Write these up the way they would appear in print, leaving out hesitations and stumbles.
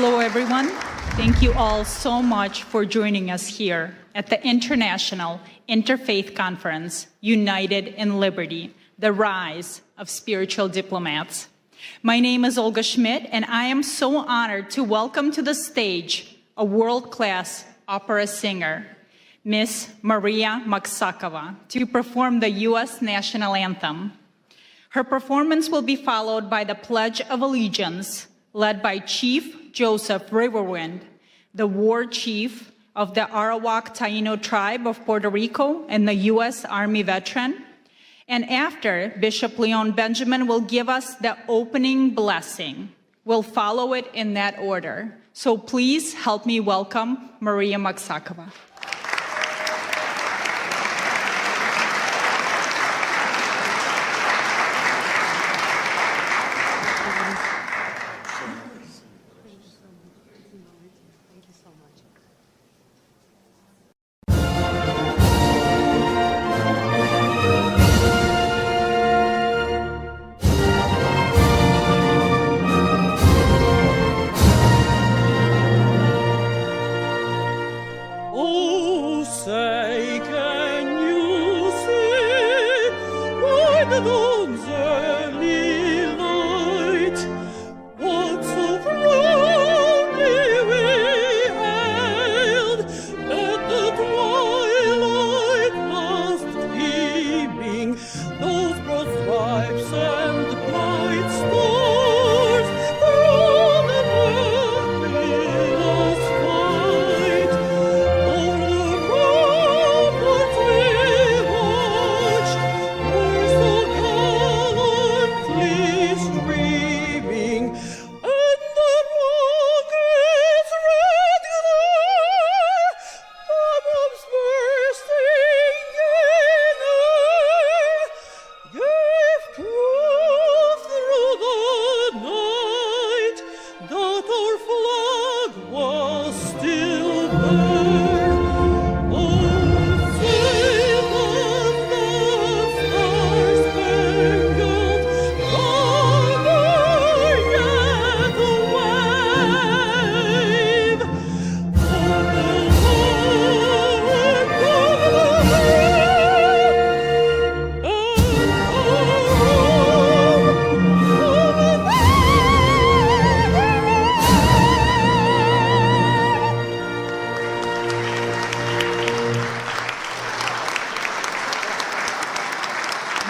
Hello, everyone. Thank you all so much for joining us here at the International Interfaith Conference, United in Liberty, the Rise of Spiritual Diplomats. My name is Olga Schmidt, and I am so honored to welcome to the stage a world-class opera singer, Miss Maria Maksakova, to perform the U.S. National Anthem. Her performance will be followed by the Pledge of Allegiance, led by Chief Joseph Riverwind, the war chief of the Arawak Taino tribe of Puerto Rico and the U.S. Army veteran. And after, Bishop Leon Benjamin will give us the opening blessing. We'll follow it in that order. So please help me welcome Maria Maksakova.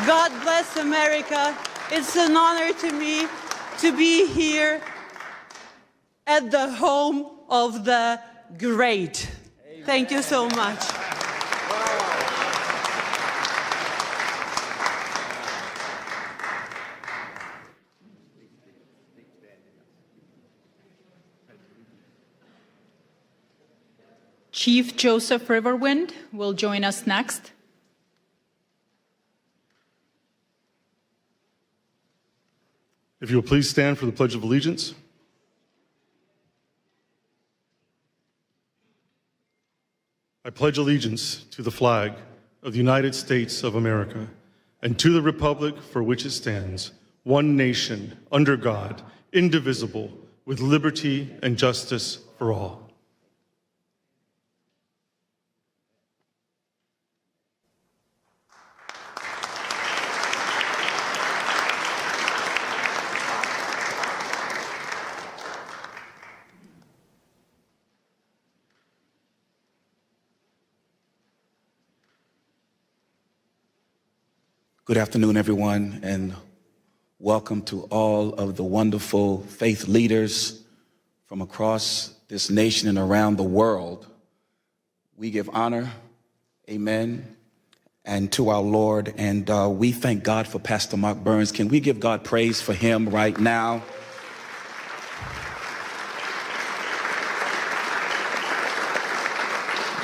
God bless America. It's an honor to me to be here at the home of the great. Amen. Thank you so much. Chief Joseph Riverwind will join us next. If you will please stand for the Pledge of Allegiance. I pledge allegiance to the flag of the United States of America and to the republic for which it stands, one nation, under God, indivisible, with liberty and justice for all. Good afternoon, everyone, and welcome to all of the wonderful faith leaders from across this nation and around the world. We give honor, amen, and to our Lord, and we thank God for Pastor Mark Burns. Can we give God praise for him right now?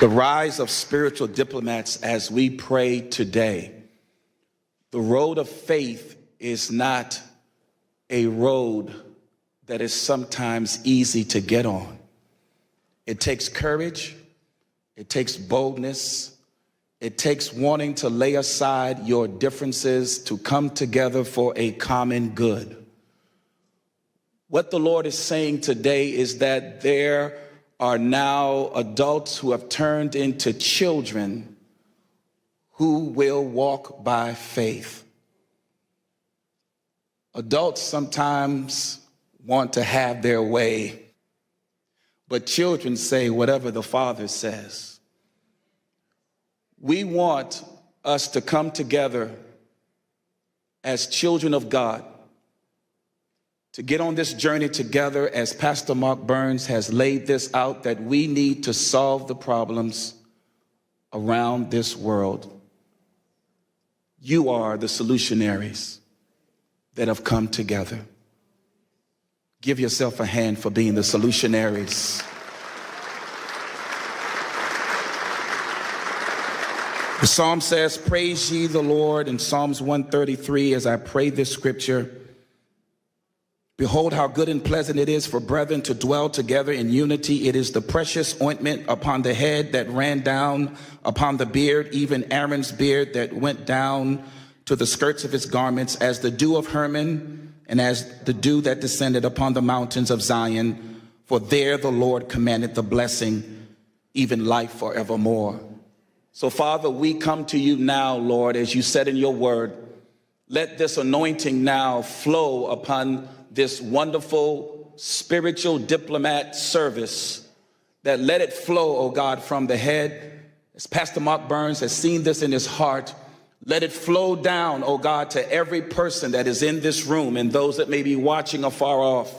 The rise of spiritual diplomats as we pray today. The road of faith is not a road that is sometimes easy to get on. It takes courage, it takes boldness, it takes wanting to lay aside your differences to come together for a common good. What the Lord is saying today is that there are now adults who have turned into children who will walk by faith. Adults sometimes want to have their way, but children say whatever the Father says. We want us to come together as children of God, to get on this journey together as Pastor Mark Burns has laid this out, that we need to solve the problems around this world. You are the solutionaries that have come together. Give yourself a hand for being the solutionaries. The psalm says, praise ye the Lord, in Psalms 133, as I pray this scripture. Behold, how good and pleasant it is for brethren to dwell together in unity. It is the precious ointment upon the head that ran down upon the beard, even Aaron's beard that went down to the skirts of his garments, as the dew of Hermon, and as the dew that descended upon the mountains of Zion. For there the Lord commanded the blessing, even life forevermore. So, Father, we come to you now, Lord, as you said in your word. Let this anointing now flow upon this wonderful spiritual diplomat service, that let it flow, oh God, from the head. As Pastor Mark Burns has seen this in his heart, let it flow down, oh God, to every person that is in this room and those that may be watching afar off.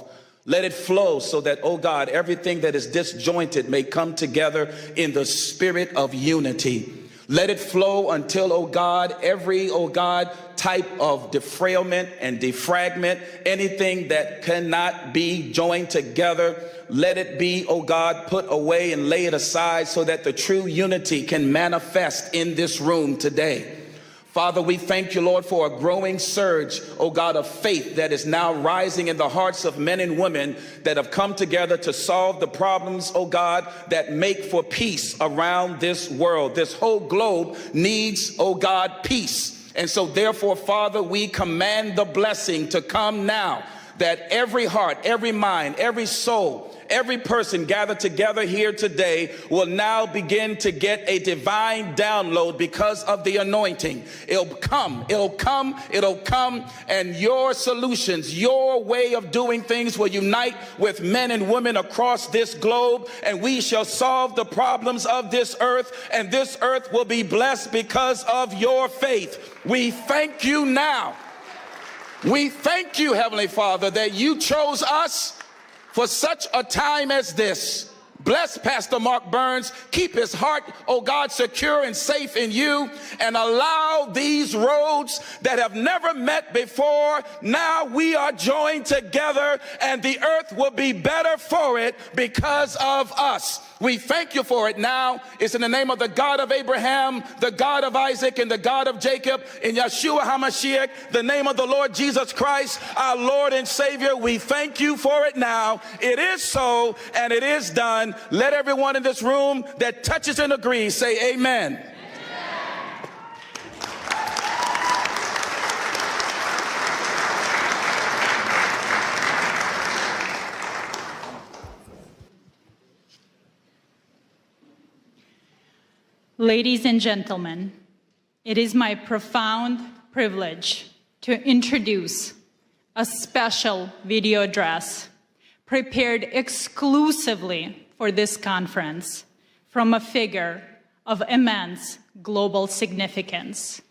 Let it flow so that, oh God, everything that is disjointed may come together in the spirit of unity. Let it flow until, oh God, every, oh God, type of defrailment and defragment, anything that cannot be joined together, let it be, oh God, put away and lay it aside so that the true unity can manifest in this room today. Father, we thank you, Lord, for a growing surge, oh God, of faith that is now rising in the hearts of men and women that have come together to solve the problems, oh God, that make for peace around this world. This whole globe needs, oh God, peace. And so therefore, Father, we command the blessing to come now, that every heart, every mind, every soul, every person gathered together here today will now begin to get a divine download because of the anointing. It'll come, and your solutions, your way of doing things will unite with men and women across this globe, and we shall solve the problems of this earth, and this earth will be blessed because of your faith. We thank you now. We thank you, Heavenly Father, that you chose us for such a time as this. Bless Pastor Mark Burns. Keep his heart, oh God, secure and safe in you, and allow these roads that have never met before. Now we are joined together, and the earth will be better for it because of us. We thank you for it now. It's in the name of the God of Abraham, the God of Isaac, and the God of Jacob, in Yeshua HaMashiach, the name of the Lord Jesus Christ, our Lord and Savior. We thank you for it now. It is so, and it is done. Let everyone in this room that touches and agrees say amen. Ladies and gentlemen, it is my profound privilege to introduce a special video address prepared exclusively for this conference from a figure of immense global significance.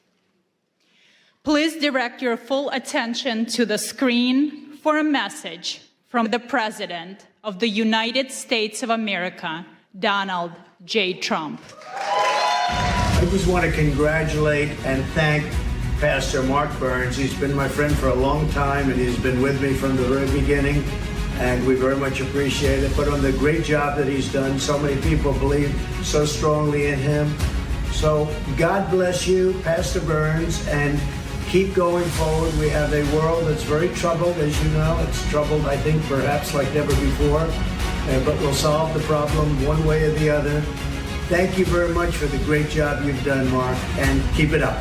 Please direct your full attention to the screen for a message from the President of the United States of America, Donald J. Trump. I just want to congratulate and thank Pastor Mark Burns. He's been my friend for a long time, and he's been with me from the very beginning, and we very much appreciate it. But on the great job that he's done, so many people believe so strongly in him. So God bless you, Pastor Burns, and keep going forward. We have a world that's very troubled, as you know. It's troubled, I think, perhaps like never before, but we'll solve the problem one way or the other. Thank you very much for the great job you've done, Mark, and keep it up.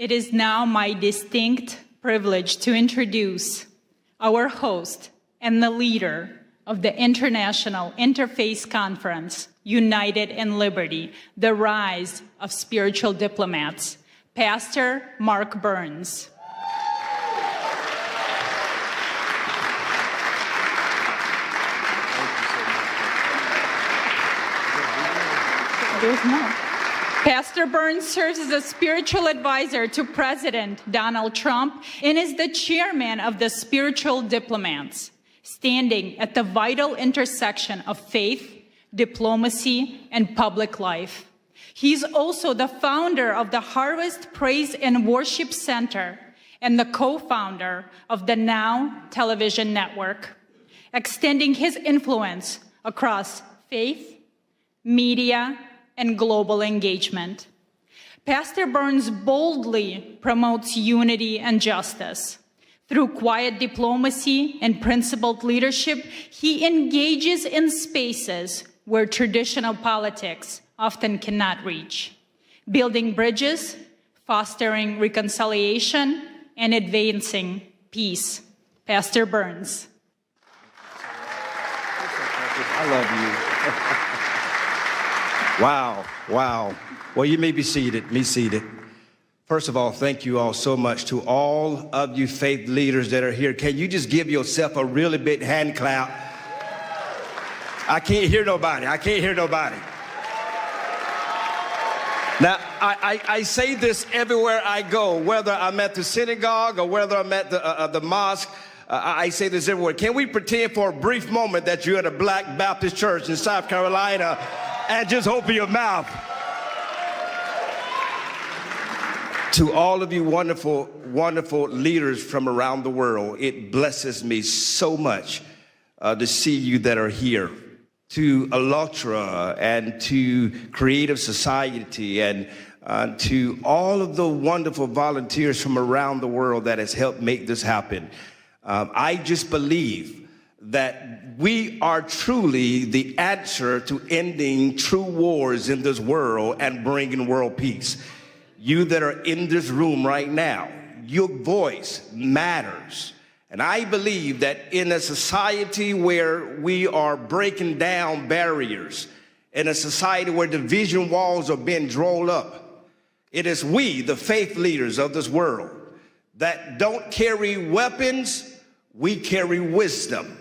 It is now my distinct privilege to introduce our host and the leader of the International Interfaith Conference, United in Liberty, the Rise of Spiritual Diplomats, Pastor Mark Burns. Pastor Burns serves as a spiritual advisor to President Donald Trump and is the chairman of the Spiritual Diplomats, standing at the vital intersection of faith, diplomacy, and public life. He's also the founder of the Harvest Praise and Worship Center and the co-founder of the Now television network, extending his influence across faith, media, and global engagement. Pastor Burns boldly promotes unity and justice. Through quiet diplomacy and principled leadership, he engages in spaces where traditional politics often cannot reach, building bridges, fostering reconciliation, and advancing peace. Pastor Burns. I love you. Wow, wow. Well, you may be seated, First of all, thank you all so much to all of you faith leaders that are here. Can you just give yourself a really big hand clap? I can't hear nobody. Now, I say this everywhere I go, whether I'm at the synagogue or whether I'm at the mosque. I say this everywhere. Can we pretend for a brief moment that you're at a Black Baptist church in South Carolina and just open your mouth? To all of you wonderful, wonderful leaders from around the world, it blesses me so much to see you that are here. To ALLATRA and to Creative Society and to all of the wonderful volunteers from around the world that has helped make this happen. I just believe that we are truly the answer to ending true wars in this world and bringing world peace. You that are in this room right now, your voice matters. And I believe that in a society where we are breaking down barriers, in a society where division walls are being drawn up, it is we, the faith leaders of this world, that don't carry weapons, we carry wisdom.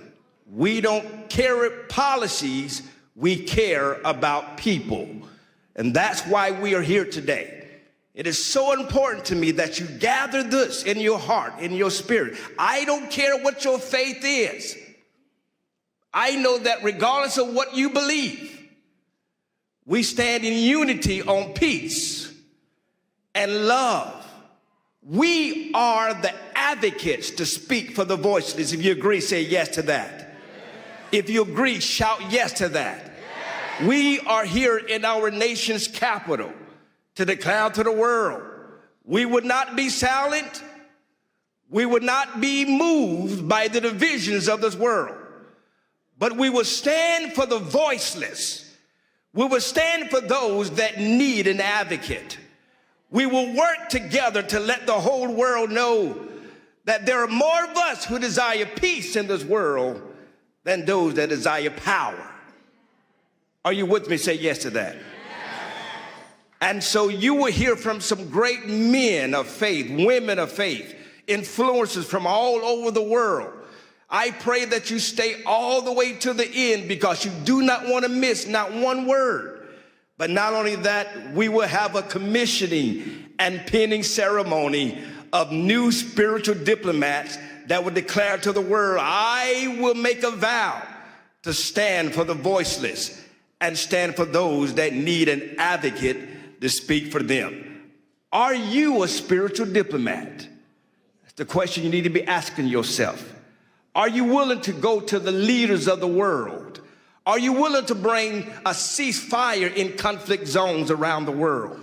We don't carry policies, we care about people. And that's why we are here today. It is so important to me that you gather this in your heart, in your spirit. I don't care what your faith is. I know that regardless of what you believe, we stand in unity on peace and love. We are the advocates to speak for the voiceless. If you agree, say yes to that. Yes. If you agree, shout yes to that. Yes. We are here in our nation's capital to declare to the world, we would not be silent. We would not be moved by the divisions of this world, but we will stand for the voiceless. We will stand for those that need an advocate. We will work together to let the whole world know that there are more of us who desire peace in this world than those that desire power. Are you with me? Say yes to that. And so you will hear from some great men of faith, women of faith, influencers from all over the world. I pray that you stay all the way to the end because you do not want to miss not one word. But not only that, we will have a commissioning and pinning ceremony of new spiritual diplomats that will declare to the world, I will make a vow to stand for the voiceless and stand for those that need an advocate to speak for them. Are you a spiritual diplomat? That's the question you need to be asking yourself. Are you willing to go to the leaders of the world? Are you willing to bring a ceasefire in conflict zones around the world?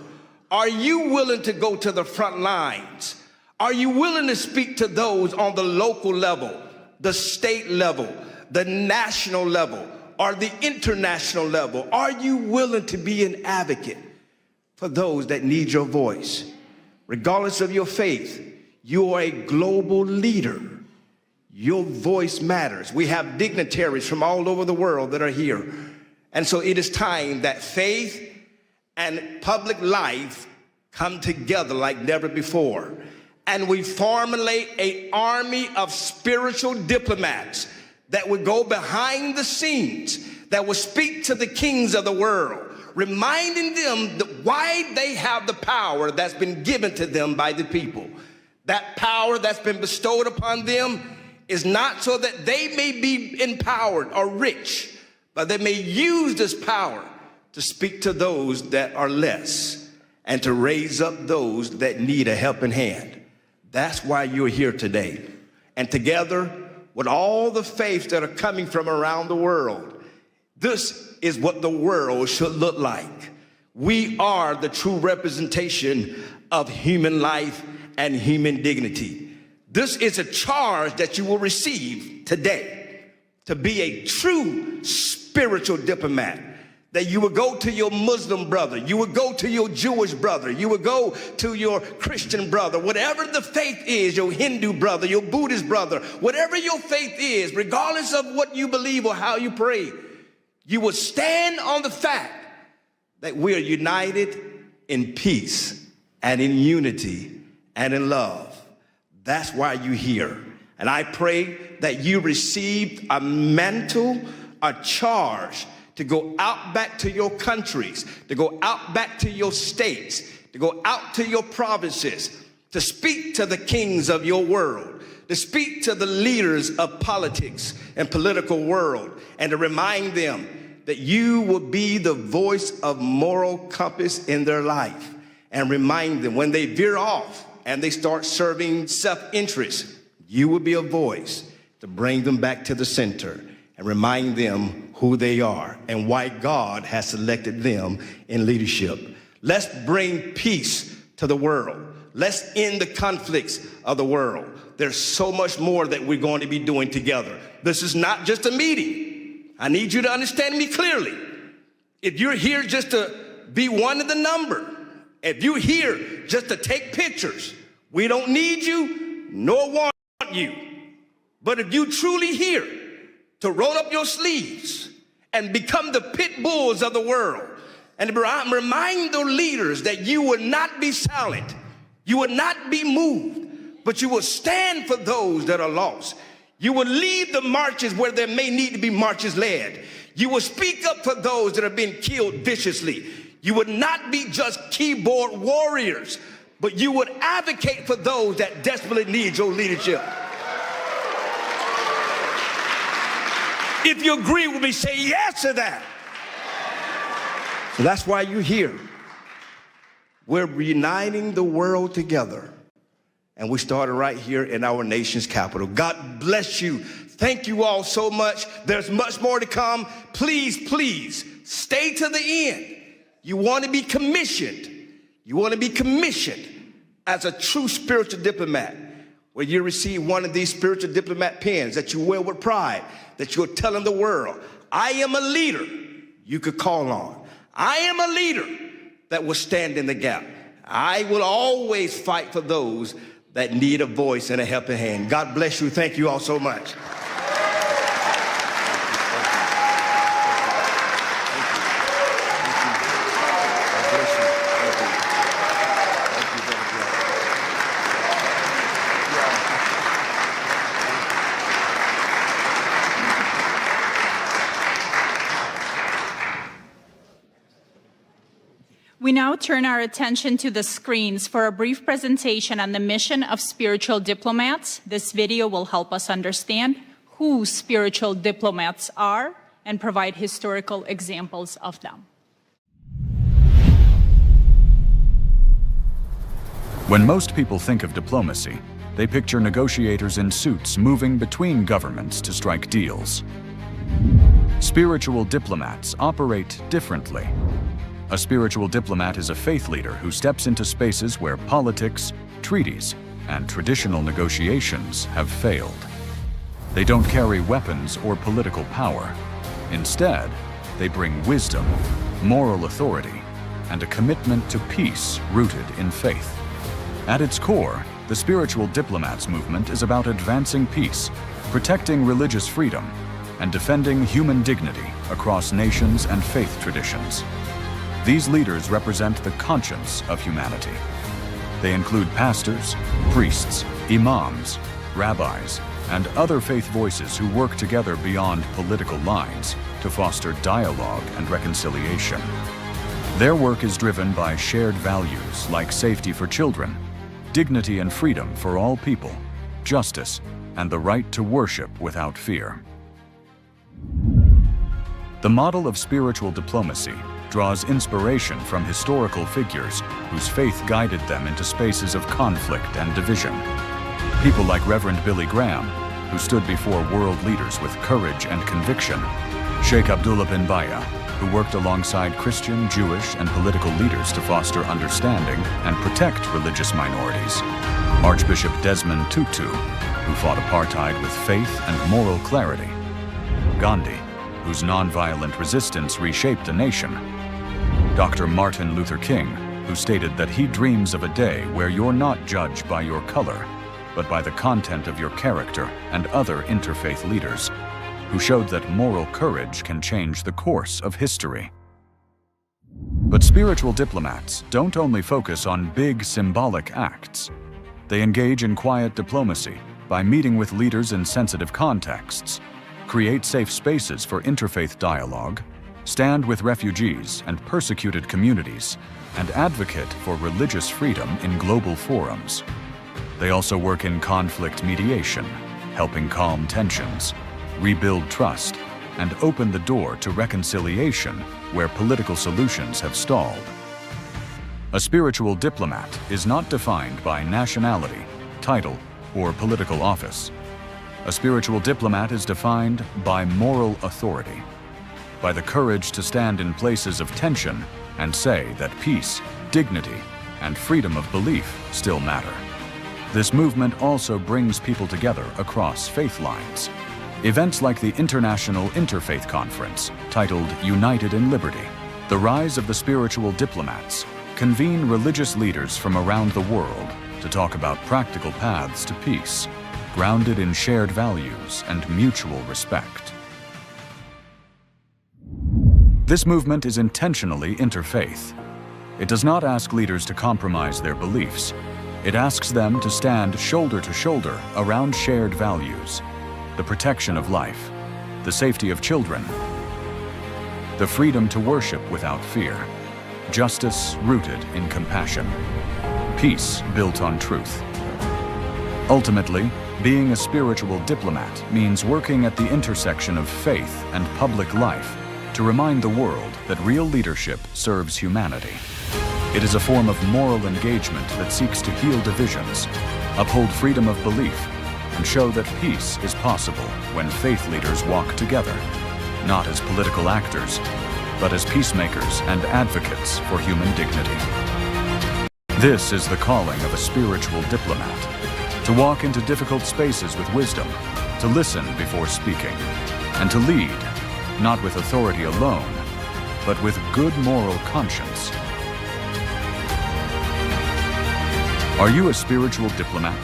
Are you willing to go to the front lines? Are you willing to speak to those on the local level, the state level, the national level, or the international level? Are you willing to be an advocate for those that need your voice? regardless of your faith, you are a global leader. Your voice matters. We have dignitaries from all over the world that are here. And so it is time that faith and public life come together like never before. And we formulate an army of spiritual diplomats that would go behind the scenes, that will speak to the kings of the world, reminding them that why they have the power that's been given to them by the people. That power that's been bestowed upon them is not so that they may be empowered or rich, but they may use this power to speak to those that are less and to raise up those that need a helping hand. That's why you're here today. And together with all the faiths that are coming from around the world, this is what the world should look like. We are the true representation of human life and human dignity. This is a charge that you will receive today, to be a true spiritual diplomat. That you would go to your Muslim brother, you would go to your Jewish brother, you would go to your Christian brother, whatever the faith is, your Hindu brother, your Buddhist brother, whatever your faith is, regardless of what you believe or how you pray, you would stand on the fact that we are united in peace and in unity and in love. That's why you're here. And I pray that you received a mantle, a charge to go out back to your countries, to go out back to your states, to go out to your provinces, to speak to the kings of your world, to speak to the leaders of politics and political world, and to remind them that you will be the voice of moral compass in their life, and remind them when they veer off and they start serving self-interest, you will be a voice to bring them back to the center and remind them who they are and why God has selected them in leadership. Let's bring peace to the world. Let's end the conflicts of the world. There's so much more that we're going to be doing together. This is not just a meeting. I need you to understand me clearly. If you're here just to be one of the number, if you're here just to take pictures, we don't need you nor want you. But if you truly here to roll up your sleeves and become the pit bulls of the world and remind the leaders that you will not be silent, you will not be moved, but you will stand for those that are lost. You will lead the marches where there may need to be marches led. You will speak up for those that are being killed viciously. You would not be just keyboard warriors, but you would advocate for those that desperately need your leadership. If you agree with me, say yes to that. So that's why you're here. We're uniting the world together. And we started right here in our nation's capital. God bless you. Thank you all so much. There's much more to come. Please, please, stay to the end. You want to be commissioned. You want to be commissioned as a true spiritual diplomat, where you receive one of these spiritual diplomat pens that you wear with pride, that you're telling the world, I am a leader you could call on. I am a leader that will stand in the gap. I will always fight for those that need a voice and a helping hand. God bless you. Thank you all so much. We now turn our attention to the screens for a brief presentation on the mission of spiritual diplomats. This video will help us understand who spiritual diplomats are and provide historical examples of them. When most people think of diplomacy, they picture negotiators in suits moving between governments to strike deals. Spiritual diplomats operate differently. A spiritual diplomat is a faith leader who steps into spaces where politics, treaties, and traditional negotiations have failed. They don't carry weapons or political power. Instead, they bring wisdom, moral authority, and a commitment to peace rooted in faith. At its core, the Spiritual Diplomats movement is about advancing peace, protecting religious freedom, and defending human dignity across nations and faith traditions. These leaders represent the conscience of humanity. They include pastors, priests, imams, rabbis, and other faith voices who work together beyond political lines to foster dialogue and reconciliation. Their work is driven by shared values like safety for children, dignity and freedom for all people, justice, and the right to worship without fear. The model of spiritual diplomacy draws inspiration from historical figures whose faith guided them into spaces of conflict and division. People like Reverend Billy Graham, who stood before world leaders with courage and conviction, Sheikh Abdullah bin Baya, who worked alongside Christian, Jewish, and political leaders to foster understanding and protect religious minorities, Archbishop Desmond Tutu, who fought apartheid with faith and moral clarity, Gandhi, whose nonviolent resistance reshaped a nation, Dr. Martin Luther King, who stated that he dreams of a day where you're not judged by your color, but by the content of your character, and other interfaith leaders, who showed that moral courage can change the course of history. But spiritual diplomats don't only focus on big symbolic acts. They engage in quiet diplomacy by meeting with leaders in sensitive contexts, create safe spaces for interfaith dialogue, stand with refugees and persecuted communities, and advocate for religious freedom in global forums. They also work in conflict mediation, helping calm tensions, rebuild trust, and open the door to reconciliation where political solutions have stalled. A spiritual diplomat is not defined by nationality, title, or political office. A spiritual diplomat is defined by moral authority, by the courage to stand in places of tension and say that peace, dignity, and freedom of belief still matter. This movement also brings people together across faith lines. Events like the International Interfaith Conference, titled United in Liberty, the Rise of the Spiritual Diplomats, convene religious leaders from around the world to talk about practical paths to peace, grounded in shared values and mutual respect. This movement is intentionally interfaith. It does not ask leaders to compromise their beliefs. It asks them to stand shoulder to shoulder around shared values: the protection of life, the safety of children, the freedom to worship without fear, justice rooted in compassion, peace built on truth. Ultimately, being a spiritual diplomat means working at the intersection of faith and public life to remind the world that real leadership serves humanity. It is a form of moral engagement that seeks to heal divisions, uphold freedom of belief, and show that peace is possible when faith leaders walk together, not as political actors, but as peacemakers and advocates for human dignity. This is the calling of a spiritual diplomat: to walk into difficult spaces with wisdom, to listen before speaking, and to lead, not with authority alone, but with good moral conscience. Are you a spiritual diplomat?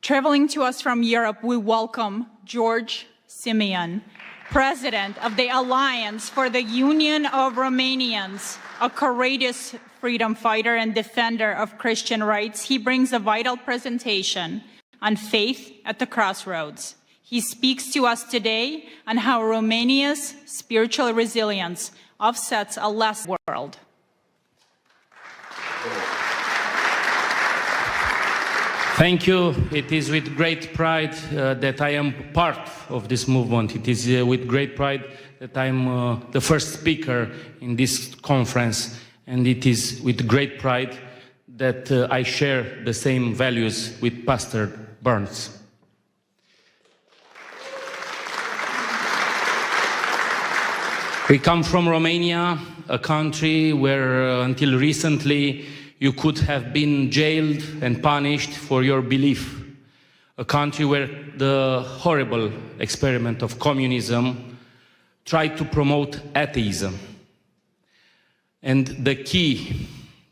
Traveling to us from Europe, we welcome George Simeon, President of the Alliance for the Union of Romanians, a courageous freedom fighter and defender of Christian rights. He brings a vital presentation on faith at the crossroads. He speaks to us today on how Romania's spiritual resilience offsets a less world. Thank you. It is with great pride that I am part of this movement. It is with great pride that I am the first speaker in this conference. And it is with great pride that I share the same values with Pastor Burns. We come from Romania, a country where until recently you could have been jailed and punished for your belief. A country where the horrible experiment of communism tried to promote atheism. And the key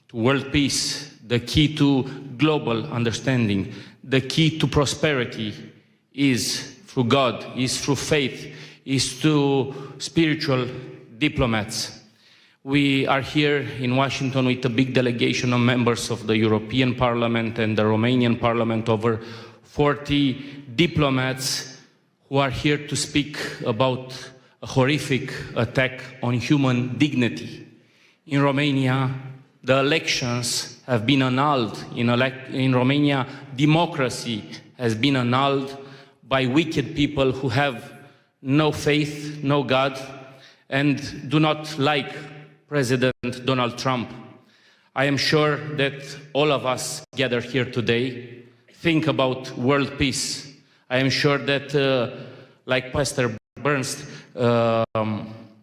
to world peace, the key to global understanding, the key to prosperity is through God, is through faith, is through spiritual diplomats. We are here in Washington with a big delegation of members of the European Parliament and the Romanian Parliament, over 40 diplomats who are here to speak about a horrific attack on human dignity. In Romania, the elections have been annulled. In Romania, democracy has been annulled by wicked people who have no faith, no God, and do not like President Donald Trump. I am sure that all of us gathered here today think about world peace. I am sure that, like Pastor Burns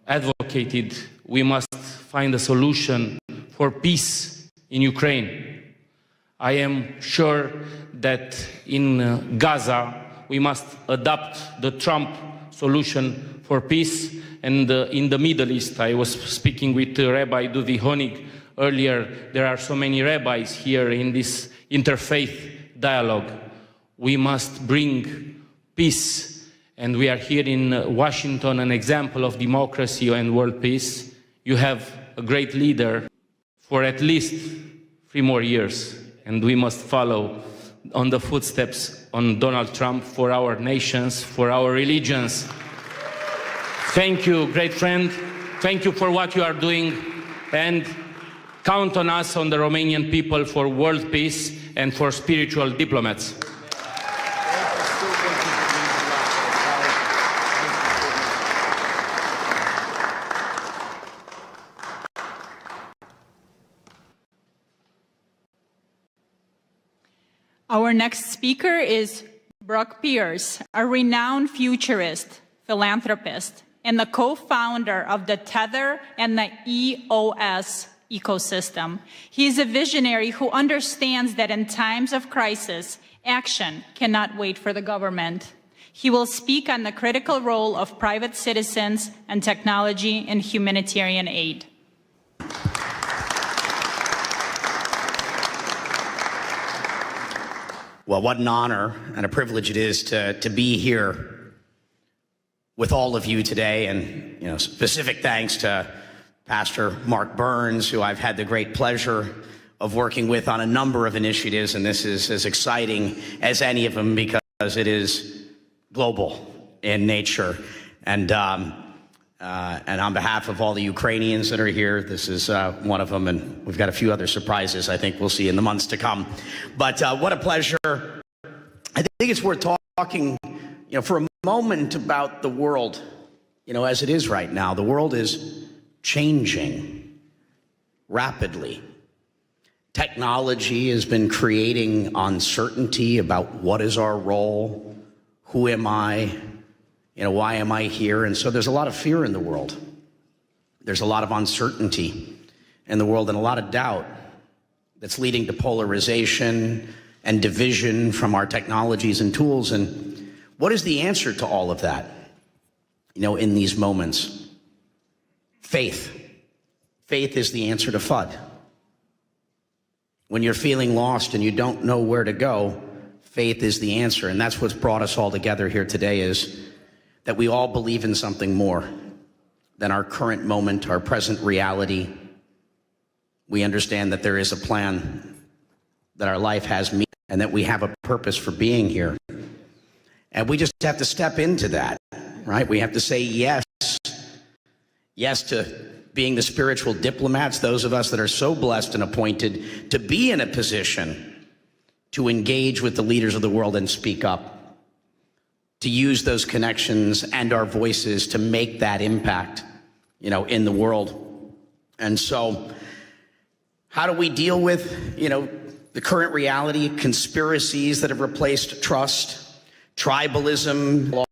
advocated, we must find a solution for peace in Ukraine. I am sure that in Gaza, we must adopt the Trump solution for peace. And in the Middle East, I was speaking with Rabbi Duvi Honig earlier. There are so many rabbis here in this interfaith dialogue. We must bring peace. And we are here in Washington, an example of democracy and world peace. You have a great leader for at least 3 more years. And we must follow on the footsteps on Donald Trump for our nations, for our religions. Thank you, great friend. Thank you for what you are doing. And count on us, on the Romanian people, for world peace and for spiritual diplomats. Our next speaker is Brock Pierce, a renowned futurist, philanthropist, and the co-founder of the Tether and the EOS ecosystem. He is a visionary who understands that in times of crisis, action cannot wait for the government. He will speak on the critical role of private citizens and technology in humanitarian aid. Well, what an honor and a privilege it is to be here with all of you today. And, specific thanks to Pastor Mark Burns, who I've had the great pleasure of working with on a number of initiatives. And this is as exciting as any of them because it is global in nature. And on behalf of all the Ukrainians that are here, this is one of them, and we've got a few other surprises I think we'll see in the months to come. But what a pleasure. I think it's worth talking, for a moment about the world, as it is right now. The world is changing rapidly. Technology has been creating uncertainty about what is our role, who am I, why am I here? And so there's a lot of fear in the world. There's a lot of uncertainty in the world and a lot of doubt that's leading to polarization and division from our technologies and tools. And what is the answer to all of that, in these moments? Faith. Faith is the answer to FUD. When you're feeling lost and you don't know where to go, faith is the answer. And that's what's brought us all together here today, is that we all believe in something more than our current moment, our present reality. We understand that there is a plan, that our life has meaning, and that we have a purpose for being here. And we just have to step into that, right? We have to say yes. Yes to being the spiritual diplomats, those of us that are so blessed and appointed to be in a position to engage with the leaders of the world and speak up, to use those connections and our voices to make that impact, in the world. And so how do we deal with, the current reality, conspiracies that have replaced trust, tribalism,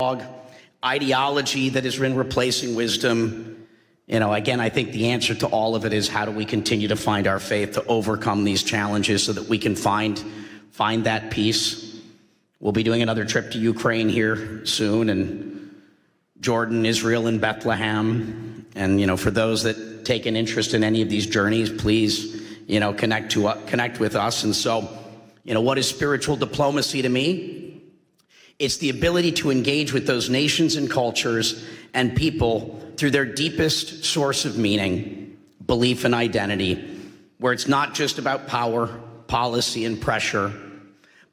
ideology that has been replacing wisdom, Again, I think the answer to all of it is how do we continue to find our faith to overcome these challenges so that we can find that peace. We'll be doing another trip to Ukraine here soon, and Jordan, Israel, and Bethlehem. And, for those that take an interest in any of these journeys, please, connect with us. And so, what is spiritual diplomacy to me? It's the ability to engage with those nations and cultures and people through their deepest source of meaning, belief and identity, where it's not just about power, policy, and pressure,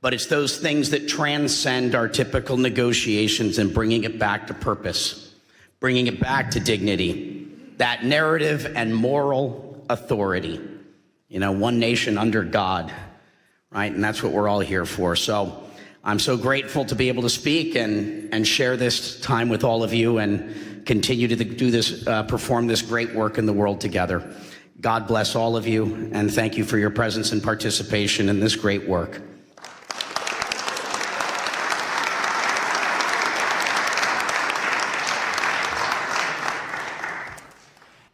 but it's those things that transcend our typical negotiations and bringing it back to purpose, bringing it back to dignity, that narrative and moral authority, one nation under God, right? And that's what we're all here for. So I'm so grateful to be able to speak and share this time with all of you and continue to do this, perform this great work in the world together. God bless all of you, and thank you for your presence and participation in this great work.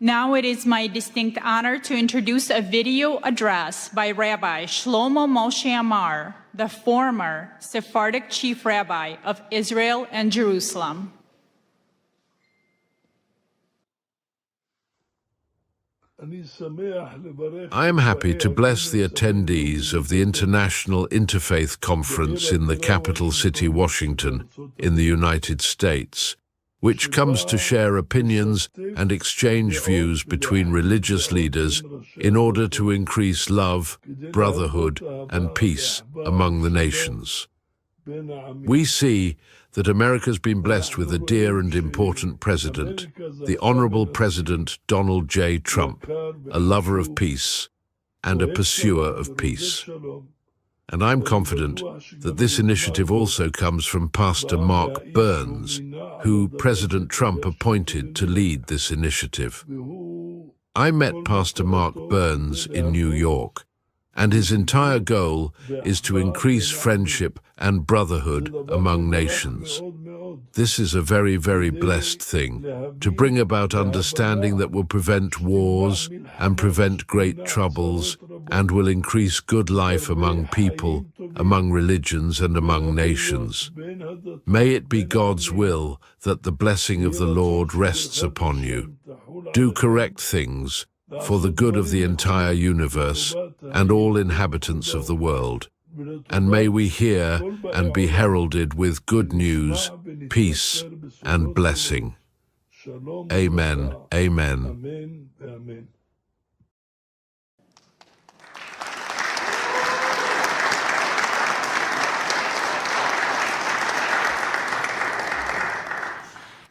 Now it is my distinct honor to introduce a video address by Rabbi Shlomo Moshe Amar, the former Sephardic Chief Rabbi of Israel and Jerusalem. I am happy to bless the attendees of the International Interfaith Conference in the capital city, Washington, in the United States, which comes to share opinions and exchange views between religious leaders in order to increase love, brotherhood, and peace among the nations. We see that America's been blessed with a dear and important president, the Honorable President Donald J. Trump, a lover of peace and a pursuer of peace. And I'm confident that this initiative also comes from Pastor Mark Burns, who President Trump appointed to lead this initiative. I met Pastor Mark Burns in New York, and his entire goal is to increase friendship and brotherhood among nations. This is a very, very blessed thing, to bring about understanding that will prevent wars and prevent great troubles and will increase good life among people, among religions, and among nations. May it be God's will that the blessing of the Lord rests upon you. Do correct things for the good of the entire universe and all inhabitants of the world. And may we hear and be heralded with good news, peace, and blessing. Amen. Amen.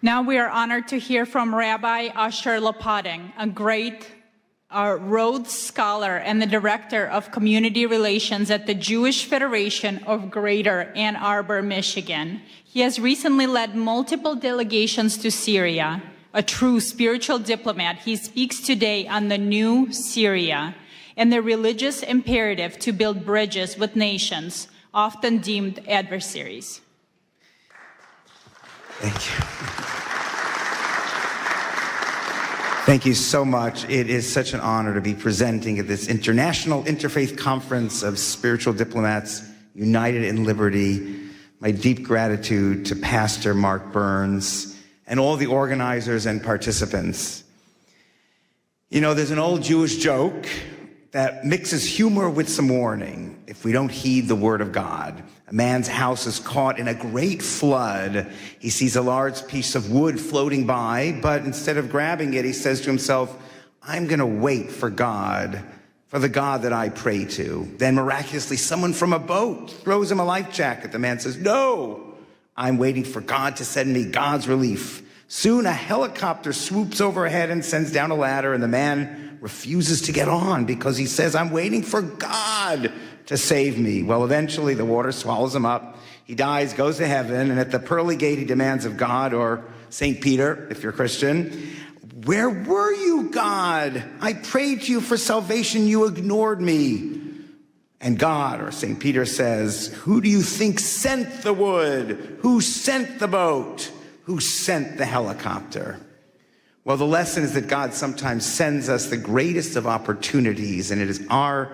Now we are honored to hear from Rabbi Asher Lapading, a great Rhodes Scholar and the Director of Community Relations at the Jewish Federation of Greater Ann Arbor, Michigan. He has recently led multiple delegations to Syria. A true spiritual diplomat, he speaks today on the new Syria and the religious imperative to build bridges with nations, often deemed adversaries. Thank you. Thank you so much. It is such an honor to be presenting at this International Interfaith Conference of Spiritual Diplomats United in Liberty. My deep gratitude to Pastor Mark Burns and all the organizers and participants. There's an old Jewish joke that mixes humor with some warning if we don't heed the word of God. A man's house is caught in a great flood. He sees a large piece of wood floating by, but instead of grabbing it, he says to himself, I'm going to wait for God, for the God that I pray to. Then miraculously, someone from a boat throws him a life jacket. The man says, no, I'm waiting for God to send me God's relief. Soon a helicopter swoops overhead and sends down a ladder, and the man refuses to get on because he says, I'm waiting for God to save me. Well, eventually the water swallows him up. He dies, goes to heaven, and at the pearly gate he demands of God, or St. Peter, if you're Christian, where were you, God? I prayed to you for salvation, you ignored me. And God, or St. Peter, says, who do you think sent the wood? Who sent the boat? Who sent the helicopter? Well, the lesson is that God sometimes sends us the greatest of opportunities, and it is our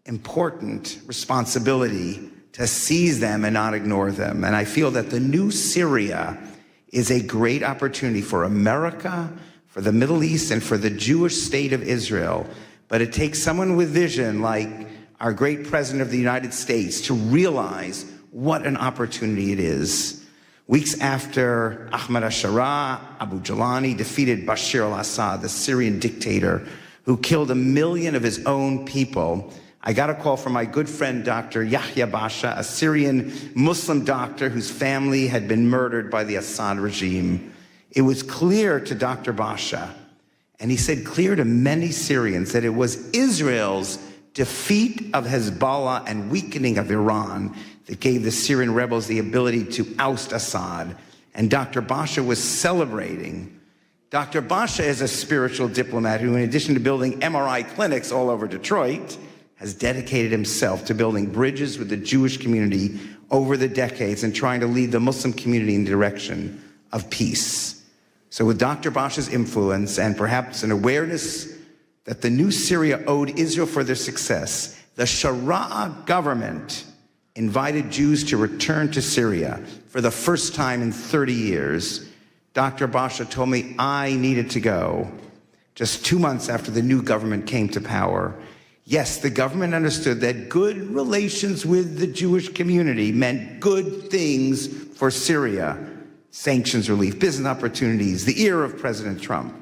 important responsibility to seize them and not ignore them. And I feel that the new Syria is a great opportunity for America, for the Middle East, and for the Jewish state of Israel. But it takes someone with vision like our great President of the United States to realize what an opportunity it is. Weeks after Ahmad al-Sharaa, Abu Jalani defeated Bashar al-Assad, the Syrian dictator who killed 1 million of his own people, I got a call from my good friend, Dr. Yahya Basha, a Syrian Muslim doctor whose family had been murdered by the Assad regime. It was clear to Dr. Basha, and he said clear to many Syrians, that it was Israel's defeat of Hezbollah and weakening of Iran that gave the Syrian rebels the ability to oust Assad. And Dr. Basha was celebrating. Dr. Basha is a spiritual diplomat who, in addition to building MRI clinics all over Detroit, has dedicated himself to building bridges with the Jewish community over the decades and trying to lead the Muslim community in the direction of peace. So with Dr. Basha's influence and perhaps an awareness that the new Syria owed Israel for their success, the Sharaa government invited Jews to return to Syria for the first time in 30 years. Dr. Basha told me I needed to go just 2 months after the new government came to power. Yes, the government understood that good relations with the Jewish community meant good things for Syria. Sanctions relief, business opportunities, the ear of President Trump.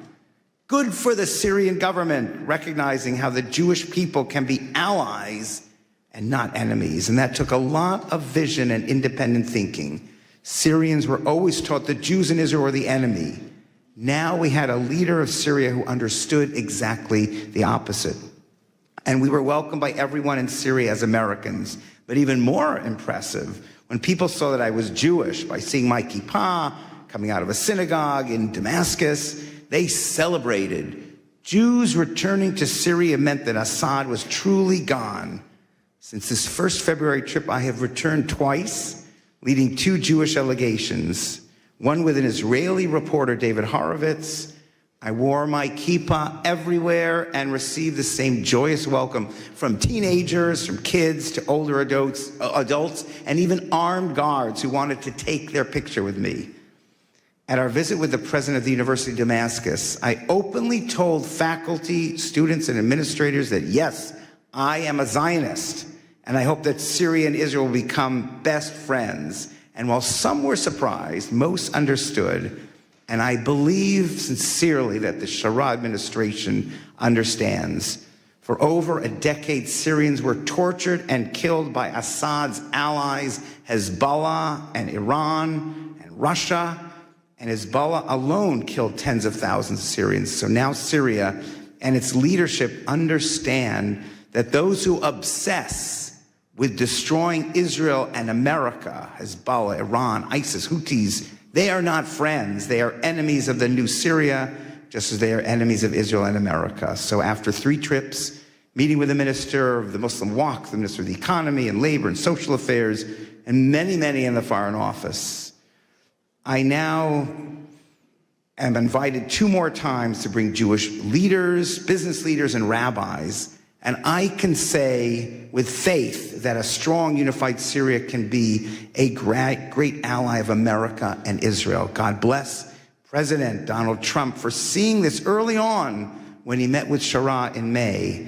Good for the Syrian government, recognizing how the Jewish people can be allies and not enemies. And that took a lot of vision and independent thinking. Syrians were always taught the Jews in Israel were the enemy. Now we had a leader of Syria who understood exactly the opposite. And we were welcomed by everyone in Syria as Americans. But even more impressive, when people saw that I was Jewish by seeing my kippah coming out of a synagogue in Damascus, they celebrated. Jews returning to Syria meant that Assad was truly gone. Since this first February trip, I have returned twice, leading 2 Jewish delegations, one with an Israeli reporter, David Horowitz. I wore my kippah everywhere and received the same joyous welcome from teenagers, from kids to older adults, and even armed guards who wanted to take their picture with me. At our visit with the president of the University of Damascus, I openly told faculty, students, and administrators that, yes, I am a Zionist, and I hope that Syria and Israel will become best friends. And while some were surprised, most understood. And I believe sincerely that the Sharaa administration understands. For over a decade, Syrians were tortured and killed by Assad's allies, Hezbollah and Iran and Russia. And Hezbollah alone killed tens of thousands of Syrians. So now Syria and its leadership understand that those who obsess with destroying Israel and America, Hezbollah, Iran, ISIS, Houthis, they are not friends. They are enemies of the new Syria, just as they are enemies of Israel and America. So after 3 trips, meeting with the Minister of the Muslim Waqf, the Minister of the Economy and Labor and Social Affairs, and many, many in the Foreign Office, I now am invited 2 more times to bring Jewish leaders, business leaders, and rabbis. And I can say with faith that a strong, unified Syria can be a great ally of America and Israel. God bless President Donald Trump for seeing this early on when he met with Sharaa in May.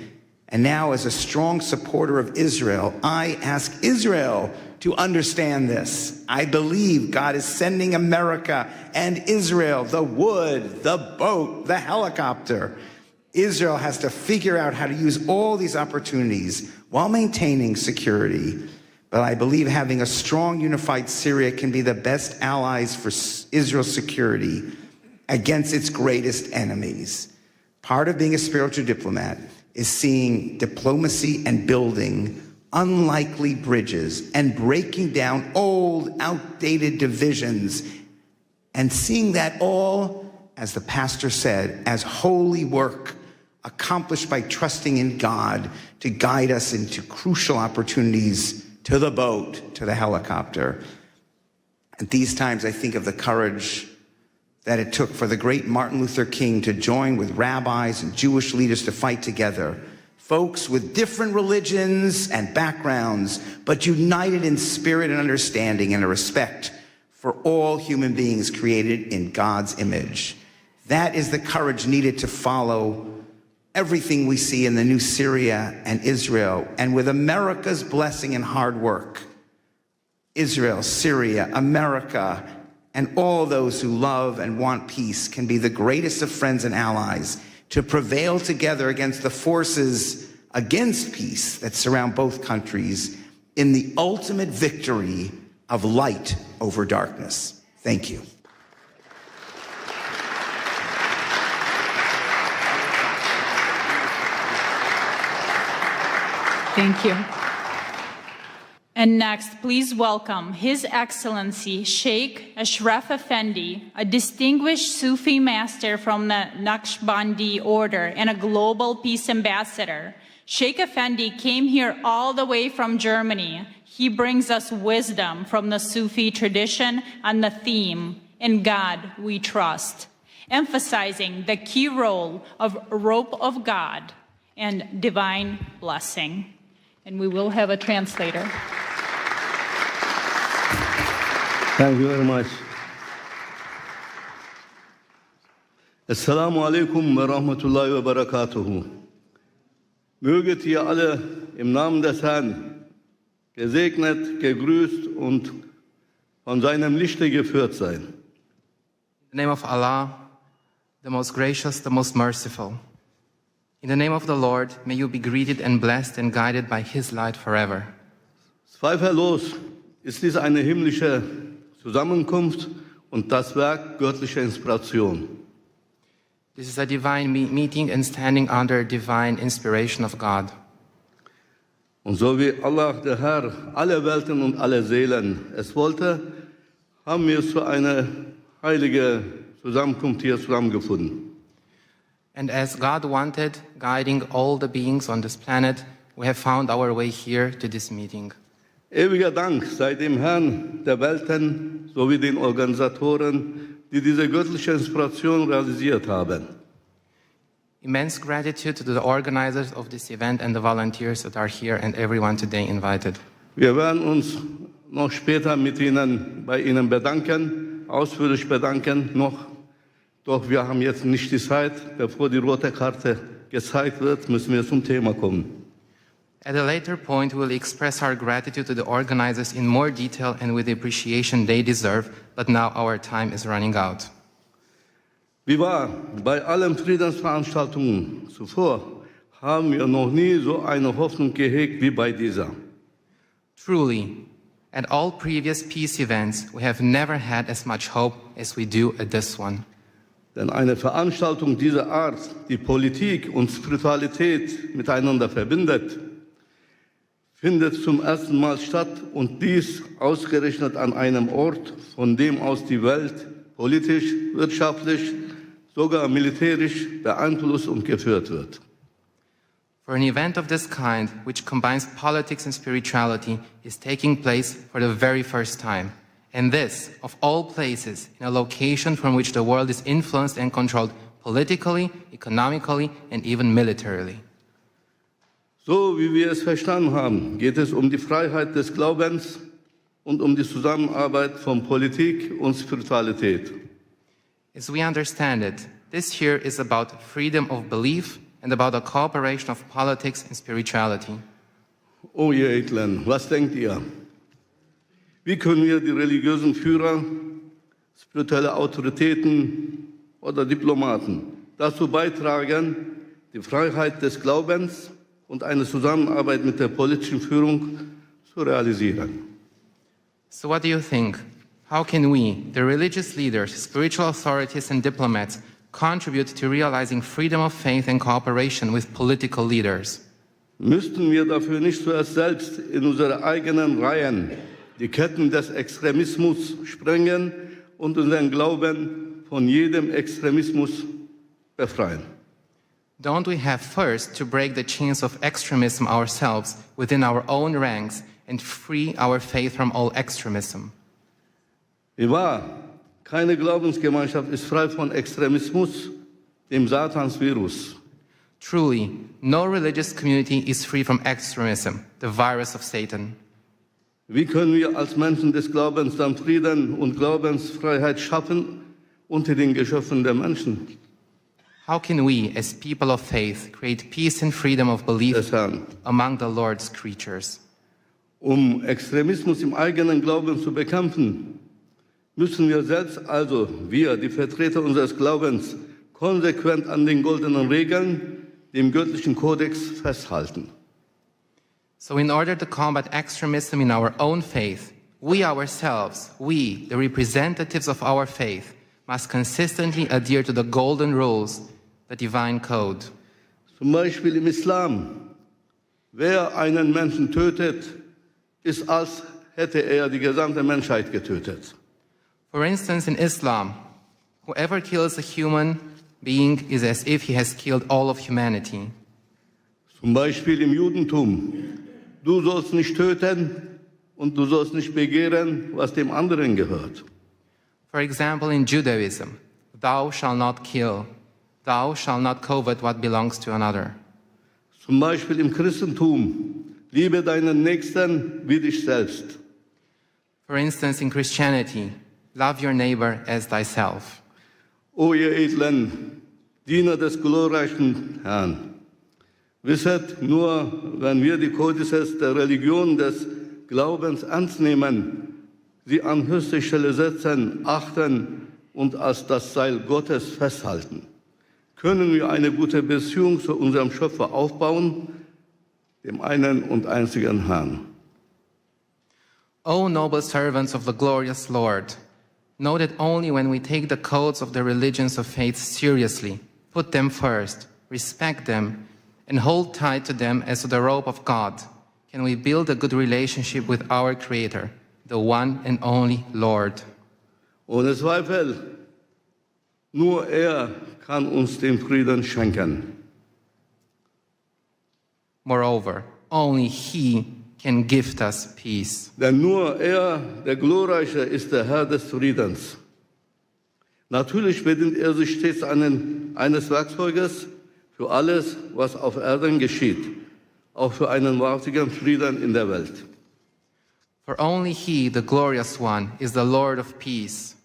And now, as a strong supporter of Israel, I ask Israel to understand this. I believe God is sending America and Israel the wood, the boat, the helicopter. Israel has to figure out how to use all these opportunities while maintaining security. But I believe having a strong, unified Syria can be the best allies for Israel's security against its greatest enemies. Part of being a spiritual diplomat is seeing diplomacy and building unlikely bridges and breaking down old, outdated divisions and seeing that all, as the pastor said, as holy work accomplished by trusting in God to guide us into crucial opportunities, to the boat, to the helicopter. At these times, I think of the courage that it took for the great Martin Luther King to join with rabbis and Jewish leaders to fight together. Folks with different religions and backgrounds, but united in spirit and understanding and a respect for all human beings created in God's image. That is the courage needed to follow everything we see in the new Syria and Israel. And with America's blessing and hard work, Israel, Syria, America, and all those who love and want peace can be the greatest of friends and allies to prevail together against the forces against peace that surround both countries in the ultimate victory of light over darkness. Thank you. Thank you. And next, please welcome His Excellency Sheikh Ashraf Effendi, a distinguished Sufi master from the Naqshbandi order and a global peace ambassador. Sheikh Effendi came here all the way from Germany. He brings us wisdom from the Sufi tradition on the theme, "In God We Trust," emphasizing the key role of rope of God and divine blessing. And we will have a translator. Thank you very much. Assalamu alaikum wa rahmatullahi wa barakatuhu. Möget ihr alle im Namen des Herrn gesegnet, gegrüßt und von seinem Lichte geführt sein. In the name of Allah, the most gracious, the most merciful. In the name of the Lord, may you be greeted and blessed and guided by His light forever. Zweifellos ist dies eine himmlische Zusammenkunft und das Werk göttlicher Inspiration. This is a divine meeting and standing under divine inspiration of God. Und so wie Allah, der Herr, alle Welten und alle Seelen es wollte, haben wir zu einer heiligen Zusammenkunft hier zusammengefunden. And as God wanted, guiding all the beings on this planet, we have found our way here to this meeting. Ewiger Dank sei dem Herrn der Welten sowie den Organisatoren, die diese göttliche Inspiration realisiert haben. Immense gratitude to the organizers of this event and the volunteers that are here and everyone today invited. Wir werden uns noch später bei Ihnen bedanken, ausführlich bedanken noch. Doch wir haben jetzt nicht die Zeit. Bevor die rote Karte gezeigt wird, müssen wir zum Thema kommen. At a later point, we will express our gratitude to the organizers in more detail and with the appreciation they deserve, but now our time is running out. Wie wahr, bei allen Friedensveranstaltungen zuvor haben wir noch nie so eine Hoffnung gehegt wie bei dieser. Truly, at all previous peace events, we have never had as much hope as we do at this one. Denn eine Veranstaltung dieser Art, die Politik und Spiritualität miteinander verbindet, findet zum ersten Mal statt und dies ausgerechnet an einem Ort, von dem aus die Welt politisch, wirtschaftlich, sogar militärisch beeinflusst und geführt wird. For an event of this kind, which combines politics and spirituality, is taking place for the very first time. And this, of all places, in a location from which the world is influenced and controlled politically, economically, and even militarily. So wie wir es verstanden haben, geht es um die Freiheit des Glaubens und um die Zusammenarbeit von Politik und Spiritualität. As we understand it, this here is about freedom of belief and about the cooperation of politics and spirituality. Oh ihr Edlen, was denkt ihr? Wie können wir die religiösen Führer, spirituelle Autoritäten oder Diplomaten dazu beitragen, die Freiheit des Glaubens und eine Zusammenarbeit mit der politischen Führung zu realisieren? So what do you think? How can we, the religious leaders, spiritual authorities and diplomats, contribute to realizing freedom of faith and cooperation with political leaders? Müssten wir dafür nicht zuerst selbst in unsere eigenen Reihen die Ketten des Extremismus sprengen und unseren Glauben von jedem Extremismus befreien? Don't we have first to break the chains of extremism ourselves within our own ranks and free our faith from all extremism? Wie wahr, Keine Glaubensgemeinschaft ist frei von Extremismus, dem Satansvirus. Truly, no religious community is free from extremism, the virus of Satan. Wie können wir als Menschen des Glaubens dann Frieden und Glaubensfreiheit schaffen unter den Geschöpfen der Menschen? How can we, as people of faith, create peace and freedom of belief among the Lord's creatures? Um Extremismus im eigenen Glauben zu bekämpfen, müssen wir selbst, also wir, die Vertreter unseres Glaubens, konsequent an den goldenen Regeln, dem göttlichen Kodex festhalten. So in order to combat extremism in our own faith, we ourselves, we, the representatives of our faith, must consistently adhere to the golden rules, the divine code. Zum Beispiel im Islam. Wer einen Menschen tötet, ist, als hätte er die gesamte Menschheit getötet. For instance, in Islam, whoever kills a human being is as if he has killed all of humanity. Zum Beispiel im Judentum. Du sollst nicht töten und du sollst nicht begehren, was dem anderen gehört. For example, in Judaism, thou shalt not kill, thou shalt not covet what belongs to another. Zum Beispiel im Christentum. Liebe deinen Nächsten wie dich selbst. For instance, in Christianity, love your neighbor as thyself. O ihr edlen Diener des glorreichen Herrn, wisset, nur wenn wir die Kodizes der Religion des Glaubens ernst nehmen, sie an höchste Stelle setzen, achten und als das Seil Gottes festhalten, können wir eine gute Beziehung zu unserem Schöpfer aufbauen, dem einen und einzigen Herrn. O noble servants of the glorious Lord, know that only when we take the codes of the religions of faith seriously, put them first, respect them, and hold tight to them as to the rope of God, can we build a good relationship with our Creator, the one and only Lord. Ohne Zweifel, nur er kann uns den Frieden schenken. Moreover, only He can gift us peace. Denn nur er, der Glorreiche, ist der Herr des Friedens. Natürlich bedient er sich stets eines Werkzeuges für alles, was auf Erden geschieht, auch für einen wahrhaftigen Frieden in der Welt. For only He, the glorious one, is the Lord of peace.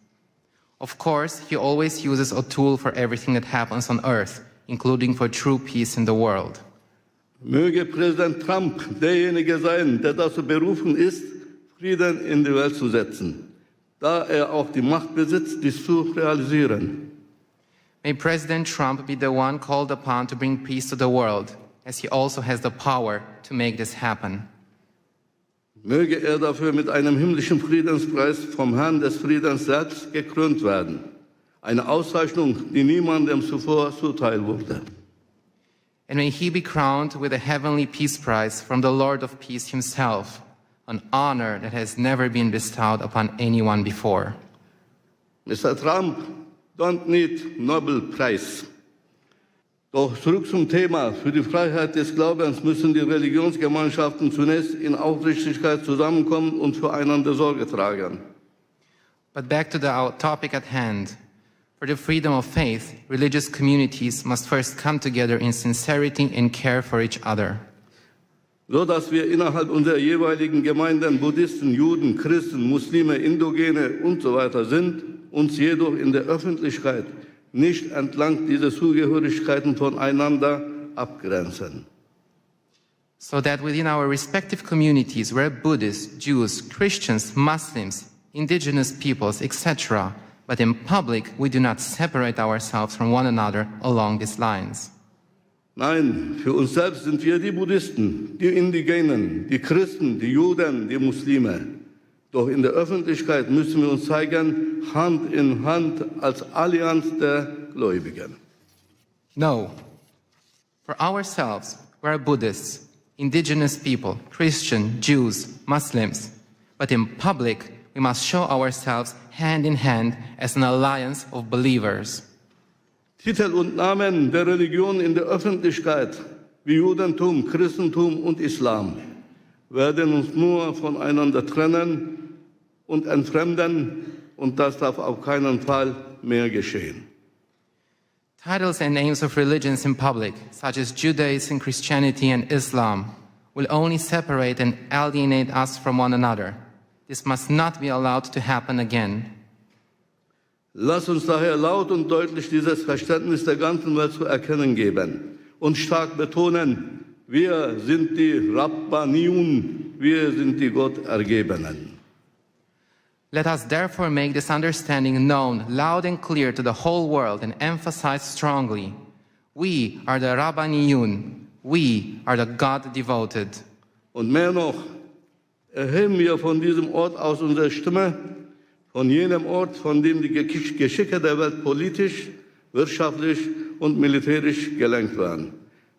Of course, He always uses a tool for everything that happens on earth, including for true peace in the world. Möge Präsident Trump derjenige sein, der dazu berufen ist, Frieden in die Welt zu setzen, da er auch die Macht besitzt, dies zu realisieren. May President Trump be the one called upon to bring peace to the world, as he also has the power to make this happen. Möge er dafür mit einem himmlischen Friedenspreis vom Herrn des Friedens selbst gekrönt werden. Eine Auszeichnung, die niemandem zuvor zuteil wurde. And may he be crowned with a heavenly peace prize from the Lord of peace himself, an honor that has never been bestowed upon anyone before. Mr. Trump don't need Nobel Prize. Doch zurück zum Thema. Für die Freiheit des Glaubens müssen die Religionsgemeinschaften zunächst in Aufrichtigkeit zusammenkommen und füreinander Sorge tragen. But back to our topic at hand. For the freedom of faith, religious communities must first come together in sincerity and care for each other. So dass wir innerhalb unserer jeweiligen Gemeinden Buddhisten, Juden, Christen, Muslime, Indogene und so weiter sind, uns jedoch in der Öffentlichkeit nicht entlang dieser Zugehörigkeiten voneinander abgrenzen. So that within our respective communities, where Buddhists, Jews, Christians, Muslims, indigenous peoples, etc., but in public, we do not separate ourselves from one another along these lines. Nein, für uns selbst sind wir die Buddhisten, die Indigenen, die Christen, die Juden, die Muslime. Doch in der Öffentlichkeit müssen wir uns zeigen, Hand in Hand als Allianz der Gläubigen. No. For ourselves, we are Buddhists, indigenous people, Christian, Jews, Muslims. But in public, we must show ourselves hand in hand as an alliance of believers. Titel und Namen der Religion in der Öffentlichkeit, wie Judentum, Christentum und Islam, werden uns nur voneinander trennen und entfremden und das darf auf keinen Fall mehr geschehen. Titles and names of religions in public, such as Judaism, Christianity, and Islam, will only separate and alienate us from one another. This must not be allowed to happen again. Lass uns daher laut und deutlich dieses Verständnis der ganzen Welt zu erkennen geben und stark betonen, wir sind die Rabbaniun, wir sind die Gottergebenen. Let us therefore make this understanding known loud and clear to the whole world and emphasize strongly, we are the Rabbaniyun, we are the God-devoted. Und mehr noch, erheben wir von diesem Ort aus unsere Stimme, von jenem Ort, von dem die Geschicke der Welt politisch, wirtschaftlich und militärisch gelenkt werden.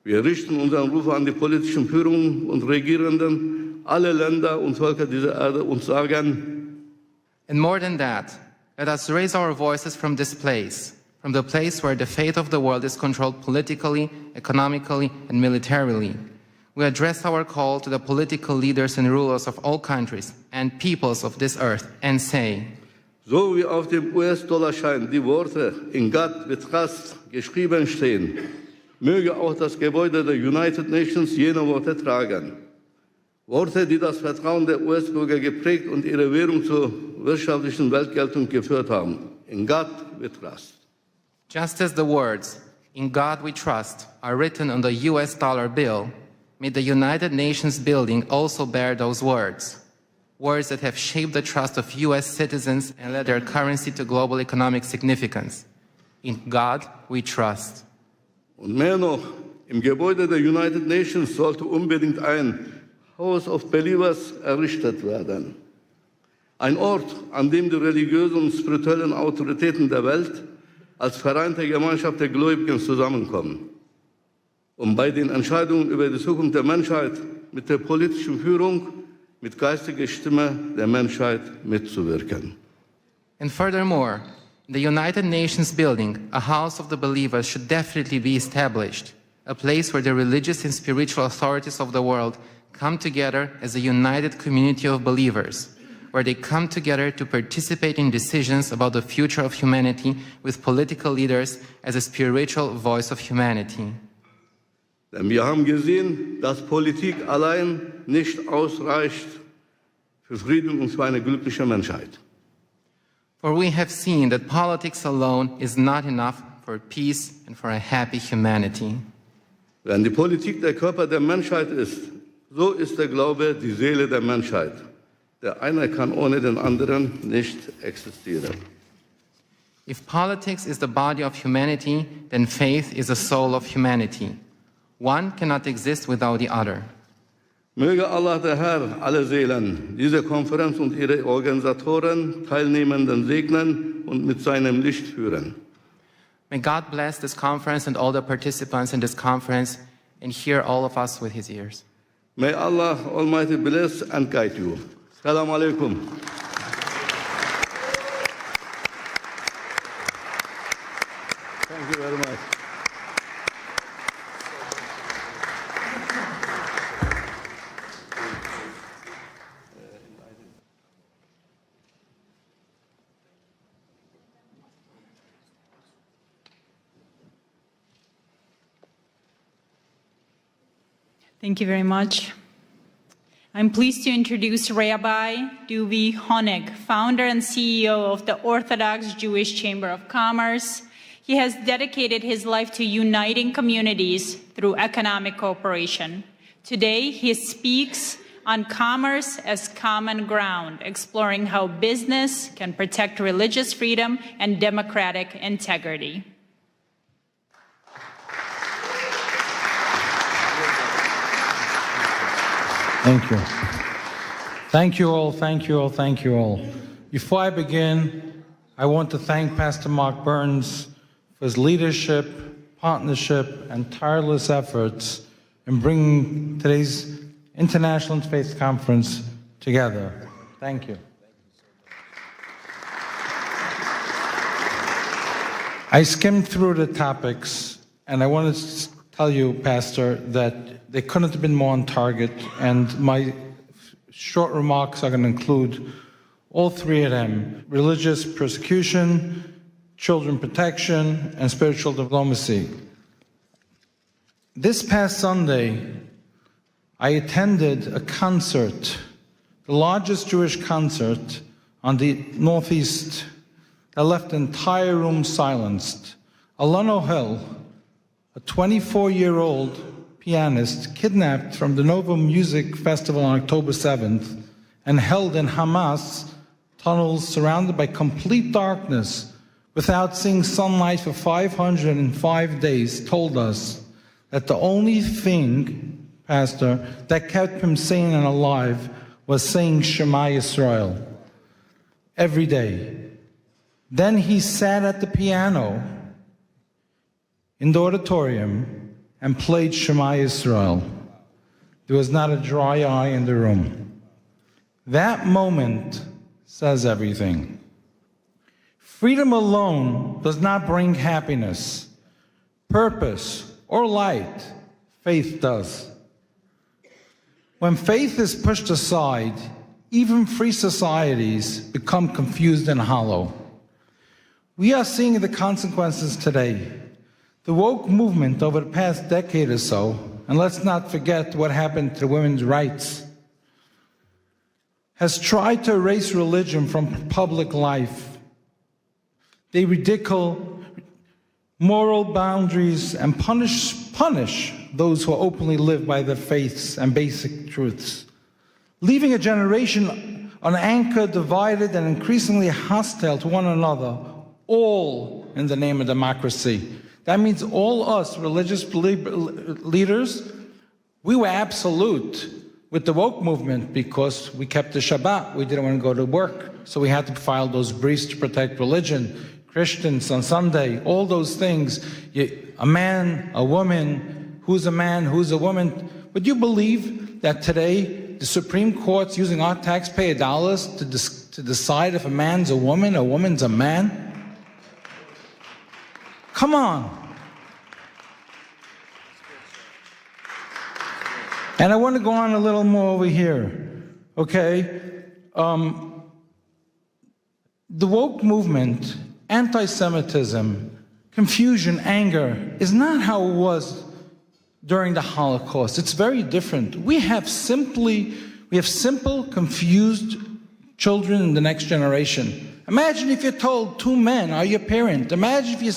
Wir richten unseren Ruf an die politischen Führungen und Regierenden, alle Länder und Völker dieser Erde und sagen, and more than that, let us raise our voices from this place, from the place where the fate of the world is controlled politically, economically, and militarily. We address our call to the political leaders and rulers of all countries and peoples of this earth and say, so wie auf dem US-Dollarschein die Worte in God we trust geschrieben stehen, möge auch das Gebäude der United Nations jene Worte tragen. Worte, die das Vertrauen der US-Bürger geprägt und ihre Währung zur wirtschaftlichen Weltgeltung geführt haben. In God we trust. Just as the words, in God we trust, are written on the US dollar bill, may the United Nations building also bear those words. Words that have shaped the trust of US citizens and led their currency to global economic significance. In God we trust. Und mehr noch, im Gebäude der United Nations sollte unbedingt ein House of Believers errichtet werden. Ein Ort, an dem die religiösen und spirituellen Autoritäten der Welt als vereinte Gemeinschaft der Gläubigen zusammenkommen, um bei den Entscheidungen über die Zukunft der Menschheit mit der politischen Führung, mit geistiger Stimme der Menschheit mitzuwirken. And furthermore, in the United Nations building, a house of the believers should definitely be established, a place where the religious and spiritual authorities of the world come together as a united community of believers, where they come together to participate in decisions about the future of humanity with political leaders as a spiritual voice of humanity. Denn wir haben gesehen, dass Politik allein nicht ausreicht für Frieden und für eine glückliche Menschheit. For we have seen that politics alone is not enough for peace and for a happy humanity. Wenn die Politik der Körper der Menschheit ist, so ist der Glaube die Seele der Menschheit. Der eine kann ohne den anderen nicht existieren. If politics is the body of humanity, then faith is the soul of humanity. One cannot exist without the other. Möge Allah der Herr alle Seelen, diese Konferenz und ihre Organisatoren, Teilnehmenden segnen und mit seinem Licht führen. May God bless this conference and all the participants in this conference and hear all of us with his ears. May Allah Almighty bless and guide you. Assalamu alaikum. Thank you very much. Thank you very much. I'm pleased to introduce Rabbi Duvi Honig, founder and CEO of the Orthodox Jewish Chamber of Commerce. He has dedicated his life to uniting communities through economic cooperation. Today, he speaks on commerce as common ground, exploring how business can protect religious freedom and democratic integrity. Thank you. Thank you all, thank you all, thank you all. Before I begin, I want to thank Pastor Mark Burns for his leadership, partnership, and tireless efforts in bringing today's International Interfaith Conference together. Thank you. I skimmed through the topics, and I wanted to tell you, Pastor, that they couldn't have been more on target, and my short remarks are going to include all three of them: religious persecution, children protection, and spiritual diplomacy. This past Sunday, I attended a concert, the largest Jewish concert on the Northeast, that left the entire room silenced. Alon Hill, a 24-year-old pianist, kidnapped from the Nova Music Festival on October 7th and held in Hamas tunnels surrounded by complete darkness without seeing sunlight for 505 days, told us that the only thing, Pastor, that kept him sane and alive was saying Shema Yisrael every day. Then he sat at the piano in the auditorium and played Shema Yisrael. There was not a dry eye in the room. That moment says everything. Freedom alone does not bring happiness, purpose, or light. Faith does. When faith is pushed aside, even free societies become confused and hollow. We are seeing the consequences today. The woke movement over the past decade or so, and let's not forget what happened to women's rights, has tried to erase religion from public life. They ridicule moral boundaries and punish those who openly live by their faiths and basic truths, leaving a generation unanchored, divided, and increasingly hostile to one another, all in the name of democracy. That means all us religious leaders, we were absolute with the woke movement because we kept the Shabbat. We didn't want to go to work, so we had to file those briefs to protect religion. Christians on Sunday, all those things. A man, a woman, who's a man, who's a woman. Would you believe that today the Supreme Court's using our taxpayer dollars to decide if a man's a woman, a woman's a man? Come on. And I want to go on a little more over here, okay? The woke movement, anti-Semitism, confusion, anger, is not how it was during the Holocaust. It's very different. We have simple, confused children in the next generation. Imagine if you're told two men are your parent. Imagine if you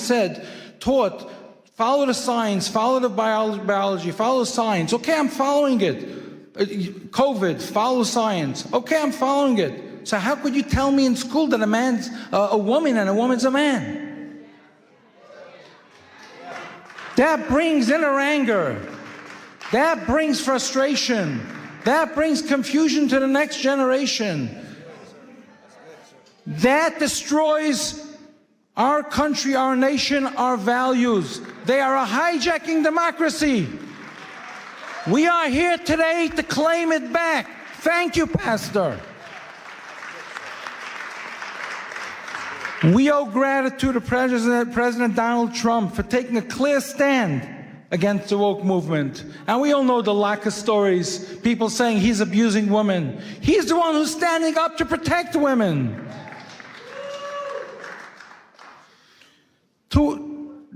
taught, follow the science, follow the biology, follow science. Okay, I'm following it. COVID, follow science. Okay, I'm following it. So how could you tell me in school that a man's a woman and a woman's a man? That brings inner anger. That brings frustration. That brings confusion to the next generation. That destroys our country, our nation, our values. They are hijacking democracy. We are here today to claim it back. Thank you, Pastor. We owe gratitude to President Donald Trump for taking a clear stand against the woke movement. And we all know the lack of stories, people saying he's abusing women. He's the one who's standing up to protect women.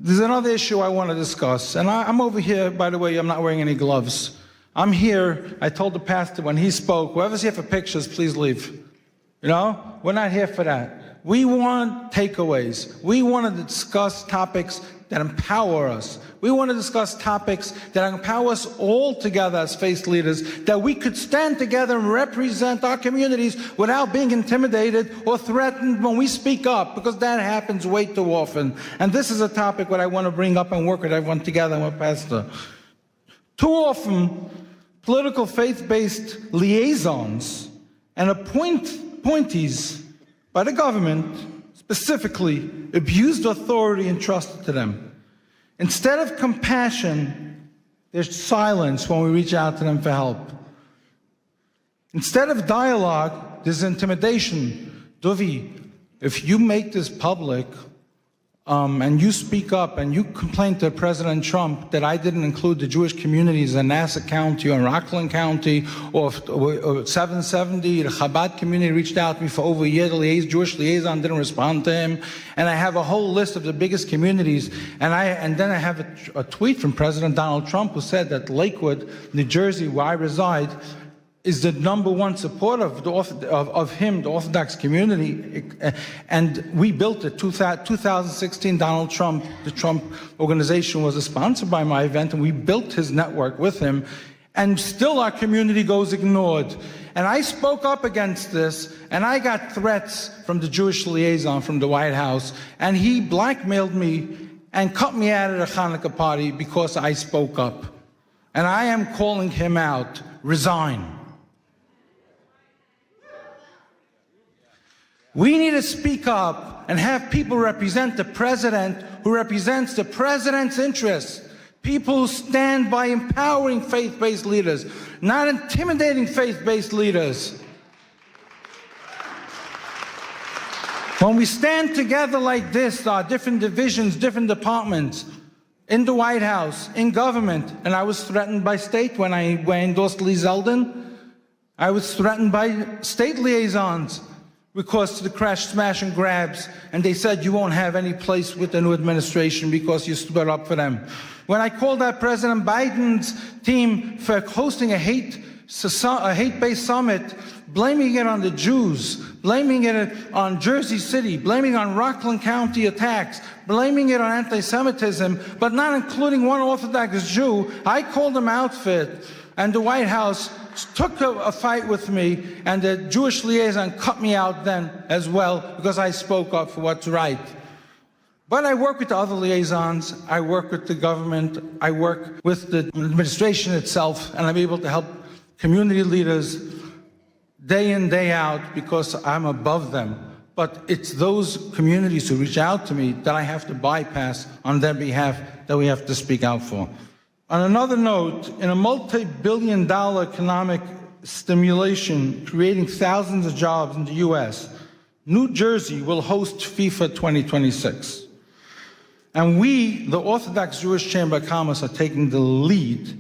There's another issue I want to discuss, and I'm over here, by the way, I'm not wearing any gloves. I'm here, I told the pastor when he spoke, whoever's here for pictures, please leave. You know, we're not here for that. We want takeaways. We want to discuss topics that empower us. We want to discuss topics that empower us all together as faith leaders, that we could stand together and represent our communities without being intimidated or threatened when we speak up, because that happens way too often. And this is a topic that I want to bring up and work with everyone together with Pastor. Too often, political faith-based liaisons and appointees by the government specifically abused authority entrusted to them. Instead of compassion, there's silence when we reach out to them for help. Instead of dialogue, there's intimidation. Dovi, if you make this public, and you speak up and you complain to President Trump that I didn't include the Jewish communities in Nassau County or Rockland County or 770, the Chabad community reached out to me for over a year. The Jewish liaison didn't respond to him. And I have a whole list of the biggest communities. And then I have a tweet from President Donald Trump who said that Lakewood, New Jersey, where I reside, is the #1 supporter of him, the Orthodox community. And we built it. 2016, the Trump organization was a sponsor by my event, and we built his network with him. And still our community goes ignored. And I spoke up against this, and I got threats from the Jewish liaison from the White House, and he blackmailed me and cut me out of the Hanukkah party because I spoke up. And I am calling him out. Resign. We need to speak up and have people represent the president who represents the president's interests. People who stand by empowering faith-based leaders, not intimidating faith-based leaders. When we stand together like this, our different divisions, different departments, in the White House, in government, and I was threatened by state when I endorsed Lee Zeldin. I was threatened by state liaisons because of the crash, smash, and grabs, and they said you won't have any place with the new administration because you stood up for them. When I called out President Biden's team for hosting a hate-based summit, blaming it on the Jews, blaming it on Jersey City, blaming it on Rockland County attacks, blaming it on anti-Semitism, but not including one Orthodox Jew, I called them out for it, and the White House took a fight with me, and the Jewish liaison cut me out then as well because I spoke up for what's right. But I work with the other liaisons, I work with the government, I work with the administration itself, and I'm able to help community leaders day in, day out because I'm above them. But it's those communities who reach out to me that I have to bypass on their behalf that we have to speak out for. On another note, in a multi-billion-dollar economic stimulation creating thousands of jobs in the U.S., New Jersey will host FIFA 2026. And we, the Orthodox Jewish Chamber of Commerce, are taking the lead,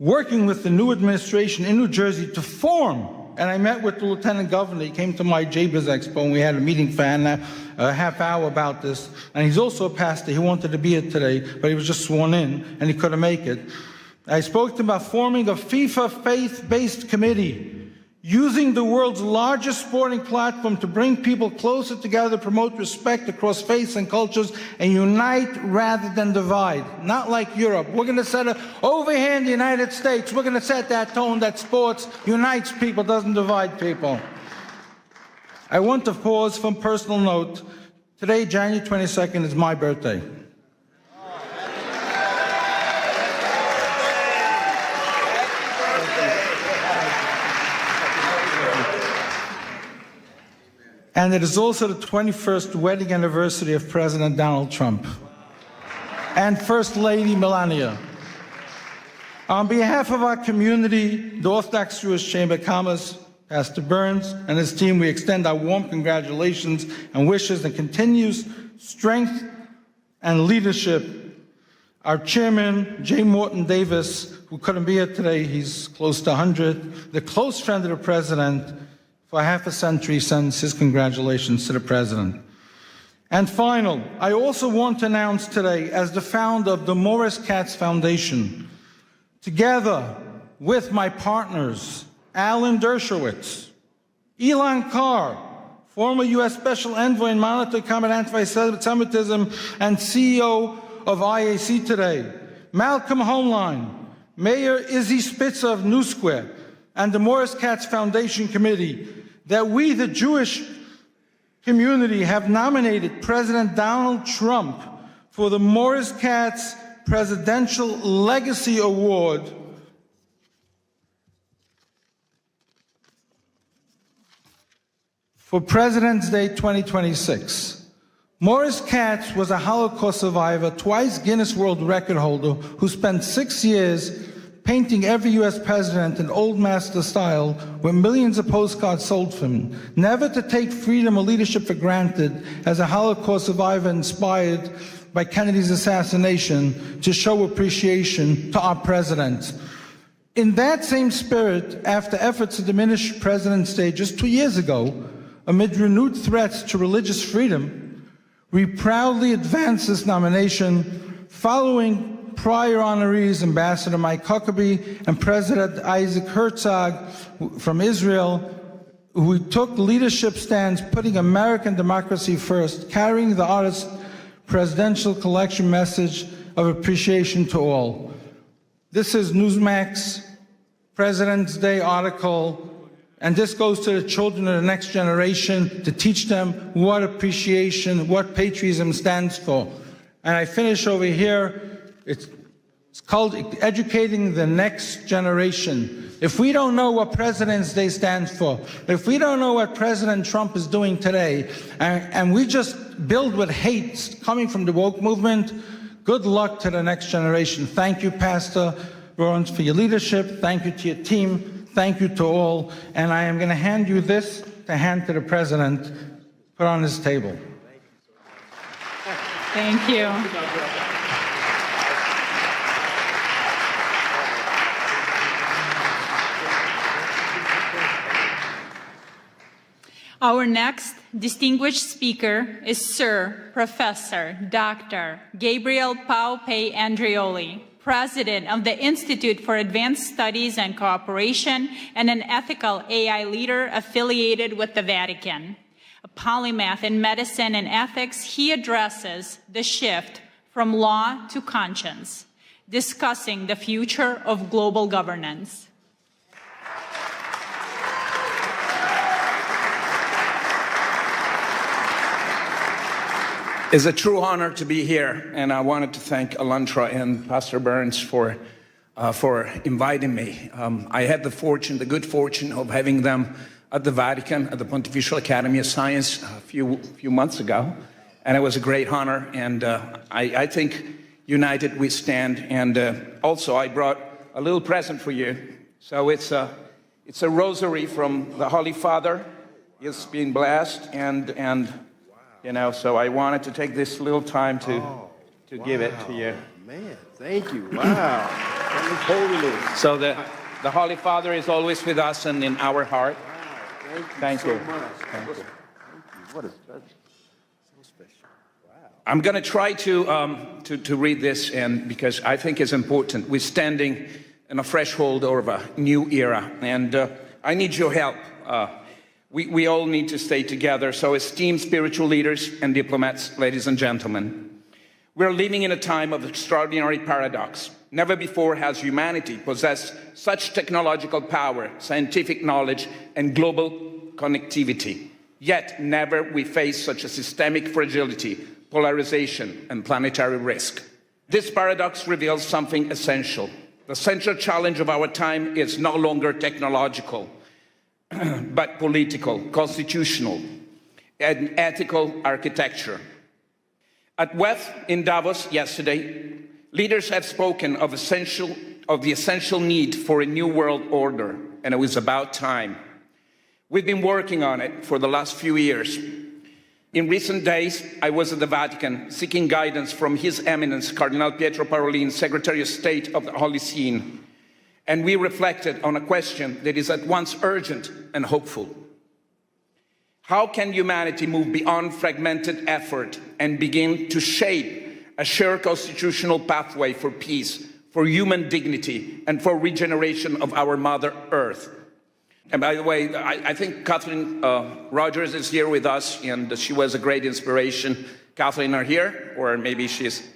working with the new administration in New Jersey to form. And I met with the Lieutenant Governor. He came to my JBIZ Expo, and we had a meeting for a half hour about this. And he's also a pastor. He wanted to be here today, but he was just sworn in, and he couldn't make it. I spoke to him about forming a FIFA faith-based committee, using the world's largest sporting platform to bring people closer together, promote respect across faiths and cultures, and unite rather than divide. Not like Europe. We're going to set over here in the United States, we're going to set that tone that sports unites people, doesn't divide people. I want to pause from personal note. Today, January 22nd, is my birthday. And it is also the 21st wedding anniversary of President Donald Trump and First Lady Melania. On behalf of our community, the Orthodox Jewish Chamber of Commerce, Pastor Burns and his team, we extend our warm congratulations and wishes and continues strength and leadership. Our chairman, J. Morton Davis, who couldn't be here today, he's close to 100, the close friend of the president, for half a century, sends his congratulations to the president. And final, I also want to announce today, as the founder of the Morris Katz Foundation, together with my partners, Alan Dershowitz, Elon Carr, former U.S. Special Envoy and Monitor to Combat Anti-Semitism and CEO of IAC Today, Malcolm Homeline, Mayor Izzy Spitzer of New Square, and the Morris Katz Foundation Committee, that we, the Jewish community, have nominated President Donald Trump for the Morris Katz Presidential Legacy Award for President's Day 2026. Morris Katz was a Holocaust survivor, twice Guinness World Record holder, who spent 6 years painting every U.S. president in old master style with millions of postcards sold from him, never to take freedom or leadership for granted as a Holocaust survivor inspired by Kennedy's assassination to show appreciation to our president. In that same spirit, after efforts to diminish President's Day just 2 years ago, amid renewed threats to religious freedom, we proudly advance this nomination following prior honorees Ambassador Mike Huckabee and President Isaac Herzog from Israel, who took leadership stands putting American democracy first, carrying the artist's presidential collection message of appreciation to all. This is Newsmax President's Day article, and this goes to the children of the next generation to teach them what appreciation, what patriotism stands for. And I finish over here. It's called Educating the Next Generation. If we don't know what President's Day stands for, if we don't know what President Trump is doing today, and we just build with hate coming from the woke movement, good luck to the next generation. Thank you, Pastor Burns, for your leadership. Thank you to your team. Thank you to all. And I am going to hand you this to hand to the President, put on his table. Thank you. Our next distinguished speaker is Sir Professor Dr. Gabriel Paupe Andreoli, President of the Institute for Advanced Studies and Cooperation and an ethical AI leader affiliated with the Vatican. A polymath in medicine and ethics, he addresses the shift from law to conscience, discussing the future of global governance. It's a true honor to be here, and I wanted to thank ALLATRA and Pastor Burns for inviting me. I had the good fortune of having them at the Vatican, at the Pontifical Academy of Science a few months ago, and it was a great honor, and I think united we stand, and also I brought a little present for you. So it's a rosary from the Holy Father. It's been blessed, and you know, so I wanted to take this little time to give it to you. Man, thank you. Wow. Holiness. So the Holy Father is always with us and in our heart. Wow. Thank you. So much. Thank you. What is that? So special. Wow. I'm going to try to read this, and because I think it's important. We're standing in a threshold of a new era, and I need your help. We all need to stay together. So esteemed spiritual leaders and diplomats, ladies and gentlemen, we're living in a time of extraordinary paradox. Never before has humanity possessed such technological power, scientific knowledge, and global connectivity. Yet never we face such a systemic fragility, polarization, and planetary risk. This paradox reveals something essential. The central challenge of our time is no longer technological, but political, constitutional, and ethical architecture. At WEF in Davos yesterday, leaders have spoken of the essential need for a new world order, and it was about time. We've been working on it for the last few years. In recent days, I was at the Vatican seeking guidance from His Eminence, Cardinal Pietro Parolin, Secretary of State of the Holy See, and we reflected on a question that is at once urgent and hopeful. How can humanity move beyond fragmented effort and begin to shape a shared constitutional pathway for peace, for human dignity, and for regeneration of our Mother Earth? And by the way, I think Kathleen Rogers is here with us, and she was a great inspiration. Kathleen, are here? Or maybe she's...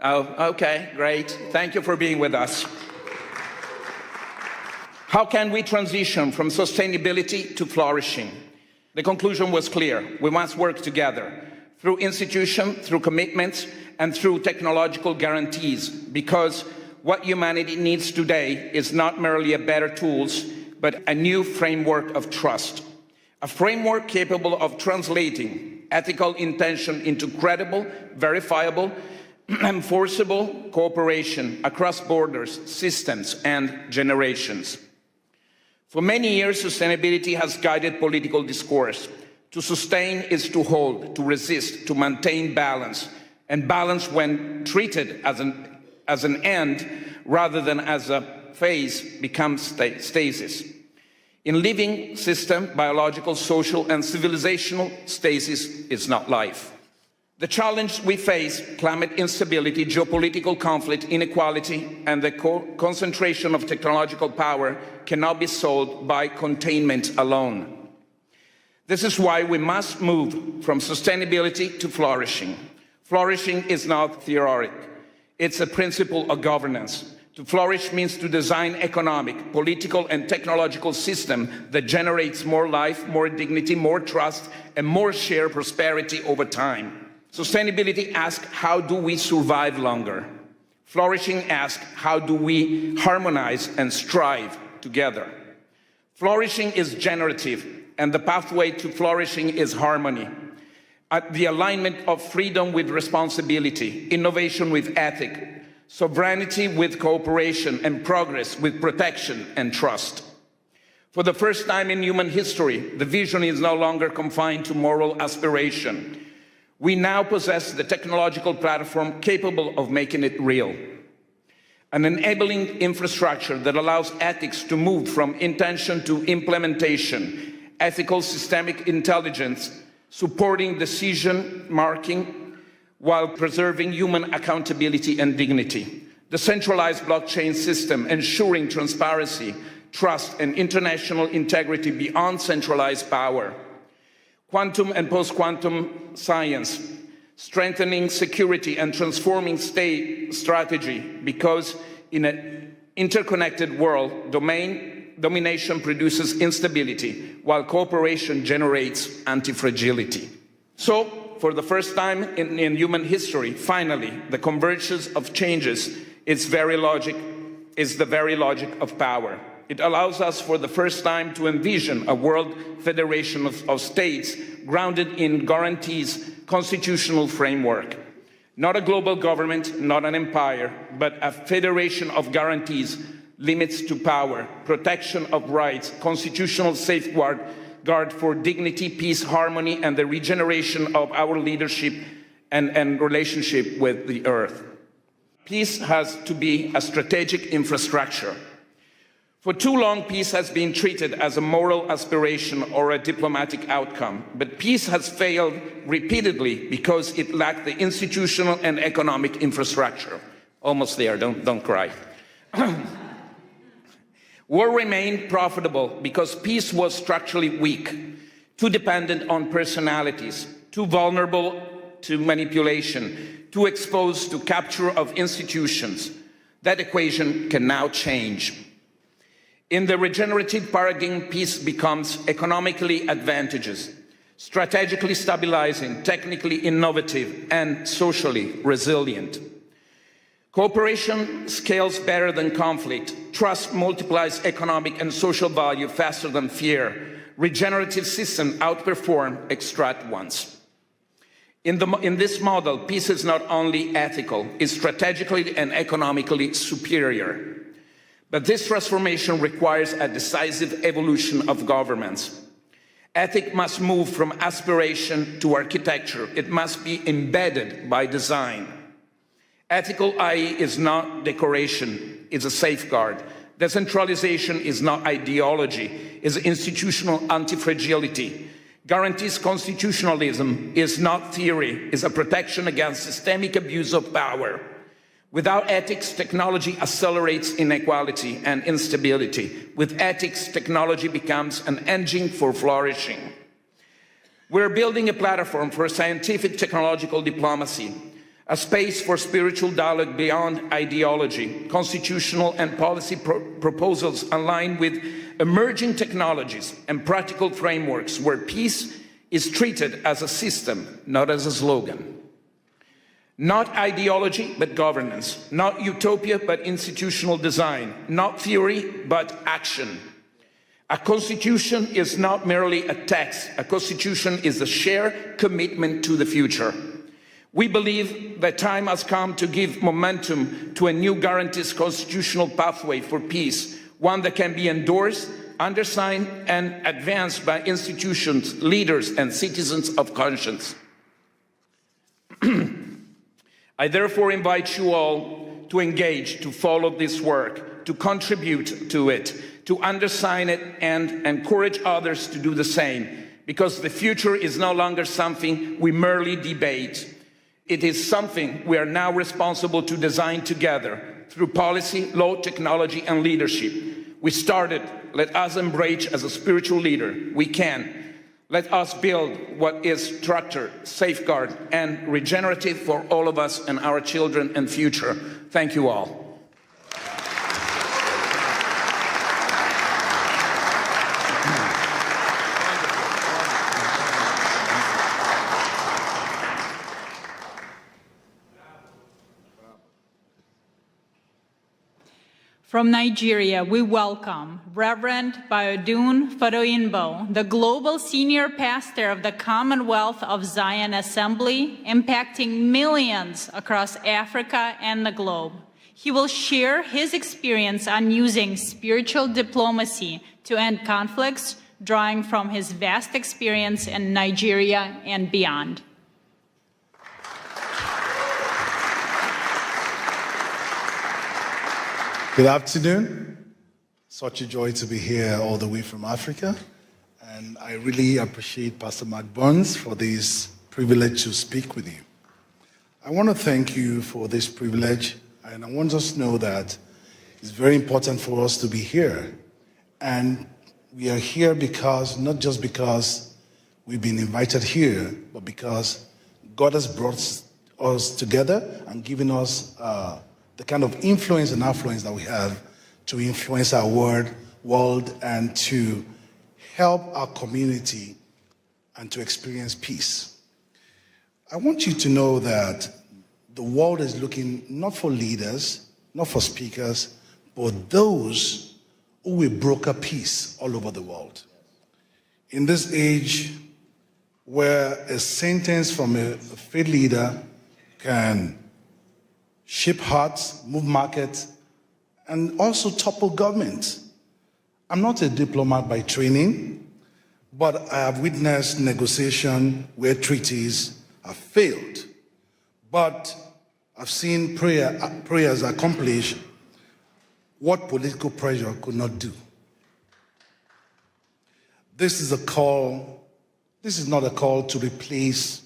Oh, okay, great. Thank you for being with us. How can we transition from sustainability to flourishing? The conclusion was clear. We must work together through institution, through commitments, and through technological guarantees, because what humanity needs today is not merely a better tools, but a new framework of trust, a framework capable of translating ethical intention into credible, verifiable, enforceable cooperation across borders, systems, and generations. For many years, sustainability has guided political discourse. To sustain is to hold, to resist, to maintain balance, and balance, when treated as an end rather than as a phase, becomes stasis. In living system, biological, social, and civilizational stasis is not life. The challenge we face, climate instability, geopolitical conflict, inequality, and the concentration of technological power cannot be solved by containment alone. This is why we must move from sustainability to flourishing. Flourishing is not theoretic. It's a principle of governance. To flourish means to design economic, political, and technological system that generates more life, more dignity, more trust, and more shared prosperity over time. Sustainability asks, how do we survive longer? Flourishing asks, how do we harmonize and strive together? Flourishing is generative, and the pathway to flourishing is harmony. The alignment of freedom with responsibility, innovation with ethics, sovereignty with cooperation, and progress with protection and trust. For the first time in human history, the vision is no longer confined to moral aspiration. We now possess the technological platform capable of making it real. An enabling infrastructure that allows ethics to move from intention to implementation, ethical systemic intelligence, supporting decision-making while preserving human accountability and dignity. The centralized blockchain system ensuring transparency, trust, and international integrity beyond centralized power. Quantum and post-quantum science, strengthening security and transforming state strategy, because in an interconnected world, domination produces instability, while cooperation generates anti-fragility. So, for the first time in human history, finally, the convergence of changes is the very logic of power. It allows us for the first time to envision a world federation of states grounded in guarantees, constitutional framework. Not a global government, not an empire, but a federation of guarantees, limits to power, protection of rights, constitutional safeguard for dignity, peace, harmony, and the regeneration of our leadership and relationship with the earth. Peace has to be a strategic infrastructure. For too long, peace has been treated as a moral aspiration or a diplomatic outcome, but peace has failed repeatedly because it lacked the institutional and economic infrastructure. Almost there, don't cry. War remained profitable because peace was structurally weak, too dependent on personalities, too vulnerable to manipulation, too exposed to capture of institutions. That equation can now change. In the regenerative paradigm, peace becomes economically advantageous, strategically stabilizing, technically innovative, and socially resilient. Cooperation scales better than conflict. Trust multiplies economic and social value faster than fear. Regenerative systems outperform extract ones. In this model, peace is not only ethical, it's strategically and economically superior. But this transformation requires a decisive evolution of governments. Ethics must move from aspiration to architecture. It must be embedded by design. Ethical IE is not decoration, it's a safeguard. Decentralization is not ideology, it's institutional anti-fragility. Guarantees constitutionalism is not theory, it's a protection against systemic abuse of power. Without ethics, technology accelerates inequality and instability. With ethics, technology becomes an engine for flourishing. We're building a platform for scientific technological diplomacy, a space for spiritual dialogue beyond ideology, constitutional and policy proposals aligned with emerging technologies and practical frameworks where peace is treated as a system, not as a slogan. Not ideology, but governance. Not utopia, but institutional design. Not theory, but action. A constitution is not merely a text. A constitution is a shared commitment to the future. We believe that time has come to give momentum to a new guarantees constitutional pathway for peace, one that can be endorsed, undersigned, and advanced by institutions, leaders, and citizens of conscience. I therefore invite you all to engage, to follow this work, to contribute to it, to undersign it, and encourage others to do the same, because the future is no longer something we merely debate. It is something we are now responsible to design together through policy, law, technology, and leadership. We started. Let us embrace as a spiritual leader. We can. Let us build what is structured, safeguard, and regenerative for all of us and our children and future. Thank you all. From Nigeria, we welcome Reverend Biodun Fadoyinbo, the Global Senior Pastor of the Commonwealth of Zion Assembly, impacting millions across Africa and the globe. He will share his experience on using spiritual diplomacy to end conflicts, drawing from his vast experience in Nigeria and beyond. Good afternoon. Such a joy to be here all the way from Africa. And I really appreciate Pastor Mark Burns for this privilege to speak with you. I want to thank you for this privilege, and I want us to know that it's very important for us to be here. And we are here because, not just because we've been invited here, but because God has brought us together and given us the kind of influence and affluence that we have to influence our world and to help our community and to experience peace. I want you to know that the world is looking not for leaders, not for speakers, but those who will broker peace all over the world. In this age where a sentence from a faith leader can shape hearts, move markets, and also topple government. I'm not a diplomat by training, but I have witnessed negotiation where treaties have failed. But I've seen prayers accomplish what political pressure could not do. This is not a call to replace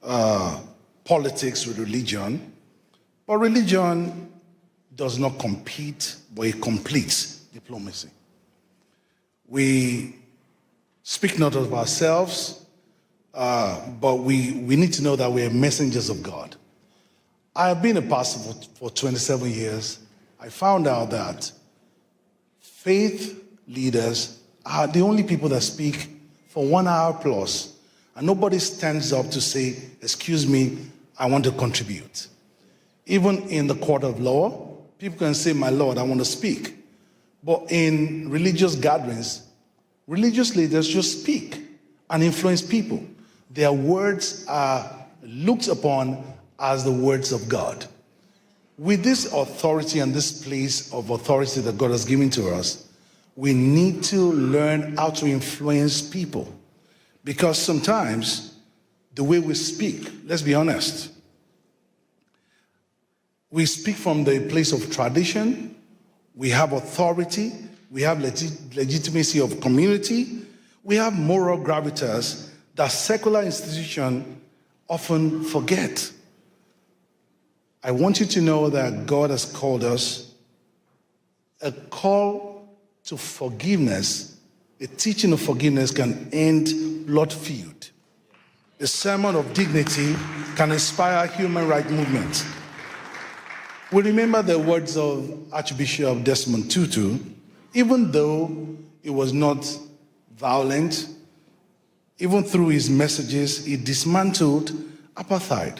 politics with religion. But religion does not compete, but it completes diplomacy. We speak not of ourselves, but we need to know that we are messengers of God. I have been a pastor for 27 years. I found out that faith leaders are the only people that speak for 1 hour plus, and nobody stands up to say, excuse me, I want to contribute. Even in the court of law, people can say, my Lord, I want to speak. But in religious gatherings, religious leaders just speak and influence people. Their words are looked upon as the words of God. With this authority and this place of authority that God has given to us, we need to learn how to influence people. Because sometimes the way we speak, let's be honest, we speak from the place of tradition, we have authority, we have legitimacy of community, we have moral gravitas that secular institutions often forget. I want you to know that God has called us a call to forgiveness. A teaching of forgiveness can end blood feud. A sermon of dignity can inspire human rights movement. We remember the words of Archbishop Desmond Tutu. Even though it was not violent, even through his messages, he dismantled apartheid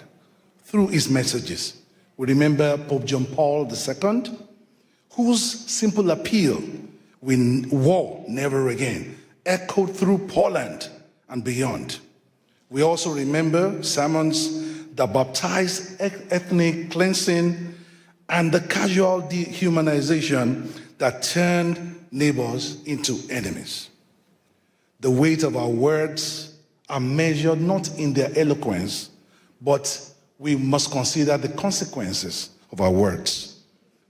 through his messages. We remember Pope John Paul II, whose simple appeal, war never again, echoed through Poland and beyond. We also remember sermons the baptized ethnic cleansing, and the casual dehumanization that turned neighbors into enemies. The weight of our words are measured not in their eloquence, but we must consider the consequences of our words.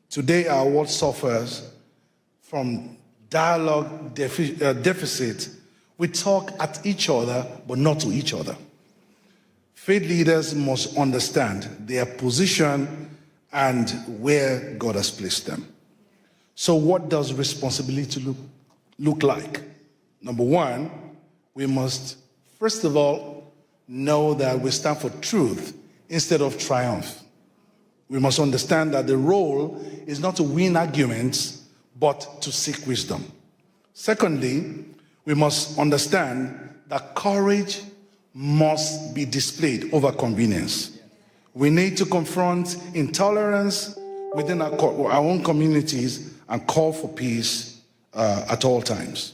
Today, our world suffers from dialogue deficit. We talk at each other, but not to each other. Faith leaders must understand their position and where God has placed them. So what does responsibility look like? Number one, we must, first of all, know that we stand for truth instead of triumph. We must understand that the role is not to win arguments, but to seek wisdom. Secondly, we must understand that courage must be displayed over convenience. We need to confront intolerance within our own communities and call for peace at all times.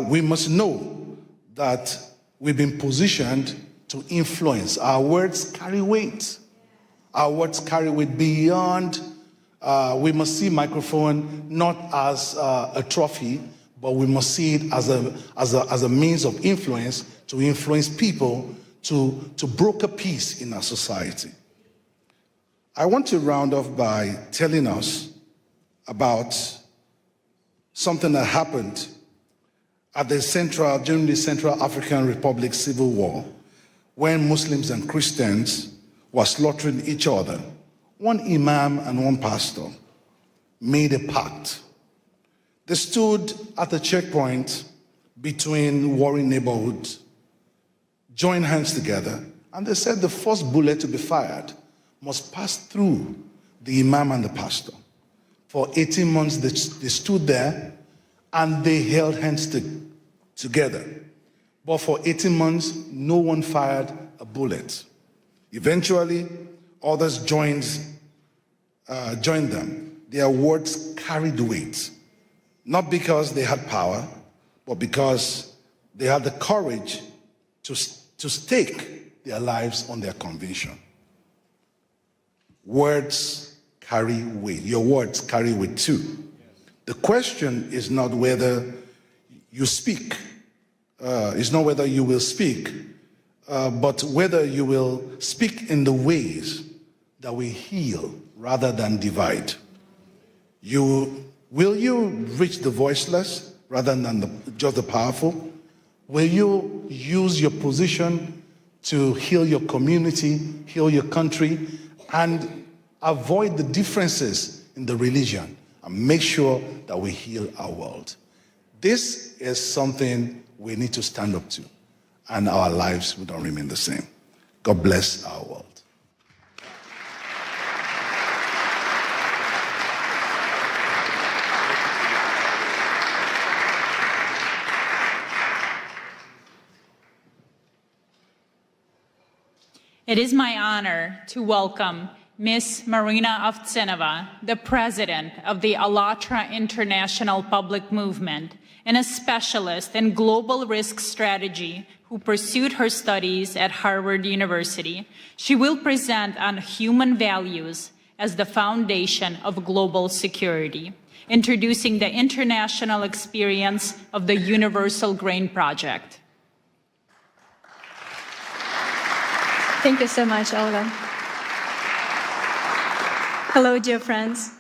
We must know that we've been positioned to influence. Our words carry weight. Our words carry weight beyond. We must see microphone not as a trophy, but we must see it as a means of influence to influence people to broker peace in our society. I want to round off by telling us about something that happened at the during the Central African Republic Civil War, when Muslims and Christians were slaughtering each other. One imam and one pastor made a pact. They stood at a checkpoint between warring neighborhoods, joined hands together, and they said the first bullet to be fired must pass through the imam and the pastor. For 18 months, they stood there and they held hands together. But for 18 months, no one fired a bullet. Eventually, others joined them. Their words carried weight, not because they had power, but because they had the courage to stake their lives on their conviction. Words carry weight. Your words carry weight too. The question is not whether you speak, it's not whether you will speak, but whether you will speak in the ways that will heal rather than divide. Will you reach the voiceless rather than just the powerful? Will you use your position to heal your community, heal your country, and avoid the differences in the religion and make sure that we heal our world? This is something we need to stand up to, and our lives will not remain the same. God bless our world. It is my honor to welcome Ms. Marina Ovtsinova, the president of the ALLATRA International Public Movement and a specialist in global risk strategy who pursued her studies at Harvard University. She will present on human values as the foundation of global security, introducing the international experience of the Universal Grain Project. Thank you so much, Olga. Hello, dear friends.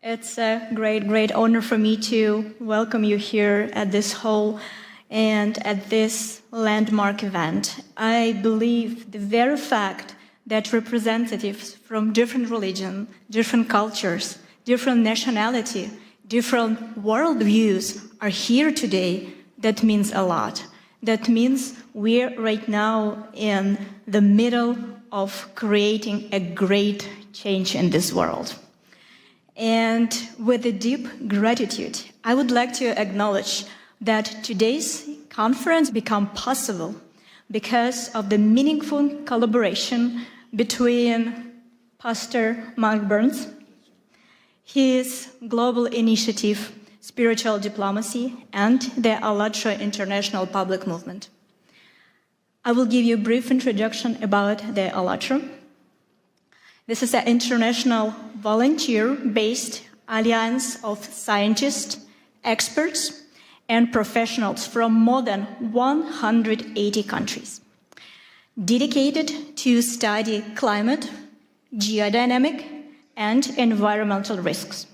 It's a great honor for me to welcome you here at this hall and at this landmark event. I believe the very fact that representatives from different religions, different cultures, different nationality, different worldviews are here today, that means a lot. That means we're right now in the middle of creating a great change in this world. And with a deep gratitude, I would like to acknowledge that today's conference became possible because of the meaningful collaboration between Pastor Mark Burns, his global initiative, Spiritual Diplomacy, and the ALLATRA International Public Movement. I will give you a brief introduction about the ALLATRA. This is an international volunteer-based alliance of scientists, experts, and professionals from more than 180 countries, dedicated to study climate, geodynamic, and environmental risks.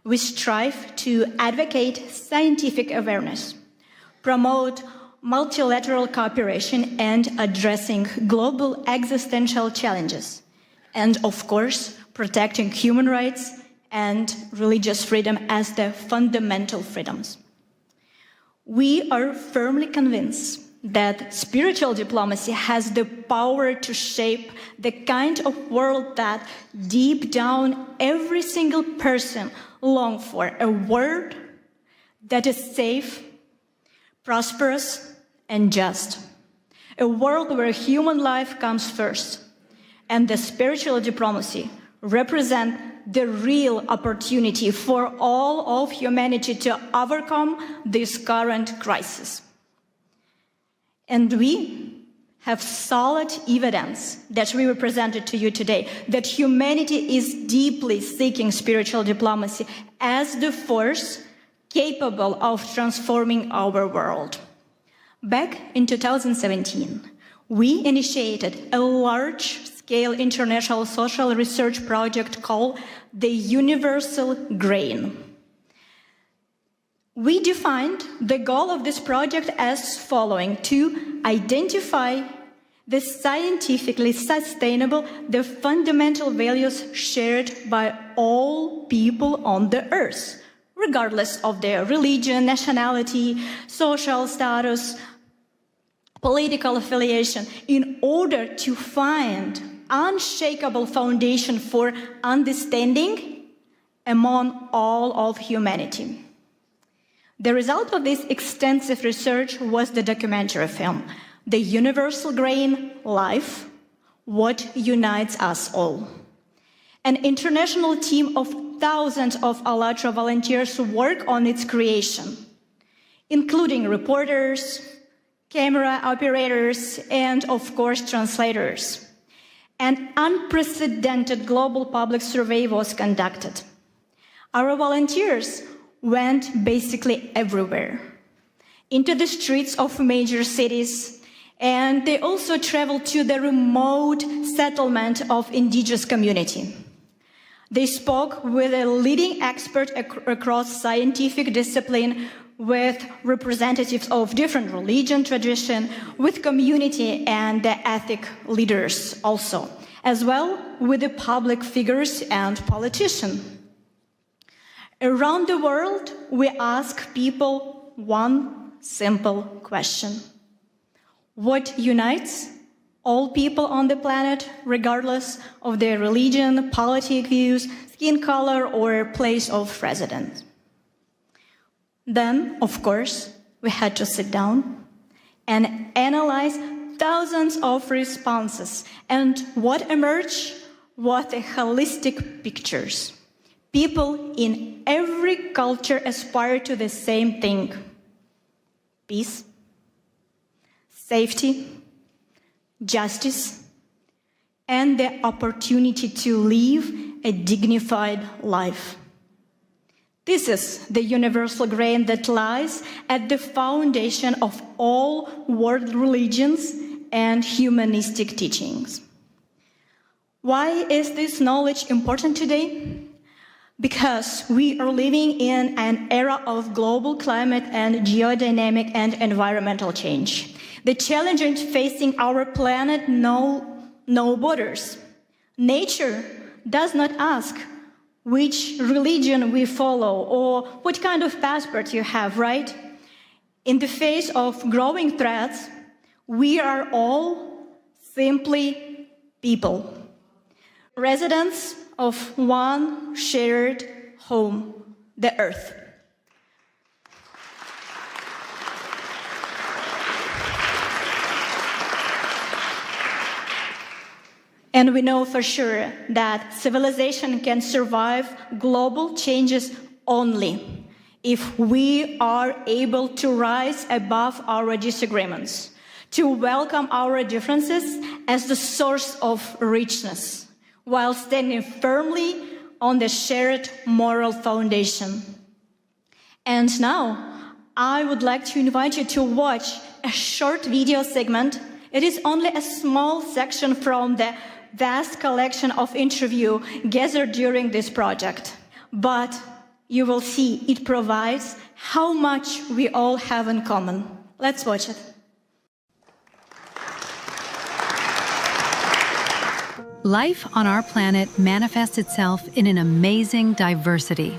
We strive to advocate scientific awareness, promote multilateral cooperation and addressing global existential challenges, and of course, protecting human rights and religious freedom as the fundamental freedoms. We are firmly convinced that spiritual diplomacy has the power to shape the kind of world that deep down every single person longs for, a world that is safe, prosperous, and just. A world where human life comes first, and the spiritual diplomacy represents the real opportunity for all of humanity to overcome this current crisis. And we have solid evidence that we presented to you today that humanity is deeply seeking spiritual diplomacy as the force capable of transforming our world. Back in 2017, we initiated a large-scale international social research project called the Universal Grain. We defined the goal of this project as following: to identify the scientifically sustainable, the fundamental values shared by all people on the earth, regardless of their religion, nationality, social status, political affiliation, in order to find unshakable foundation for understanding among all of humanity. The result of this extensive research was the documentary film, The Universal Grain: Life, What Unites Us All. An international team of thousands of ALLATRA volunteers worked on its creation, including reporters, camera operators, and of course translators. An unprecedented global public survey was conducted. Our volunteers went basically everywhere, into the streets of major cities, and they also traveled to the remote settlement of indigenous community. They spoke with a leading expert across scientific discipline, with representatives of different religion, tradition, with community and the ethnic leaders also, as well with the public figures and politicians. Around the world, we ask people one simple question: what unites all people on the planet, regardless of their religion, political views, skin color, or place of residence? Then, of course, we had to sit down and analyze thousands of responses. And what emerged was a holistic pictures. People in every culture aspire to the same thing: peace, safety, justice, and the opportunity to live a dignified life. This is the universal grain that lies at the foundation of all world religions and humanistic teachings. Why is this knowledge important today? Because we are living in an era of global climate and geodynamic and environmental change. The challenges facing our planet know no borders. Nature does not ask which religion we follow or what kind of passport you have, right? In the face of growing threats, we are all simply people, residents of one shared home, the Earth. And we know for sure that civilization can survive global changes only if we are able to rise above our disagreements, to welcome our differences as the source of richness, while standing firmly on the shared moral foundation. And now, I would like to invite you to watch a short video segment. It is only a small section from the vast collection of interviews gathered during this project. But you will see it provides how much we all have in common. Let's watch it. Life on our planet manifests itself in an amazing diversity.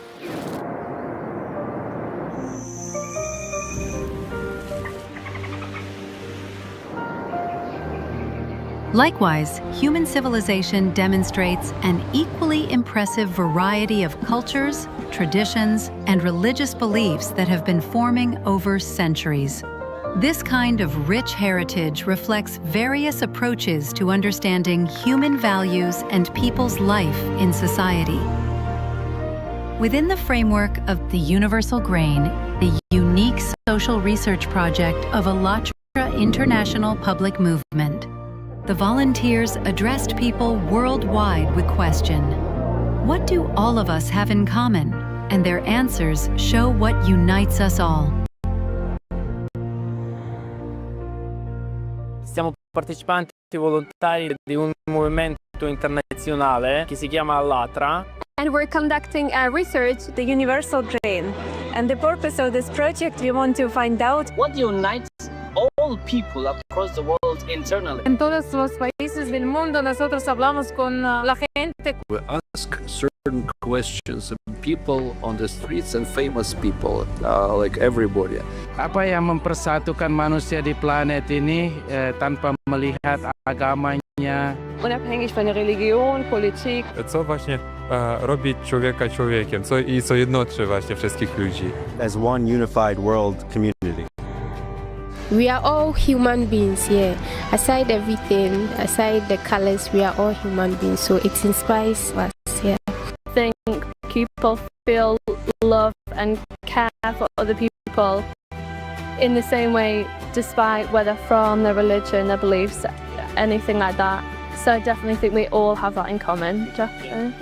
Likewise, human civilization demonstrates an equally impressive variety of cultures, traditions, and religious beliefs that have been forming over centuries. This kind of rich heritage reflects various approaches to understanding human values and people's life in society. Within the framework of the Universal Grain, the unique social research project of ALLATRA International Public Movement, the volunteers addressed people worldwide with question, what do all of us have in common? And their answers show what unites us all. Siamo partecipanti volontari di un movimento internazionale che si chiama ALLATRA. And we're conducting a research, the Universal Grain. And the purpose of this project, we want to find out what unites all people across the world internally. En todos los países del mundo nosotros hablamos con la gente. We ask certain questions of people on the streets and famous people, like everybody. Apa yang mempersatukan manusia di planet ini tanpa melihat agamanya? Unabhängig von der Religion, Politik. Co właśnie robi człowieka człowiekiem, co jednoczy właśnie wszystkich ludzi. As one unified world community. We are all human beings here. Aside everything, aside the colors, we are all human beings. So it inspires us here. I think people feel love and care for other people in the same way, despite whether from their religion, their beliefs, anything like that. So I definitely think we all have that in common. Definitely.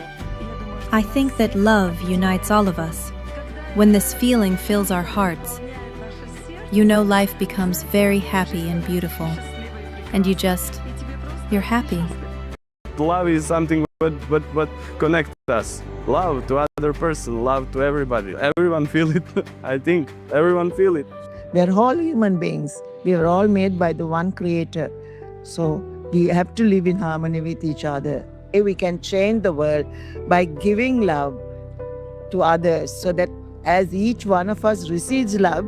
I think that love unites all of us. When this feeling fills our hearts, you know life becomes very happy and beautiful. And you're happy. Love is something what connects us. Love to other person, love to everybody. Everyone feel it. I think everyone feel it. We are all human beings. We are all made by the one creator. So we have to live in harmony with each other. We can change the world by giving love to others, so that as each one of us receives love,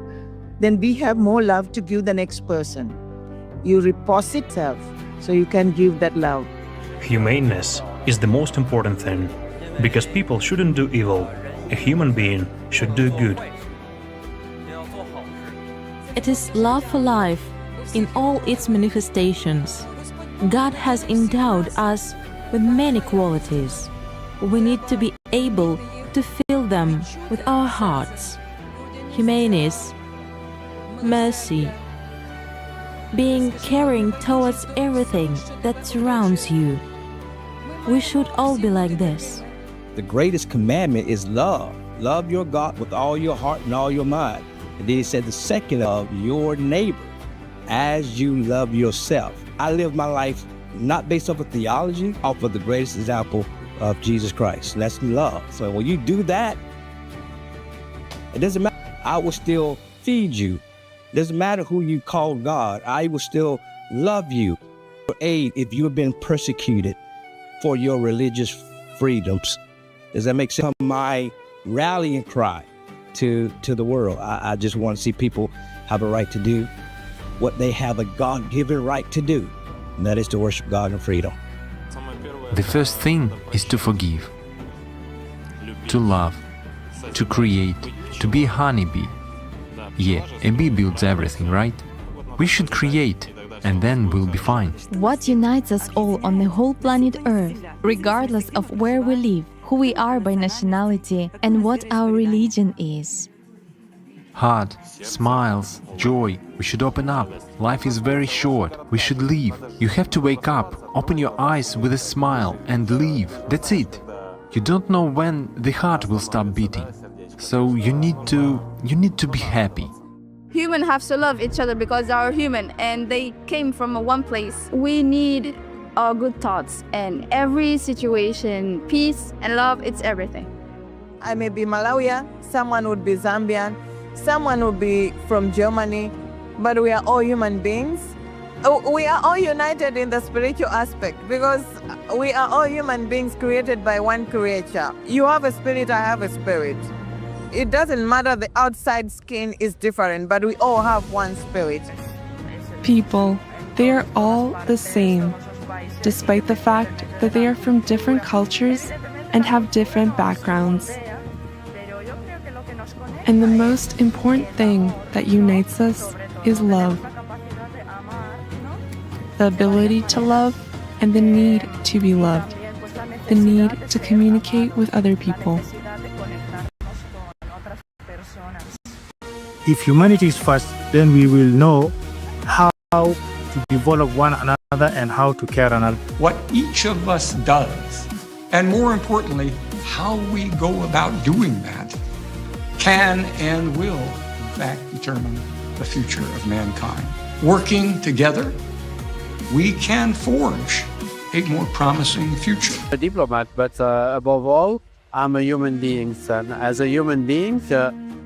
then we have more love to give the next person. You reposit self, so you can give that love. Humaneness is the most important thing, because people shouldn't do evil. A human being should do good. It is love for life in all its manifestations. God has endowed us with many qualities. We need to be able to fill them with our hearts. Humaneness, mercy, being caring towards everything that surrounds you. We should all be like this. The greatest commandment is love. Love your God with all your heart and all your mind. And then he said the second, love your neighbor as you love yourself. I live my life not based off of theology, off of the greatest example of Jesus Christ. And that's love. So when you do that, it doesn't matter. I will still feed you. It doesn't matter who you call God. I will still love you. For aid if you have been persecuted for your religious freedoms. Does that make sense? My rallying cry to the world. I just want to see people have a right to do what they have a God-given right to do, and that is to worship God in freedom. The first thing is to forgive, to love, to create, to be a honeybee. Yeah, a bee builds everything, right? We should create, and then we'll be fine. What unites us all on the whole planet Earth, regardless of where we live, who we are by nationality, and what our religion is? heart, smiles, joy. We should open up. Life is very short. We should live. You have to wake up, open your eyes with a smile and live. That's it. You don't know when the heart will stop beating. So you need to be happy. Humans have to love each other because they are human and they came from one place. We need our good thoughts and every situation, peace and love, it's everything. I may be Malawian, someone would be Zambian, someone would be from Germany, but we are all human beings. We are all united in the spiritual aspect because we are all human beings created by one creator. You have a spirit, I have a spirit. It doesn't matter, the outside skin is different, but we all have one spirit. People, they are all the same, despite the fact that they are from different cultures and have different backgrounds. And the most important thing that unites us is love. The ability to love and the need to be loved. The need to communicate with other people. If humanity is first, then we will know how to develop one another and how to care another. What each of us does, and more importantly, how we go about doing that, can and will, in fact, determine the future of mankind. Working together, we can forge a more promising future. A diplomat, but above all, I'm a human being, and as a human being,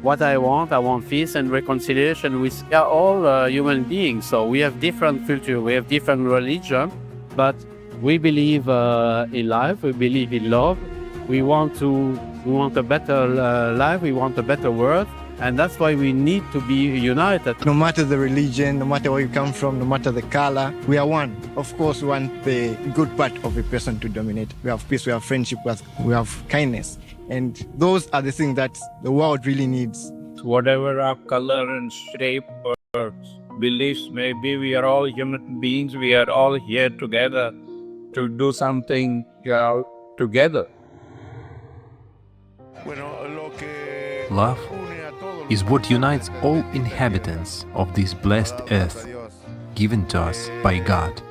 what I want peace and reconciliation. We are all human beings, so we have different culture, we have different religion, but we believe in life, we believe in love. We want a better life, we want a better world, and that's why we need to be united. No matter the religion, no matter where you come from, no matter the color, we are one. Of course, we want the good part of a person to dominate. We have peace, we have friendship, we have kindness. And those are the things that the world really needs. Whatever our color and shape or beliefs may be, we are all human beings. We are all here together to do something together. Love is what unites all inhabitants of this blessed earth, given to us by God.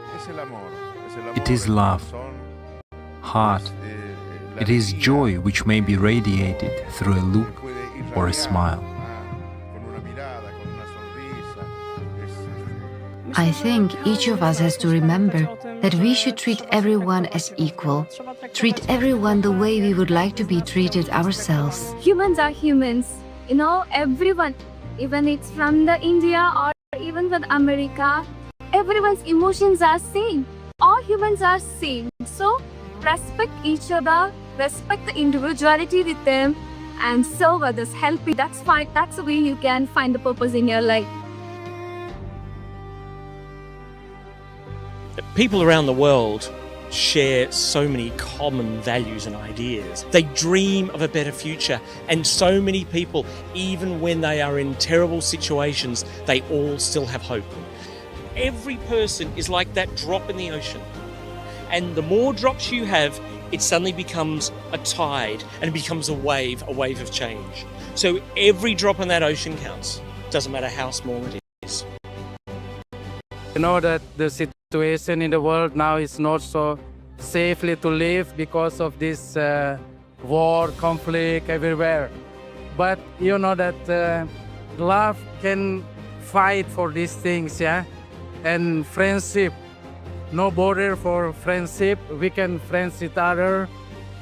It is love, heart. It is joy which may be radiated through a look or a smile. I think each of us has to remember that we should treat everyone as equal, treat everyone the way we would like to be treated ourselves. Humans are humans, everyone, even it's from the India or even with America, everyone's emotions are same. All humans are same. So respect each other, respect the individuality with them, and serve others, help it. That's fine. That's the way you can find the purpose in your life. People around the world share so many common values and ideas. They dream of a better future, and so many people, even when they are in terrible situations, they all still have hope. Every person is like that drop in the ocean. And the more drops you have, it suddenly becomes a tide and it becomes a wave of change. So every drop in that ocean counts. Doesn't matter how small it is. You know that the situation in the world now is not so safely to live because of this war, conflict everywhere. But you know that love can fight for these things, yeah? And friendship. No border for friendship. We can friends each other.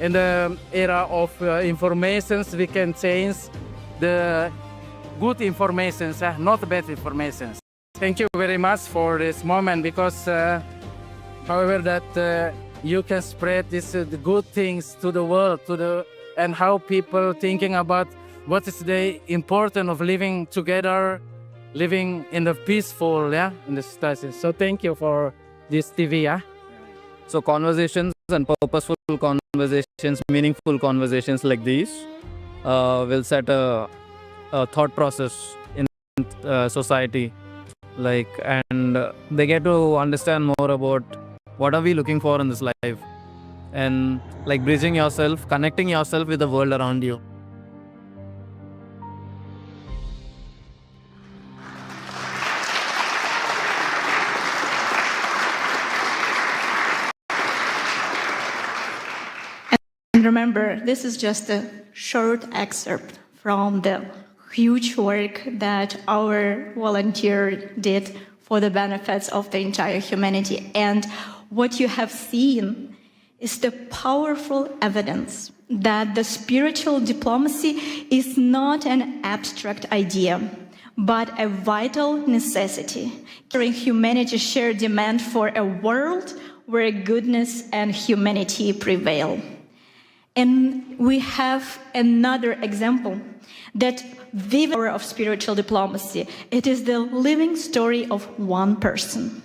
In the era of informations, we can change the good informations, not bad informations. Thank you very much for this moment because, however, that you can spread this the good things to the world, and how people thinking about what is the importance of living together, living in the peaceful, in the society. So thank you for this TV, So conversations and purposeful conversations, meaningful conversations like these will set a thought process in society. And they get to understand more about what are we looking for in this life. And bridging yourself, connecting yourself with the world around you. remember, this is just a short excerpt from the huge work that our volunteer did for the benefits of the entire humanity. And what you have seen is the powerful evidence that the spiritual diplomacy is not an abstract idea, but a vital necessity, carrying humanity's shared demand for a world where goodness and humanity prevail. And we have another example that the power of spiritual diplomacy, it is the living story of one person.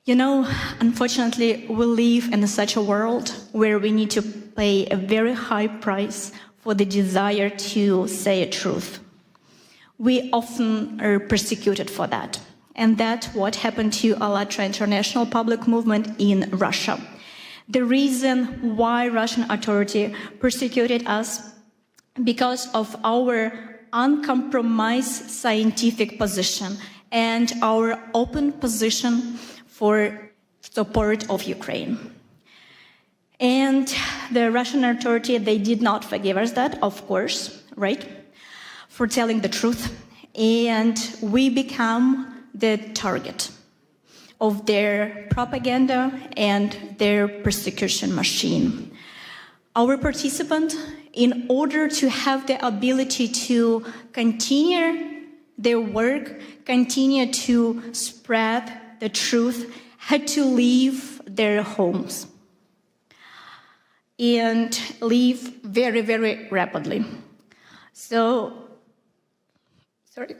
You know, unfortunately, we live in such a world where we need to pay a very high price for the desire to say a truth. We often are persecuted for that. And that's what happened to ALLATRA International Public Movement in Russia. The reason why Russian authority persecuted us because of our uncompromised scientific position and our open position for support of Ukraine. And the Russian authority, they did not forgive us that, of course, right? For telling the truth. And we become the target of their propaganda and their persecution machine. Our participant, in order to have the ability to continue their work, continue to spread the truth, had to leave their homes and leave very, very rapidly. So, sorry.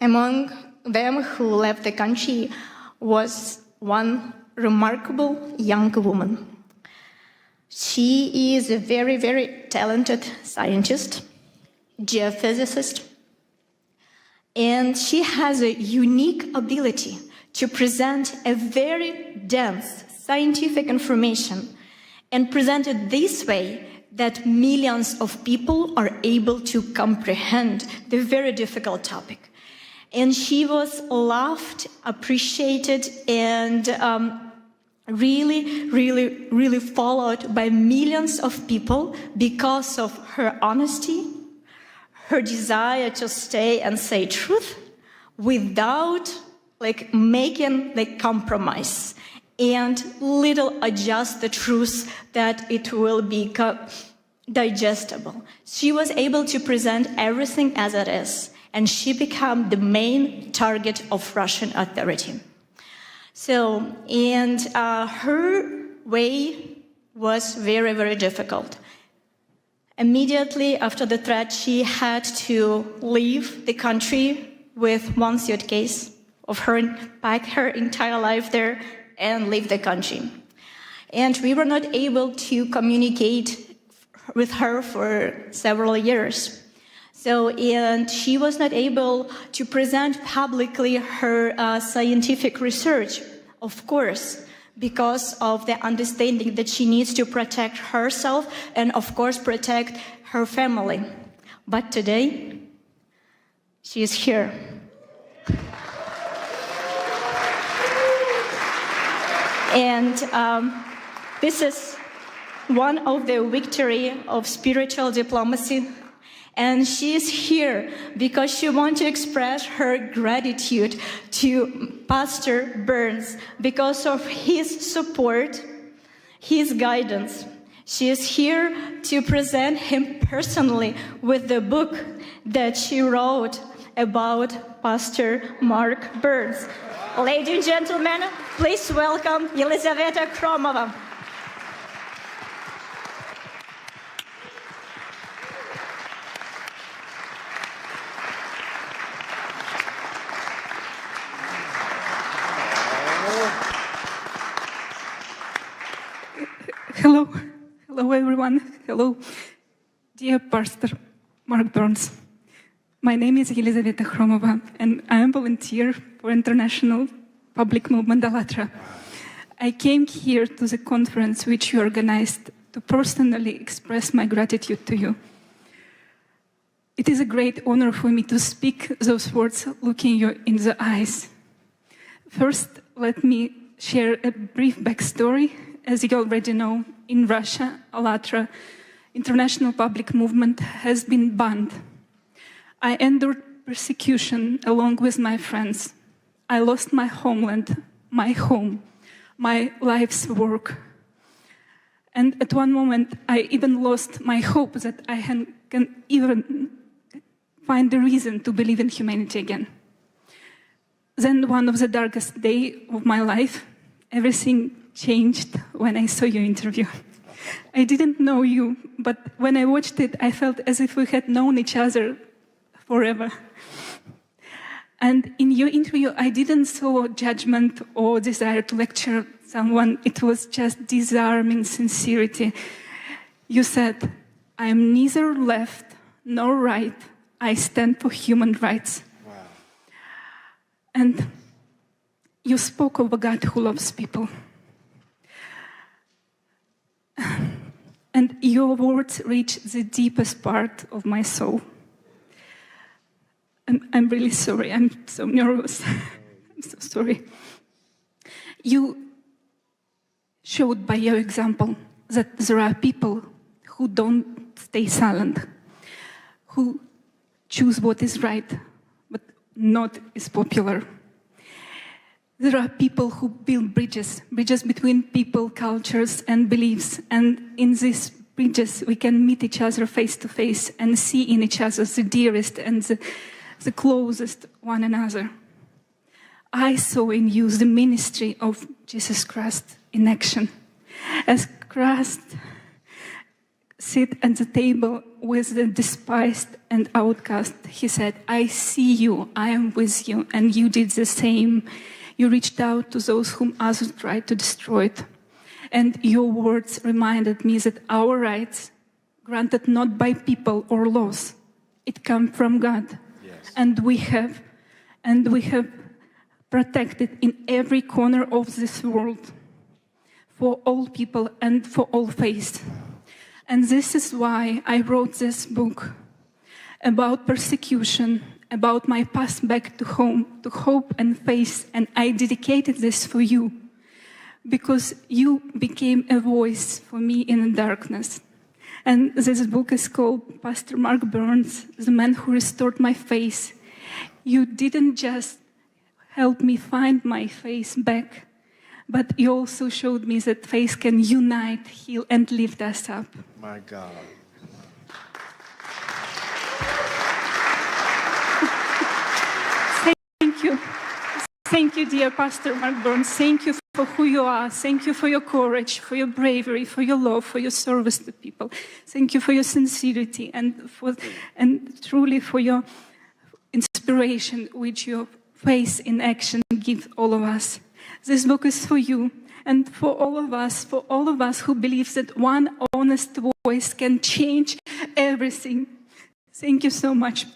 Among them who left the country was one remarkable young woman. She is a very, very talented scientist, geophysicist, and she has a unique ability to present a very dense scientific information and present it this way that millions of people are able to comprehend the very difficult topic. And she was loved, appreciated, and really followed by millions of people because of her honesty, her desire to stay and say truth without making the compromise and little adjust the truth that it will be digestible. She was able to present everything as it is, and she became the main target of Russian authority. So, and her way was very, very difficult. Immediately after the threat, she had to leave the country with one suitcase of her, pack her entire life there and leave the country. And we were not able to communicate with her for several years. So, and she was not able to present publicly her scientific research, of course, because of the understanding that she needs to protect herself and, of course, protect her family. But today, she is here. And this is one of the victory of spiritual diplomacy. And she is here because she wants to express her gratitude to Pastor Burns because of his support, his guidance. She is here to present him personally with the book that she wrote about Pastor Mark Burns. Ladies and gentlemen, please welcome Елизавета Хромова. Hello everyone. Hello, dear Pastor Mark Burns. My name is Елизавета Хромова, and I am a volunteer for International Public Movement ALLATRA. I came here to the conference which you organized to personally express my gratitude to you. It is a great honor for me to speak those words looking you in the eyes. First, let me share a brief backstory. As you already know, in Russia, ALLATRA International Public Movement has been banned. I endured persecution along with my friends. I lost my homeland, my home, my life's work. And at one moment, I even lost my hope that I can even find the reason to believe in humanity again. Then one of the darkest days of my life, everything changed when I saw your interview. I didn't know you, but when I watched it, I felt as if we had known each other forever. And in your interview, I didn't saw judgment or desire to lecture someone. It was just disarming sincerity. You said, I am neither left nor right. I stand for human rights. Wow. And you spoke of a God who loves people. And your words reach the deepest part of my soul. I'm really sorry. I'm so nervous. I'm so sorry. You showed by your example that there are people who don't stay silent, who choose what is right, but not is popular. There are people who build bridges between people, cultures, and beliefs. And in these bridges, we can meet each other face to face and see in each other the dearest and the closest one another. I saw in you the ministry of Jesus Christ in action. As Christ sit at the table with the despised and outcast, he said, I see you, I am with you, and you did the same. You reached out to those whom others tried to destroy it. And your words reminded me that our rights, granted not by people or laws, it comes from God. Yes. And we have protected in every corner of this world for all people and for all faiths. And this is why I wrote this book about persecution, about my path back to home, to hope and faith, and I dedicated this for you, because you became a voice for me in the darkness. And this book is called Pastor Mark Burns, The Man Who Restored My Faith. You didn't just help me find my faith back, but you also showed me that faith can unite, heal, and lift us up. My God. Thank you. Thank you, dear Pastor Mark Burns. Thank you for who you are. Thank you for your courage, for your bravery, for your love, for your service to people. Thank you for your sincerity and truly for your inspiration, which your faith in action gives all of us. This book is for you and for all of us who believe that one honest voice can change everything. Thank you so much.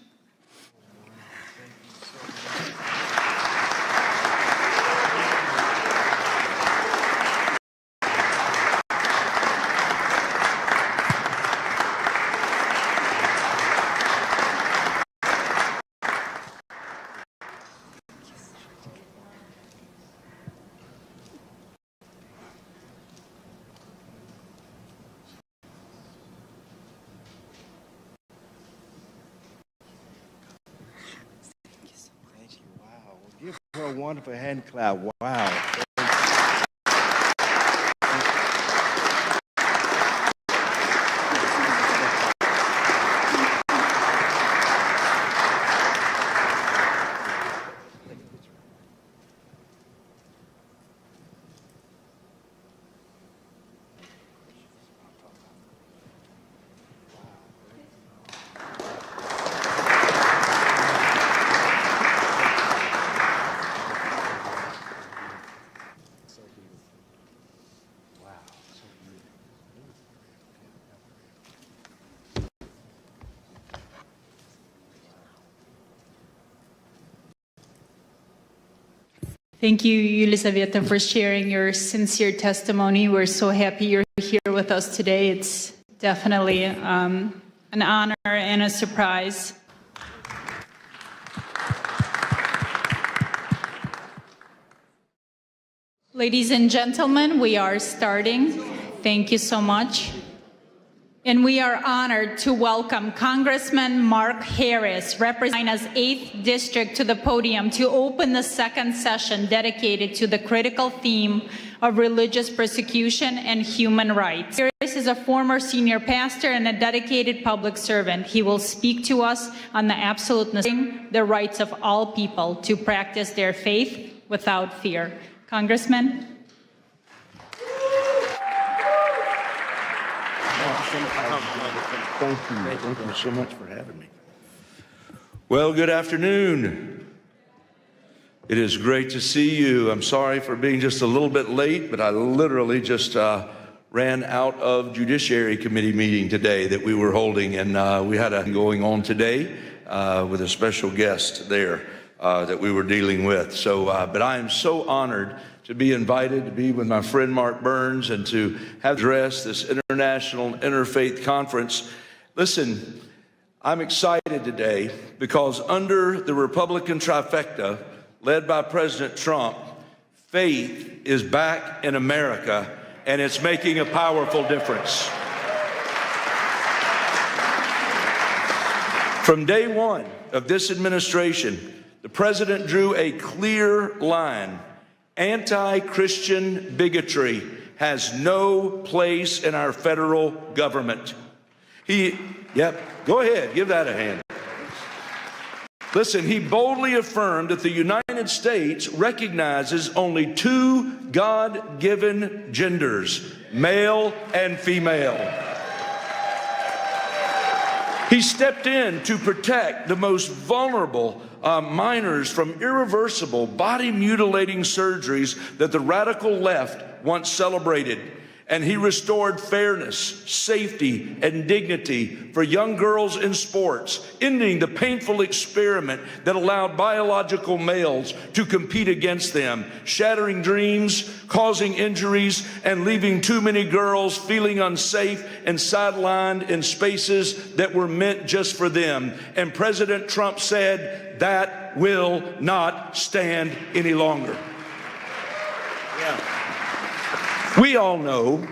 Give her a wonderful hand clap. Wow. Thank you, Elizaveta, for sharing your sincere testimony. We're so happy you're here with us today. It's definitely an honor and a surprise. Ladies and gentlemen, we are starting. Thank you so much. And we are honored to welcome Congressman Mark Harris, representing China's 8th District, to the podium to open the second session dedicated to the critical theme of religious persecution and human rights. Harris is a former senior pastor and a dedicated public servant. He will speak to us on the absolute necessity of the rights of all people to practice their faith without fear. Congressman. Thank you. Thank you so much for having me. Well, good afternoon. It is great to see you. I'm sorry for being just a little bit late, but I literally just ran out of Judiciary Committee meeting today that we were holding, and we had a going on today with a special guest there that we were dealing with. So, but I am so honored to be invited to be with my friend Mark Burns and to have addressed this International Interfaith Conference. Listen, I'm excited today because under the Republican trifecta led by President Trump, faith is back in America and it's making a powerful difference. From day one of this administration, the president drew a clear line. Anti-Christian bigotry has no place in our federal government. Go ahead, give that a hand. Listen, he boldly affirmed that the United States recognizes only two God-given genders, male and female. He stepped in to protect the most vulnerable minors from irreversible body-mutilating surgeries that the radical left once celebrated. And he restored fairness, safety, and dignity for young girls in sports, ending the painful experiment that allowed biological males to compete against them, shattering dreams, causing injuries, and leaving too many girls feeling unsafe and sidelined in spaces that were meant just for them. And President Trump said, that will not stand any longer. We all know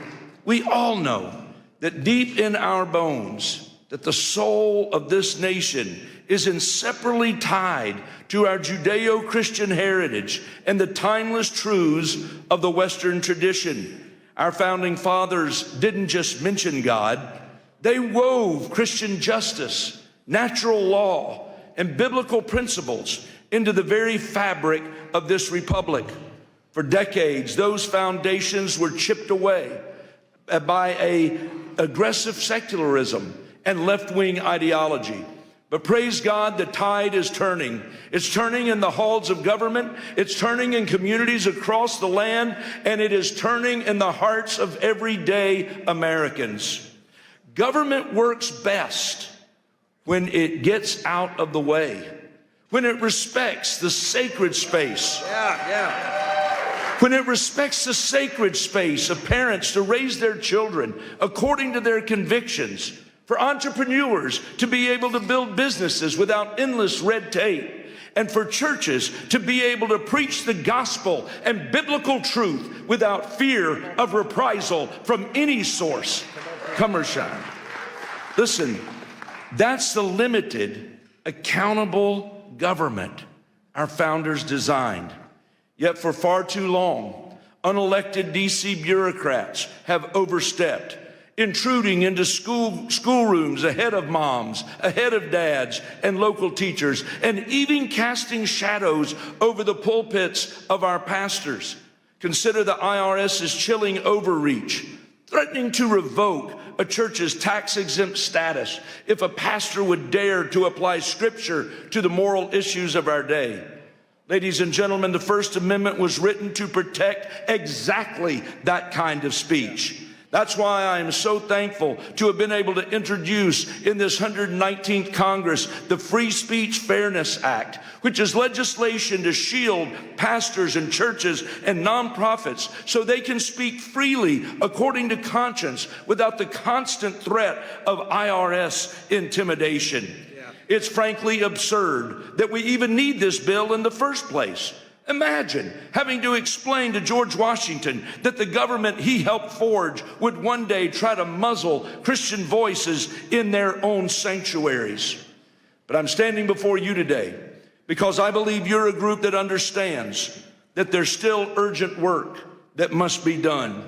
that deep in our bones, that the soul of this nation is inseparably tied to our Judeo-Christian heritage and the timeless truths of the Western tradition. Our founding fathers didn't just mention God, they wove Christian justice, natural law, and biblical principles into the very fabric of this republic. For decades, those foundations were chipped away by an aggressive secularism and left-wing ideology. But praise God, the tide is turning. It's turning in the halls of government, it's turning in communities across the land, and it is turning in the hearts of everyday Americans. Government works best when it gets out of the way, when it respects the sacred space. When it respects the sacred space of parents to raise their children according to their convictions, for entrepreneurs to be able to build businesses without endless red tape, and for churches to be able to preach the gospel and biblical truth without fear of reprisal from any source, come or shine. Listen, that's the limited, accountable government our founders designed. Yet for far too long, unelected DC bureaucrats have overstepped, intruding into schoolrooms ahead of moms, ahead of dads and local teachers, and even casting shadows over the pulpits of our pastors. Consider the IRS's chilling overreach, threatening to revoke a church's tax-exempt status if a pastor would dare to apply scripture to the moral issues of our day. Ladies and gentlemen, the First Amendment was written to protect exactly that kind of speech. That's why I am so thankful to have been able to introduce in this 119th Congress the Free Speech Fairness Act, which is legislation to shield pastors and churches and nonprofits so they can speak freely according to conscience without the constant threat of IRS intimidation. It's frankly absurd that we even need this bill in the first place. Imagine having to explain to George Washington that the government he helped forge would one day try to muzzle Christian voices in their own sanctuaries. But I'm standing before you today because I believe you're a group that understands that there's still urgent work that must be done.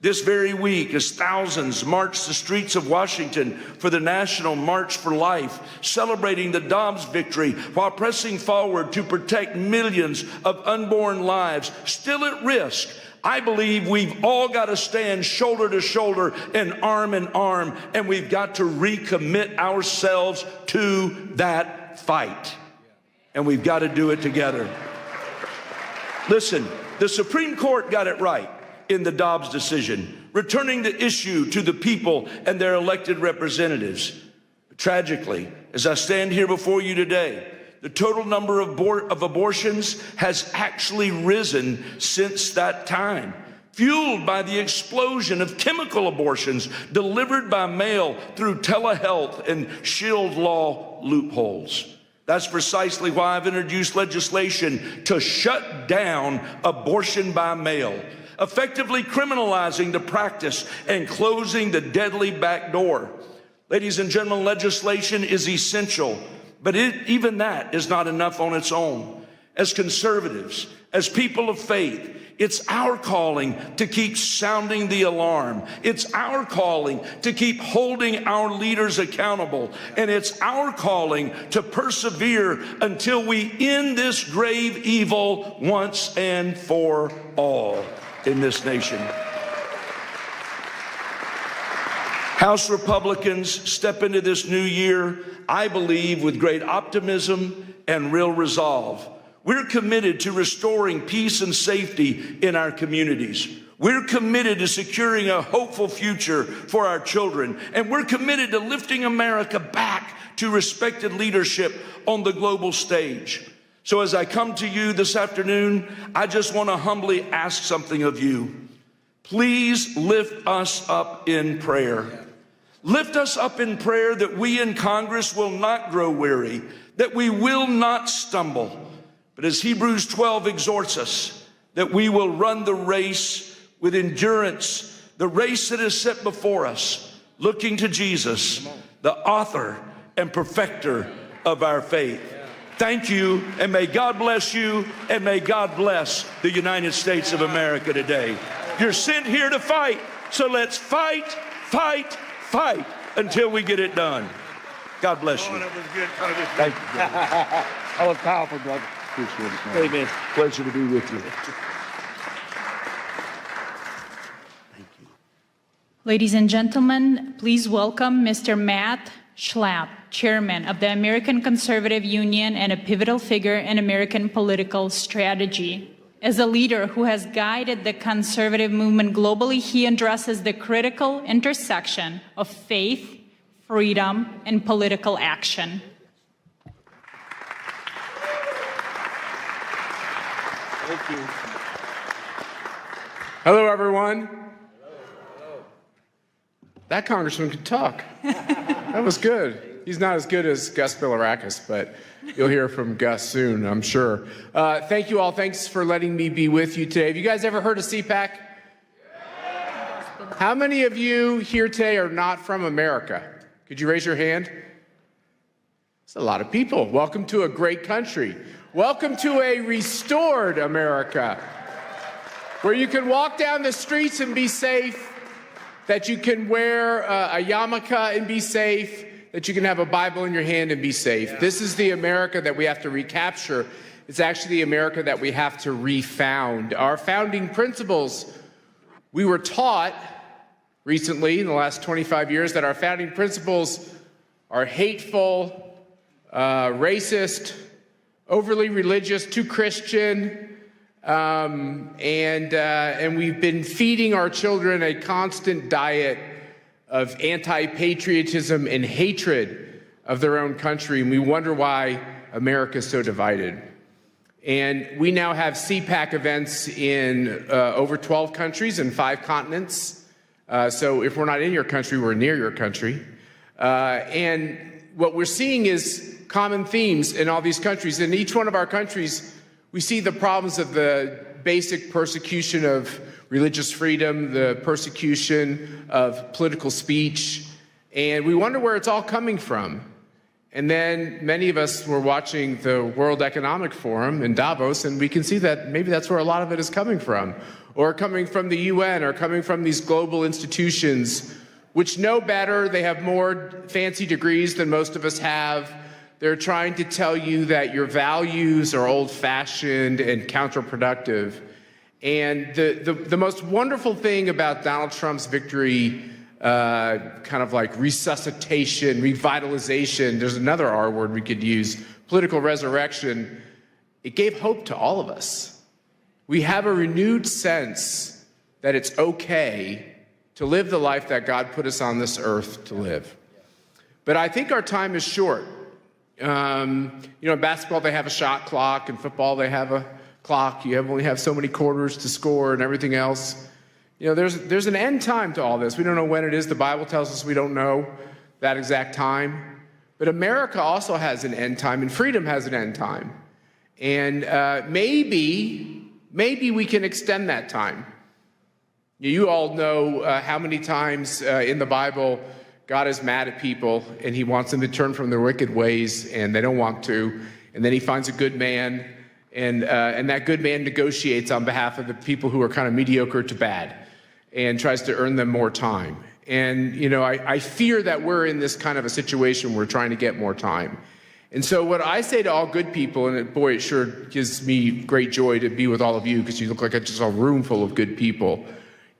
This very week, as thousands march the streets of Washington for the National March for Life, celebrating the Dobbs victory while pressing forward to protect millions of unborn lives still at risk, I believe we've all got to stand shoulder to shoulder and arm in arm, and we've got to recommit ourselves to that fight. And we've got to do it together. Listen, the Supreme Court got it right in the Dobbs decision, returning the issue to the people and their elected representatives. Tragically, as I stand here before you today, the total number of abortions has actually risen since that time, fueled by the explosion of chemical abortions delivered by mail through telehealth and shield law loopholes. That's precisely why I've introduced legislation to shut down abortion by mail, effectively criminalizing the practice and closing the deadly back door. Ladies and gentlemen, legislation is essential, but even that is not enough on its own. As conservatives, as people of faith, it's our calling to keep sounding the alarm. It's our calling to keep holding our leaders accountable. And it's our calling to persevere until we end this grave evil once and for all in this nation. House Republicans step into this new year, I believe, with great optimism and real resolve. We're committed to restoring peace and safety in our communities. We're committed to securing a hopeful future for our children. And we're committed to lifting America back to respected leadership on the global stage. So as I come to you this afternoon, I just want to humbly ask something of you. Please lift us up in prayer. Lift us up in prayer that we in Congress will not grow weary, that we will not stumble. But as Hebrews 12 exhorts us, that we will run the race with endurance, the race that is set before us, looking to Jesus, the author and perfecter of our faith. Thank you, and may God bless you, and may God bless the United States of America today. You're sent here to fight, so let's fight, fight, fight until we get it done. God bless you. Thank you. That was powerful, brother. Appreciate it, man. Amen. Pleasure to be with you. Ladies and gentlemen, please welcome Mr. Matt Schlapp, Chairman of the American Conservative Union and a pivotal figure in American political strategy. As a leader who has guided the conservative movement globally, he addresses the critical intersection of faith, freedom, and political action. Thank you. Hello, everyone. That congressman could talk. That was good. He's not as good as Gus Bilirakis, but you'll hear from Gus soon, I'm sure. Thank you all. Thanks for letting me be with you today. Have you guys ever heard of CPAC? How many of you here today are not from America? Could you raise your hand? It's a lot of people. Welcome to a great country. Welcome to a restored America, where you can walk down the streets and be safe, that you can wear a yarmulke and be safe, that you can have a Bible in your hand and be safe. Yeah. This is the America that we have to recapture. It's actually the America that we have to refound. Our founding principles, we were taught recently in the last 25 years that our founding principles are hateful, racist, overly religious, too Christian, And we've been feeding our children a constant diet of anti-patriotism and hatred of their own country, and we wonder why America is so divided. And we now have CPAC events in over 12 countries and 5 continents. So if we're not in your country, we're near your country. And what we're seeing is common themes in all these countries. In each one of our countries, we see the problems of the basic persecution of religious freedom, the persecution of political speech, and we wonder where it's all coming from. And then many of us were watching the World Economic Forum in Davos, and we can see that maybe that's where a lot of it is coming from, or coming from the UN, or coming from these global institutions, which know better. They have more fancy degrees than most of us have. They're trying to tell you that your values are old-fashioned and counterproductive. And the most wonderful thing about Donald Trump's victory, kind of like resuscitation, revitalization, there's another R word we could use, political resurrection, it gave hope to all of us. We have a renewed sense that it's okay to live the life that God put us on this earth to live. But I think our time is short. In basketball, they have a shot clock. In football, they have a clock. You only have so many quarters to score and everything else. There's an end time to all this. We don't know when it is. The Bible tells us we don't know that exact time. But America also has an end time, and freedom has an end time. And maybe we can extend that time. You all know how many times in the Bible God is mad at people, and he wants them to turn from their wicked ways, and they don't want to. And then he finds a good man, and that good man negotiates on behalf of the people who are kind of mediocre to bad and tries to earn them more time. And, I fear that we're in this kind of a situation where we're trying to get more time. And so what I say to all good people, and boy, it sure gives me great joy to be with all of you because you look like just a room full of good people,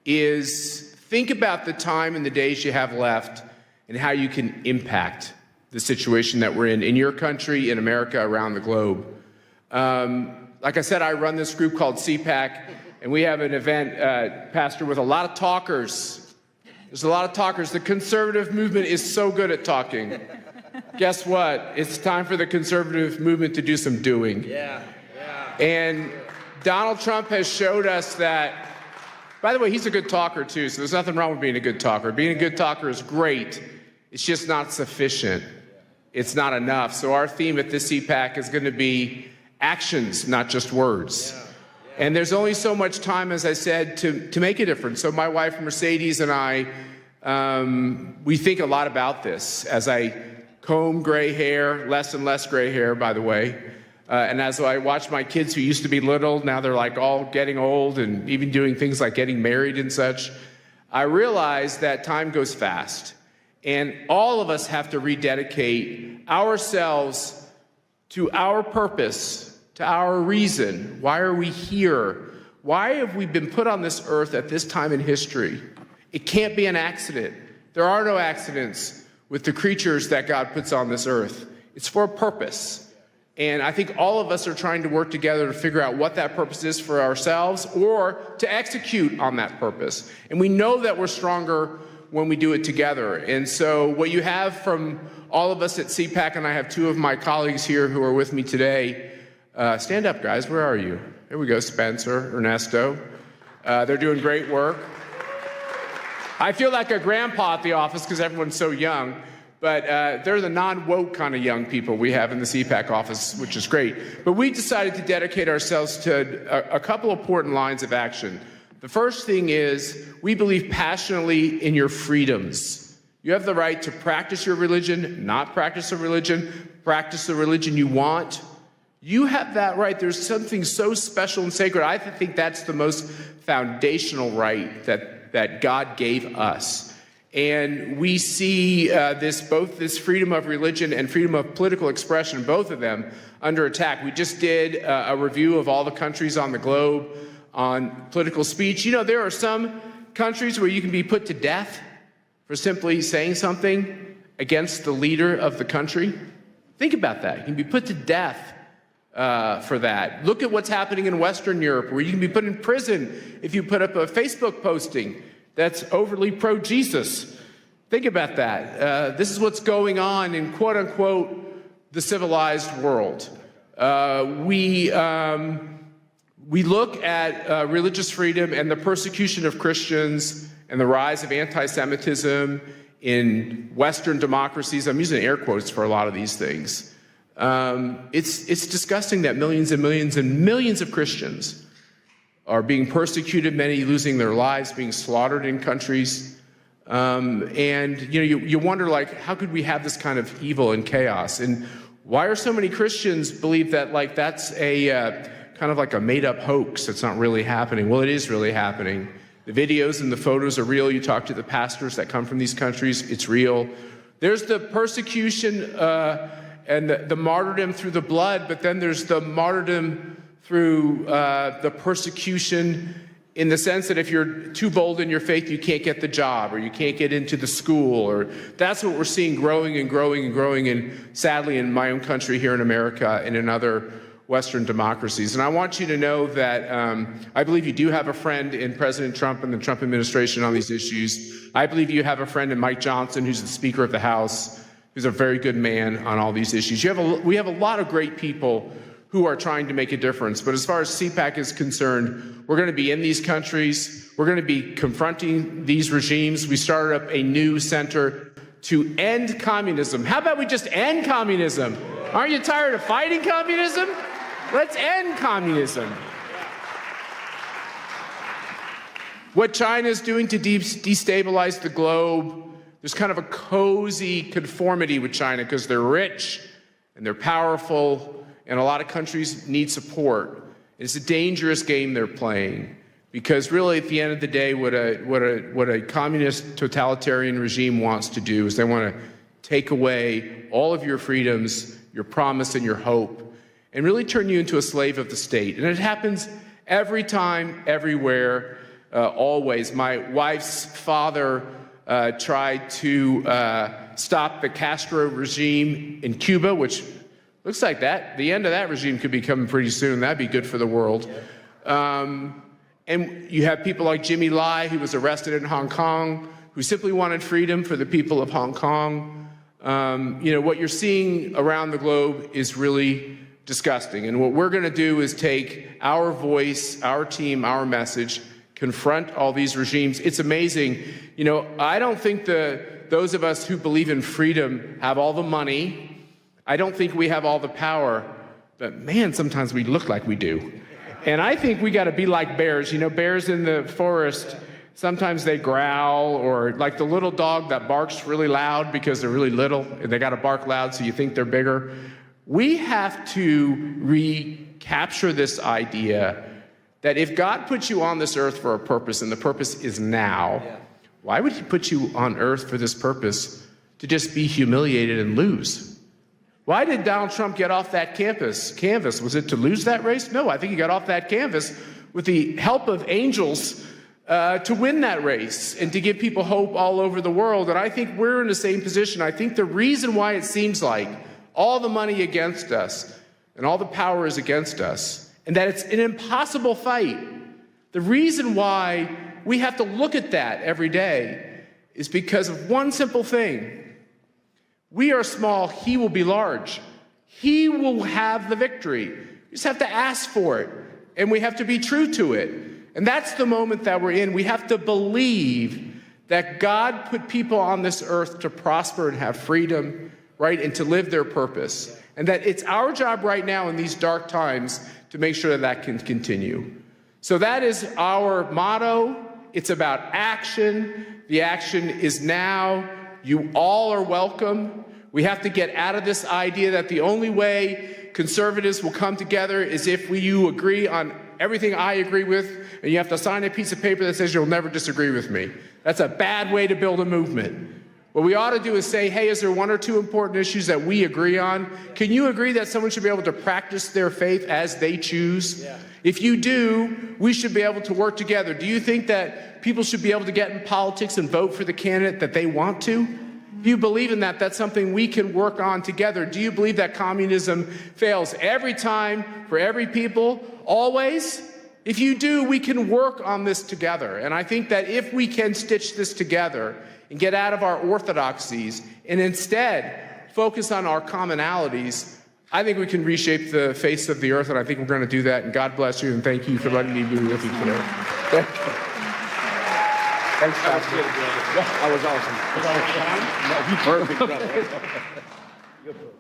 is think about the time and the days you have left and how you can impact the situation that we're in your country, in America, around the globe. Like I said, I run this group called CPAC, and we have an event, Pastor, with a lot of talkers. There's a lot of talkers. The conservative movement is so good at talking. Guess what? It's time for the conservative movement to do some doing. Yeah. And Donald Trump has showed us that, by the way, he's a good talker too, so there's nothing wrong with being a good talker. Being a good talker is great. It's just not sufficient. It's not enough. So our theme at this CPAC is going to be actions, not just words. And there's only so much time, as I said, to make a difference. So my wife, Mercedes, and I, we think a lot about this. As I comb gray hair, less and less gray hair, by the way, and as I watch my kids who used to be little, now they're like all getting old and even doing things like getting married and such, I realize that time goes fast. And all of us have to rededicate ourselves to our purpose, to our reason. Why are we here? Why have we been put on this earth at this time in history? It can't be an accident. There are no accidents with the creatures that God puts on this earth. It's for a purpose. And I think all of us are trying to work together to figure out what that purpose is for ourselves or to execute on that purpose. And we know that we're stronger when we do it together. And so what you have from all of us at CPAC, and I have 2 of my colleagues here who are with me today. Stand up, guys. Where are you? There we go, Spencer, Ernesto. They're doing great work. I feel like a grandpa at the office because everyone's so young. But they're the non-woke kind of young people we have in the CPAC office, which is great. But we decided to dedicate ourselves to a couple important lines of action. The first thing is we believe passionately in your freedoms. You have the right to practice your religion, not practice a religion, practice the religion you want. You have that right. There's something so special and sacred. I think that's the most foundational right that God gave us. And we see both this freedom of religion and freedom of political expression, both of them, under attack. We just did a review of all the countries on the globe on political speech. There are some countries where you can be put to death for simply saying something against the leader of the country. Think about that. You can be put to death for that. Look at what's happening in Western Europe, where you can be put in prison if you put up a Facebook posting that's overly pro-Jesus. Think about that. This is what's going on in quote-unquote the civilized world. We look at religious freedom and the persecution of Christians and the rise of anti-Semitism in Western democracies. I'm using air quotes for a lot of these things. It's disgusting that millions and millions and millions of Christians are being persecuted, many losing their lives, being slaughtered in countries. And you wonder, like, how could we have this kind of evil and chaos? And why are so many Christians believe that, like, that's a kind of like a made-up hoax? It's not really happening. Well, it is really happening. The videos and the photos are real. You talk to the pastors that come from these countries, it's real. There's the persecution and the martyrdom through the blood, but then there's the martyrdom through the persecution in the sense that if you're too bold in your faith, you can't get the job, or you can't get into the school, or that's what we're seeing growing and growing and growing, and sadly in my own country here in America and in other Western democracies. And I want you to know that I believe you do have a friend in President Trump and the Trump administration on these issues. I believe you have a friend in Mike Johnson, who's the Speaker of the House, who's a very good man on all these issues. We have a lot of great people who are trying to make a difference. But as far as CPAC is concerned, we're going to be in these countries. We're going to be confronting these regimes. We started up a new center to end communism. How about we just end communism? Aren't you tired of fighting communism? Let's end communism. What China is doing to destabilize the globe, there's kind of a cozy conformity with China because they're rich and they're powerful, and a lot of countries need support. It's a dangerous game they're playing, because really at the end of the day, what a communist totalitarian regime wants to do is they want to take away all of your freedoms, your promise and your hope, and really turn you into a slave of the state. And it happens every time, everywhere, always. My wife's father tried to stop the Castro regime in Cuba, which looks like the end of that regime could be coming pretty soon. That'd be good for the world. And you have people like Jimmy Lai, who was arrested in Hong Kong, who simply wanted freedom for the people of Hong Kong. What you're seeing around the globe is really disgusting. And what we're going to do is take our voice, our team, our message, confront all these regimes. It's amazing. I don't think those of us who believe in freedom have all the money. I don't think we have all the power, but man, sometimes we look like we do. And I think we got to be like bears. Bears in the forest, sometimes they growl, or like the little dog that barks really loud because they're really little and they got to bark loud so you think they're bigger. We have to recapture this idea that if God puts you on this earth for a purpose, and the purpose is now, why would he put you on earth for this purpose to just be humiliated and lose? Why did Donald Trump get off that canvas? Was it to lose that race? No, I think he got off that canvas with the help of angels to win that race and to give people hope all over the world. And I think we're in the same position. I think the reason why it seems like all the money against us and all the power is against us, and that it's an impossible fight, the reason why we have to look at that every day is because of one simple thing. We are small, he will be large. He will have the victory. You just have to ask for it, and we have to be true to it. And that's the moment that we're in. We have to believe that God put people on this earth to prosper and have freedom, right, and to live their purpose. And that it's our job right now in these dark times to make sure that that can continue. So that is our motto. It's about action. The action is now. You all are welcome. We have to get out of this idea that the only way conservatives will come together is if you agree on everything I agree with, and you have to sign a piece of paper that says you'll never disagree with me. That's a bad way to build a movement. What we ought to do is say, hey, is there one or two important issues that we agree on? Can you agree that someone should be able to practice their faith as they choose? Yeah. If you do, we should be able to work together. Do you think that people should be able to get in politics and vote for the candidate that they want to? Do you believe in that? That's something we can work on together. Do you believe that communism fails every time, for every people, always? If you do, we can work on this together. And I think that if we can stitch this together and get out of our orthodoxies and instead focus on our commonalities, I think we can reshape the face of the earth, and I think we're going to do that. And God bless you, and thank you for letting me be with you today. Thanks, Pastor. That was awesome. Perfect, brother.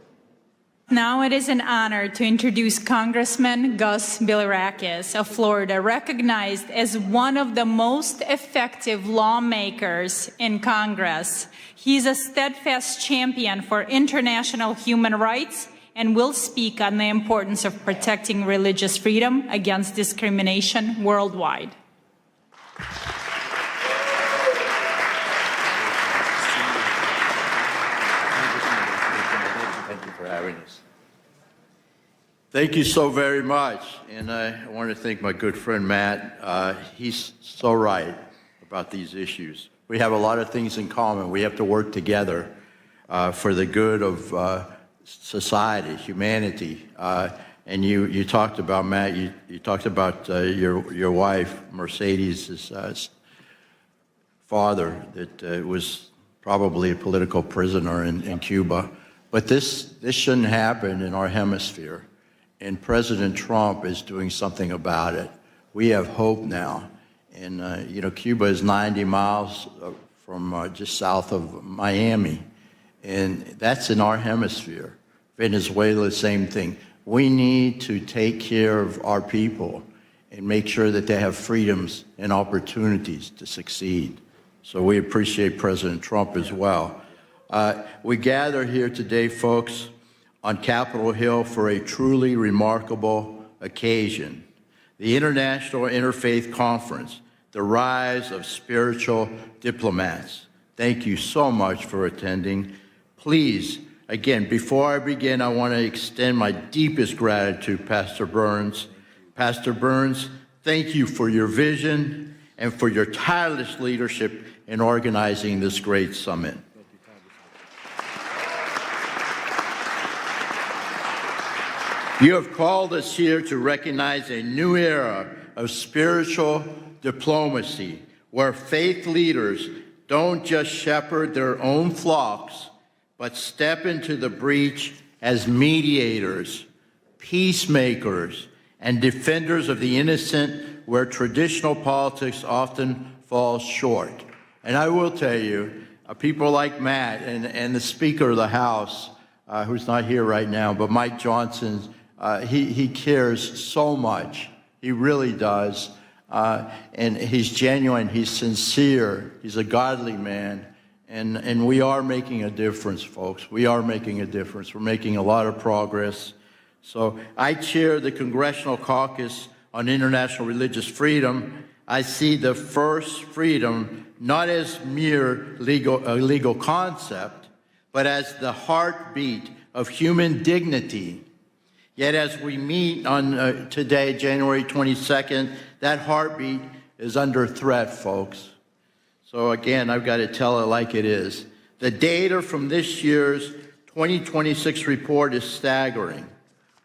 Now it is an honor to introduce Congressman Gus Bilirakis of Florida, recognized as one of the most effective lawmakers in Congress. He's a steadfast champion for international human rights and will speak on the importance of protecting religious freedom against discrimination worldwide. Thank you so very much. And I want to thank my good friend Matt. He's so right about these issues. We have a lot of things in common. We have to work together for the good of society, humanity. And you talked about, Matt, you talked about your wife, Mercedes' father, that was probably a political prisoner in Cuba. But this shouldn't happen in our hemisphere. And President Trump is doing something about it. We have hope now. And, Cuba is 90 miles from just south of Miami. And that's in our hemisphere. Venezuela, same thing. We need to take care of our people and make sure that they have freedoms and opportunities to succeed. So we appreciate President Trump as well. We gather here today, folks, on Capitol Hill for a truly remarkable occasion. The International Interfaith Conference, the Rise of Spiritual Diplomats. Thank you so much for attending. Please, again, before I begin, I want to extend my deepest gratitude to Pastor Burns. Pastor Burns, thank you for your vision and for your tireless leadership in organizing this great summit. You have called us here to recognize a new era of spiritual diplomacy, where faith leaders don't just shepherd their own flocks, but step into the breach as mediators, peacemakers, and defenders of the innocent, where traditional politics often falls short. And I will tell you, people like Matt and the Speaker of the House, who's not here right now, but Mike Johnson, he cares so much. He really does. And he's genuine, he's sincere, he's a godly man. And we are making a difference, folks. We are making a difference. We're making a lot of progress. So I chair the Congressional Caucus on International Religious Freedom. I see the first freedom not as mere legal concept, but as the heartbeat of human dignity. Yet as we meet on today, January 22nd, that heartbeat is under threat, folks. So again, I've got to tell it like it is. The data from this year's 2026 report is staggering.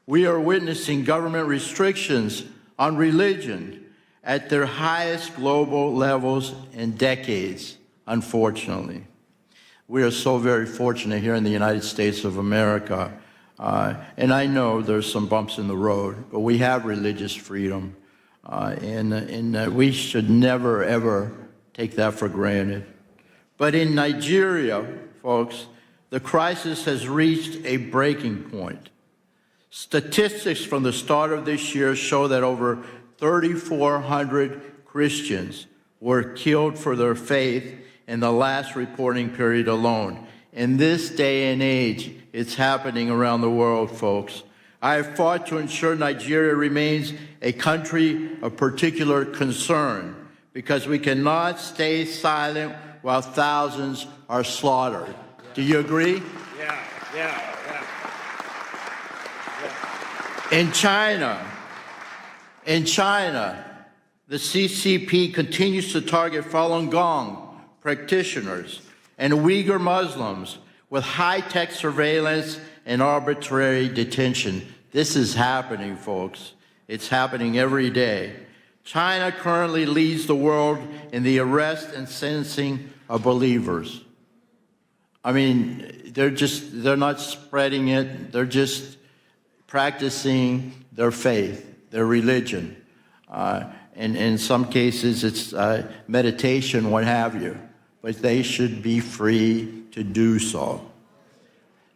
We are witnessing government restrictions on religion at their highest global levels in decades, unfortunately. We are so very fortunate here in the United States of America. And I know there's some bumps in the road, but we have religious freedom. And we should never, ever take that for granted. But in Nigeria, folks, the crisis has reached a breaking point. Statistics from the start of this year show that over 3,400 Christians were killed for their faith in the last reporting period alone. In this day and age, it's happening around the world, folks. I have fought to ensure Nigeria remains a country of particular concern, because we cannot stay silent while thousands are slaughtered. Do you agree? Yeah. In China, the CCP continues to target Falun Gong practitioners and Uyghur Muslims with high-tech surveillance and arbitrary detention. This is happening, folks. It's happening every day. China currently leads the world in the arrest and sentencing of believers. I mean, they're not spreading it. They're just practicing their faith, their religion. And in some cases, it's meditation, what have you. But they should be free to do so.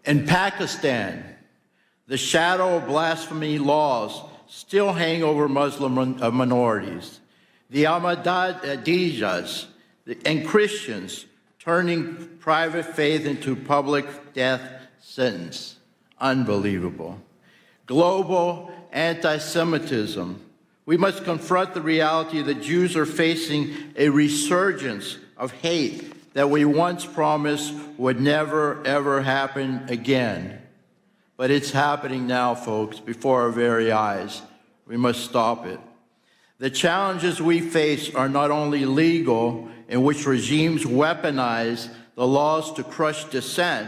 In Pakistan, the shadow of blasphemy laws still hang over Muslim minorities. The Ahmadiyas and Christians turning private faith into public death sentence. Unbelievable. Global anti-Semitism. We must confront the reality that Jews are facing a resurgence of hate that we once promised would never, ever happen again. But it's happening now, folks, before our very eyes. We must stop it. The challenges we face are not only legal, in which regimes weaponize the laws to crush dissent,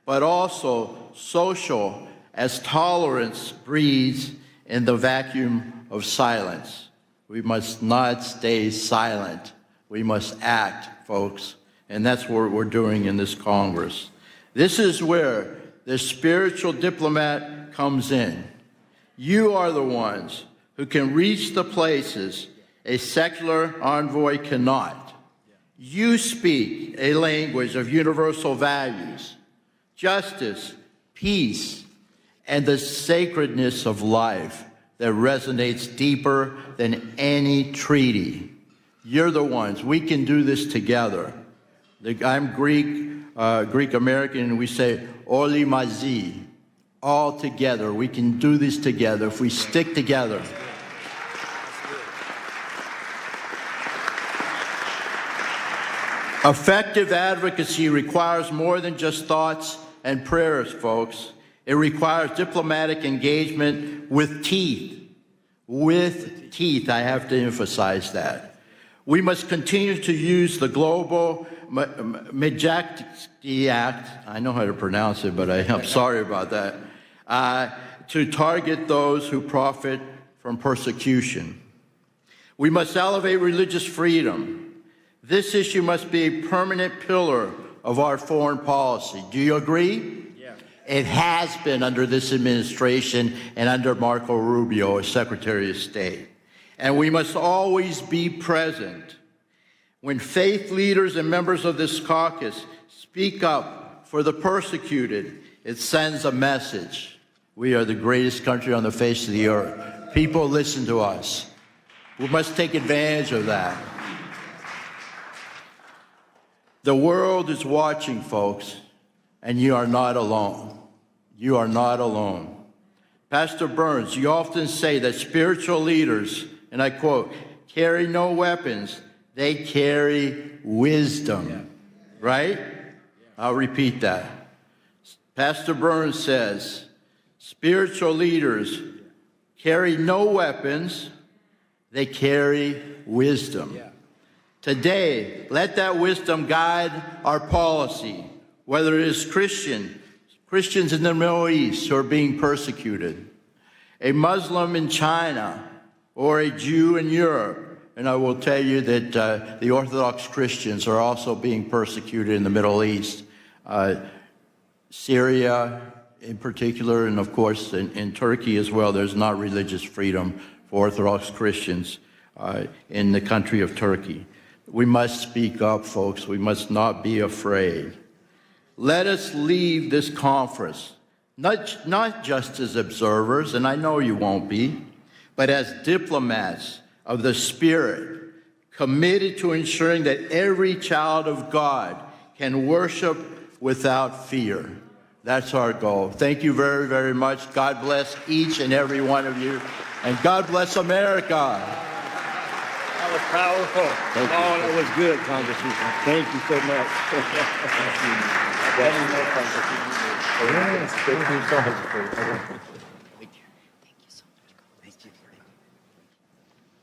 but also social, as tolerance breeds in the vacuum of silence. We must not stay silent. We must act, folks. And that's what we're doing in this Congress. This is where the spiritual diplomat comes in. You are the ones who can reach the places a secular envoy cannot. You speak a language of universal values, justice, peace, and the sacredness of life that resonates deeper than any treaty. You're the ones. We can do this together. I'm Greek-American, and we say, Oli Mazi, all together. We can do this together if we stick together. Effective advocacy requires more than just thoughts and prayers, folks. It requires diplomatic engagement with teeth. With teeth, I have to emphasize that. We must continue to use the global Majesty Act, I know how to pronounce it, but I'm sorry about that, to target those who profit from persecution. We must elevate religious freedom. This issue must be a permanent pillar of our foreign policy. Do you agree? Yeah. It has been under this administration and under Marco Rubio as Secretary of State. And we must always be present. When faith leaders and members of this caucus speak up for the persecuted, it sends a message. We are the greatest country on the face of the earth. People listen to us. We must take advantage of that. The world is watching, folks, and you are not alone. You are not alone. Pastor Burns, you often say that spiritual leaders, and I quote, carry no weapons, they carry wisdom, right? I'll repeat that. Pastor Burns says, spiritual leaders carry no weapons, they carry wisdom. Today, let that wisdom guide our policy, whether it is Christians in the Middle East who are being persecuted, a Muslim in China, or a Jew in Europe. And I will tell you that the Orthodox Christians are also being persecuted in the Middle East. Syria in particular, and of course in Turkey as well, there's not religious freedom for Orthodox Christians in the country of Turkey. We must speak up, folks. We must not be afraid. Let us leave this conference, not just as observers, and I know you won't be, but as diplomats of the Spirit, committed to ensuring that every child of God can worship without fear. That's our goal. Thank you very, very much. God bless each and every one of you, and God bless America. That was powerful. That was good, Congressman. Thank you so much.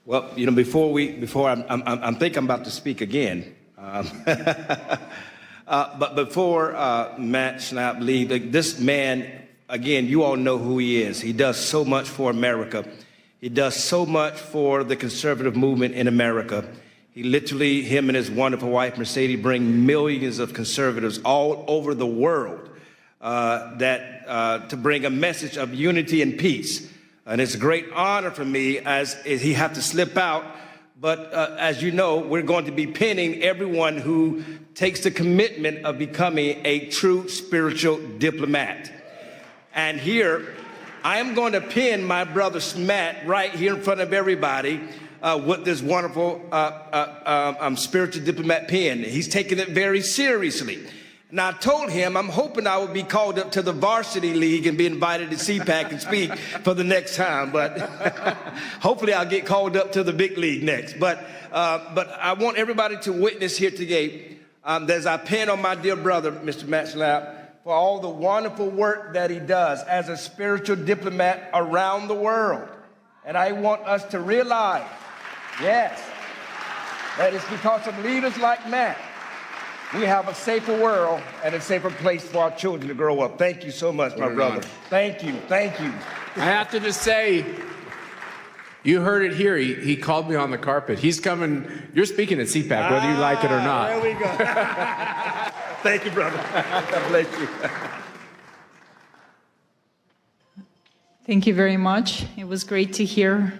Well, you know, I think I'm about to speak again. But before Matt Schnapp leaves, this man, again, you all know who he is. He does so much for America. He does so much for the conservative movement in America. He literally, him and his wonderful wife, Mercedes, bring millions of conservatives all over the world to bring a message of unity and peace. And it's a great honor for me as he had to slip out. But as you know, we're going to be pinning everyone who takes the commitment of becoming a true spiritual diplomat. And here, I am going to pin my brother Matt right here in front of everybody with this wonderful spiritual diplomat pin. He's taking it very seriously. Now, I told him I'm hoping I will be called up to the varsity league and be invited to CPAC and speak for the next time. But hopefully I'll get called up to the big league next. But I want everybody to witness here today as I pin on my dear brother, Mr. Matt Schnapp, for all the wonderful work that he does as a spiritual diplomat around the world. And I want us to realize, yes, that it's because of leaders like Matt we have a safer world and a safer place for our children to grow up. Thank you so much, my brother. Thank you. Thank you. I have to just say, you heard it here. He called me on the carpet. He's coming. You're speaking at CPAC, whether you like it or not. There we go. Thank you, brother. God bless you. Thank you very much. It was great to hear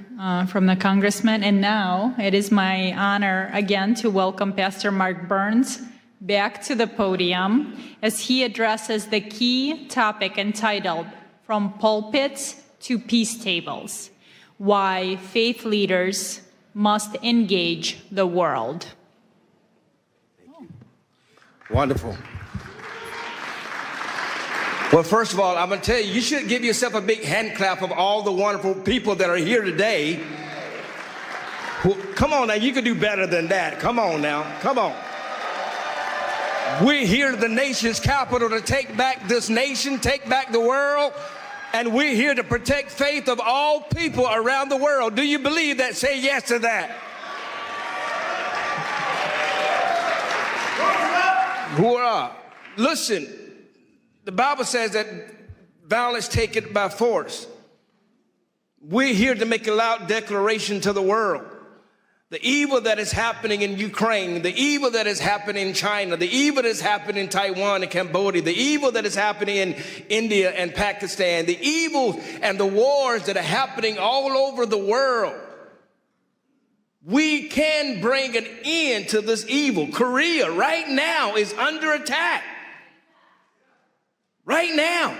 from the congressman. And now it is my honor again to welcome Pastor Mark Burns back to the podium as he addresses the key topic entitled From Pulpits to Peace Tables, Why Faith Leaders Must Engage the World. Wonderful. Well, first of all, I'm going to tell you, you should give yourself a big hand clap of all the wonderful people that are here today. Come on now, you can do better than that. Come on now, come on. We're here at the nation's capital to take back this nation, take back the world, and we're here to protect faith of all people around the world. Do you believe that? Say yes to that. Hurrah. Listen, the Bible says that violence taken by force. We're here to make a loud declaration to the world. The evil that is happening in Ukraine, the evil that is happening in China, the evil that is happening in Taiwan and Cambodia, the evil that is happening in India and Pakistan, the evil and the wars that are happening all over the world. We can bring an end to this evil. Korea right now is under attack. Right now.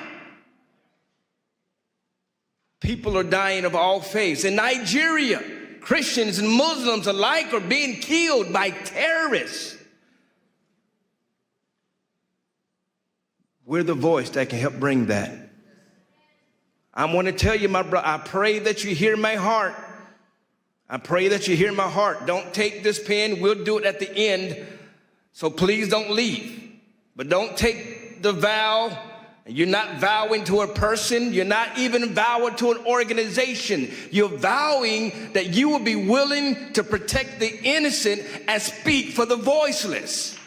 People are dying of all faiths. In Nigeria, Christians and Muslims alike are being killed by terrorists. We're the voice that can help bring that. I want to tell you, my brother, I pray that you hear my heart. I pray that you hear my heart. Don't take this pen. We'll do it at the end. So please don't leave. But don't take the vow. You're not vowing to a person. You're not even vowing to an organization. You're vowing that you will be willing to protect the innocent and speak for the voiceless.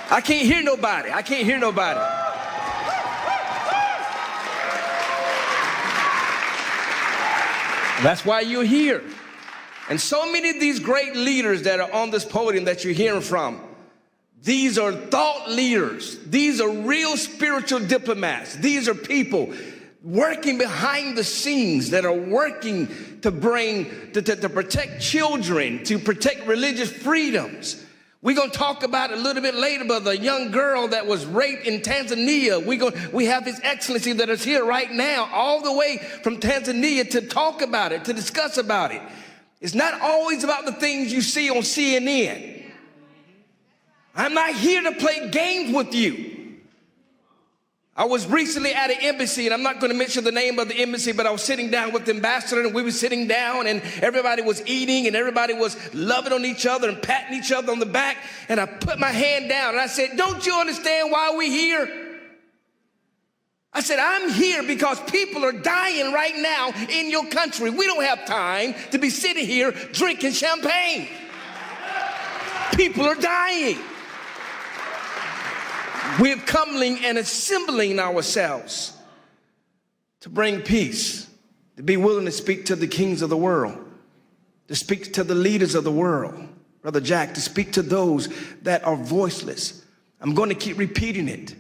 I can't hear nobody. I can't hear nobody. That's why you're here. And so many of these great leaders that are on this podium that you're hearing from, these are thought leaders. These are real spiritual diplomats. These are people working behind the scenes that are working to to protect children, to protect religious freedoms. We're going to talk about it a little bit later about the young girl that was raped in Tanzania. We have His Excellency that is here right now, all the way from Tanzania to talk about it, to discuss about it. It's not always about the things you see on CNN. I'm not here to play games with you. I was recently at an embassy, and I'm not going to mention the name of the embassy, but I was sitting down with the ambassador, and we were sitting down, and everybody was eating, and everybody was loving on each other and patting each other on the back, and I put my hand down, and I said, don't you understand why we're here? I said, I'm here because people are dying right now in your country. We don't have time to be sitting here drinking champagne. People are dying. We're coupling and assembling ourselves to bring peace, to be willing to speak to the kings of the world, to speak to the leaders of the world, Brother Jack, to speak to those that are voiceless. I'm going to keep repeating it.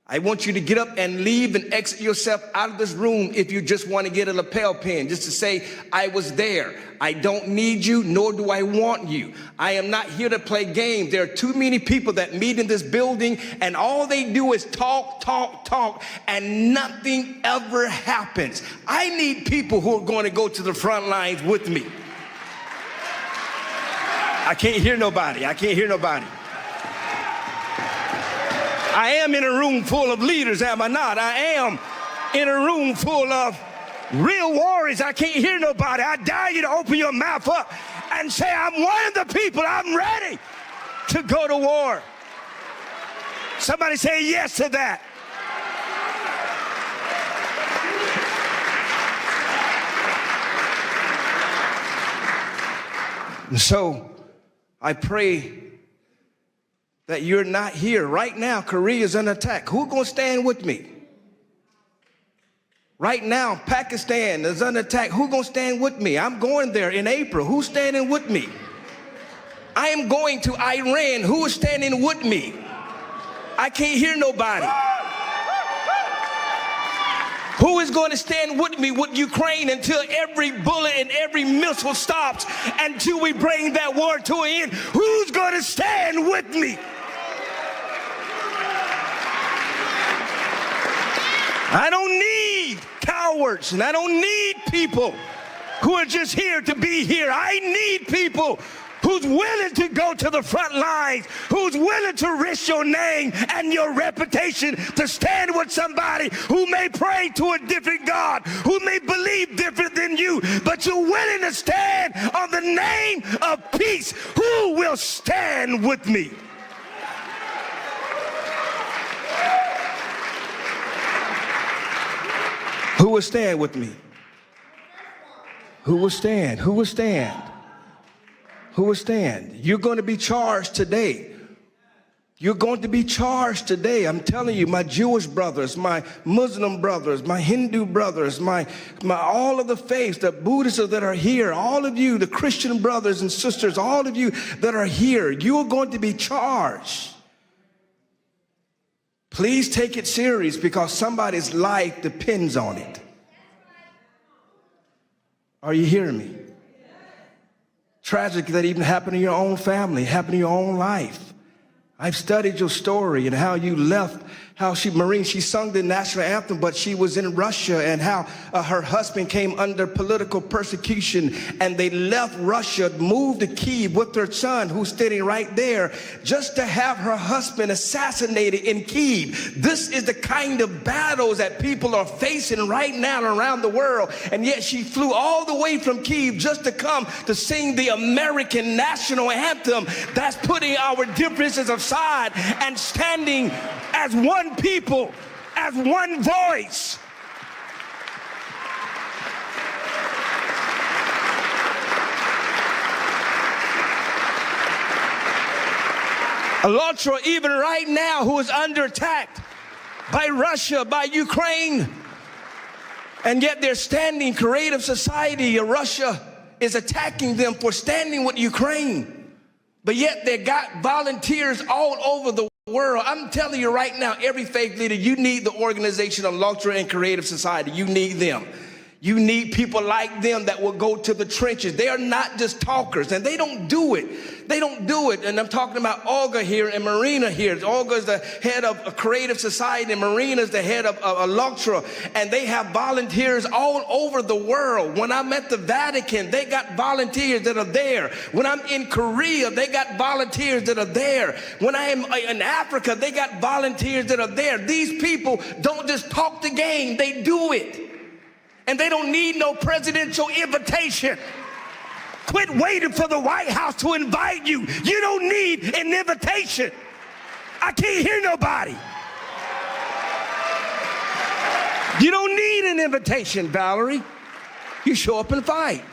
I want you to get up and leave and exit yourself out of this room if you just want to get a lapel pin, just to say, I was there. I don't need you, nor do I want you. I am not here to play games. There are too many people that meet in this building, and all they do is talk, talk, talk, and nothing ever happens. I need people who are going to go to the front lines with me. I can't hear nobody. I can't hear nobody. I am in a room full of leaders, am I not? I am in a room full of real warriors. I can't hear nobody. I dare you to open your mouth up and say, I'm one of the people. I'm ready to go to war. Somebody say yes to that. And so I pray that you're not here. Right now, Korea is under attack. Who's going to stand with me? Right now, Pakistan is under attack. Who's going to stand with me? I'm going there in April. Who's standing with me? I am going to Iran. Who is standing with me? I can't hear nobody. Who is going to stand with me with Ukraine until every bullet and every missile stops, until we bring that war to an end? Who's going to stand with me? I don't need cowards, and I don't need people who are just here to be here. I need people who's willing to go to the front lines, who's willing to risk your name and your reputation to stand with somebody who may pray to a different God, who may believe different than you, but you're willing to stand on the name of peace. Who will stand with me? Who will stand with me? Who will stand? Who will stand? Who will stand? You're going to be charged today. You're going to be charged today. I'm telling you, my Jewish brothers, my Muslim brothers, my Hindu brothers, my all of the faiths, the Buddhists that are here, all of you, the Christian brothers and sisters, all of you that are here, you are going to be charged. Please take it serious, because somebody's life depends on it. Are you hearing me? Tragic that even happened in your own family, happened in your own life. I've studied your story and how you left, how she sung the national anthem, but she was in Russia, and how her husband came under political persecution, and they left Russia, moved to Kyiv with their son, who's sitting right there, just to have her husband assassinated in Kyiv. This is the kind of battles that people are facing right now around the world, and yet she flew all the way from Kyiv just to come to sing the American national anthem. That's putting our differences aside and standing as one people, as one voice. ALLATRA, even right now, who is under attack by Russia, by Ukraine, and yet they're standing. Creative Society of Russia is attacking them for standing with Ukraine, but yet they got volunteers all over the world. I'm telling you right now, every faith leader, you need the organization of ALLATRA and Creative Society. You need them. You need people like them that will go to the trenches. They are not just talkers, and they don't do it. They don't do it. And I'm talking about Olga here and Marina here. Olga is the head of a Creative Society, and Marina is the head of ALLATRA. And they have volunteers all over the world. When I'm at the Vatican, they got volunteers that are there. When I'm in Korea, they got volunteers that are there. When I am in Africa, they got volunteers that are there. These people don't just talk the game, they do it. And they don't need no presidential invitation. Quit waiting for the White House to invite you. You don't need an invitation. I can't hear nobody. You don't need an invitation, Valerie. You show up and fight.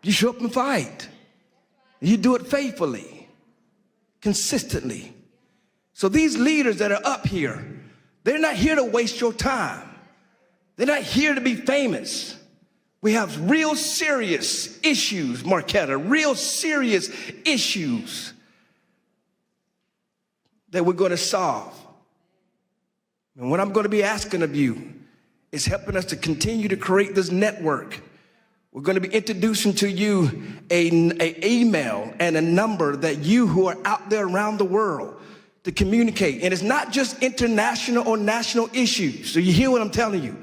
You show up and fight. You do it faithfully. consistently. So these leaders that are up here, they're not here to waste your time. They're not here to be famous. We have real serious issues, Marquetta, real serious issues that we're going to solve. And what I'm going to be asking of you is helping us to continue to create this network. We're going to be introducing to you an email and a number that you who are out there around the world to communicate. And it's not just international or national issues. So you hear what I'm telling you.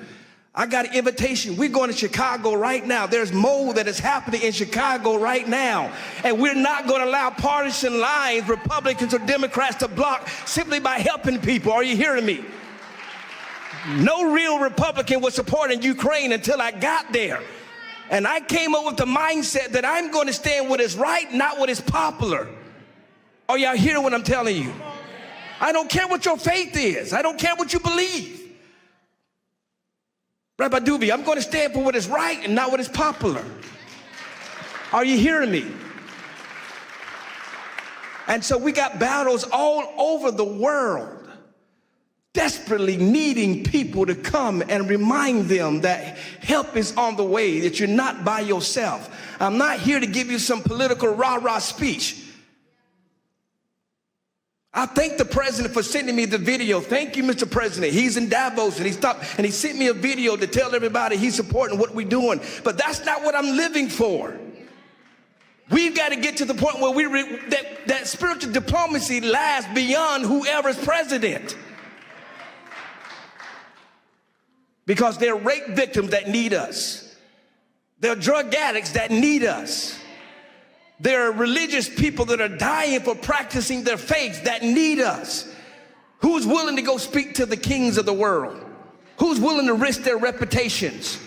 I got an invitation. We're going to Chicago right now. There's mold that is happening in Chicago right now. And we're not going to allow partisan lines, Republicans or Democrats, to block simply by helping people. Are you hearing me? No real Republican was supporting Ukraine until I got there. And I came up with the mindset that I'm going to stand with is right, not what is popular. Are y'all hearing what I'm telling you? I don't care what your faith is. I don't care what you believe. Rabbi Duby, I'm going to stand for what is right and not what is popular. Are you hearing me? And so we got battles all over the world, desperately needing people to come and remind them that help is on the way, that you're not by yourself. I'm not here to give you some political rah-rah speech. I thank the president for sending me the video. Thank you, Mr. President. He's in Davos and he stopped and he sent me a video to tell everybody he's supporting what we're doing. But that's not what I'm living for. We've got to get to the point where that spiritual diplomacy lasts beyond whoever's president. Because there are rape victims that need us. There are drug addicts that need us. There are religious people that are dying for practicing their faith that need us. Who's willing to go speak to the kings of the world? Who's willing to risk their reputations?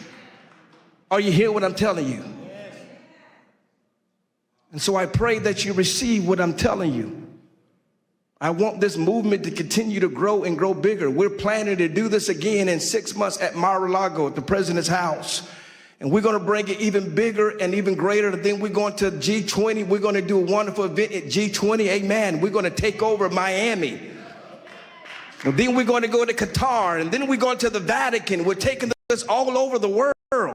Are you hearing what I'm telling you? And so I pray that you receive what I'm telling you. I want this movement to continue to grow and grow bigger. We're planning to do this again in 6 months at Mar-a-Lago at the president's house. And we're going to bring it even bigger and even greater. Then we're going to G20. We're going to do a wonderful event at G20. Amen. We're going to take over Miami. And then we're going to go to Qatar. And then we're going to the Vatican. We're taking this all over the world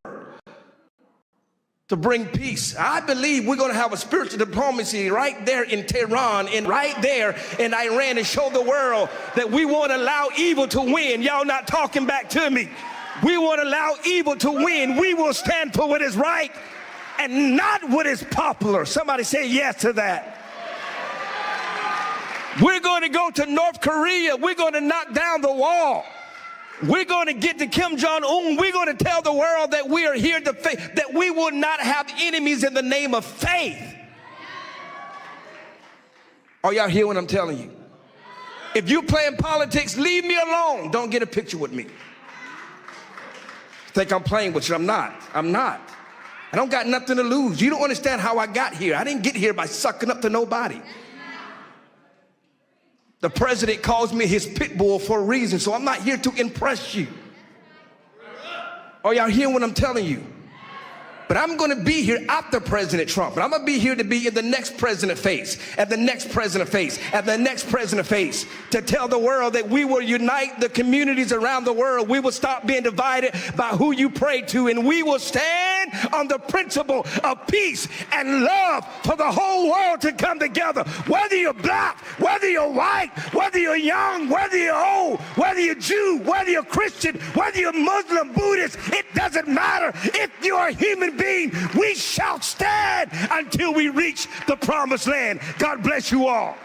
to bring peace. I believe we're going to have a spiritual diplomacy right there in Tehran and right there in Iran and show the world that we won't allow evil to win. Y'all not talking back to me. We won't allow evil to win. We will stand for what is right and not what is popular. Somebody say yes to that. We're going to go to North Korea. We're going to knock down the wall. We're going to get to Kim Jong-un. We're going to tell the world that we are here to faith, that we will not have enemies in the name of faith. Are y'all hear what I'm telling you? If you're playing politics, leave me alone. Don't get a picture with me. Think I'm playing with you. I'm not. I'm not. I don't got nothing to lose. You don't understand how I got here. I didn't get here by sucking up to nobody. The president calls me his pit bull for a reason, so I'm not here to impress you. Are y'all hearing what I'm telling you? But I'm going to be here after President Trump. And I'm going to be here to be in the next president face, and the next president face, and the next president face, to tell the world that we will unite the communities around the world. We will stop being divided by who you pray to, and we will stand on the principle of peace and love for the whole world to come together. Whether you're black, whether you're white, whether you're young, whether you're old, whether you're Jew, whether you're Christian, whether you're Muslim, Buddhist, it doesn't matter. If you're a human being, we shall stand until we reach the promised land. God bless you all.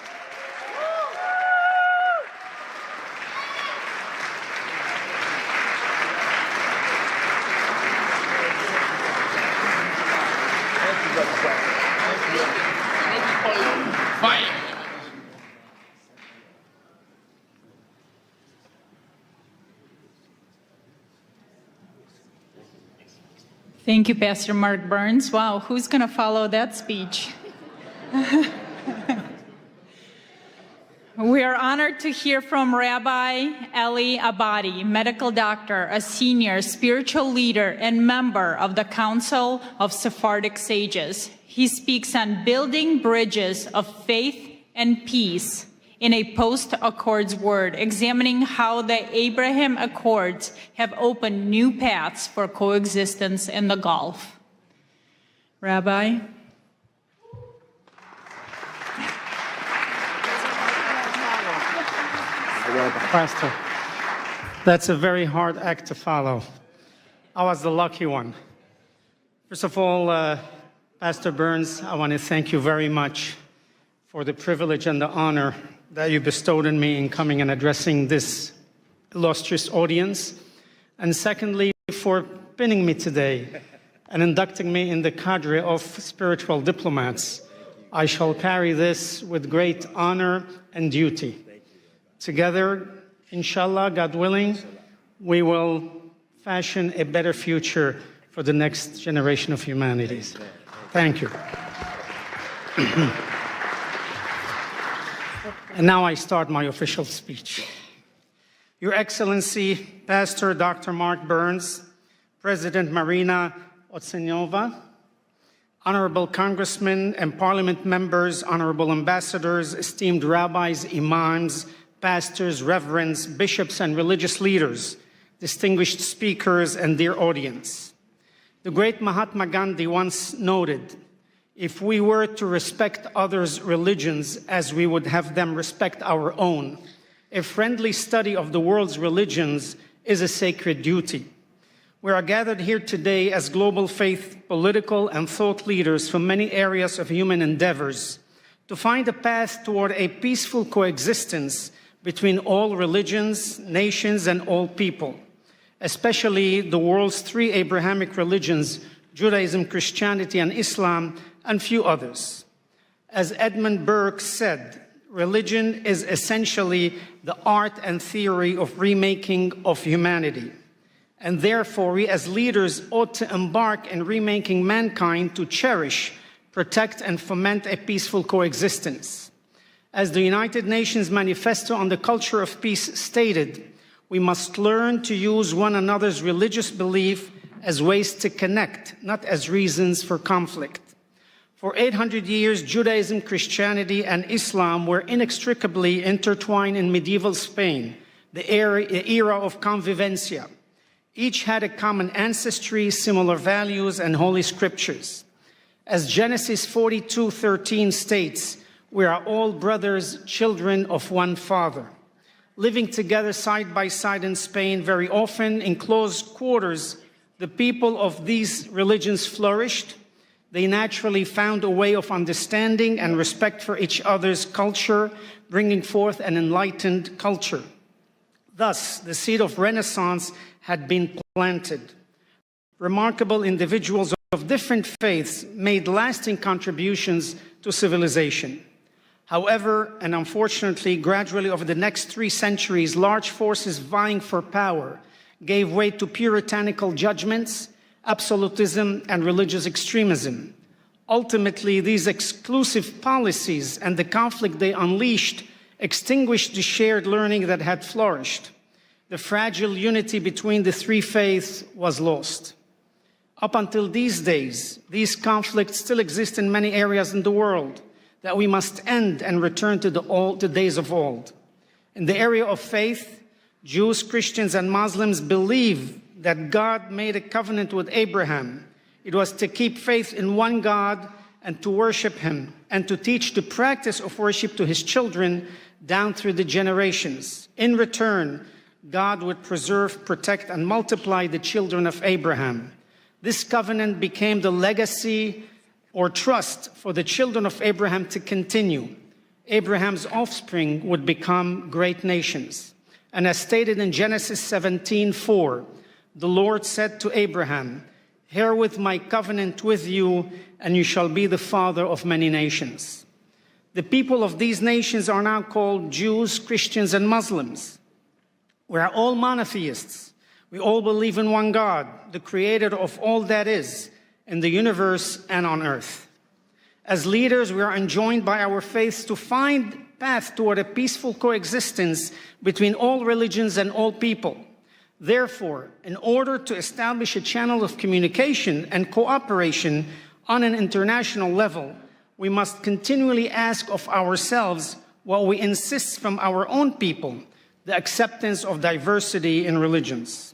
Thank you, Pastor Mark Burns. Wow, who's going to follow that speech? We are honored to hear from Rabbi Eli Abadi, medical doctor, a senior spiritual leader and member of the Council of Sephardic Sages. He speaks on building bridges of faith and peace in a post-Accords world, examining how the Abraham Accords have opened new paths for coexistence in the Gulf. Rabbi? Pastor, that's a very hard act to follow. I was the lucky one. First of all, Pastor Burns, I want to thank you very much for the privilege and the honor that you bestowed on me in coming and addressing this illustrious audience. And secondly, for pinning me today and inducting me in the cadre of spiritual diplomats. I shall carry this with great honor and duty. Together, inshallah, God willing, we will fashion a better future for the next generation of humanities. Thank you. And now I start my official speech. Your Excellency, Pastor Dr. Mark Burns, President Marina Otsenova, Honorable Congressmen and Parliament members, Honorable Ambassadors, esteemed rabbis, imams, pastors, reverends, bishops, and religious leaders, distinguished speakers, and dear audience. The great Mahatma Gandhi once noted, if we were to respect others' religions as we would have them respect our own, a friendly study of the world's religions is a sacred duty. We are gathered here today as global faith, political, and thought leaders from many areas of human endeavors to find a path toward a peaceful coexistence between all religions, nations, and all people, especially the world's three Abrahamic religions, Judaism, Christianity, and Islam, and few others. As Edmund Burke said, religion is essentially the art and theory of remaking of humanity. And therefore, we as leaders ought to embark in remaking mankind to cherish, protect, and foment a peaceful coexistence. As the United Nations Manifesto on the Culture of Peace stated, we must learn to use one another's religious belief as ways to connect, not as reasons for conflict. For 800 years, Judaism, Christianity, and Islam were inextricably intertwined in medieval Spain, the era of convivencia. Each had a common ancestry, similar values, and holy scriptures. As Genesis 42:13 states, we are all brothers, children of one Father. Living together side by side in Spain, very often in close quarters, the people of these religions flourished. They naturally found a way of understanding and respect for each other's culture, bringing forth an enlightened culture. Thus, the seed of Renaissance had been planted. Remarkable individuals of different faiths made lasting contributions to civilization. However, and unfortunately, gradually over the next 3 centuries, large forces vying for power gave way to puritanical judgments, absolutism, and religious extremism. Ultimately, these exclusive policies and the conflict they unleashed extinguished the shared learning that had flourished. The fragile unity between the 3 faiths was lost. Up until these days, these conflicts still exist in many areas in the world that we must end and return to the days of old. In the area of faith, Jews, Christians, and Muslims believe that God made a covenant with Abraham. It was to keep faith in one God and to worship him and to teach the practice of worship to his children down through the generations. In return, God would preserve, protect, and multiply the children of Abraham. This covenant became the legacy or trust for the children of Abraham to continue. Abraham's offspring would become great nations. And as stated in Genesis 17:4, the Lord said to Abraham, "Herewith my covenant with you, and you shall be the father of many nations." The people of these nations are now called Jews, Christians, and Muslims. We are all monotheists. We all believe in one God, the creator of all that is, in the universe and on earth. As leaders, we are enjoined by our faiths to find a path toward a peaceful coexistence between all religions and all people. Therefore, in order to establish a channel of communication and cooperation on an international level, we must continually ask of ourselves what we insist from our own people, the acceptance of diversity in religions.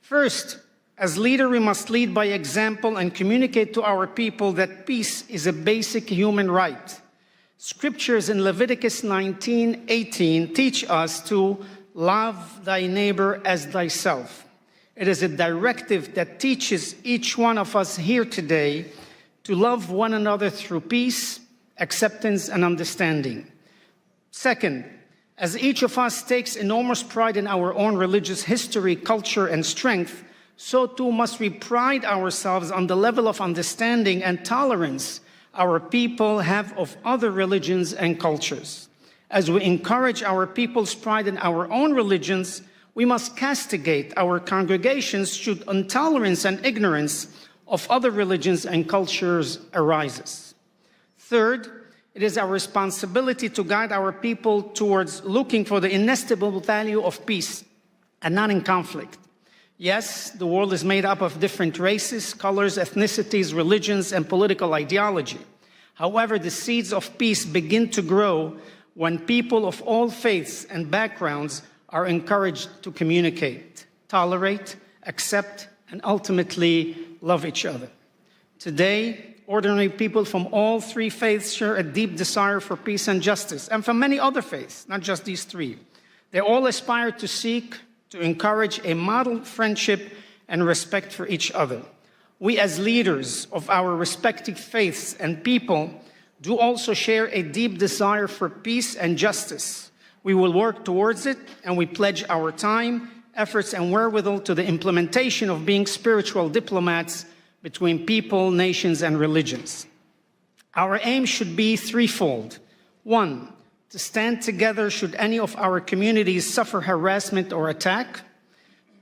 First, as leader, we must lead by example and communicate to our people that peace is a basic human right. Scriptures in Leviticus 19:18 teach us to love thy neighbor as thyself. It is a directive that teaches each one of us here today to love one another through peace, acceptance, and understanding. Second, as each of us takes enormous pride in our own religious history, culture, and strength, so too must we pride ourselves on the level of understanding and tolerance our people have of other religions and cultures. As we encourage our people's pride in our own religions, we must castigate our congregations should intolerance and ignorance of other religions and cultures arises. Third, it is our responsibility to guide our people towards looking for the inestimable value of peace and not in conflict. Yes, the world is made up of different races, colors, ethnicities, religions, and political ideology. However, the seeds of peace begin to grow when people of all faiths and backgrounds are encouraged to communicate, tolerate, accept, and ultimately love each other. Today, ordinary people from all three faiths share a deep desire for peace and justice, and from many other faiths, not just these three. They all aspire to seek to encourage a model friendship and respect for each other. We as leaders of our respective faiths and people do also share a deep desire for peace and justice. We will work towards it, and we pledge our time, efforts, and wherewithal to the implementation of being spiritual diplomats between people, nations, and religions. Our aim should be threefold. One, to stand together should any of our communities suffer harassment or attack.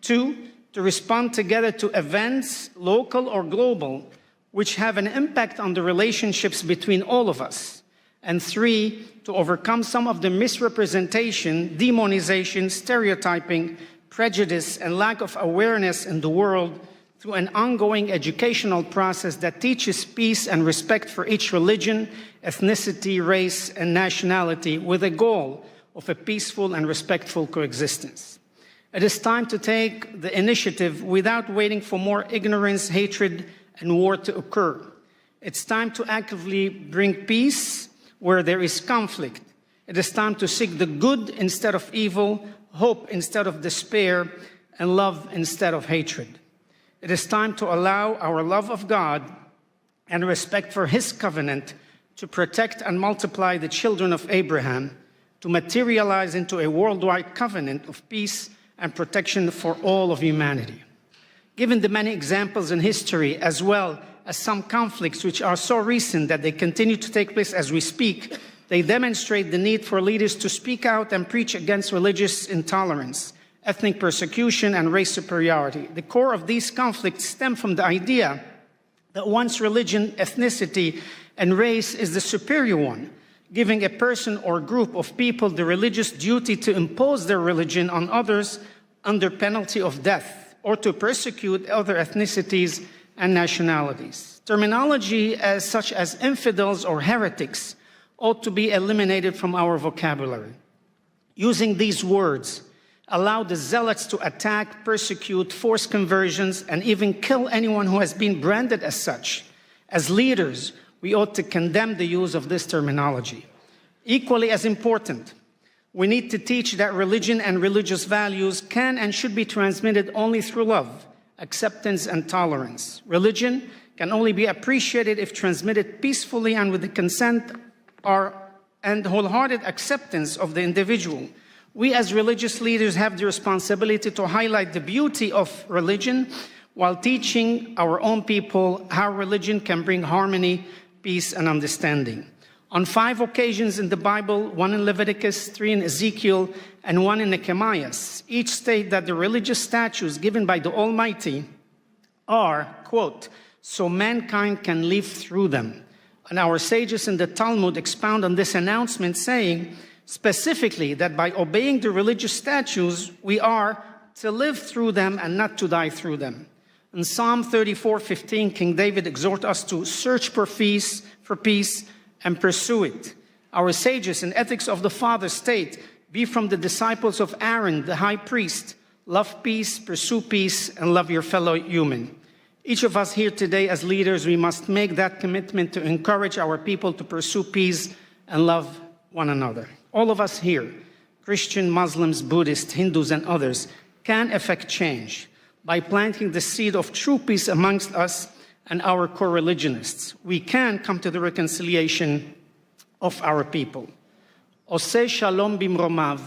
Two, to respond together to events, local or global, which have an impact on the relationships between all of us. And three, to overcome some of the misrepresentation, demonization, stereotyping, prejudice, and lack of awareness in the world through an ongoing educational process that teaches peace and respect for each religion, ethnicity, race, and nationality with a goal of a peaceful and respectful coexistence. It is time to take the initiative without waiting for more ignorance, hatred, and war to occur. It's time to actively bring peace where there is conflict. It is time to seek the good instead of evil, hope instead of despair, and love instead of hatred. It is time to allow our love of God and respect for His covenant to protect and multiply the children of Abraham, to materialize into a worldwide covenant of peace and protection for all of humanity. Given the many examples in history, as well as some conflicts which are so recent that they continue to take place as we speak, they demonstrate the need for leaders to speak out and preach against religious intolerance, ethnic persecution, and race superiority. The core of these conflicts stem from the idea that one's religion, ethnicity, and race is the superior one, giving a person or group of people the religious duty to impose their religion on others under penalty of death, or to persecute other ethnicities and nationalities. Terminology such as infidels or heretics ought to be eliminated from our vocabulary. Using these words allow the zealots to attack, persecute, force conversions, and even kill anyone who has been branded as such. As leaders, we ought to condemn the use of this terminology. Equally as important, we need to teach that religion and religious values can and should be transmitted only through love, acceptance, and tolerance. Religion can only be appreciated if transmitted peacefully and with the consent and wholehearted acceptance of the individual. We as religious leaders have the responsibility to highlight the beauty of religion while teaching our own people how religion can bring harmony, peace, and understanding. On 5 occasions in the Bible, 1 in Leviticus, 3 in Ezekiel, and 1 in Nehemiah, each state that the religious statutes given by the Almighty are, quote, so mankind can live through them. And our sages in the Talmud expound on this announcement, saying specifically that by obeying the religious statutes, we are to live through them and not to die through them. In Psalm 34:15, King David exhorts us to search for peace and pursue it. Our sages and ethics of the Father state, be from the disciples of Aaron, the high priest. Love peace, pursue peace, and love your fellow human. Each of us here today as leaders, we must make that commitment to encourage our people to pursue peace and love one another. All of us here, Christian, Muslims, Buddhists, Hindus, and others, can effect change by planting the seed of true peace amongst us and our co-religionists. We can come to the reconciliation of our people. Oseh shalom bimromav,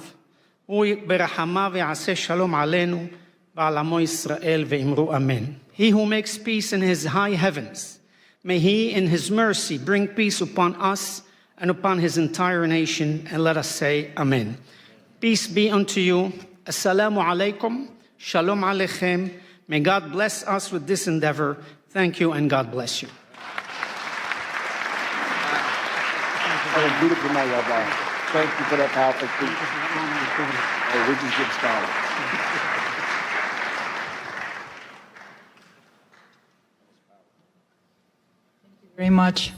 hu berachamav ve'aseh shalom aleinu, v'alamo Yisrael ve'imru amen. He who makes peace in his high heavens, may he in his mercy bring peace upon us and upon his entire nation, and let us say amen. Peace be unto you. Assalamu alaikum. Shalom aleichem. May God bless us with this endeavor. Thank you, and God bless you. Beautiful night, Rabbi. Thank you for that powerful speech. Hey, we're just getting started. Very much.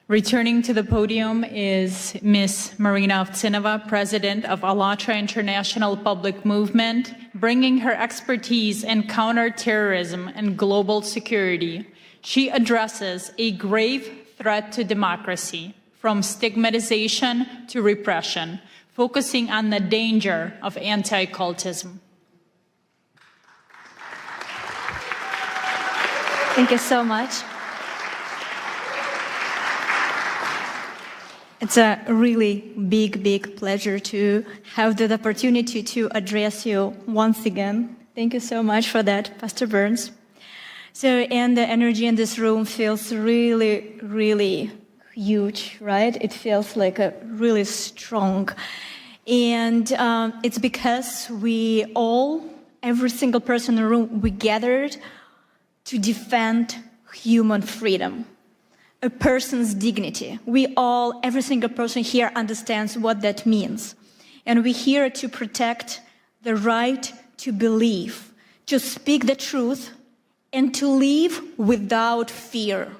Returning to the podium is Ms. Marina Ovtsinova, President of ALLATRA International Public Movement, bringing her expertise in counterterrorism and global security. She addresses a grave threat to democracy, from stigmatization to repression, focusing on the danger of anti-cultism. Thank you so much. It's a really big pleasure to have the opportunity to address you once again. Thank you so much for that, Pastor Burns. And the energy in this room feels really huge, right? It feels like a really strong. And it's because we all, every single person in the room, we gathered to defend human freedom, a person's dignity. We all, every single person here understands what that means. And we're here to protect the right to believe, to speak the truth, and to live without fear.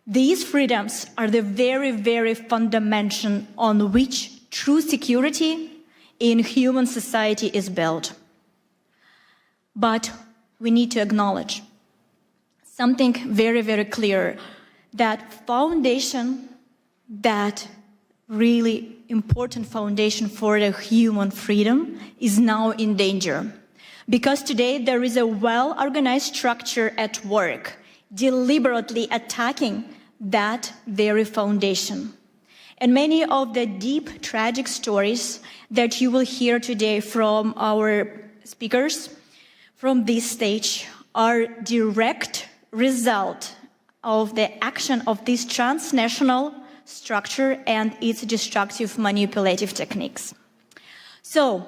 These freedoms are the very fundamental on which true security in human society is built. But we need to acknowledge something very clear, that foundation, that really important foundation for the human freedom is now in danger. Because today there is a well-organized structure at work, deliberately attacking that very foundation. And many of the deep, tragic stories that you will hear today from our speakers from this stage are direct result of the action of this transnational structure and its destructive manipulative techniques. So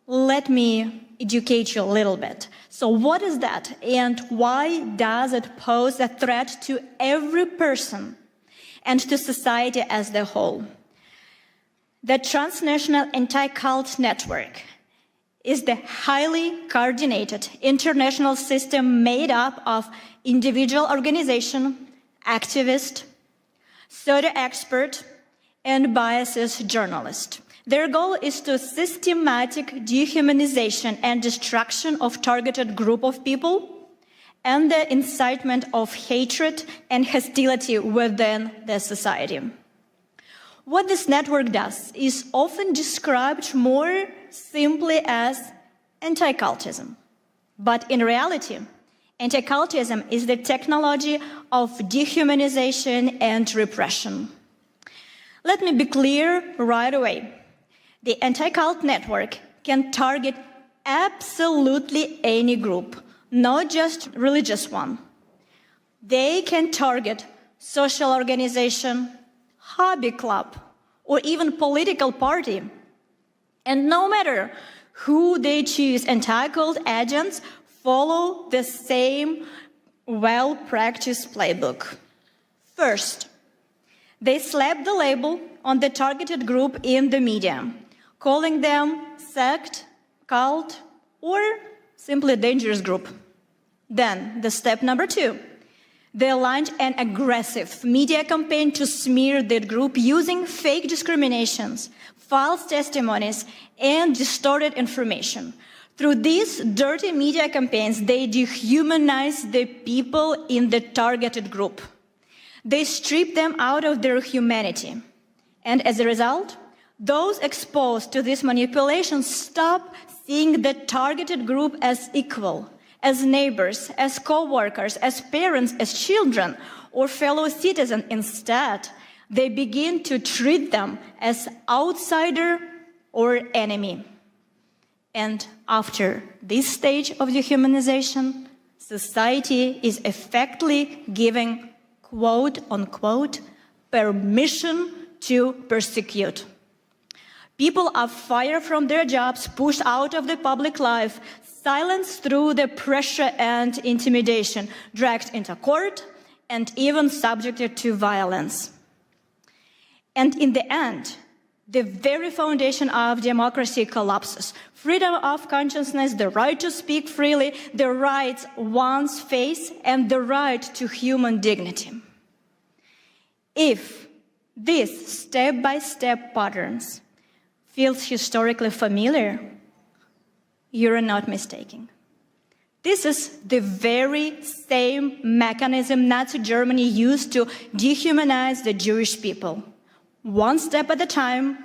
let me educate you a little bit. So what is that, and why does it pose a threat to every person and to society as a whole? The transnational anti-cult network is the highly coordinated international system made up of individual organization, activist, pseudo expert, and biased journalist. Their goal is to systematic dehumanization and destruction of targeted group of people and the incitement of hatred and hostility within the society. What this network does is often described more simply as anti-cultism. But in reality, anti-cultism is the technology of dehumanization and repression. Let me be clear right away. The anti-cult network can target absolutely any group, not just religious one. They can target social organization, hobby club, or even political party. And no matter who they choose, anti-cult agents follow the same well-practiced playbook. First, they slap the label on the targeted group in the media, calling them sect, cult, or simply dangerous group. Then, the step number 2, They launched an aggressive media campaign to smear that group using fake discriminations, false testimonies, and distorted information. Through these dirty media campaigns, they dehumanized the people in the targeted group. They stripped them out of their humanity. And as a result, those exposed to this manipulation stop seeing the targeted group as equal, as neighbors, as co-workers, as parents, as children, or fellow citizens. Instead, they begin to treat them as outsider or enemy. And after this stage of dehumanization, society is effectively giving, quote unquote, permission to persecute. People are fired from their jobs, pushed out of the public life, silenced through the pressure and intimidation, dragged into court, and even subjected to violence. And in the end, the very foundation of democracy collapses. Freedom of consciousness, the right to speak freely, the rights one's face, and the right to human dignity. If these step-by-step patterns feels historically familiar, you're not mistaken. This is the very same mechanism Nazi Germany used to dehumanize the Jewish people, one step at a time,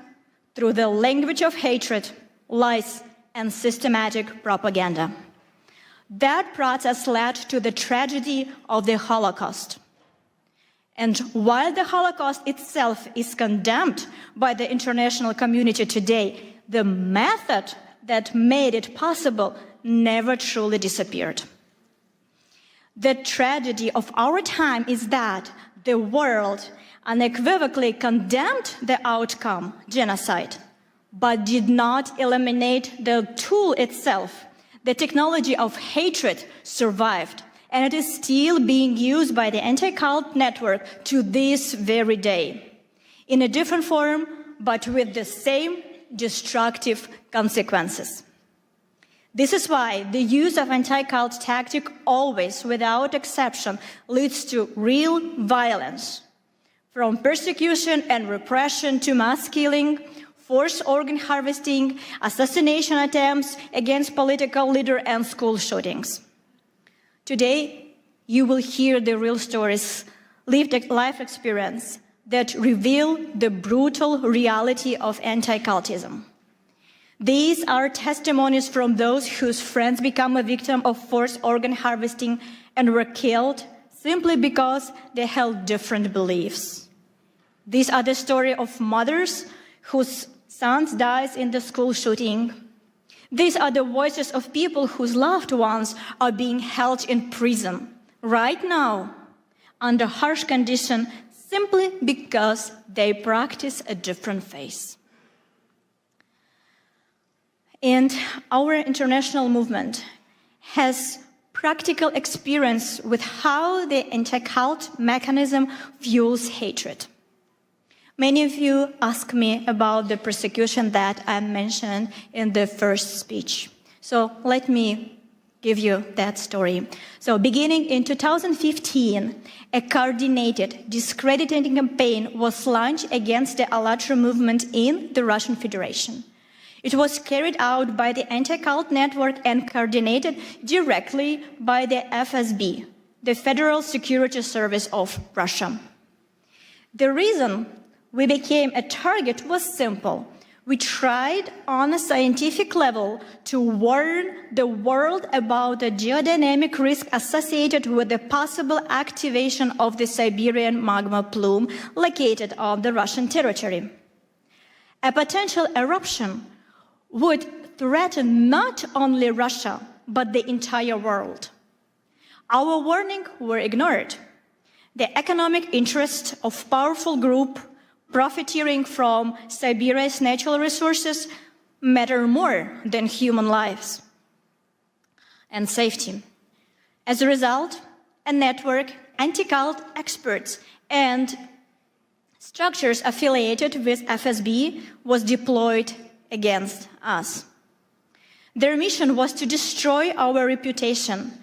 through the language of hatred, lies, and systematic propaganda. That process led to the tragedy of the Holocaust. And while the Holocaust itself is condemned by the international community today, the method that made it possible never truly disappeared. The tragedy of our time is that the world unequivocally condemned the outcome, genocide, but did not eliminate the tool itself. The technology of hatred survived, and it is still being used by the anti-cult network to this very day, in a different form, but with the same destructive consequences. This is why the use of anti-cult tactic always, without exception, leads to real violence, from persecution and repression to mass killing, forced organ harvesting, assassination attempts against political leaders, and school shootings. Today, you will hear the real stories, lived life experience that reveal the brutal reality of anti-cultism. These are testimonies from those whose friends become a victim of forced organ harvesting and were killed simply because they held different beliefs. These are the story of mothers whose sons died in the school shooting. These are the voices of people whose loved ones are being held in prison right now under harsh conditions simply because they practice a different faith. And our international movement has practical experience with how the anti-cult mechanism fuels hatred. Many of you ask me about the persecution that I mentioned in the first speech. So let me give you that story. So beginning in 2015, a coordinated, discrediting campaign was launched against the ALLATRA movement in the Russian Federation. It was carried out by the anti-cult network and coordinated directly by the FSB, the Federal Security Service of Russia. The reason we became a target was simple. We tried on a scientific level to warn the world about the geodynamic risk associated with the possible activation of the Siberian magma plume located on the Russian territory. A potential eruption would threaten not only Russia, but the entire world. Our warnings were ignored. The economic interests of powerful groups profiteering from Siberia's natural resources matter more than human lives and safety. As a result, a network, anti-cult experts, and structures affiliated with FSB was deployed against us. Their mission was to destroy our reputation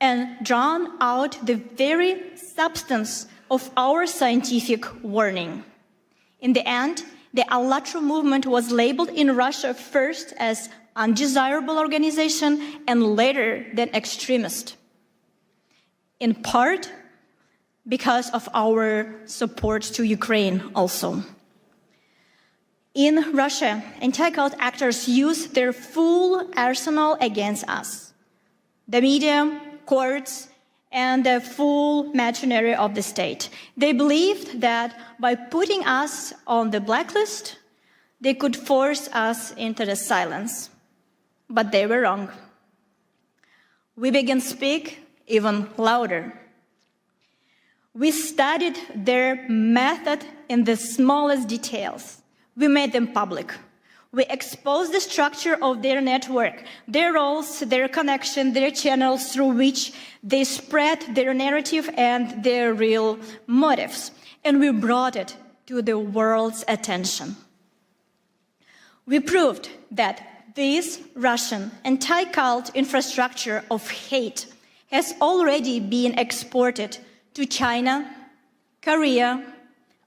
and drawn out the very substance of our scientific warning. In the end, the ALLATRA movement was labeled in Russia first as undesirable organization and later than extremist, in part because of our support to Ukraine also. In Russia, anti-cult actors use their full arsenal against us. The media, courts, and the full machinery of the state. They believed that by putting us on the blacklist, they could force us into the silence. But they were wrong. We began to speak even louder. We studied their method in the smallest details. We made them public. We exposed the structure of their network, their roles, their connection, their channels through which they spread their narrative and their real motives. And we brought it to the world's attention. We proved that this Russian anti-cult infrastructure of hate has already been exported to China, Korea,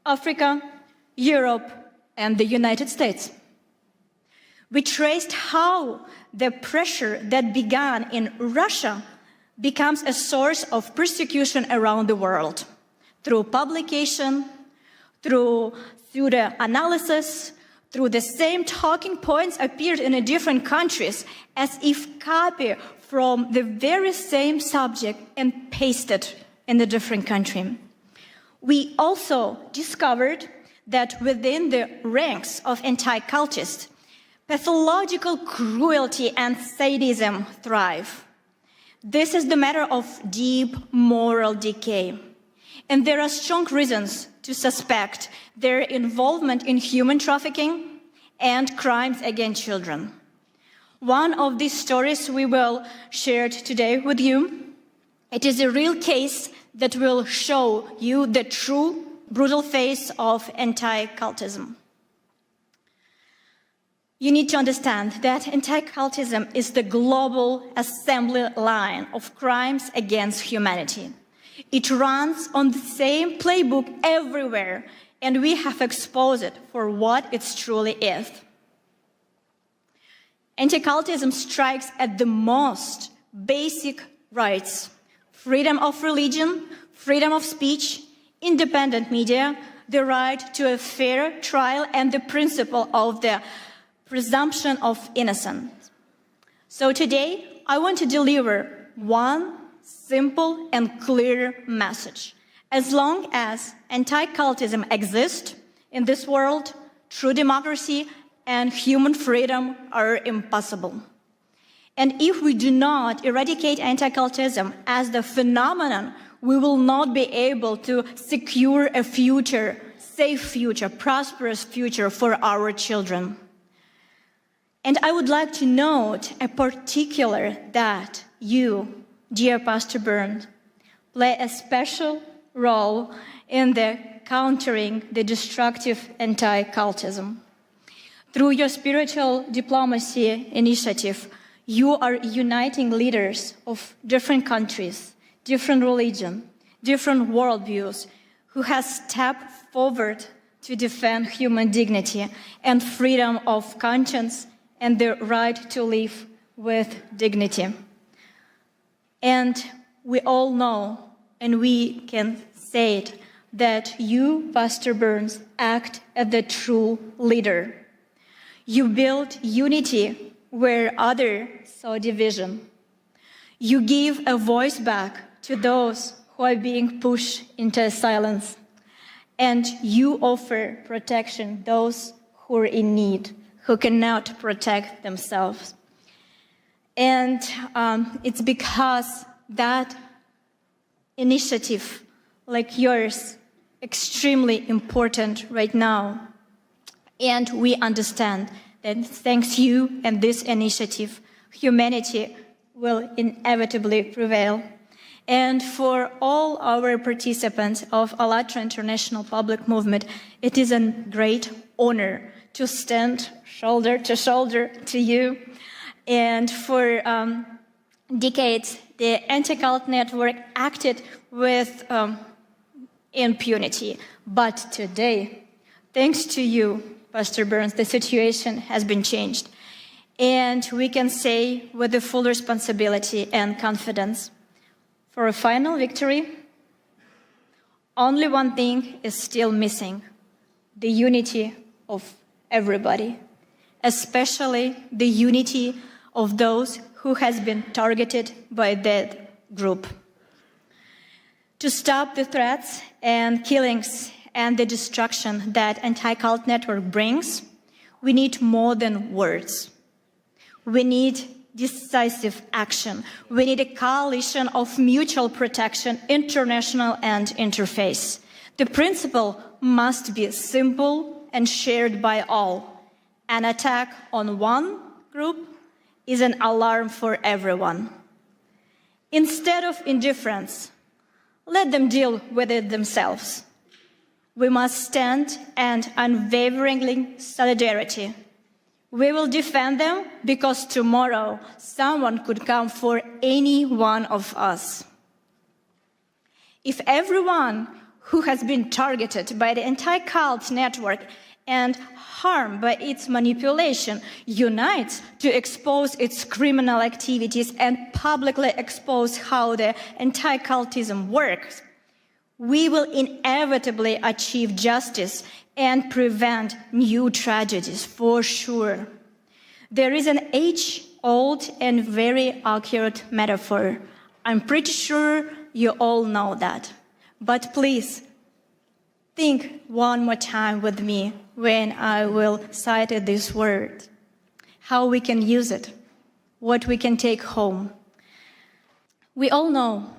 Africa, Europe, and the United States. We traced how the pressure that began in Russia becomes a source of persecution around the world through publication, through the analysis, through the same talking points appeared in different countries as if copied from the very same subject and pasted in a different country. We also discovered that within the ranks of anti-cultists, pathological cruelty and sadism thrive. This is the matter of deep moral decay. And there are strong reasons to suspect their involvement in human trafficking and crimes against children. One of these stories we will share today with you. It is a real case that will show you the true brutal face of anti-cultism. You need to understand that anti-cultism is the global assembly line of crimes against humanity. It runs on the same playbook everywhere, and we have exposed it for what it truly is. Anti-cultism strikes at the most basic rights: freedom of religion, freedom of speech, independent media, the right to a fair trial, and the principle of the presumption of innocence. So today, I want to deliver one simple and clear message. As long as anti-cultism exists in this world, true democracy and human freedom are impossible. And if we do not eradicate anti-cultism as the phenomenon, we will not be able to secure a future, safe future, prosperous future for our children. And I would like to note a particular that you, dear Pastor Burns, play a special role in the countering the destructive anti-cultism. Through your spiritual diplomacy initiative, you are uniting leaders of different countries, different religions, different worldviews, who have stepped forward to defend human dignity and freedom of conscience and the right to live with dignity. And we all know, and we can say it, that you, Pastor Burns, act as the true leader. You build unity where others saw division. You give a voice back to those who are being pushed into silence. And you offer protection to those who are in need, who cannot protect themselves. And it's because that initiative, like yours, extremely important right now. And we understand that thanks to you and this initiative, humanity will inevitably prevail. And for all our participants of ALLATRA International Public Movement, it is a great honor to stand shoulder to shoulder to you. And for decades, the anti-cult network acted with impunity. But today, thanks to you, Pastor Burns, the situation has been changed. And we can say with the full responsibility and confidence, for a final victory, only one thing is still missing: the unity of everybody, especially the unity of those who has been targeted by that group. To stop the threats and killings and the destruction that anti-cult network brings, we need more than words. We need decisive action. We need a coalition of mutual protection, international and interfaith. The principle must be simple and shared by all. An attack on one group is an alarm for everyone. Instead of indifference, let them deal with it themselves. We must stand and unwaveringly solidarity. We will defend them because tomorrow someone could come for any one of us. If everyone who has been targeted by the anti-cult network and harmed by its manipulation unites to expose its criminal activities and publicly expose how the anti-cultism works, we will inevitably achieve justice and prevent new tragedies for sure. There is an age-old and very accurate metaphor. I'm pretty sure you all know that. But please, think one more time with me when I will cite this word. How we can use it, what we can take home. We all know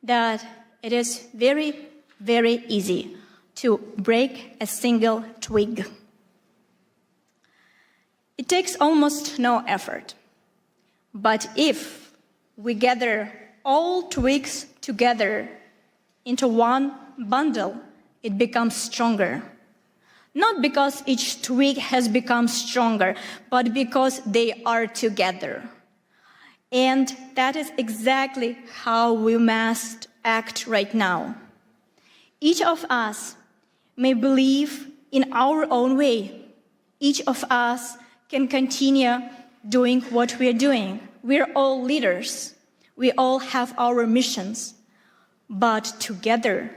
that it is very, very easy to break a single twig. It takes almost no effort. But if we gather all twigs together into one bundle, it becomes stronger. Not because each twig has become stronger, but because they are together. And that is exactly how we must act right now. Each of us may believe in our own way. Each of us can continue doing what we are doing. We're all leaders. We all have our missions. But together,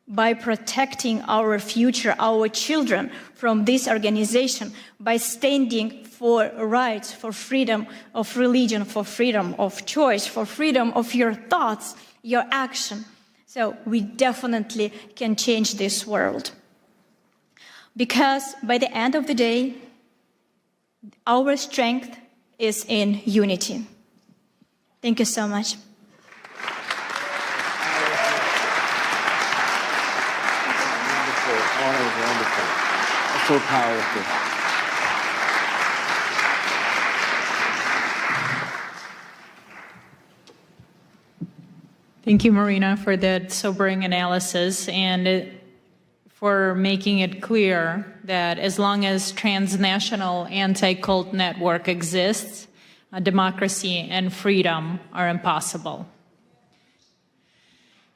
by protecting our future, our children from this organization, by standing for rights, for freedom of religion, for freedom of choice, for freedom of your thoughts, your action. So we definitely can change this world. Because by the end of the day, our strength is in unity. Thank you so much. Wonderful. That's so powerful. Thank you, Marina, for that sobering analysis and for making it clear that as long as transnational anti-cult network exists, democracy and freedom are impossible.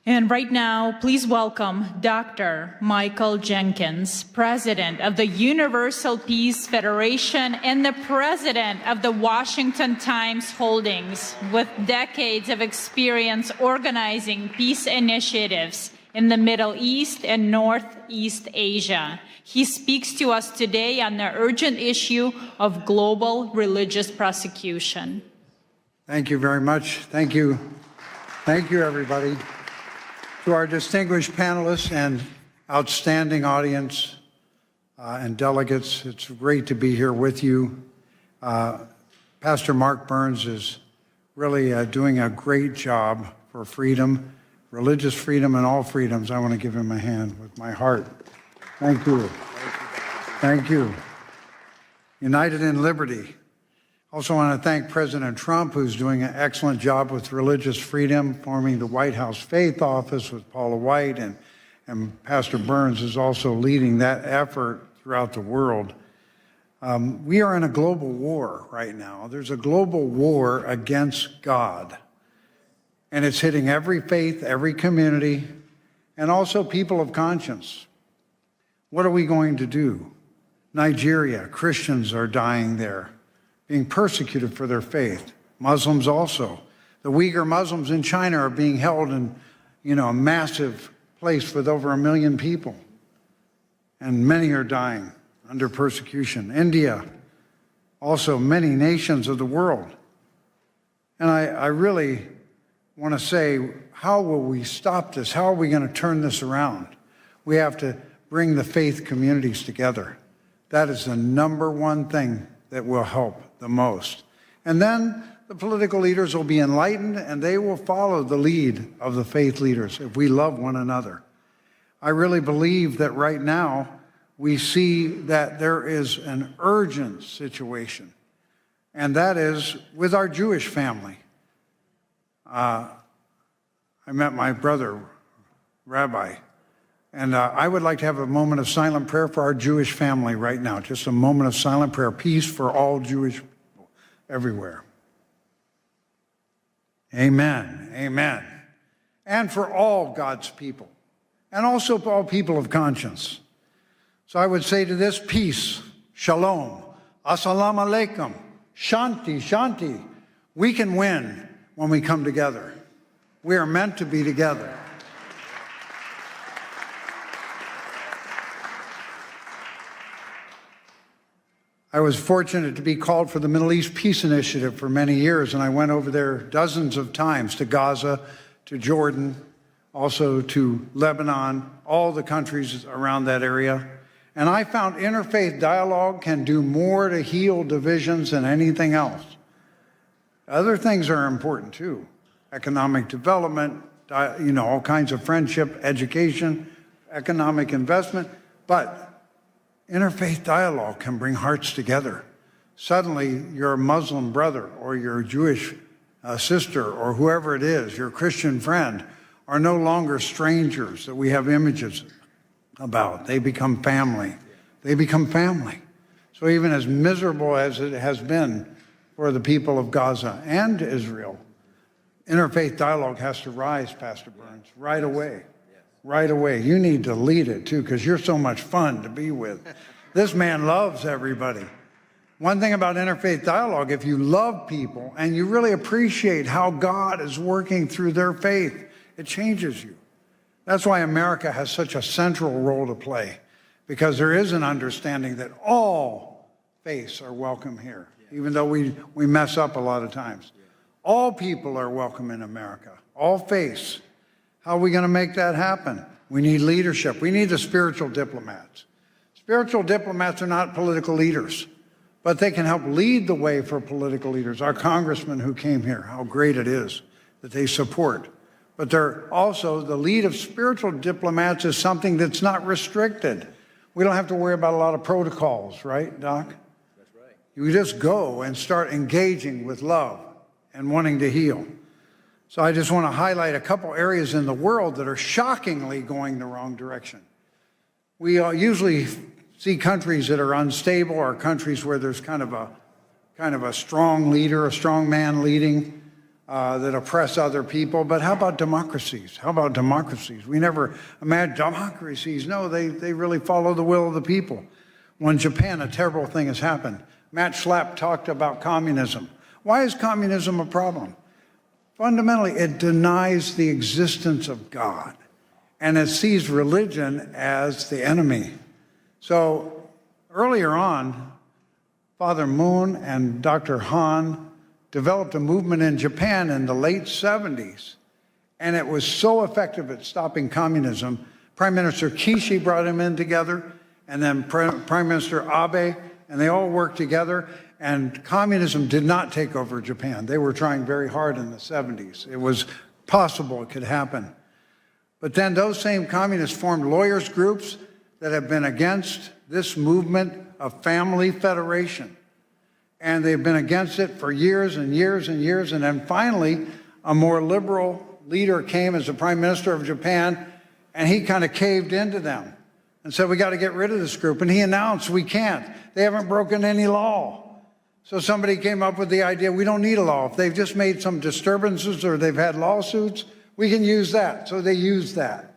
And right now, please welcome Dr. Michael Jenkins, President of the Universal Peace Federation and the President of the Washington Times Holdings, with decades of experience organizing peace initiatives in the Middle East and Northeast Asia. He speaks to us today on the urgent issue of global religious persecution. Thank you very much. Thank you. Thank you, everybody. To our distinguished panelists and outstanding audience and delegates, it's great to be here with you. Pastor Mark Burns is really doing a great job for freedom, religious freedom and all freedoms. I want to give him a hand with my heart. Thank you. Thank you. United in liberty. Also want to thank President Trump, who's doing an excellent job with religious freedom, forming the White House Faith Office with Paula White, and Pastor Burns is also leading that effort throughout the world. We are in a global war right now. There's a global war against God. And it's hitting every faith, every community, and also people of conscience. What are we going to do? Nigeria, Christians are dying there, being persecuted for their faith. Muslims also. The Uyghur Muslims in China are being held in, a massive place with over 1 million people. And many are dying under persecution. India, also many nations of the world. And I really want to say, how will we stop this? How are we going to turn this around? We have to bring the faith communities together. That is the #1 thing that will help the most. And then the political leaders will be enlightened and they will follow the lead of the faith leaders if we love one another. I really believe that right now we see that there is an urgent situation, and that is with our Jewish family. I met my brother, Rabbi, and I would like to have a moment of silent prayer for our Jewish family right now. Just a moment of silent prayer. Peace for all Jewish people everywhere. Amen. Amen. And for all God's people, and also for all people of conscience. So I would say to this: peace, shalom, assalamu alaikum, shanti, shanti. We can win when we come together. We are meant to be together. I was fortunate to be called for the Middle East Peace Initiative for many years, and I went over there dozens of times to Gaza, to Jordan, also to Lebanon, all the countries around that area. And I found interfaith dialogue can do more to heal divisions than anything else. Other things are important too. Economic development, all kinds of friendship, education, economic investment. But interfaith dialogue can bring hearts together. Suddenly, your Muslim brother or your Jewish sister or whoever it is, your Christian friend, are no longer strangers that we have images about. They become family. They become family. So even as miserable as it has been for the people of Gaza and Israel, interfaith dialogue has to rise, Pastor Burns, right away. Right away. You need to lead it too, because you're so much fun to be with. This man loves everybody. One thing about interfaith dialogue, if you love people and you really appreciate how God is working through their faith, it changes you. That's why America has such a central role to play, because there is an understanding that all faiths are welcome here, even though we mess up a lot of times. All people are welcome in America, all faiths. How are we going to make that happen? We need leadership. We need the spiritual diplomats. Spiritual diplomats are not political leaders, but they can help lead the way for political leaders. Our congressman who came here, how great it is that they support. But they're also, the lead of spiritual diplomats is something that's not restricted. We don't have to worry about a lot of protocols, right, Doc? That's right. You just go and start engaging with love and wanting to heal. So I just want to highlight a couple areas in the world that are shockingly going the wrong direction. We usually see countries that are unstable or countries where there's kind of a strong leader, a strong man leading that oppress other people. But how about democracies? How about democracies? We never imagine democracies. No, they really follow the will of the people. Well, in Japan, a terrible thing has happened. Matt Schlapp talked about communism. Why is communism a problem? Fundamentally, it denies the existence of God, and it sees religion as the enemy. So earlier on, Father Moon and Dr. Han developed a movement in Japan in the late 70s, and it was so effective at stopping communism. Prime Minister Kishi brought him in together, and then Prime Minister Abe, and they all worked together. And communism did not take over Japan. They were trying very hard in the 70s. It was possible it could happen. But then those same communists formed lawyers groups that have been against this movement of family federation. And they've been against it for years and years and years. And then finally, a more liberal leader came as the Prime Minister of Japan, and he kind of caved into them and said, we got to get rid of this group. And he announced, we can't. They haven't broken any law. So somebody came up with the idea, we don't need a law. If they've just made some disturbances or they've had lawsuits, we can use that. So they used that.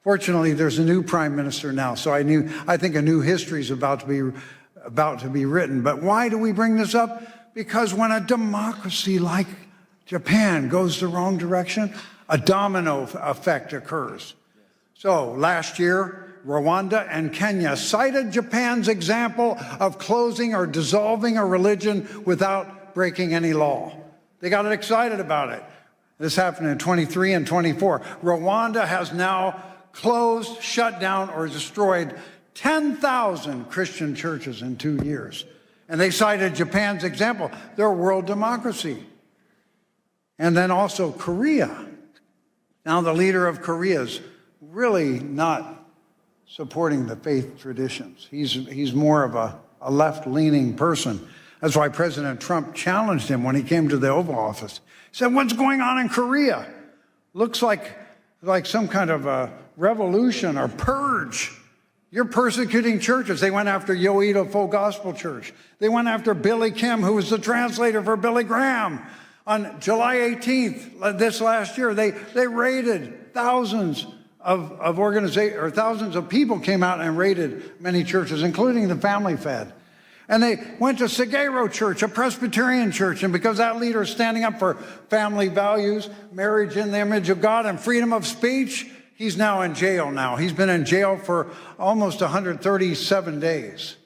Fortunately, there's a new prime minister now, so I think a new history is about to be written. But why do we bring this up? Because when a democracy like Japan goes the wrong direction, a domino effect occurs. So last year, Rwanda and Kenya cited Japan's example of closing or dissolving a religion without breaking any law. They got excited about it. This happened in 23 and 24. Rwanda has now closed, shut down, or destroyed 10,000 Christian churches in 2 years. And they cited Japan's example. They're a world democracy. And then also Korea. Now the leader of Korea is really not supporting the faith traditions. He's more of a left-leaning person. That's why President Trump challenged him when he came to the Oval Office. He said, what's going on in Korea? Looks like some kind of a revolution or purge. You're persecuting churches. They went after Yoido Full Gospel Church. They went after Billy Kim, who was the translator for Billy Graham. On July 18th, this last year, they raided thousands of organizations, or thousands of people came out and raided many churches, including the Family Fed. And they went to Sagero Church, a Presbyterian church, and because that leader is standing up for family values, marriage in the image of God, and freedom of speech, he's now in jail now. He's been in jail for almost 137 days,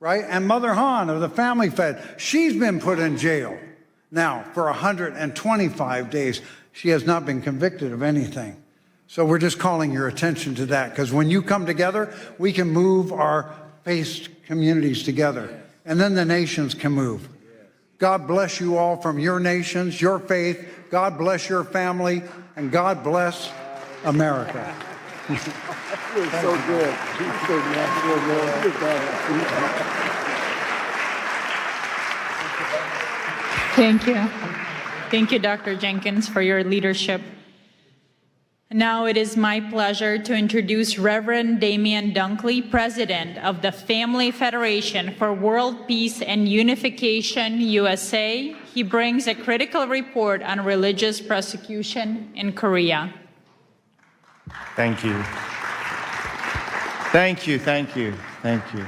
right? And Mother Han of the Family Fed, she's been put in jail now for 125 days. She has not been convicted of anything. So we're just calling your attention to that, because when you come together, we can move our faith communities together, and then the nations can move. God bless you all from your nations, your faith. God bless your family, and God bless America. You're so good. You're so Thank you. Thank you, Dr. Jenkins, for your leadership. Now it is my pleasure to introduce Reverend Damian Dunkley, President of the Family Federation for World Peace and Unification, USA. He brings a critical report on religious persecution in Korea. Thank you. Thank you, thank you, thank you.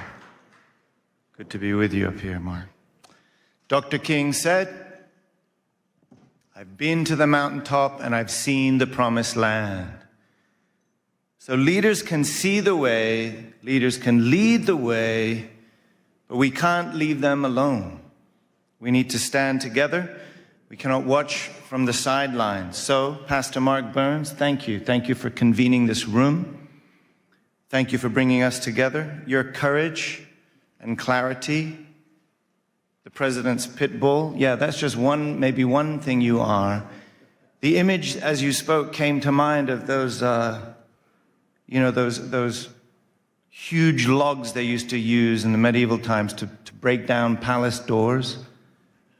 Good to be with you up here, Mark. Dr. King said, I've been to the mountaintop and I've seen the promised land. So leaders can see the way, leaders can lead the way, but we can't leave them alone. We need to stand together. We cannot watch from the sidelines. So, Pastor Mark Burns, thank you. Thank you for convening this room. Thank you for bringing us together. Your courage and clarity, the president's pit bull, yeah, that's just maybe one thing you are. The image, as you spoke, came to mind of those, those huge logs they used to use in the medieval times to break down palace doors.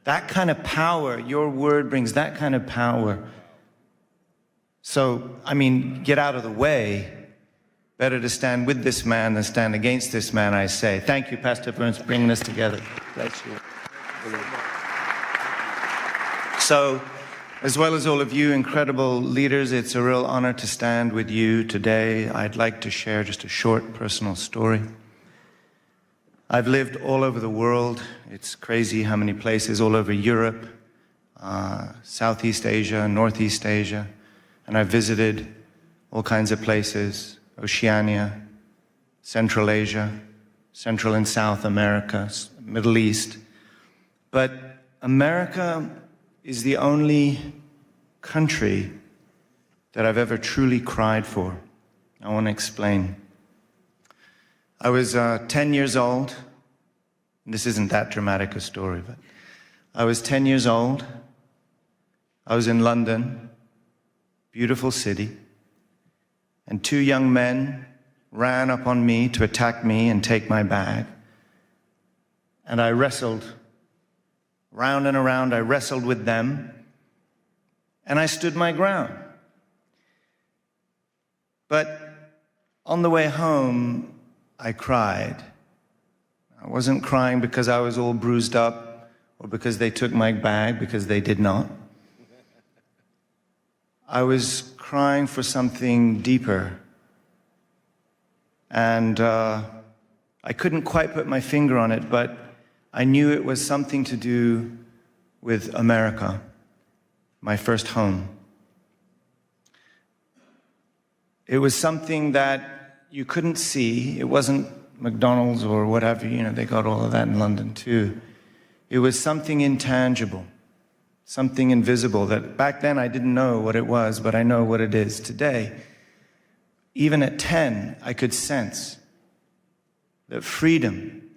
That kind of power, your word brings that kind of power. So, I mean, get out of the way. Better to stand with this man than stand against this man, I say. Thank you, Pastor Burns, for bringing us together. Bless you. So, as well as all of you incredible leaders, it's a real honor to stand with you today. I'd like to share just a short personal story. I've lived all over the world. It's crazy how many places, all over Europe, Southeast Asia, Northeast Asia, and I've visited all kinds of places, Oceania, Central Asia, Central and South America, Middle East. But America is the only country that I've ever truly cried for. I want to explain. I was 10 years old. This isn't that dramatic a story, but I was 10 years old. I was in London, beautiful city, and two young men ran up on me to attack me and take my bag. And I wrestled round and around. I wrestled with them, and I stood my ground. But on the way home, I cried. I wasn't crying because I was all bruised up or because they took my bag, because they did not. I was crying for something deeper. And I couldn't quite put my finger on it, but I knew it was something to do with America, my first home. It was something that you couldn't see. It wasn't McDonald's or whatever, you know, they got all of that in London too. It was something intangible, something invisible that back then I didn't know what it was, but I know what it is today. Even at 10, I could sense that freedom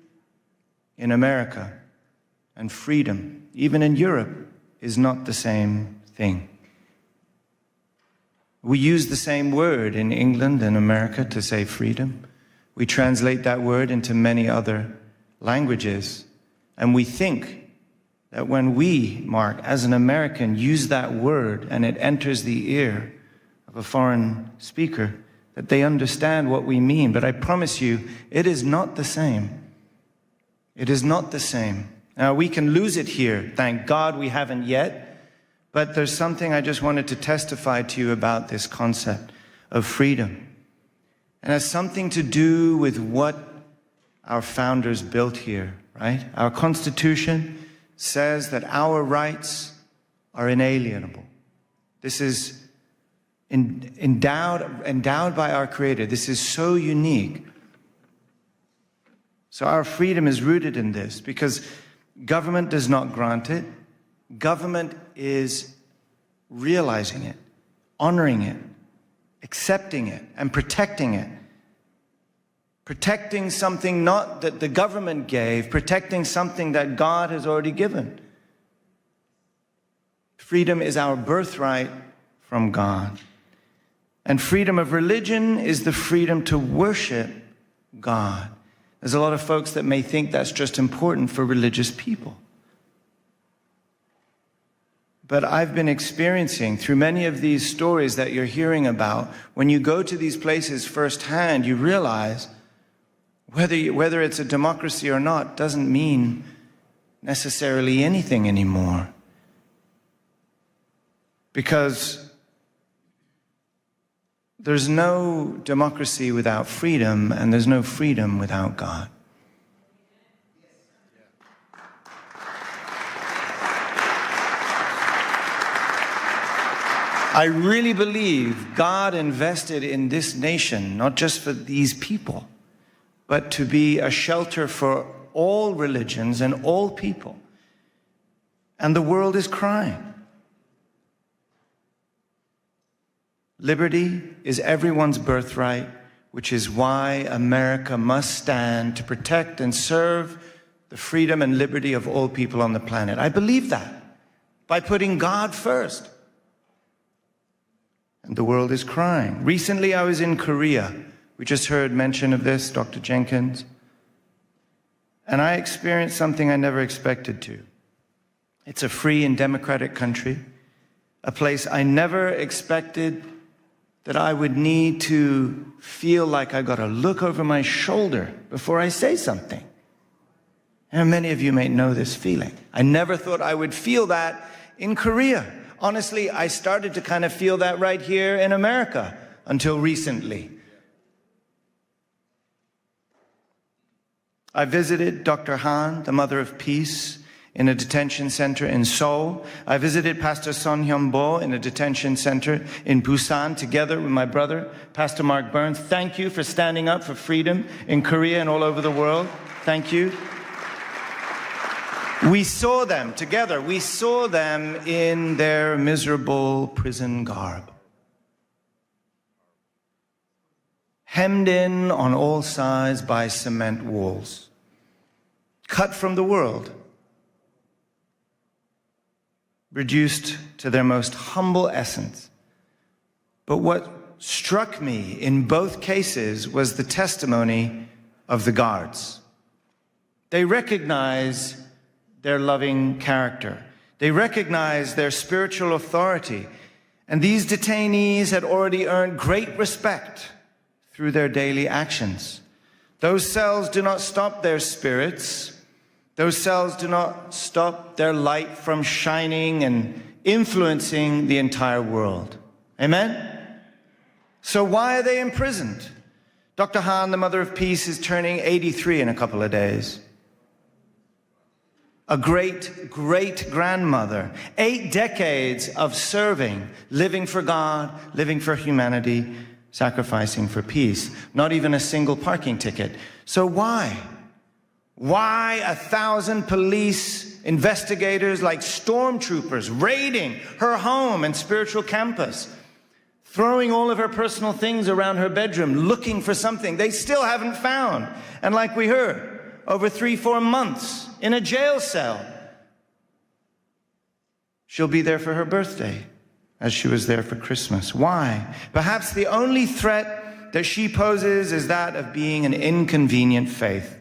in America and freedom, even in Europe, is not the same thing. We use the same word in England and America to say freedom. We translate that word into many other languages. And we think that when we, Mark, as an American, use that word and it enters the ear of a foreign speaker, that they understand what we mean. But I promise you, it is not the same. It is not the same. Now, we can lose it here. Thank God we haven't yet. But there's something I just wanted to testify to you about this concept of freedom. And it has something to do with what our founders built here, right? Our Constitution says that our rights are inalienable. This is endowed by our Creator. This is so unique. So our freedom is rooted in this because government does not grant it. Government is realizing it, honoring it, accepting it, and protecting it. Protecting something not that the government gave, protecting something that God has already given. Freedom is our birthright from God. And freedom of religion is the freedom to worship God. There's a lot of folks that may think that's just important for religious people. But I've been experiencing through many of these stories that you're hearing about, when you go to these places firsthand, you realize whether it's a democracy or not doesn't mean necessarily anything anymore. Because there's no democracy without freedom, and there's no freedom without God. I really believe God invested in this nation, not just for these people, but to be a shelter for all religions and all people. And the world is crying. Liberty is everyone's birthright, which is why America must stand to protect and serve the freedom and liberty of all people on the planet. I believe that by putting God first. And the world is crying. Recently, I was in Korea. We just heard mention of this, Dr. Jenkins. And I experienced something I never expected to. It's a free and democratic country, a place I never expected that I would need to feel like I got to look over my shoulder before I say something. And many of you may know this feeling. I never thought I would feel that in Korea. Honestly, I started to kind of feel that right here in America until recently. I visited Dr. Han, the Mother of Peace, in a detention center in Seoul. I visited Pastor Son Hyun-bo in a detention center in Busan together with my brother, Pastor Mark Burns. Thank you for standing up for freedom in Korea and all over the world. Thank you. We saw them together. We saw them in their miserable prison garb. Hemmed in on all sides by cement walls. Cut from the world. Reduced to their most humble essence. But what struck me in both cases was the testimony of the guards. They recognize their loving character. They recognize their spiritual authority. And these detainees had already earned great respect through their daily actions. Those cells do not stop their spirits, Those cells do not stop their light from shining and influencing the entire world. Amen? So why are they imprisoned? Dr. Han, the Mother of Peace, is turning 83 in a couple of days. A great-great-grandmother, 8 decades of serving, living for God, living for humanity, sacrificing for peace. Not even a single parking ticket. So why? Why 1,000 police investigators like stormtroopers raiding her home and spiritual campus, throwing all of her personal things around her bedroom, looking for something they still haven't found? And like we heard, over 3-4 months in a jail cell. She'll be there for her birthday, as she was there for Christmas. Why? Perhaps the only threat that she poses is that of being an inconvenient faith.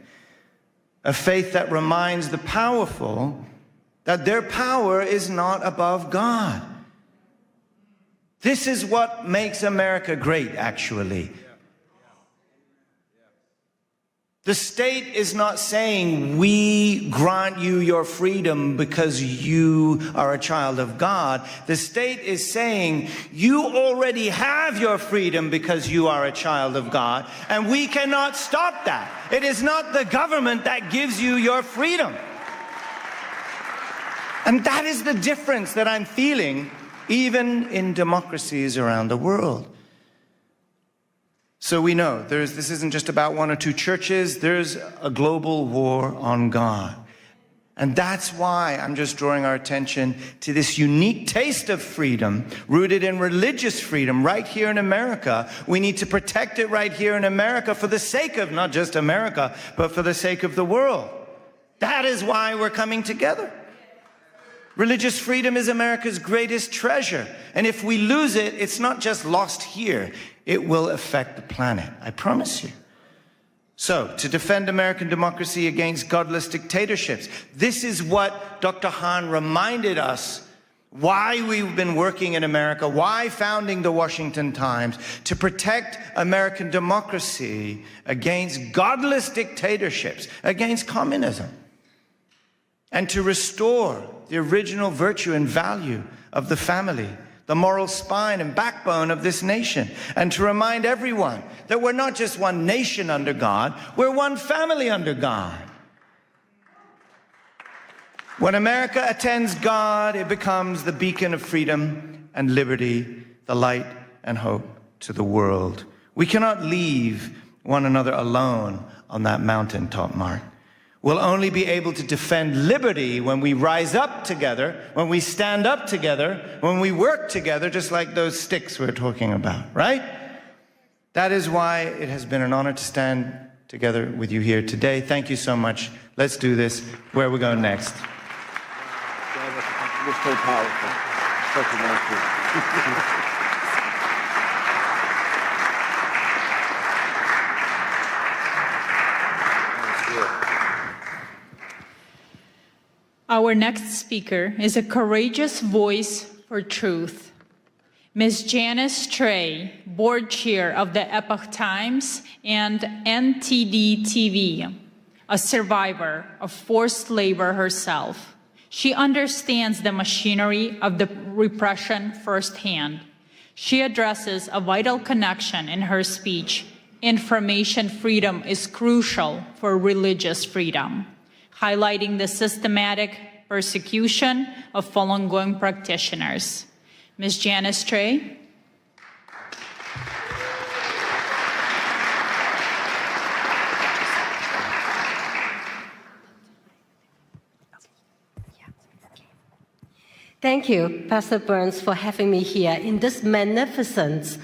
A faith that reminds the powerful that their power is not above God. This is what makes America great, actually. The state is not saying, we grant you your freedom because you are a child of God. The state is saying, you already have your freedom because you are a child of God, and we cannot stop that. It is not the government that gives you your freedom. And that is the difference that I'm feeling even in democracies around the world. So we know this isn't just about 1 or 2 churches. There's a global war on God. And that's why I'm just drawing our attention to this unique taste of freedom, rooted in religious freedom right here in America. We need to protect it right here in America for the sake of not just America, but for the sake of the world. That is why we're coming together. Religious freedom is America's greatest treasure. And if we lose it, it's not just lost here. It will affect the planet, I promise you. So, to defend American democracy against godless dictatorships, this is what Dr. Han reminded us why we've been working in America, why founding the Washington Times, to protect American democracy against godless dictatorships, against communism, and to restore the original virtue and value of the family, the moral spine and backbone of this nation, and to remind everyone that we're not just one nation under God, we're one family under God. When America attends God, it becomes the beacon of freedom and liberty, the light and hope to the world. We cannot leave one another alone on that mountaintop, Mark. We'll only be able to defend liberty when we rise up together, when we stand up together, when we work together, just like those sticks we're talking about, right? That is why it has been an honor to stand together with you here today. Thank you so much. Let's do this. Where are we going next? You're so powerful. Such a master. Our next speaker is a courageous voice for truth. Ms. Janice Trey, board chair of the Epoch Times and NTD TV, a survivor of forced labor herself. She understands the machinery of the repression firsthand. She addresses a vital connection in her speech. Information freedom is crucial for religious freedom, highlighting the systematic persecution of Falun Gong practitioners. Ms. Janice Trey. Thank you, Pastor Burns, for having me here in this magnificent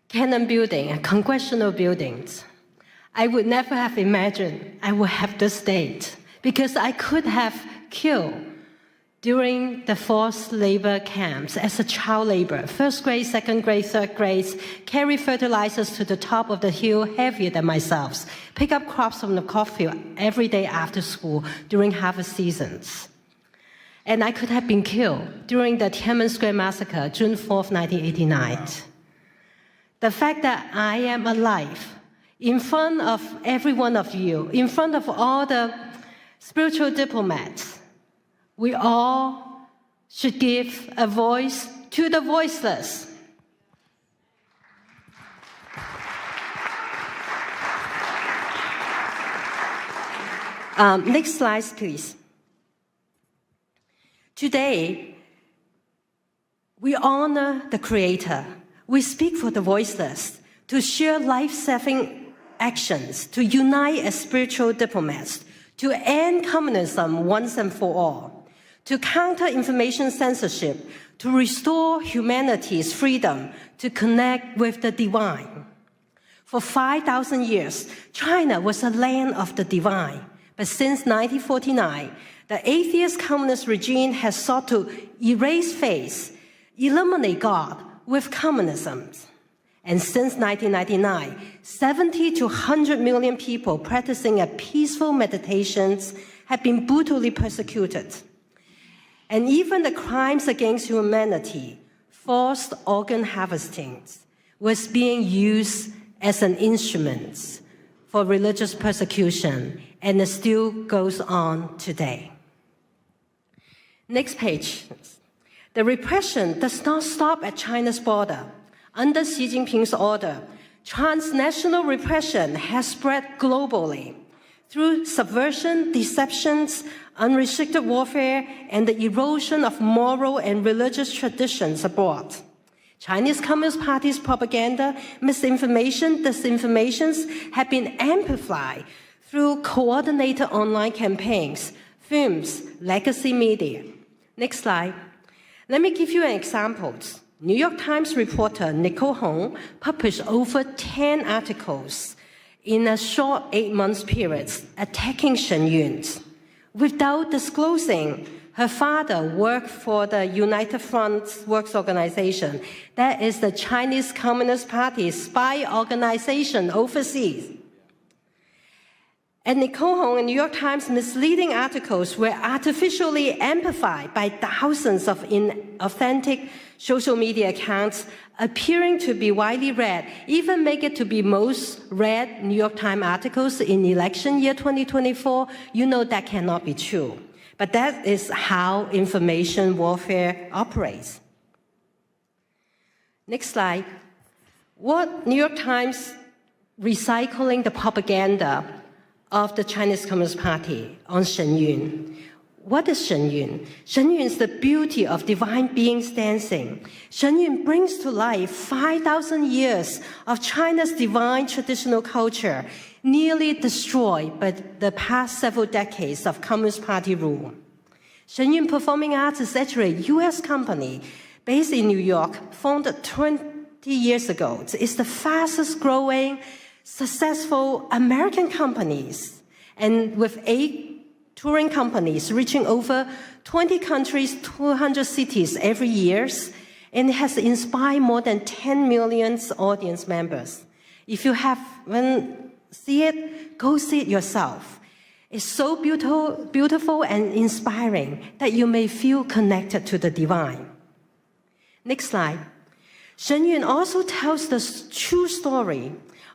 Canon building, congressional buildings. I would never have imagined I would have this date, because I could have killed during the forced labor camps as a child laborer, first grade, second grade, third grade, carry fertilizers to the top of the hill heavier than myself, pick up crops from the cornfield every day after school during harvest seasons. And I could have been killed during the Tiananmen Square massacre, June 4th, 1989. The fact that I am alive in front of every one of you, in front of all the Spiritual diplomats, we all should give a voice to the voiceless. Next slide, please. Today, we honor the Creator. We speak for the voiceless, to share life-saving actions, to unite as spiritual diplomats, to end communism once and for all, to counter information censorship, to restore humanity's freedom to connect with the divine. For 5,000 years, China was a land of the divine. But since 1949, the atheist communist regime has sought to erase faith, eliminate God with communism. And since 1999, 70 to 100 million people practicing a peaceful meditations have been brutally persecuted. And even the crimes against humanity, forced organ harvesting, was being used as an instrument for religious persecution, and it still goes on today. Next page. The repression does not stop at China's border. Under Xi Jinping's order, transnational repression has spread globally through subversion, deceptions, unrestricted warfare, and the erosion of moral and religious traditions abroad. Chinese Communist Party's propaganda, misinformation, disinformations have been amplified through coordinated online campaigns, films, legacy media. Next slide. Let me give you an example. New York Times reporter Nicole Hong published over 10 articles in a short 8-month period attacking Shen Yun without disclosing her father worked for the United Front Works Organization. That is the Chinese Communist Party's spy organization overseas. And Nicole Hong and New York Times misleading articles were artificially amplified by thousands of inauthentic social media accounts appearing to be widely read, even make it to be most read New York Times articles in election year 2024. You know that cannot be true. But that is how information warfare operates. Next slide. What New York Times recycling the propaganda of the Chinese Communist Party on Shen Yun. What is Shen Yun? Shen Yun is the beauty of divine beings dancing. Shen Yun brings to life 5,000 years of China's divine traditional culture, nearly destroyed by the past several decades of Communist Party rule. Shen Yun Performing Arts is actually a U.S. company based in New York, founded 20 years ago. It's the fastest growing, successful American companies, and with 8 touring companies reaching over 20 countries, 200 cities every year, and it has inspired more than 10 million audience members. If you haven't seen it, go see it yourself. It's so beautiful and inspiring that you may feel connected to the divine. Next slide. Shen Yun also tells the true story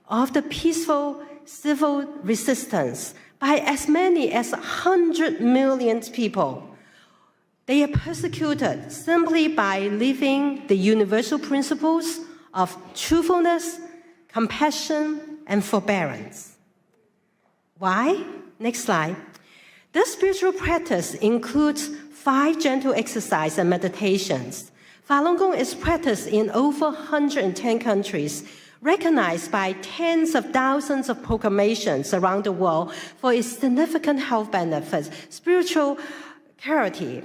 of the peaceful civil resistance by as many as 100 million people. They are persecuted simply by living the universal principles of truthfulness, compassion, and forbearance. Why? Next slide. This spiritual practice includes 5 gentle exercises and meditations. Falun Gong is practiced in over 110 countries, recognized by tens of thousands of proclamations around the world for its significant health benefits, spiritual clarity.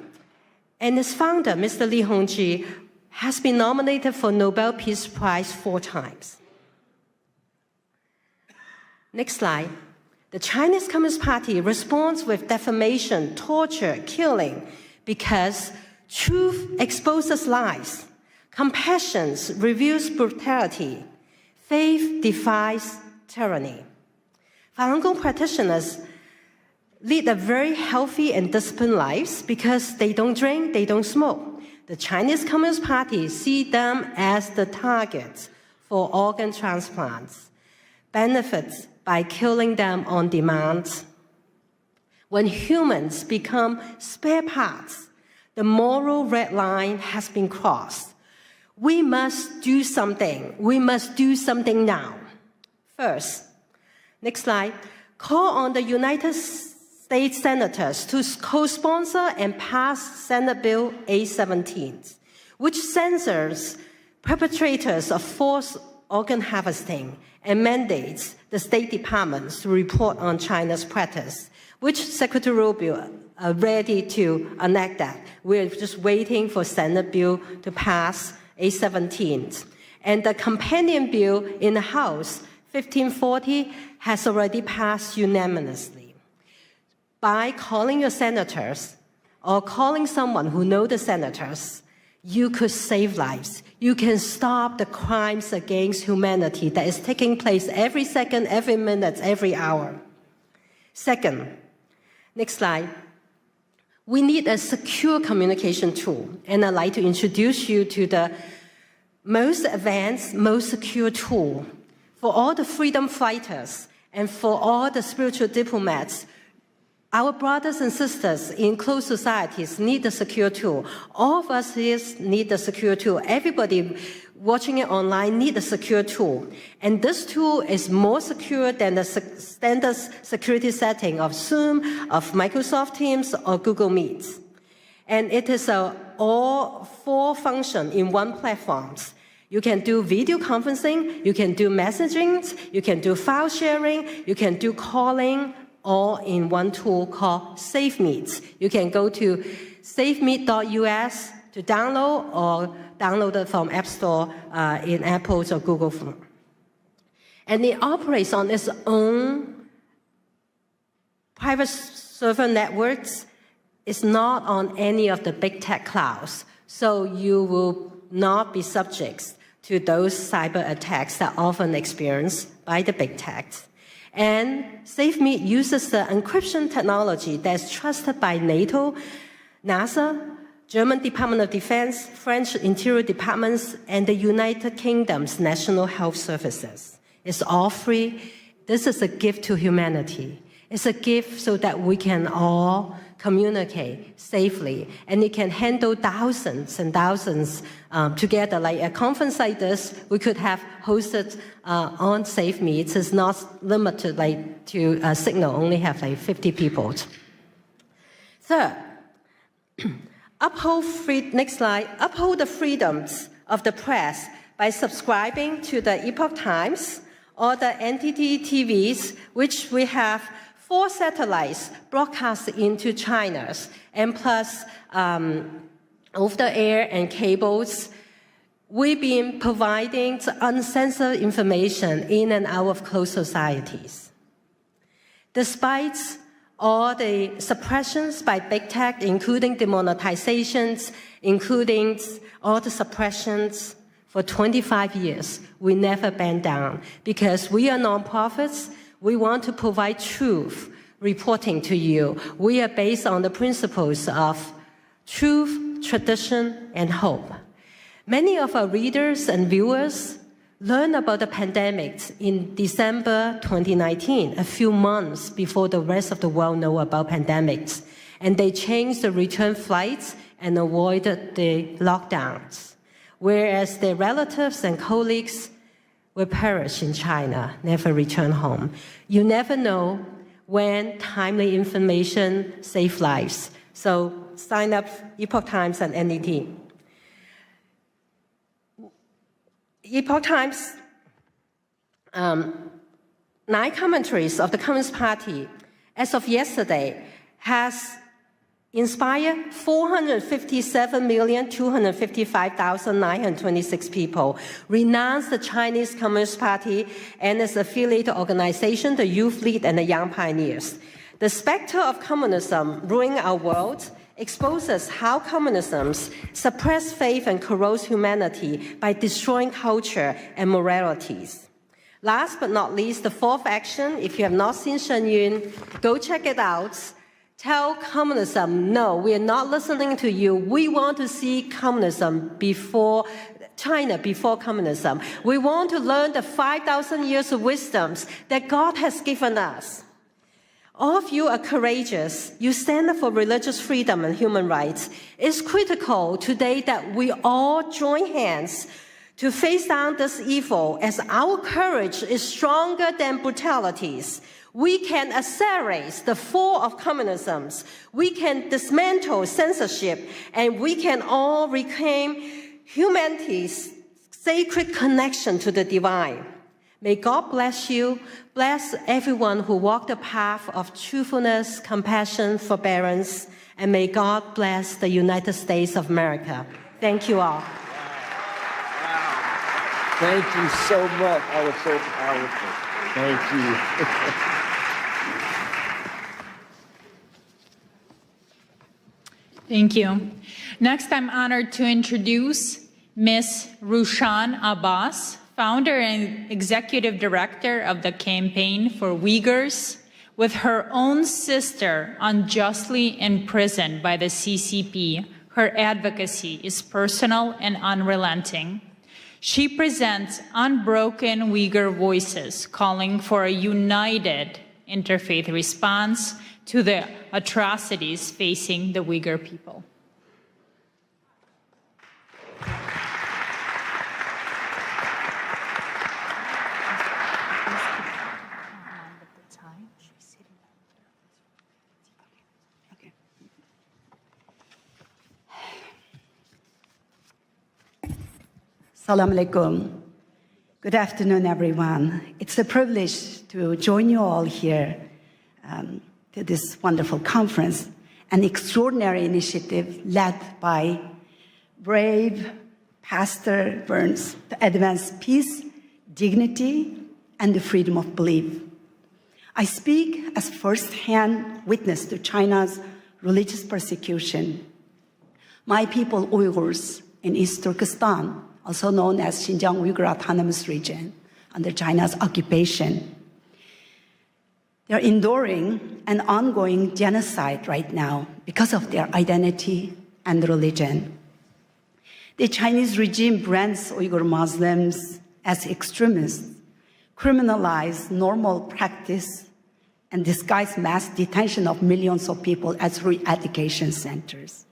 And its founder, Mr. Li Hongzhi, has been nominated for Nobel Peace Prize 4 times. Next slide. The Chinese Communist Party responds with defamation, torture, killing, because truth exposes lies, compassion reveals brutality, faith defies tyranny. Falun Gong practitioners lead a very healthy and disciplined lives because they don't drink, they don't smoke. The Chinese Communist Party see them as the targets for organ transplants, benefits by killing them on demand. When humans become spare parts, the moral red line has been crossed. We must do something. We must do something now. First, next slide, call on the United States senators to co-sponsor and pass Senate Bill 817, which censors perpetrators of forced organ harvesting and mandates the State Departments to report on China's practice, which Secretary Rubio are ready to enact that. We're just waiting for Senate bill to pass 817. And the companion bill in the House, 1540, has already passed unanimously. By calling your senators or calling someone who knows the senators, you could save lives. You can stop the crimes against humanity that is taking place every second, every minute, every hour. Second, next slide. We need a secure communication tool, and I'd like to introduce you to the most advanced, most secure tool for all the freedom fighters and for all the spiritual diplomats. Our brothers and sisters in closed societies need the secure tool. All of us here need the secure tool. Everybody watching it online need a secure tool. And this tool is more secure than the standard security setting of Zoom, of Microsoft Teams, or Google Meet. And it is all four function in one platform. You can do video conferencing, you can do messaging, you can do file sharing, you can do calling, all in one tool called SafeMeet. You can go to safemeet.us to download or download it from App Store in Apple or Google phone. And it operates on its own private server networks. It's not on any of the big tech clouds. So you will not be subject to those cyber attacks that are often experienced by the big techs. And SafeMeet uses the encryption technology that's trusted by NATO, NASA, German Department of Defense, French Interior Departments, and the United Kingdom's National Health Services. It's all free. This is a gift to humanity. It's a gift so that we can all communicate safely, and it can handle thousands and thousands together. Like a conference like this, we could have hosted on SafeMeet. It's not limited to Signal, only have 50 people. Third, next slide, uphold the freedoms of the press by subscribing to the Epoch Times or the NTT TVs, which we have 4 satellites broadcast into China, and plus over-the-air and cables. We've been providing uncensored information in and out of closed societies. Despite all the suppressions by big tech, including demonetizations, including all the suppressions, for 25 years, we never bend down because we are nonprofits. We want to provide truth reporting to you. We are based on the principles of truth, tradition, and hope. Many of our readers and viewers learned about the pandemic in December 2019, a few months before the rest of the world know about pandemics. And they changed the return flights and avoided the lockdowns, whereas their relatives and colleagues will perish in China, never return home. You never know when timely information saves lives. So sign up Epoch Times and NDT. Epoch Times, 9 commentaries of the Communist Party, as of yesterday, has inspired 457,255,926 people, renounced the Chinese Communist Party and its affiliated organization, the Youth League and the Young Pioneers. The specter of communism ruining our world exposes how communism suppresses faith and corrodes humanity by destroying culture and moralities. Last but not least, the 4th action, if you have not seen Shen Yun, go check it out. Tell communism, no, we are not listening to you. We want to see communism before China, before communism. We want to learn the 5,000 years of wisdoms that God has given us. All of you are courageous. You stand up for religious freedom and human rights. It's critical today that we all join hands to face down this evil, as our courage is stronger than brutalities. We can accelerate the fall of communism. We can dismantle censorship, and we can all reclaim humanity's sacred connection to the divine. May God bless you, bless everyone who walked the path of truthfulness, compassion, forbearance, and may God bless the United States of America. Thank you all. Thank you so much. That was so powerful. Thank you. Thank you. Next, I'm honored to introduce Ms. Rushan Abbas, founder and executive director of the Campaign for Uyghurs. With her own sister unjustly imprisoned by the CCP, her advocacy is personal and unrelenting. She presents unbroken Uyghur voices calling for a united interfaith response to the atrocities facing the Uyghur people. Assalamu alaikum. Good afternoon, everyone. It's a privilege to join you all here to this wonderful conference, an extraordinary initiative led by brave Pastor Burns to advance peace, dignity, and the freedom of belief. I speak as first-hand witness to China's religious persecution. My people, Uyghurs, in East Turkestan, also known as Xinjiang Uyghur Autonomous Region, under China's occupation. They're enduring an ongoing genocide right now because of their identity and religion. The Chinese regime brands Uyghur Muslims as extremists, criminalize normal practice, and disguise mass detention of millions of people as re-education centers.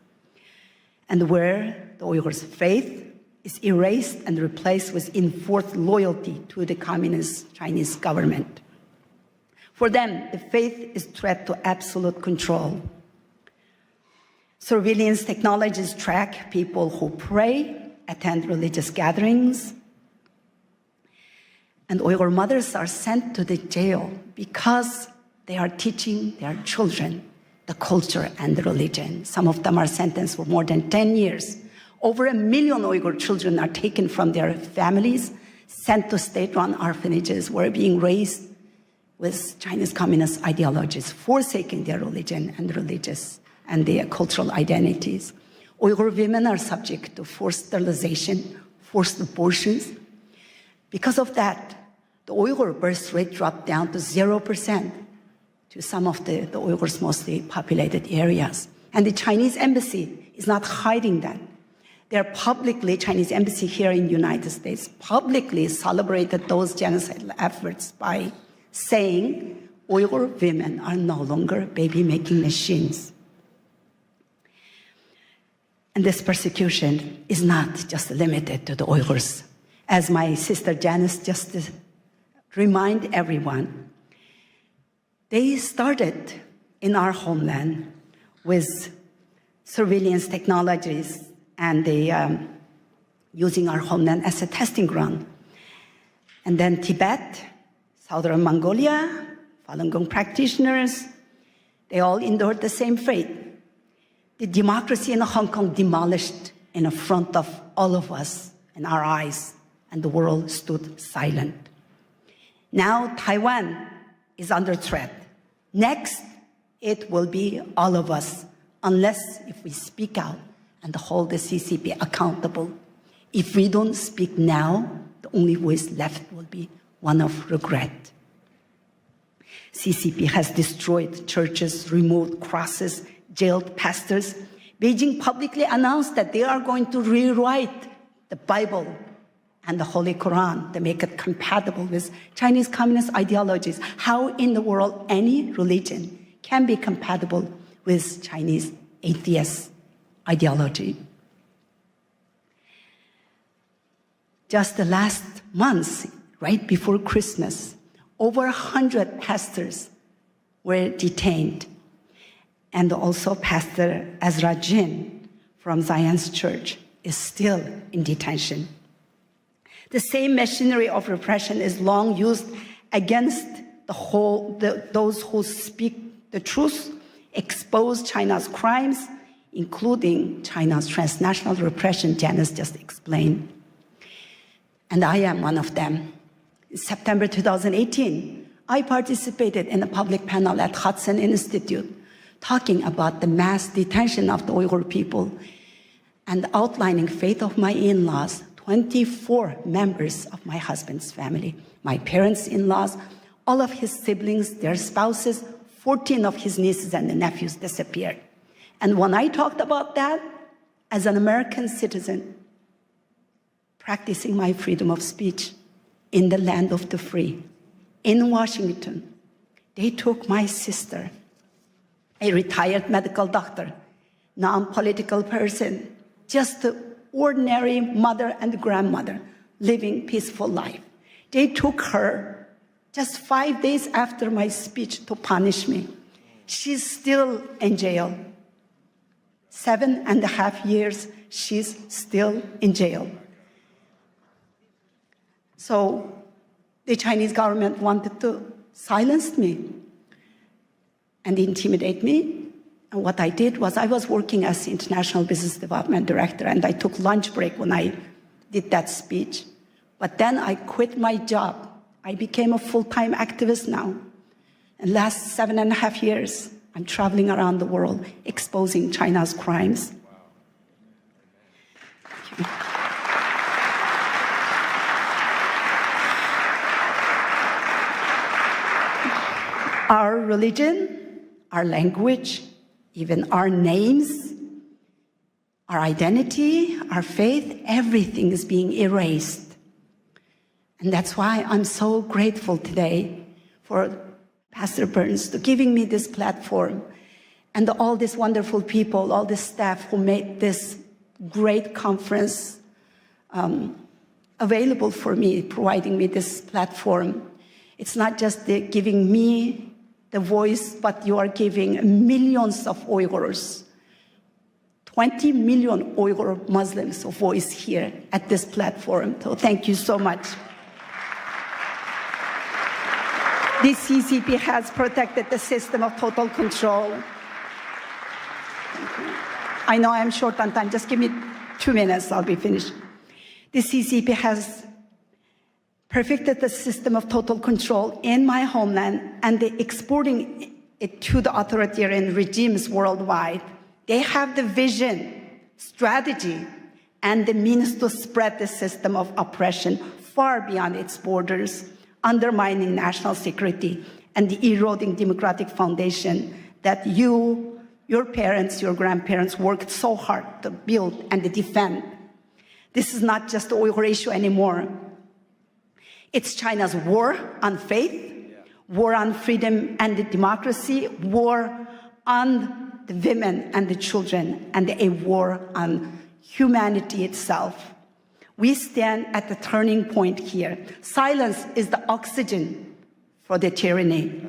And where the Uyghurs' faith is erased and replaced with enforced loyalty to the communist Chinese government. For them, the faith is a threat to absolute control. Surveillance technologies track people who pray, attend religious gatherings, and Uyghur mothers are sent to the jail because they are teaching their children the culture and the religion. Some of them are sentenced for more than 10 years. Over 1 million Uyghur children are taken from their families, sent to state-run orphanages, where being raised with Chinese communist ideologies, forsaking their religion and religious and their cultural identities. Uyghur women are subject to forced sterilization, forced abortions. Because of that, the Uyghur birth rate dropped down to 0% to some of the Uyghurs' mostly populated areas. And the Chinese embassy is not hiding that. They're publicly, Chinese embassy here in the United States, publicly celebrated those genocidal efforts by saying Uyghur women are no longer baby-making machines. And this persecution is not just limited to the Uyghurs. As my sister Janice just reminded everyone, they started in our homeland with surveillance technologies and they using our homeland as a testing ground. And then Tibet, Southern Mongolia, Falun Gong practitioners, they all endured the same fate. The democracy in Hong Kong demolished in front of all of us in our eyes, and the world stood silent. Now Taiwan is under threat. Next, it will be all of us, unless if we speak out and hold the CCP accountable. If we don't speak now, the only voice left will be one of regret. CCP has destroyed churches, removed crosses, jailed pastors. Beijing publicly announced that they are going to rewrite the Bible and the Holy Quran to make it compatible with Chinese communist ideologies. How in the world any religion can be compatible with Chinese atheist ideology? Just the last month, right before Christmas, over 100 pastors were detained. And also Pastor Ezra Jin from Zion's Church is still in detention. The same machinery of repression is long used against those who speak the truth, expose China's crimes, including China's transnational repression Janice just explained. And I am one of them. In September 2018, I participated in a public panel at Hudson Institute talking about the mass detention of the Uyghur people and outlining fate of my in-laws, 24 members of my husband's family, my parents-in-laws, all of his siblings, their spouses, 14 of his nieces and nephews disappeared. And when I talked about that, as an American citizen, practicing my freedom of speech in the land of the free, in Washington, they took my sister, a retired medical doctor, non-political person, just an ordinary mother and grandmother living peaceful life. They took her just 5 days after my speech to punish me. She's still in jail. 7.5 years, she's still in jail. So the Chinese government wanted to silence me and intimidate me. And what I did was I was working as the International Business Development Director, and I took lunch break when I did that speech. But then I quit my job. I became a full-time activist now. And last 7.5 years, I'm traveling around the world exposing China's crimes. Thank you. Our religion, our language, even our names, our identity, our faith, everything is being erased. And that's why I'm so grateful today for Pastor Burns to giving me this platform and all these wonderful people, all the staff who made this great conference available for me, providing me this platform. It's not just giving me the voice, but you are giving millions of Uyghurs, 20 million Uyghur Muslims a voice here at this platform. So thank you so much. The CCP has protected the system of total control. I know I'm short on time. Just give me 2 minutes, I'll be finished. The CCP has perfected the system of total control in my homeland and they're exporting it to the authoritarian regimes worldwide. They have the vision, strategy, and the means to spread the system of oppression far beyond its borders, undermining national security and eroding democratic foundation that your parents, your grandparents worked so hard to build and to defend. This is not just the Uyghur issue anymore. It's China's war on faith, war on freedom and the democracy, war on the women and the children, and a war on humanity itself. We stand at the turning point here. Silence is the oxygen for the tyranny.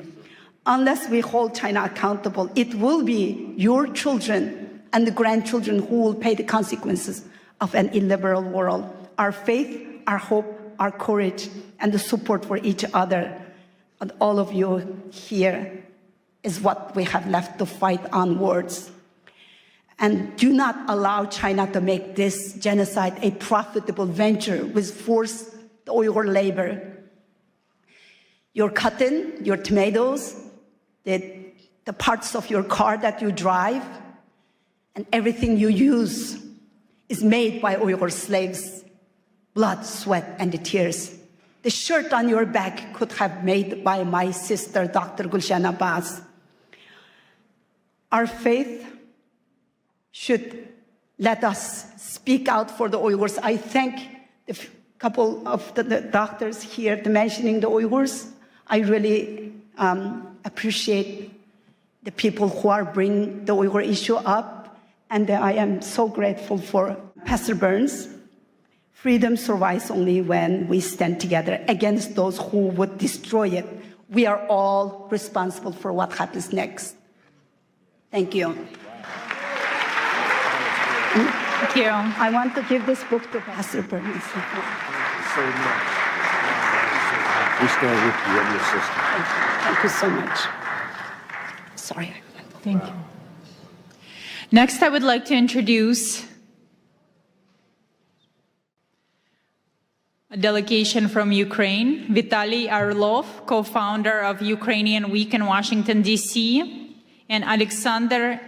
Unless we hold China accountable, it will be your children and the grandchildren who will pay the consequences of an illiberal world. Our faith, our hope, our courage, and the support for each other, and all of you here, is what we have left to fight onwards. And do not allow China to make this genocide a profitable venture with forced Uyghur labor. Your cotton, your tomatoes, the parts of your car that you drive, and everything you use is made by Uyghur slaves. Blood, sweat, and the tears. The shirt on your back could have been made by my sister, Dr. Gulshan Abbas. Our faith should let us speak out for the Uyghurs. I thank the couple of the doctors here mentioning the Uyghurs. I really appreciate the people who are bringing the Uyghur issue up, and I am so grateful for Pastor Burns. Freedom survives only when we stand together against those who would destroy it. We are all responsible for what happens next. Thank you. Thank you. I want to give this book to Pastor Burns. We stand with you and your sister. Thank you so much. Sorry. Thank you. Next, I would like to introduce a delegation from Ukraine, Vitaly Arlov, co-founder of Ukrainian Week in Washington, D.C., and Alexander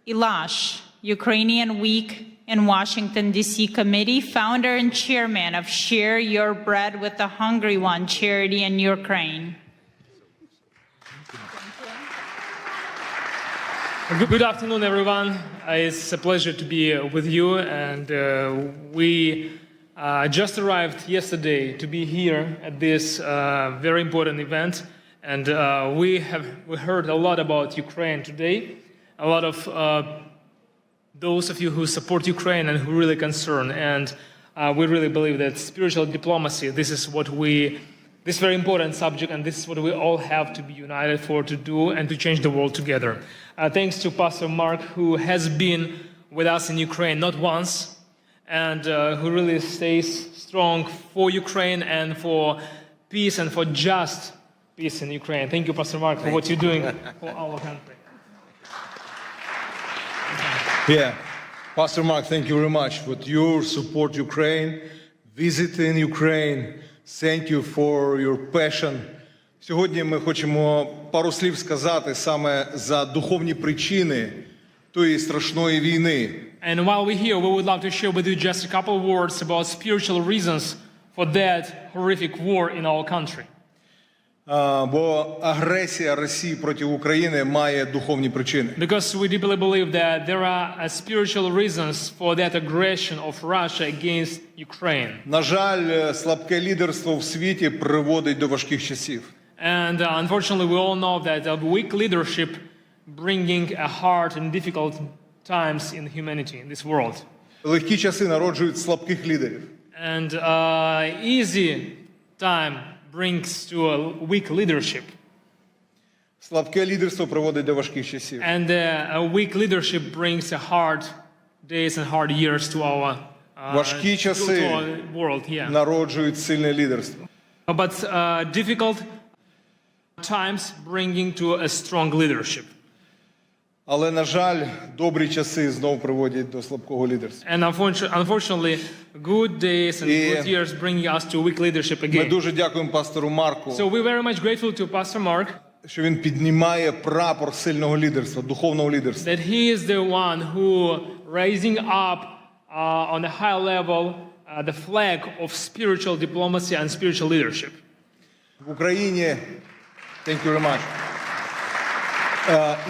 Ilash, Ukrainian Week in Washington, D.C. Committee, founder and chairman of Share Your Bread with the Hungry One charity in Ukraine. Good afternoon, everyone. It's a pleasure to be with you, and we just arrived yesterday to be here at this very important event, and we heard a lot about Ukraine today. A lot of those of you who support Ukraine and who really concerned, and we really believe that spiritual diplomacy, this very important subject, and this is what we all have to be united for, to do and to change the world together. Thanks to Pastor Mark, who has been with us in Ukraine not once, and who really stays strong for Ukraine and for peace and for just peace in Ukraine. Thank you, Pastor Mark, for what you're doing for our country. Yeah, Pastor Mark, thank you very much for your support Ukraine, visiting Ukraine. Thank you for your passion. Сьогодні ми хочемо пару слів сказати саме за духовні причини тої страшної війни. And while we're here, we would love to share with you just a couple of words about spiritual reasons for that horrific war in our country. Бо агресія Росії проти України має духовні причини. Because we deeply believe that there are spiritual reasons for that aggression of Russia against Ukraine. На жаль, слабке лідерство в світі приводить до важких часів. And unfortunately, we all know that a weak leadership bringing a hard and difficult times in humanity, in this world. Легкі часи народжують слабких лідерів. And easy time brings to a weak leadership. Слабке лідерство приводить до важких часів. And a weak leadership brings a hard days and hard years to our важкі часи world. Yeah. Народжують сильне лідерство. But difficult times bringing to a strong leadership. Але, на жаль, добрі часи знову приводять до слабкого лідерства. And unfortunately, good days and good years bring us to weak leadership again. Ми дуже дякуємо пастору Марку. So we're very much grateful to Pastor Mark. Що він піднімає прапор сильного лідерства, духовного лідерства. That he is the one who raising up on a high level the flag of spiritual diplomacy and spiritual leadership. В Україні, thank you very much.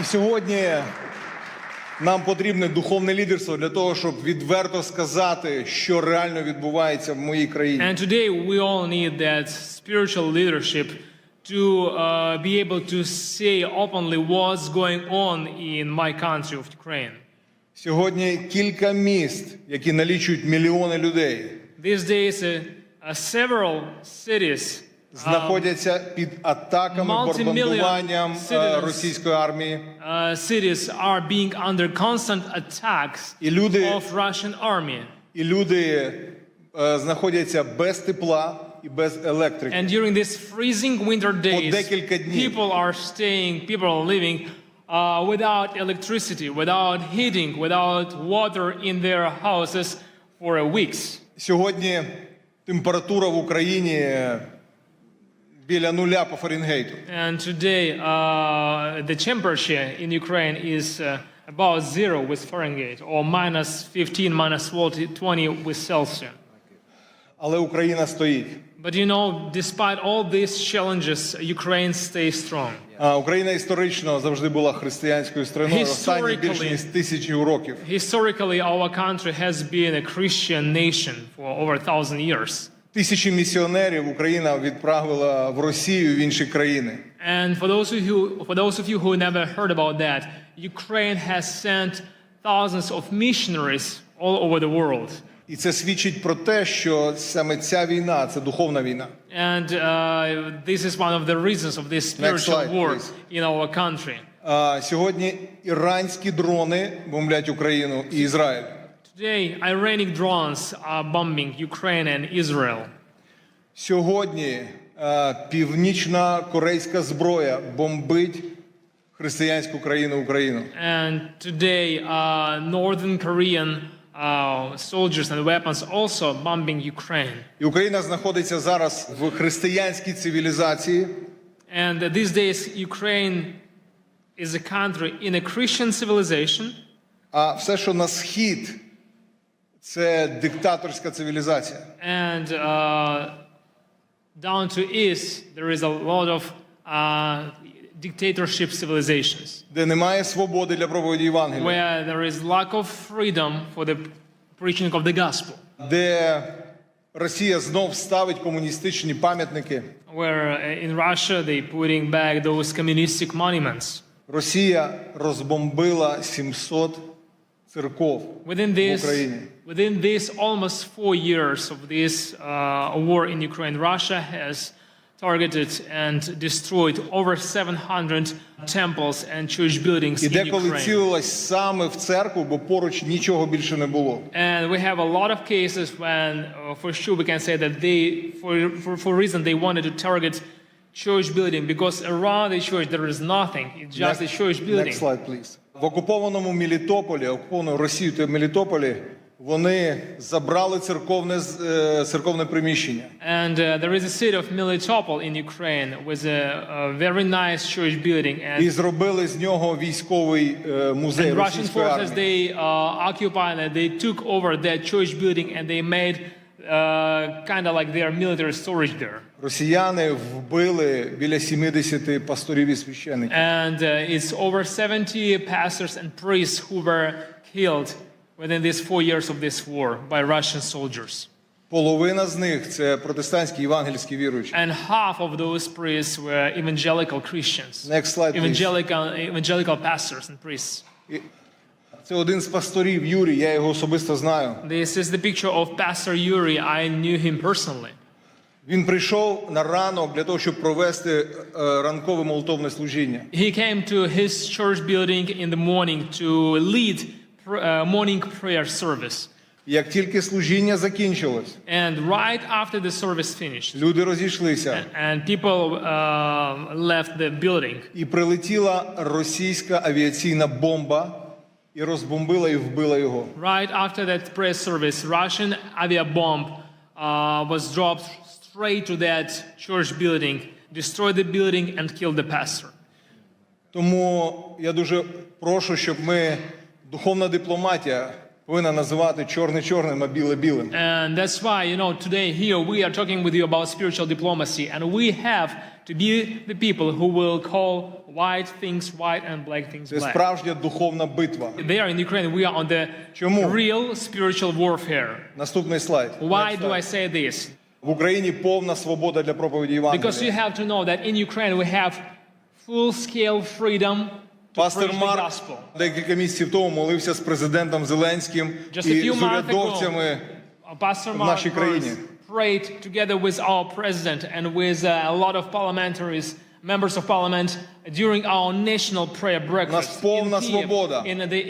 І сьогодні нам потрібне духовне лідерство для того, щоб відверто сказати, що реально відбувається в моїй країні. And today we all need that spiritual leadership to be able to say openly what's going on in my country of Ukraine. Сьогодні кілька міст, які налічують мільйони людей. These days several cities знаходяться під атаками, бомбардуванням російської армії. Cities are being under constant attacks of Russian army. І люди знаходяться без тепла і без електрики. And during these freezing winter days, people are living without electricity, without heating, without water in their houses for weeks. Сьогодні температура в Україні біля нуля по Фаренгейту. And today the temperature in Ukraine is about 0 with Fahrenheit, or minus 15, minus 20 with Celsius. Але Україна стоїть. But you know, despite all these challenges, Ukraine stays strong. Україна історично завжди була християнською країною останні більше ніж 1000 років. Historically, our country has been a Christian nation for over 1,000 years. Тисячі місіонерів Україна відправила в Росію, в інші країни. And for those of you who never heard about that, Ukraine has sent thousands of missionaries all over the world. І це свідчить про те, що саме ця війна – це духовна війна. And this is one of the reasons of this spiritual war in our country. Сьогодні іранські дрони бомблять Україну і Ізраїль. Today, Iranian drones are bombing Ukraine and Israel. Сьогодні північна корейська зброя бомбить християнську країну Україну. And today, Northern Korean soldiers and weapons also bombing Ukraine. І Україна знаходиться зараз в християнській цивілізації. And these days, Ukraine is a country in a Christian civilization. А все, що на схід, це диктаторська цивілізація. And down to east, there is a lot of dictatorship civilizations. Де немає свободи для проповіді Євангелія. Where there is lack of freedom for the preaching of the gospel. Де Росія знов ставить комуністичні пам'ятники. Where in Russia they putting back those communistic monuments. Росія розбомбила 700 церков в Україні. Within this almost 4 years of this war in Ukraine, Russia has targeted and destroyed over 700 temples and church buildings in Ukraine. І деколи цілилась саме в церкву, бо поруч нічого більше не було. And we have a lot of cases when, for sure, we can say that they, for reason they wanted to target church building because around the church there is nothing. It's just a church building. Next slide, please. В окупованому Мелітополі, окупованому Росією та Мелітополі, вони забрали церковне приміщення. And there is a city of Melitopol in Ukraine with a very nice church building. І зробили з нього військовий музей російської армії. And Russian forces, they occupied and they took over that church building and they made kind of like their military storage there. Росіяни вбили біля 70 пасторів і священиків. And it's over 70 pastors and priests who were killed within these 4 years of this war by Russian soldiers. Половина з них це протестантські євангельські віруючі. And half of those priests were evangelical Christians. Next slide, evangelical pastors and priests. Це один з пасторів, Юрій, я його особисто знаю. This is the picture of Pastor Yuri. I knew him personally. Він прийшов на ранок для того, щоб провести ранкове молитовне служіння. He came to his church building in the morning to lead morning prayer service. Як тільки служіння закінчилось, and right after the service finished, люди розійшлися. And people left the building. І прилетіла російська авіаційна бомба і розбомбила і вбила його. Right after that prayer service, Russian aviabomb was dropped straight to that church building, destroyed the building and killed the pastor. Тому я дуже прошу, щоб ми духовна дипломатія повинна називати чорне чорним, а біле білим. And that's why, you know, today here we are talking with you about spiritual diplomacy, and we have to be the people who will call white things white and black things Це black. справжня духовна битва. There in Ukraine we are on the real spiritual warfare. Наступний слайд. Why do I say this? В Україні повна свобода для проповіді Євангелія. Because you have to know that in Ukraine we have full-scale freedom to Пастор preach the Марк gospel. декілька місяців тому молився з президентом Зеленським і з урядовцями в нашій країні. Prayed together with our president and with a lot of parliamentaries, members of parliament during our national prayer breakfast in Kyiv,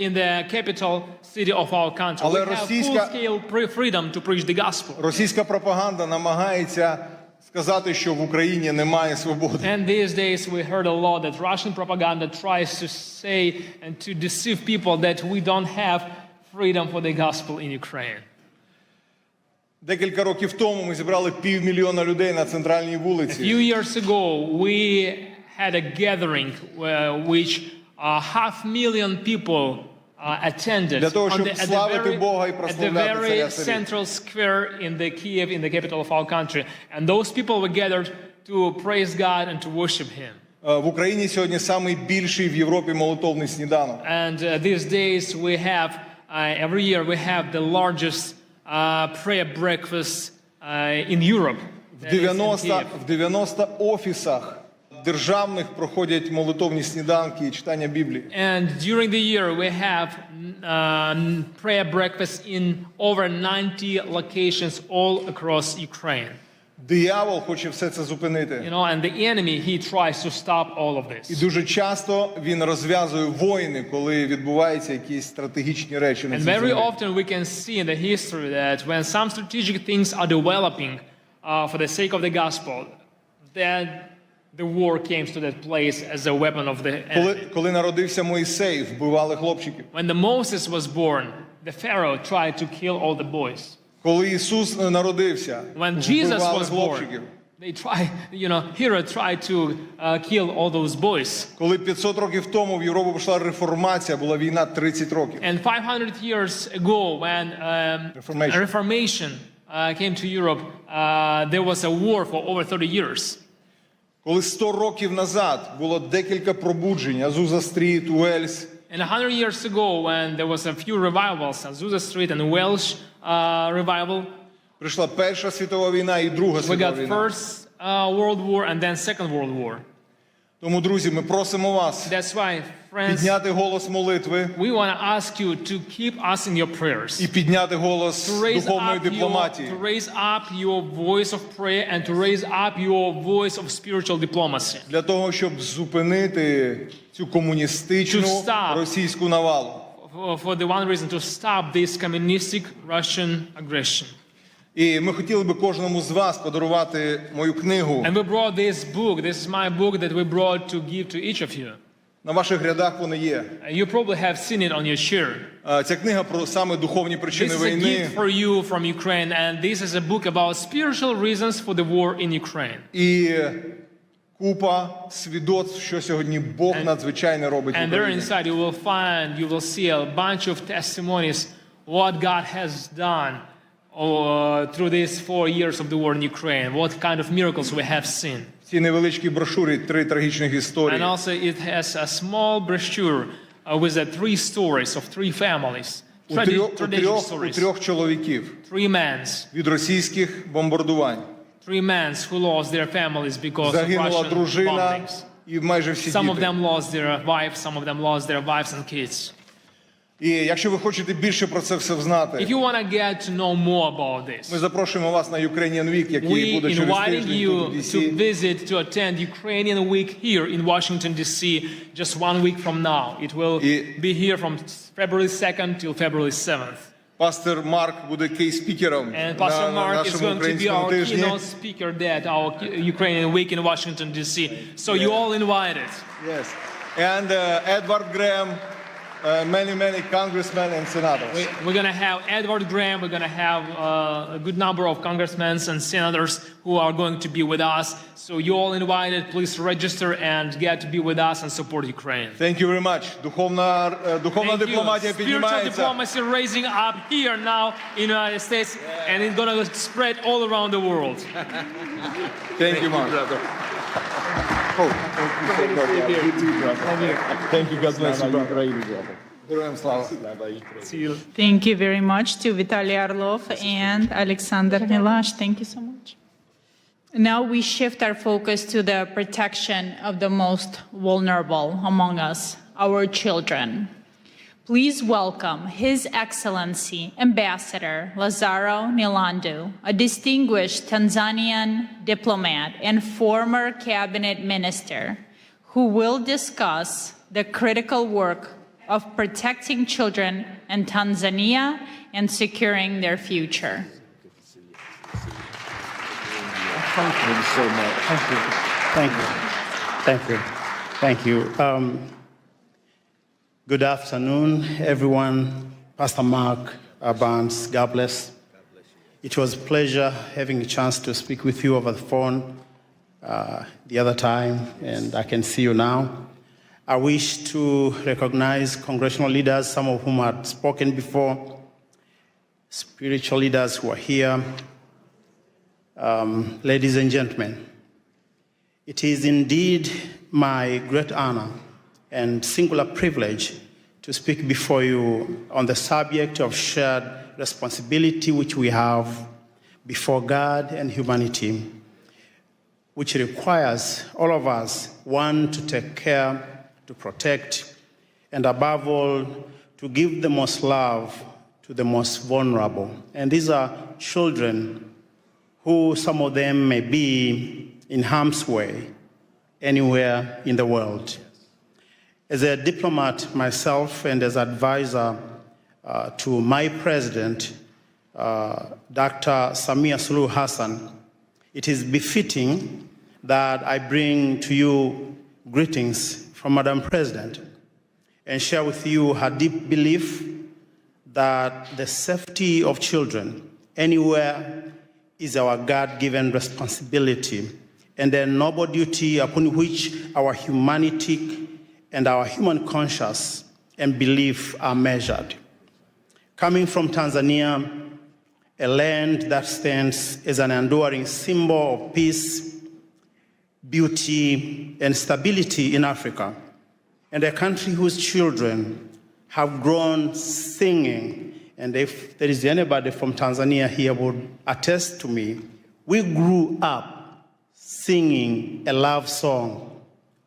in the capital city of our country. We have full-scale freedom to preach the gospel. Російська пропаганда намагається сказати, що в Україні немає свободи. And these days we heard a lot that Russian propaganda tries to say and to deceive people that we don't have freedom for the gospel in Ukraine. Декілька років тому ми зібрали 500 000 людей на центральній вулиці. A few years ago we had a gathering which 500,000 people attended для того, щоб славити Бога і at the прославляти very царя царів. central square in the Kyiv, in the capital of our country. And those people were gathered to praise God and to worship Him. В Україні сьогодні самий більший в Європі молитовний сніданок. And these days we have, every year we have the largest prayer breakfast in Europe. В 90 офісах державних проходять молитовні сніданки і читання Біблії. And during the year we have prayer breakfasts in over 90 locations all across Ukraine. Диявол хоче все це зупинити. You know, and the enemy, he tries to stop all of this. І дуже часто він розв'язує війни, коли відбуваються якісь стратегічні речі на цій землі. And very often we can see in the history that when some strategic things are developing for the sake of the gospel, then the war came to that place as a weapon of the enemy. Коли народився Мойсей, вбивали хлопчиків. When the Moses was born, the Pharaoh tried to kill all the boys. Коли Ісус народився, вбивали хлопчиків. They try, you know, Herod tried to kill all those boys. Коли 500 років тому в Європу пішла реформація, була війна 30 років. And 500 years ago, when Reformation came to Europe, there was a war for over 30 years. Коли 100 років назад було декілька пробуджень, Азуза Стріт, Уельс. And 100 years ago, when there was a few revivals, Azusa Street and Welsh revival, прийшла Перша світова війна і Друга світова війна. We got First World War and then Second World War. Тому, друзі, ми просимо вас підняти голос молитви we want to ask you to keep us in your prayers. І підняти голос духовної дипломатії. To raise up your voice of prayer and to raise up your voice of spiritual diplomacy. Для того, щоб зупинити цю комуністичну російську навалу. For the one reason to stop this communistic Russian aggression. І ми хотіли би кожному з вас подарувати мою книгу. And we brought this book. This is my book that we brought to give to each of you. На ваших рядах вони є. You probably have seen it on your chair. Ця книга про саме духовні причини війни. This is a gift for you from Ukraine, and this is a book about spiritual reasons for the war in Ukraine. І купа свідоцтв, що сьогодні Бог надзвичайно робить в Україні. And there inside you will see a bunch of testimonies what God has done through these 4 years of the war in Ukraine, what kind of miracles we have seen. В цій невеличкій брошурі 3 трагічних історії. And also it has a small brochure with the 3 stories of 3 families. У трьох чоловіків. 3 men. Від російських бомбардувань. 3 men who lost their families because of Загинула Russian дружина bombings. І майже всі Some of діти. them lost their wives, some of them lost their wives and kids. І якщо ви хочете більше про це все знати, If you want to get to know more about this, ми запрошуємо вас на Ukrainian Week, який буде через inviting тиждень you тут в to DC. visit, to attend Ukrainian Week here in Washington, D.C. just 1 week from now. It will be here from February 2nd till February 7th. Пастор Марк буде кей-спікером And Pastor на Mark is нашому going to be українському our тижні. keynote speaker at our Ukrainian Week in Washington, D.C. So you all invited. Yes. And Edward Graham, many congressmen and senators. We're going to have Edward Graham, we're going to have a good number of congressmen and senators who are going to be with us. So you all invited, please register and get to be with us and support Ukraine. Thank you very much. Духовна дипломатія Spiritual піднімається. diplomacy raising up here now in the United States and it's going to spread all around the world. Thank you, Mark. Thank you, God bless you, brother. Героям слава. Thank you very much to Vitaly Orlov and Alexander Milash. Thank you so much. Now we shift our focus to the protection of the most vulnerable among us, our children. Please welcome His Excellency Ambassador Lazaro Nilandu, a distinguished Tanzanian diplomat and former cabinet minister, who will discuss the critical work of protecting children in Tanzania and securing their future. Thank you so much. Thank you. Thank you. Thank you. Good afternoon, everyone. Pastor Mark Barnes, God bless. It was a pleasure having a chance to speak with you over the phone the other time, and I can see you now. I wish to recognize congressional leaders, some of whom had spoken before, spiritual leaders who are here. Ladies and gentlemen, it is indeed my great honor and singular privilege to speak before you on the subject of shared responsibility which we have before God and humanity, which requires all of us, one, to take care, to protect, and above all, to give the most love to the most vulnerable. And these are children who, some of them may be in harm's way anywhere in the world. As a diplomat myself and as advisor to my president, Dr. Samia Suluhu Hassan, it is befitting that I bring to you greetings from Madam President and share with you her deep belief that the safety of children anywhere is our God-given responsibility and a noble duty upon which our humanity and our human conscience and belief are measured. Coming from Tanzania, a land that stands as an enduring symbol of peace, beauty, and stability in Africa, and a country whose children have grown singing, and if there is anybody from Tanzania here would attest to me, we grew up singing a love song,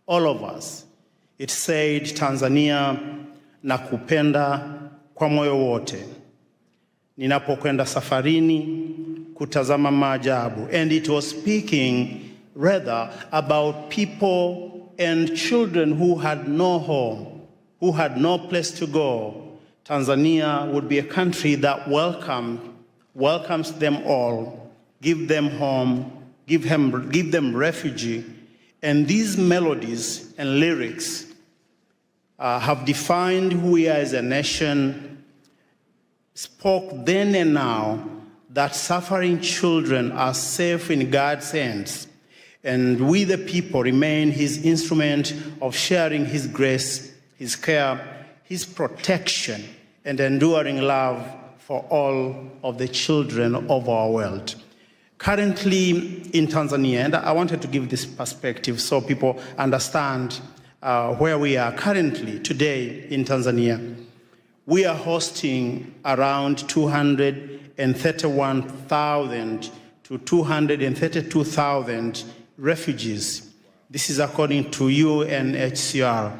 all of us. It said, Tanzania, nakupenda kwa moyo wote. Ninapokwenda safarini, kutazama maajabu. And it was speaking rather about people and children who had no home, who had no place to go. Tanzania would be a country that welcomes them all, give them home, give them refuge. And these melodies and lyrics have defined who we are as a nation, spoke then and now that suffering children are safe in God's hands, and we the people remain his instrument of sharing his grace, his care, his protection, and enduring love for all of the children of our world. Currently in Tanzania, and I wanted to give this perspective so people understand where we are currently today in Tanzania. We are hosting around 231,000 to 232,000 refugees. This is according to UNHCR,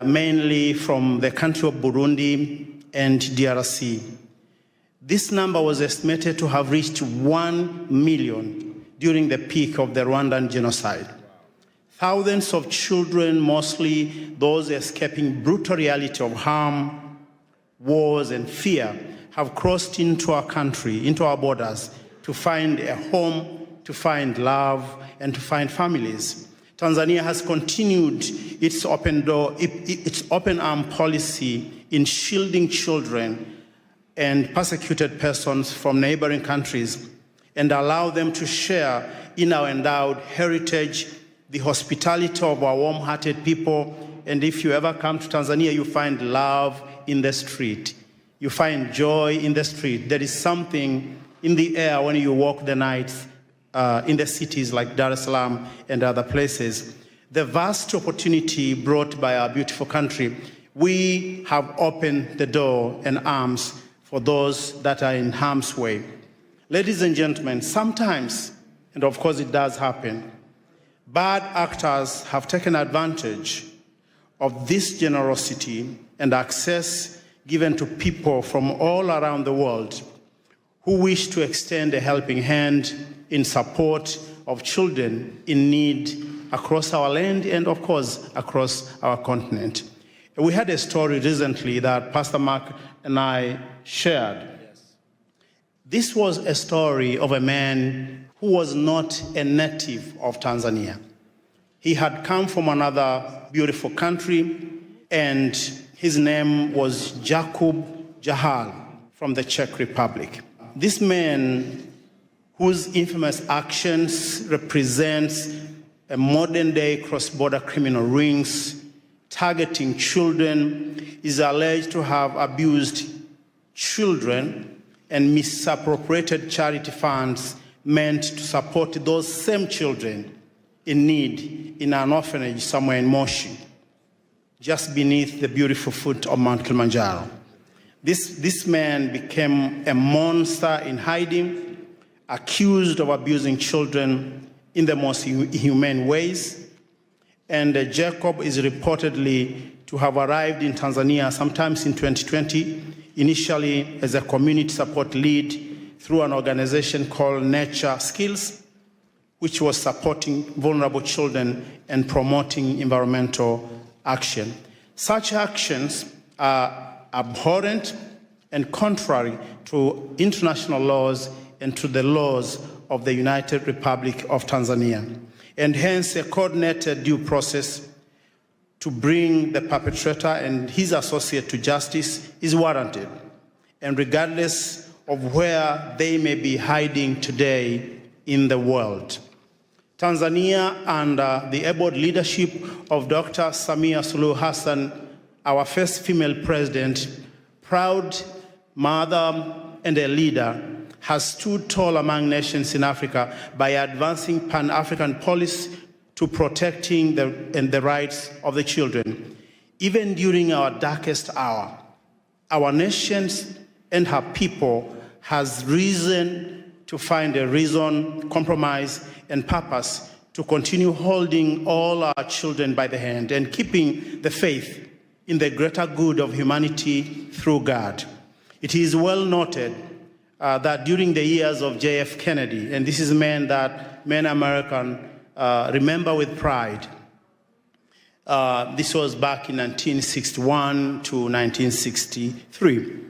mainly from the country of Burundi and DRC. This number was estimated to have reached 1 million during the peak of the Rwandan genocide. Thousands of children, mostly those escaping brutal reality of harm, wars, and fear, have crossed into our country, into our borders, to find a home, to find love, and to find families. Tanzania has continued its open arm policy in shielding children and persecuted persons from neighboring countries and allow them to share in our endowed heritage, the hospitality of our warm-hearted people. And if you ever come to Tanzania, you find love in the street. You find joy in the street. There is something in the air when you walk the nights in the cities like Dar es Salaam and other places. The vast opportunity brought by our beautiful country, we have opened the door and arms for those that are in harm's way. Ladies and gentlemen, sometimes, and of course it does happen, bad actors have taken advantage of this generosity and access given to people from all around the world who wish to extend a helping hand in support of children in need across our land and, of course, across our continent. We had a story recently that Pastor Mark and I shared. This was a story of a man who was not a native of Tanzania. He had come from another beautiful country, and his name was Jakub Jahal from the Czech Republic. This man, whose infamous actions represents a modern-day cross-border criminal rings targeting children, is alleged to have abused children and misappropriated charity funds meant to support those same children in need in an orphanage somewhere in Moshi, just beneath the beautiful foot of Mount Kilimanjaro. This man became a monster in hiding, accused of abusing children in the most inhumane ways. And Jacob is reportedly to have arrived in Tanzania sometimes in 2020, initially as a community support lead through an organization called Nature Skills, which was supporting vulnerable children and promoting environmental action. Such actions are abhorrent and contrary to international laws and to the laws of the United Republic of Tanzania, and hence a coordinated due process to bring the perpetrator and his associate to justice is warranted, and regardless of where they may be hiding today in the world. Tanzania, under the able leadership of Dr. Samia Suluhu Hassan, our first female president, proud mother and a leader, has stood tall among nations in Africa by advancing Pan-African policy to protecting the rights of the children. Even during our darkest hour, our nations and her people has reason to find a reason, compromise, and purpose to continue holding all our children by the hand and keeping the faith in the greater good of humanity through God. It is well noted that during the years of J.F. Kennedy, and this is a man that many Americans remember with pride, this was back in 1961 to 1963.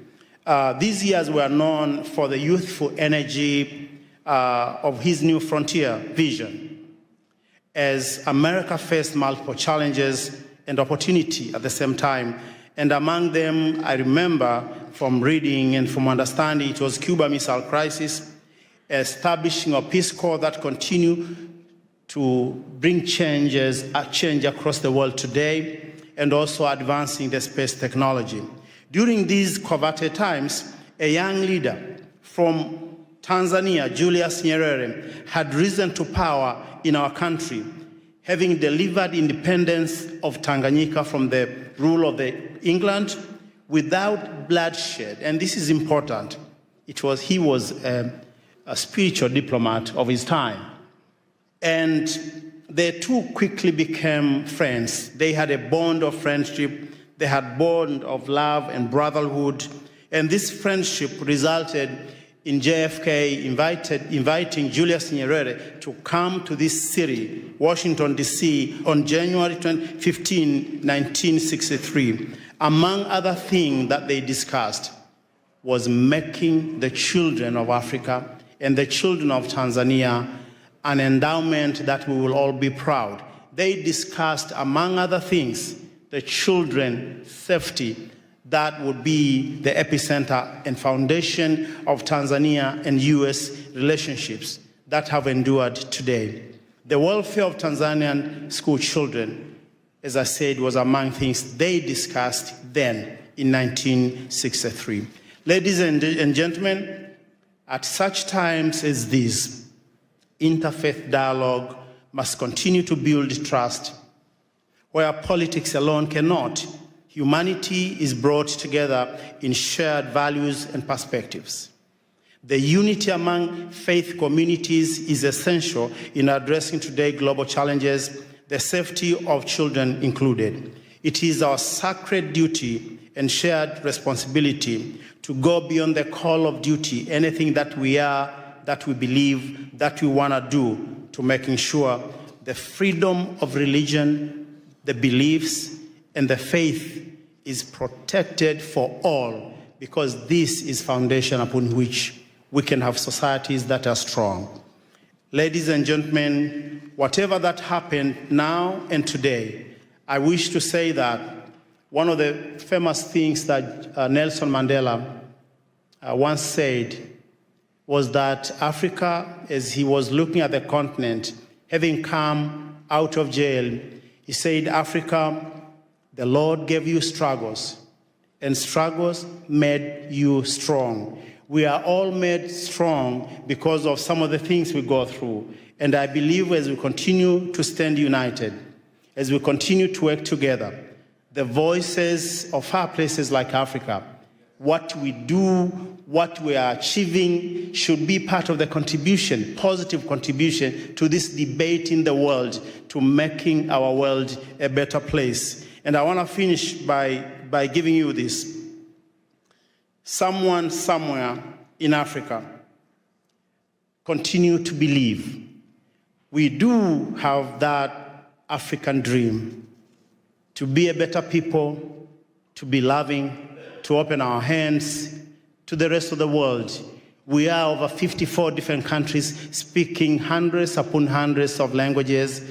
These years were known for the youthful energy of his new frontier vision. As America faced multiple challenges and opportunity at the same time, and among them, I remember from reading and from understanding, it was Cuba Missile Crisis, establishing a Peace Corps that continue to bring change across the world today, and also advancing the space technology. During these coveted times, a young leader from Tanzania, Julius Nyerere, had risen to power in our country, having delivered independence of Tanganyika from the rule of England without bloodshed. And this is important. He was a spiritual diplomat of his time. And they two quickly became friends. They had a bond of friendship. They had a bond of love and brotherhood. And this friendship resulted in JFK inviting Julius Nyerere to come to this city, Washington, D.C., on January 15, 1963. Among other things that they discussed was making the children of Africa and the children of Tanzania an endowment that we will all be proud. They discussed, among other things, the children's safety that would be the epicenter and foundation of Tanzania and U.S. relationships that have endured today. The welfare of Tanzanian school children, as I said, was among things they discussed then in 1963. Ladies and gentlemen, at such times as these, interfaith dialogue must continue to build trust. Where politics alone cannot, humanity is brought together in shared values and perspectives. The unity among faith communities is essential in addressing today's global challenges, the safety of children included. It is our sacred duty and shared responsibility to go beyond the call of duty, anything that we are, that we believe, that we want to do, to making sure the freedom of religion, the beliefs, and the faith is protected for all, because this is foundation upon which we can have societies that are strong. Ladies and gentlemen, whatever that happened now and today, I wish to say that one of the famous things that Nelson Mandela once said was that Africa, as he was looking at the continent, having come out of jail, he said, Africa, the Lord gave you struggles, and struggles made you strong. We are all made strong because of some of the things we go through. And I believe as we continue to stand united, as we continue to work together, the voices of far places like Africa what we do, what we are achieving should be part of the contribution, positive contribution to this debate in the world, to making our world a better place. And I want to finish by giving you this. Someone somewhere in Africa continue to believe we do have that African dream to be a better people, to be loving, to open our hands to the rest of the world. We are over 54 different countries speaking hundreds upon hundreds of languages,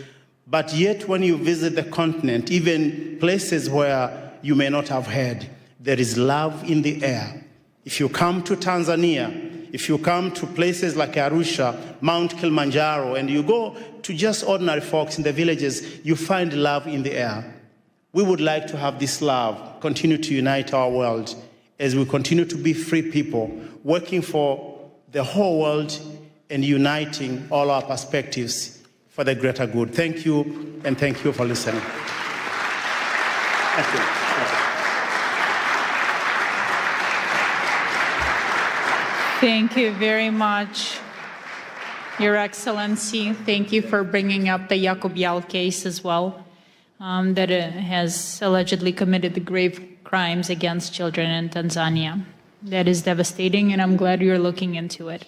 but yet when you visit the continent, even places where you may not have heard, there is love in the air. If you come to Tanzania, if you come to places like Arusha, Mount Kilimanjaro, and you go to just ordinary folks in the villages, you find love in the air. We would like to have this love continue to unite our world as we continue to be free people, working for the whole world and uniting all our perspectives for the greater good. Thank you, and thank you for listening. Thank you. Thank you very much, Your Excellency. Thank you for bringing up the Yacobial case as well, that has allegedly committed the grave crimes against children in Tanzania. That is devastating, and I'm glad you're looking into it.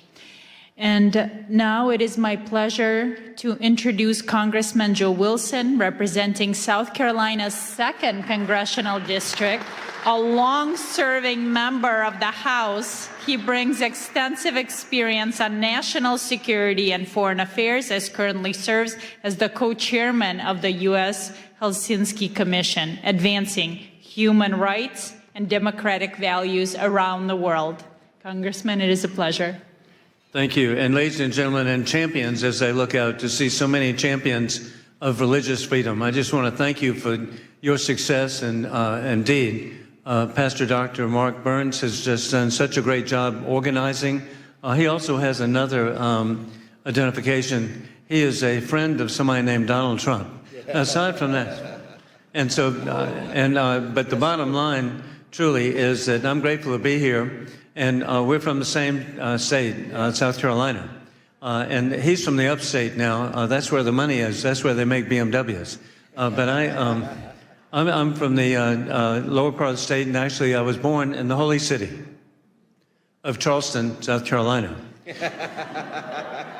And now it is my pleasure to introduce Congressman Joe Wilson, representing South Carolina's 2nd Congressional District, a long-serving member of the House. He brings extensive experience on national security and foreign affairs, as currently serves as the co-chairman of the U.S. Helsinki Commission, advancing human rights and democratic values around the world. Congressman, it is a pleasure. Thank you. And ladies and gentlemen, and champions, as I look out to see so many champions of religious freedom, I just want to thank you for your success. And indeed, Pastor Dr. Mark Burns has just done such a great job organizing. He also has another identification. He is a friend of somebody named Donald Trump. Aside from that, and so, but the bottom line truly is that I'm grateful to be here, and we're from the same state, South Carolina, and he's from the upstate now. That's where the money is. That's where they make BMWs. But I'm from the lower part of the state, and actually I was born in the holy city of Charleston, South Carolina.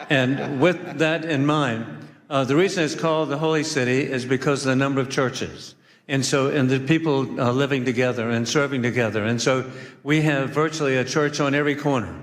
And with that in mind, the reason it's called the Holy City is because of the number of churches. And the people living together and serving together. And so we have virtually a church on every corner.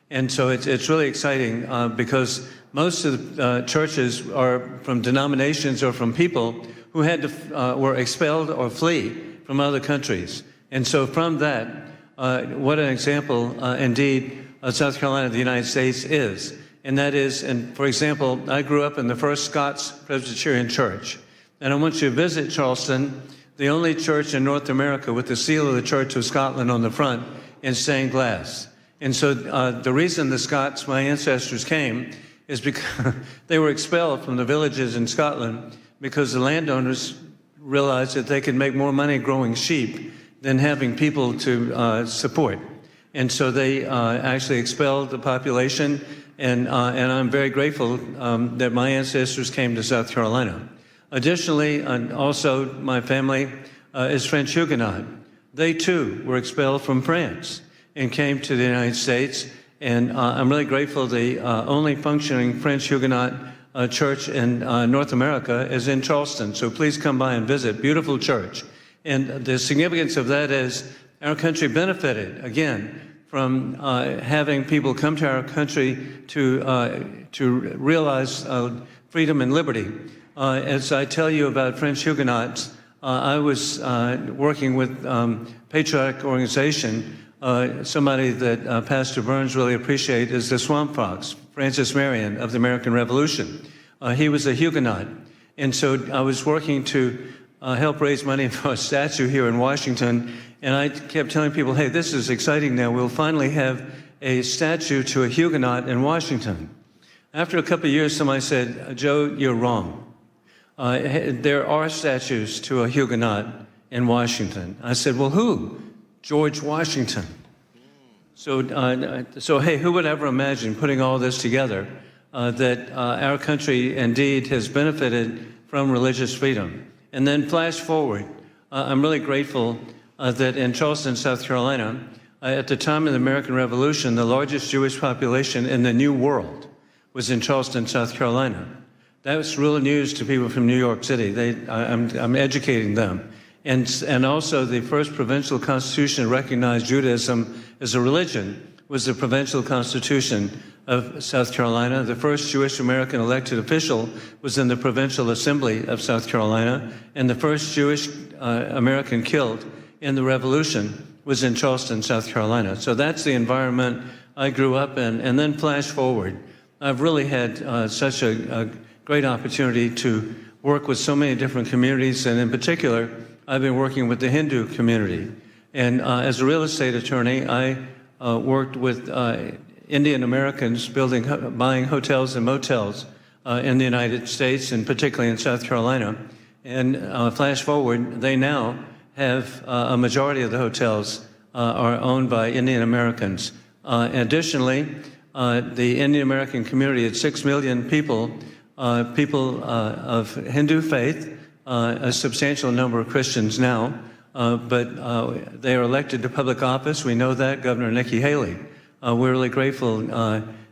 And so it's really exciting because most of the churches are from denominations or from people who had to, were expelled or flee from other countries. And so from that, what an example indeed South Carolina, the United States is. And that is, and for example, I grew up in the First Scots Presbyterian Church. And I want you to visit Charleston, the only church in North America with the seal of the Church of Scotland on the front in stained glass. And so the reason the Scots, my ancestors, came is because they were expelled from the villages in Scotland because the landowners realized that they could make more money growing sheep than having people to support. And so they actually expelled the population. And I'm very grateful that my ancestors came to South Carolina. Additionally, also my family is French Huguenot. They too were expelled from France and came to the United States. And I'm really grateful the only functioning French Huguenot church in North America is in Charleston. So please come by and visit. Beautiful church. And the significance of that is our country benefited, again, from having people come to our country to realize freedom and liberty. As I tell you about French Huguenots, I was working with patriotic organization. Somebody that Pastor Burns really appreciates is the Swamp Fox, Francis Marion of the American Revolution. He was a Huguenot. And so I was working to help raise money for a statue here in Washington. And I kept telling people, hey, this is exciting now. We'll finally have a statue to a Huguenot in Washington. After a couple of years, somebody said, Joe, you're wrong. There are statues to a Huguenot in Washington. I said, well, who? George Washington. So hey, who would ever imagine putting all this together, that our country indeed has benefited from religious freedom? And then flash forward, I'm really grateful that in Charleston, South Carolina, at the time of the American Revolution, the largest Jewish population in the New World was in Charleston, South Carolina. That was real news to people from New York City. I'm educating them. And also the first provincial constitution to recognize Judaism as a religion was the provincial constitution of South Carolina. The first Jewish American elected official was in the Provincial Assembly of South Carolina. And the first Jewish American killed in the Revolution was in Charleston, South Carolina. So that's the environment I grew up in. And then flash forward, I've really had such a great opportunity to work with so many different communities, and in particular, I've been working with the Hindu community. And as a real estate attorney, I worked with Indian Americans buying hotels and motels in the United States, and particularly in South Carolina. And flash forward, they now have a majority of the hotels are owned by Indian Americans. Additionally, the Indian American community at 6 million people, of Hindu faith, a substantial number of Christians now, but they are elected to public office. We know that, Governor Nikki Haley. We're really grateful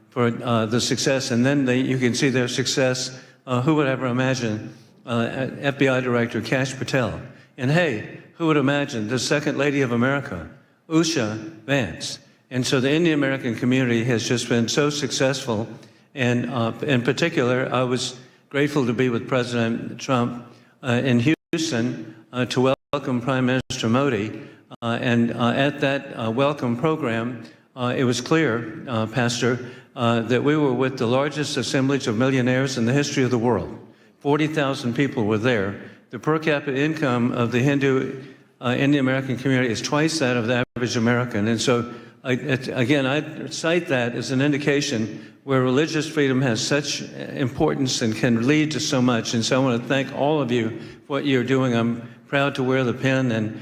for the success. And then you can see their success. Who would ever imagine FBI Director Kash Patel? And hey, who would imagine the Second Lady of America, Usha Vance? And so the Indian American community has just been so successful. And in particular, I was grateful to be with President Trump in Houston to welcome Prime Minister Modi. And at that welcome program, it was clear, Pastor, that we were with the largest assemblage of millionaires in the history of the world. 40,000 people were there. The per capita income of the Hindu Indian American community is twice that of the average American. And so, again, I cite that as an indication where religious freedom has such importance and can lead to so much. And so I want to thank all of you for what you're doing. I'm proud to wear the pin. And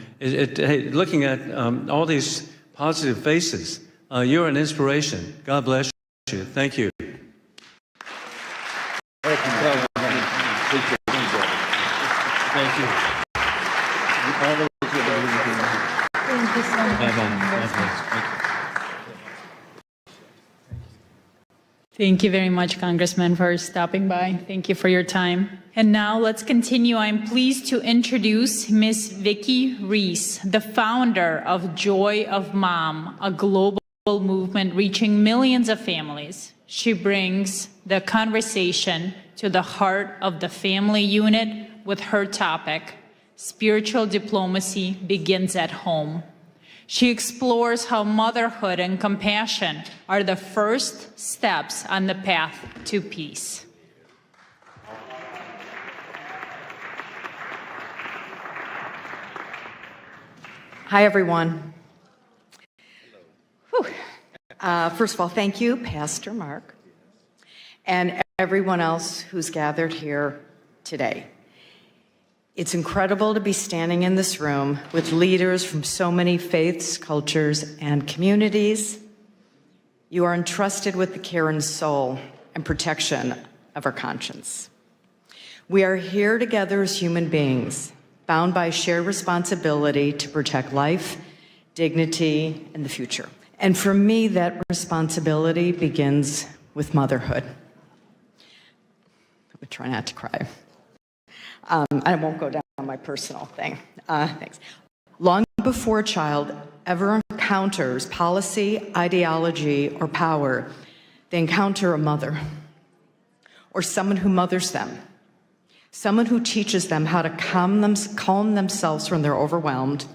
looking at all these positive faces, you're an inspiration. God bless you. Thank you. Thank you. Thank you so much. Thank you very much, Congressman, for stopping by. Thank you for your time. And now let's continue. I'm pleased to introduce Ms. Vicki Reese, the founder of Joy of Mom, a global movement reaching millions of families. She brings the conversation to the heart of the family unit with her topic, Spiritual Diplomacy Begins at Home. She explores how motherhood and compassion are the first steps on the path to peace. Hi, everyone. First of all, thank you, Pastor Mark, and everyone else who's gathered here today. It's incredible to be standing in this room with leaders from so many faiths, cultures, and communities. You are entrusted with the care and soul and protection of our conscience. We are here together as human beings, bound by shared responsibility to protect life, dignity, and the future. And for me, that responsibility begins with motherhood. I would try not to cry. I won't go down on my personal thing. Thanks. Long before a child ever encounters policy, ideology, or power, they encounter a mother or someone who mothers them, someone who teaches them how to calm themselves when they're overwhelmed,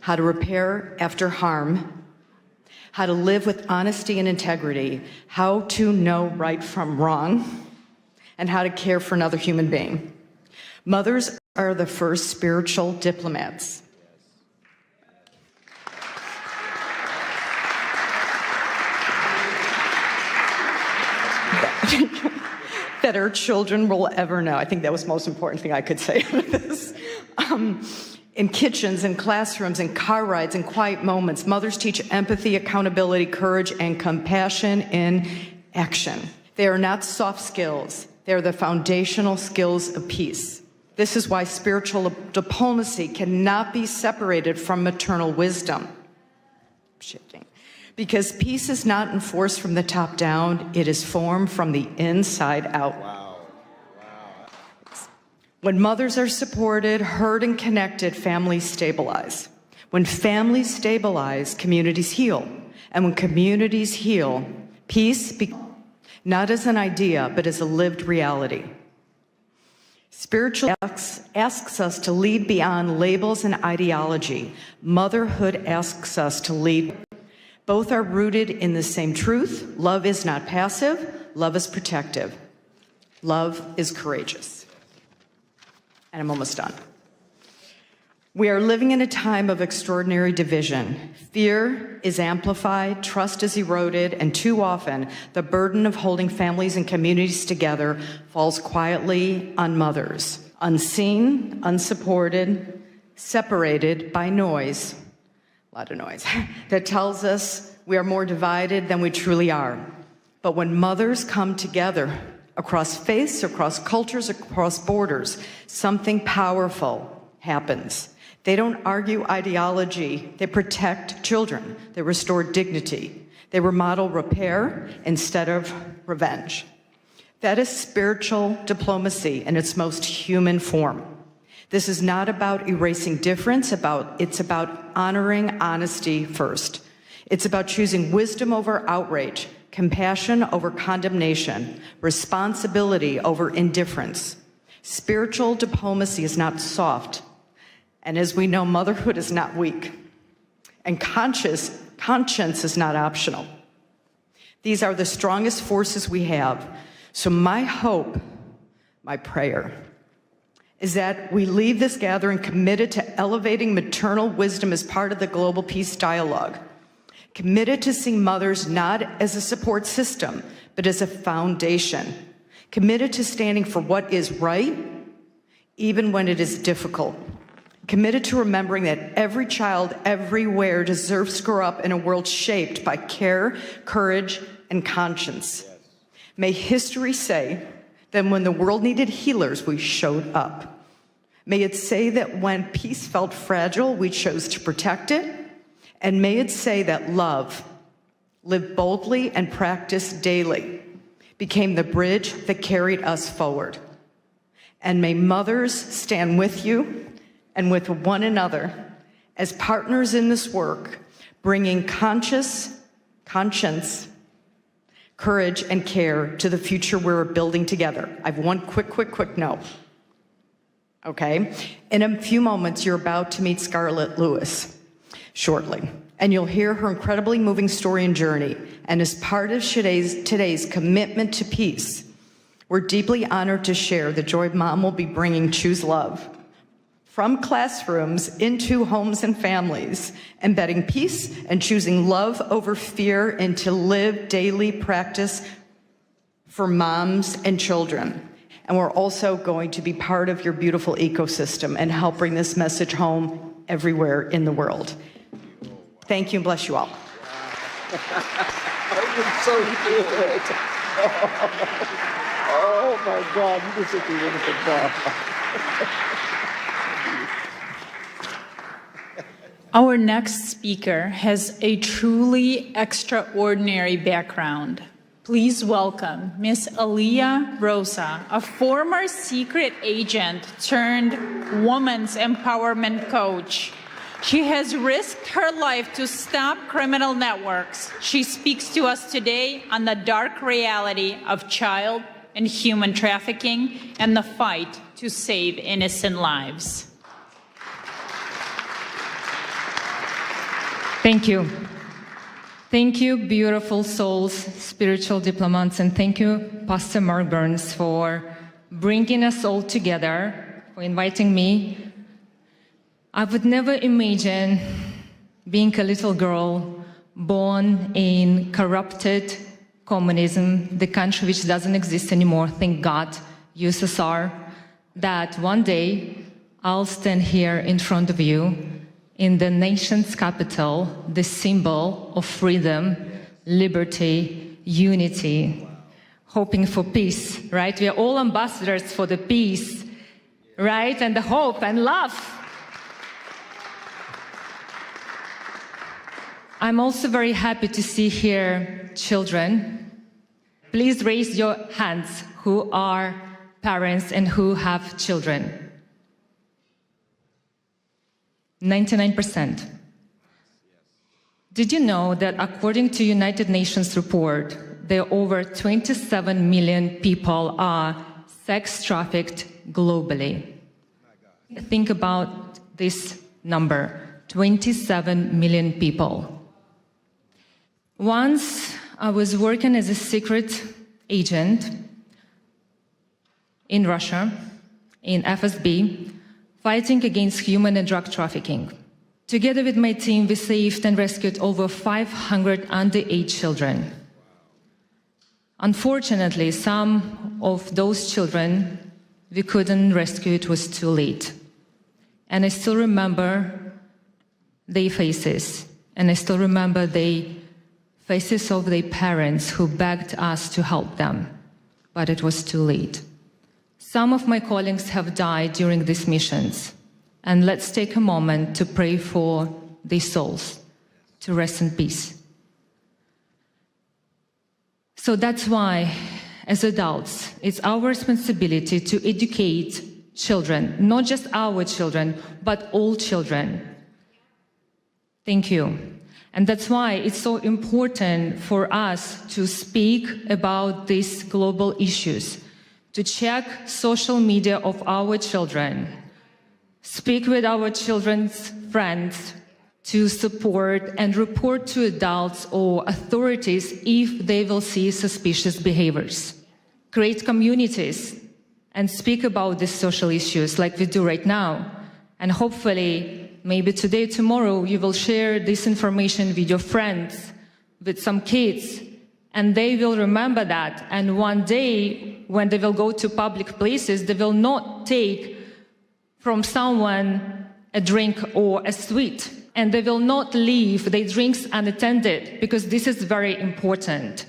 how to repair after harm, how to live with honesty and integrity, how to know right from wrong, and how to care for another human being. Mothers are the first spiritual diplomats. That our children will ever know. I think that was the most important thing I could say out of this. In kitchens, in classrooms, in car rides, in quiet moments, mothers teach empathy, accountability, courage, and compassion in action. They are not soft skills. They are the foundational skills of peace. This is why spiritual diplomacy cannot be separated from maternal wisdom. Shifting. Because peace is not enforced from the top down, it is formed from the inside out. Wow. When mothers are supported, heard, and connected, families stabilize. When families stabilize, communities heal. And when communities heal, peace becomes not as an idea, but as a lived reality. Spiritual asks us to lead beyond labels and ideology. Motherhood asks us to lead. Both are rooted in the same truth. Love is not passive. Love is protective. Love is courageous. And I'm almost done. We are living in a time of extraordinary division. Fear is amplified, trust is eroded, and too often the burden of holding families and communities together falls quietly on mothers, unseen, unsupported, separated by noise, a lot of noise, that tells us we are more divided than we truly are. But when mothers come together across faiths, across cultures, across borders, something powerful happens. They don't argue ideology. They protect children. They restore dignity. They remodel repair instead of revenge. That is spiritual diplomacy in its most human form. This is not about erasing difference. It's about honoring honesty first. It's about choosing wisdom over outrage, compassion over condemnation, responsibility over indifference. Spiritual diplomacy is not soft. And as we know, motherhood is not weak. And conscience is not optional. These are the strongest forces we have. So my hope, my prayer, is that we leave this gathering committed to elevating maternal wisdom as part of the global peace dialogue, committed to seeing mothers not as a support system, but as a foundation, committed to standing for what is right, even when it is difficult, committed to remembering that every child everywhere deserves to grow up in a world shaped by care, courage, and conscience. May history say that when the world needed healers, we showed up. May it say that when peace felt fragile, we chose to protect it. And may it say that love, lived boldly and practiced daily, became the bridge that carried us forward. And may mothers stand with you and with one another as partners in this work, bringing conscience, courage, and care to the future we're building together. I have one quick note. Okay? In a few moments, you're about to meet Scarlett Lewis shortly, and you'll hear her incredibly moving story and journey. And as part of today's commitment to peace, we're deeply honored to share the joy Mom will be bringing Choose Love from classrooms into homes and families, embedding peace and choosing love over fear into live daily practice for moms and children. And we're also going to be part of your beautiful ecosystem and help bring this message home everywhere in the world. Thank you and bless you all. That was so good. Oh my God, you did such a wonderful job. Our next speaker has a truly extraordinary background. Please welcome Miss Aliyah Rosa, a former secret agent turned women's empowerment coach. She has risked her life to stop criminal networks. She speaks to us today on the dark reality of child and human trafficking and the fight to save innocent lives. Thank you. Thank you, beautiful souls, spiritual diplomats, and thank you, Pastor Mark Burns, for bringing us all together, for inviting me. I would never imagine being a little girl born in corrupted communism, the country which doesn't exist anymore, thank God, USSR, that one day I'll stand here in front of you in the nation's capital, the symbol of freedom, liberty, unity, hoping for peace, right? We are all ambassadors for the peace, right? And the hope and love. I'm also very happy to see here children. Please raise your hands who are parents and who have children. 99%. Did you know that according to United Nations report, there are over 27 million people are sex trafficked globally? Think about this number, 27 million people. Once I was working as a secret agent in Russia, in FSB, fighting against human and drug trafficking. Together with my team, we saved and rescued over 500 underage children. Unfortunately, some of those children we couldn't rescue, it was too late. And I still remember their faces, and I still remember the faces of their parents who begged us to help them, but it was too late. Some of my colleagues have died during these missions, and let's take a moment to pray for their souls to rest in peace. So that's why, as adults, it's our responsibility to educate children, not just our children, but all children. Thank you. And that's why it's so important for us to speak about these global issues, to check social media of our children, speak with our children's friends, to support and report to adults or authorities if they will see suspicious behaviors. Create communities and speak about these social issues like we do right now. And hopefully, maybe today, tomorrow, you will share this information with your friends, with some kids, and they will remember that. And one day, when they will go to public places, they will not take from someone a drink or a sweet, and they will not leave their drinks unattended, because this is very important.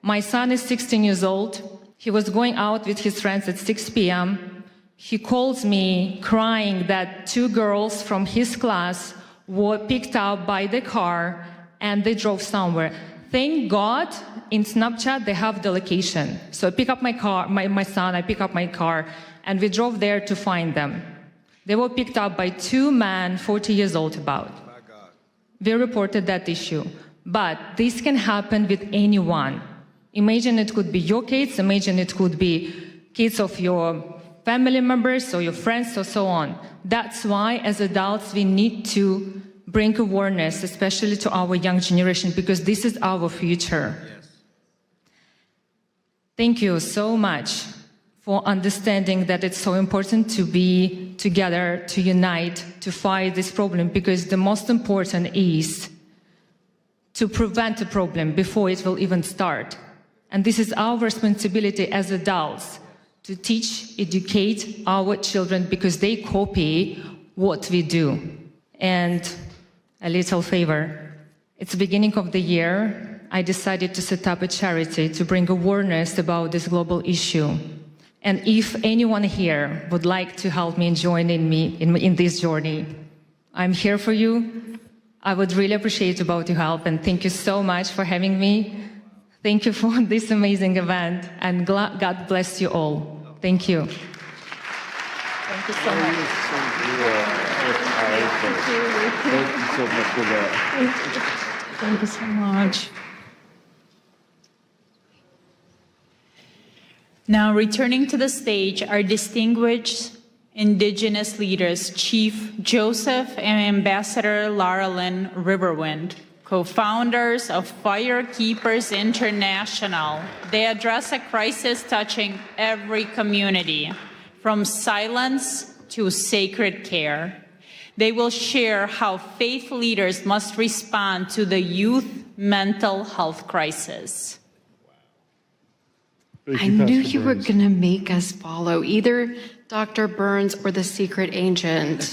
My son is 16 years old. He was going out with his friends at 6 p.m. He calls me crying that 2 girls from his class were picked up by the car and they drove somewhere. Thank God in Snapchat they have the location. So I pick up my car, my son, I pick up my car, and we drove there to find them. They were picked up by 2 men, 40 years old about. We reported that issue. But this can happen with anyone. Imagine it could be your kids, imagine it could be kids of your family members or your friends or so on. That's why, as adults, we need to bring awareness, especially to our young generation, because this is our future. Yes. Thank you so much for understanding that it's so important to be together, to unite, to fight this problem, because the most important is to prevent a problem before it will even start. And this is our responsibility as adults, to teach, educate our children, because they copy what we do. And a little favor. It's the beginning of the year. I decided to set up a charity to bring awareness about this global issue. And if anyone here would like to help me and join me in this journey, I'm here for you. I would really appreciate about your help, and thank you so much for having me. Thank you for this amazing event, and God bless you all. Thank you. Thank you so much. Thank you so much for that. Thank you so much. Now, returning to the stage, our distinguished Indigenous leaders, Chief Joseph and Ambassador Lara Lynn Riverwind, co-founders of Firekeepers International. They address a crisis touching every community, from silence to sacred care. They will share how faith leaders must respond to the youth mental health crisis. I knew you were going to make us follow either Dr. Burns or the secret agent.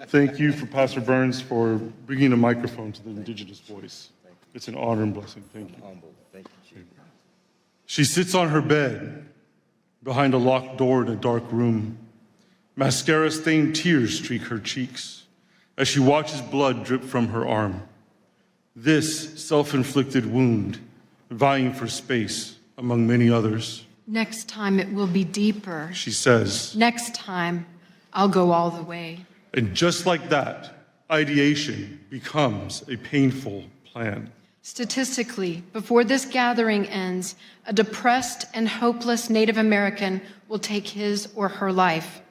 Thank you for Pastor Burns for bringing a microphone to the indigenous voice. It's an honor and blessing. Thank you. She sits on her bed behind a locked door in a dark room. Mascara-stained tears streak her cheeks as she watches blood drip from her arm. This self-inflicted wound, vying for space among many others. Next time it will be deeper. She says. Next time I'll go all the way. And just like that, ideation becomes a painful plan. Statistically, before this gathering ends, a depressed and hopeless Native American will take his or her life.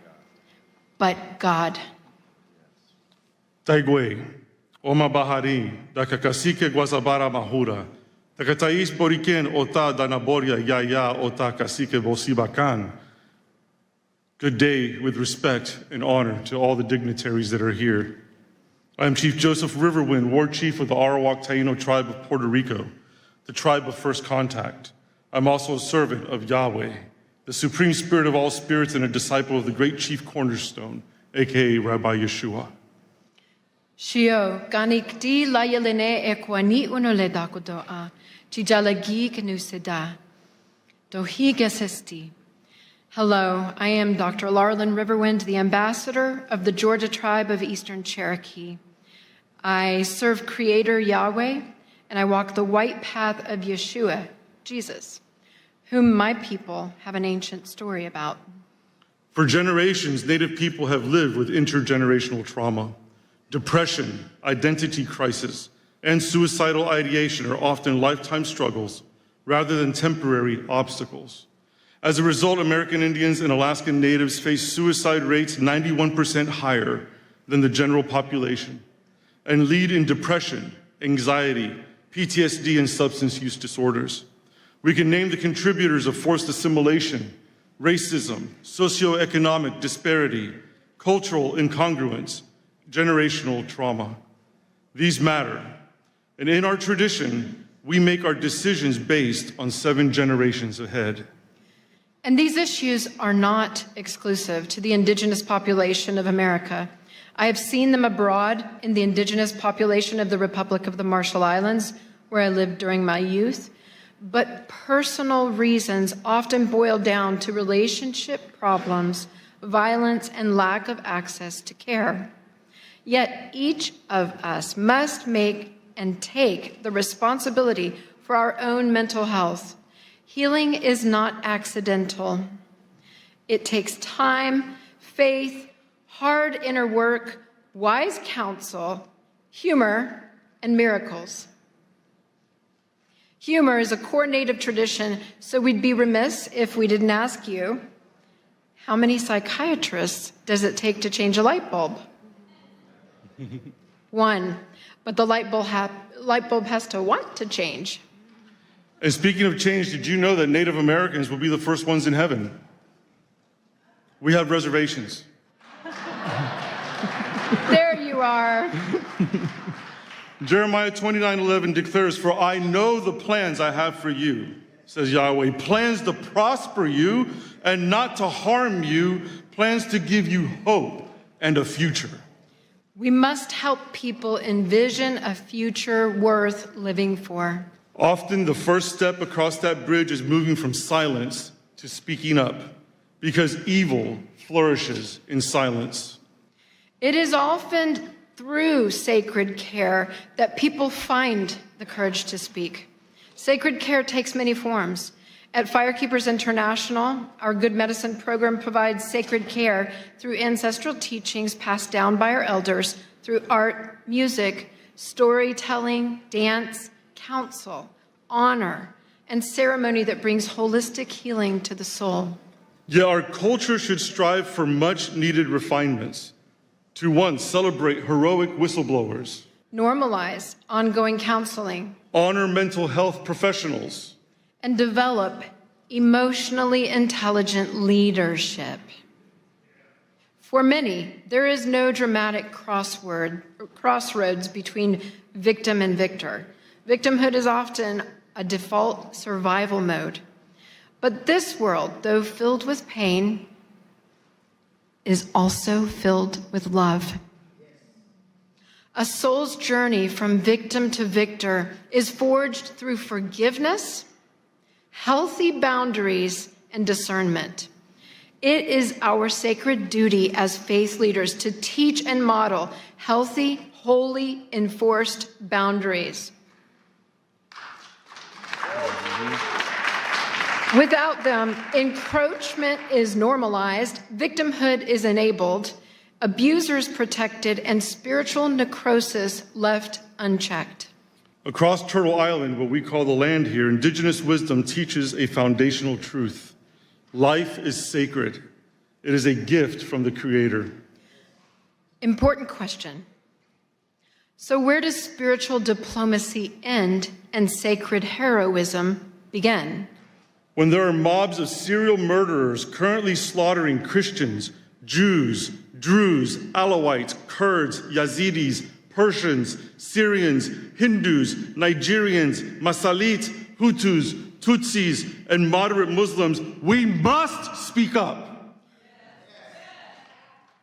But God. Taigwe, Oma Bahari, da kakasike guasabara mahura, da katais boriken ota danaboria yaya ota kasike bosibakan. Good day with respect and honor to all the dignitaries that are here. I am Chief Joseph Riverwind, Ward Chief of the Arawak Taino tribe of Puerto Rico, the tribe of first contact. I'm also a servant of Yahweh, the supreme spirit of all spirits and a disciple of the great chief cornerstone, aka Rabbi Yeshua. Shio, ganik di layalene ekwani unole dakudoa, chijalagi kenusida, dohi gesesti. Hello, I am Dr. Larlin Riverwind, the ambassador of the Georgia tribe of Eastern Cherokee. I serve Creator Yahweh, and I walk the white path of Yeshua, Jesus, whom my people have an ancient story about. For generations, Native people have lived with intergenerational trauma. Depression, identity crisis, and suicidal ideation are often lifetime struggles rather than temporary obstacles. As a result, American Indians and Alaskan Natives face suicide rates 91% higher than the general population and lead in depression, anxiety, PTSD, and substance use disorders. We can name the contributors of forced assimilation, racism, socioeconomic disparity, cultural incongruence, generational trauma. These matter. And in our tradition, we make our decisions based on 7 generations ahead. And these issues are not exclusive to the indigenous population of America. I have seen them abroad in the indigenous population of the Republic of the Marshall Islands, where I lived during my youth. But personal reasons often boil down to relationship problems, violence, and lack of access to care. Yet each of us must make and take the responsibility for our own mental health. Healing is not accidental. It takes time, faith, hard inner work, wise counsel, humor, and miracles. Humor is a core Native tradition, so we'd be remiss if we didn't ask you, how many psychiatrists does it take to change a light bulb? 1, but the light bulb has to want to change. And speaking of change, did you know that Native Americans will be the first ones in heaven? We have reservations. There you are. Jeremiah 29:11 declares, "For I know the plans I have for you," says Yahweh, "plans to prosper you and not to harm you, plans to give you hope and a future." We must help people envision a future worth living for. Often the first step across that bridge is moving from silence to speaking up, because evil flourishes in silence. It is often through sacred care that people find the courage to speak. Sacred care takes many forms. At Firekeepers International, our Good Medicine program provides sacred care through ancestral teachings passed down by our elders through art, music, storytelling, dance, counsel, honor, and ceremony that brings holistic healing to the soul. Yet our culture should strive for much needed refinements to, 1, celebrate heroic whistleblowers, Normalize ongoing counseling, honor mental health professionals, and develop emotionally intelligent leadership. For many, there is no dramatic crossroads between victim and victor. Victimhood is often a default survival mode. But this world, though filled with pain, is also filled with love. A soul's journey from victim to victor is forged through forgiveness, healthy boundaries, and discernment. It is our sacred duty as faith leaders to teach and model healthy, holy, enforced boundaries. Without them, encroachment is normalized, victimhood is enabled, abusers protected, and spiritual necrosis left unchecked. Across Turtle Island, what we call the land here, indigenous wisdom teaches a foundational truth. Life is sacred. It is a gift from the Creator. Important question. So where does spiritual diplomacy end and sacred heroism begin? When there are mobs of serial murderers currently slaughtering Christians, Jews, Druze, Alawites, Kurds, Yazidis, Persians, Syrians, Hindus, Nigerians, Masalit, Hutus, Tutsis, and moderate Muslims, we must speak up.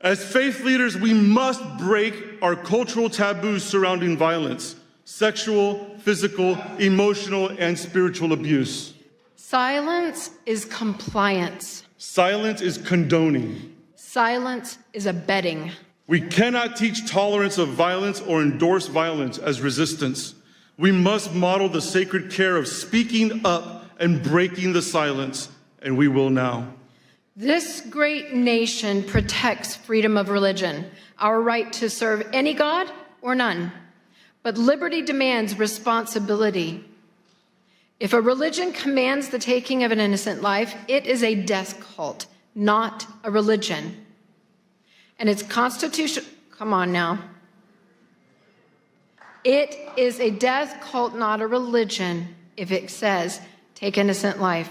As faith leaders, we must break our cultural taboos surrounding violence, sexual, physical, emotional, and spiritual abuse. Silence is compliance. Silence is condoning. Silence is abetting. We cannot teach tolerance of violence or endorse violence as resistance. We must model the sacred care of speaking up and breaking the silence, and we will now. This great nation protects freedom of religion, our right to serve any God or none. But liberty demands responsibility. If a religion commands the taking of an innocent life, it is a death cult, not a religion. And its constitution, come on now. It is a death cult, not a religion, if it says, take innocent life.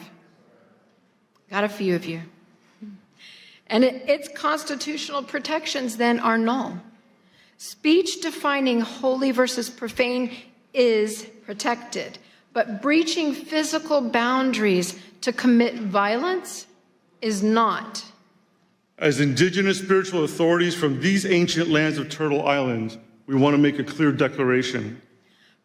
Got a few of you. And its constitutional protections then are null. Speech defining holy versus profane is protected, but breaching physical boundaries to commit violence is not. As indigenous spiritual authorities from these ancient lands of Turtle Island, we want to make a clear declaration.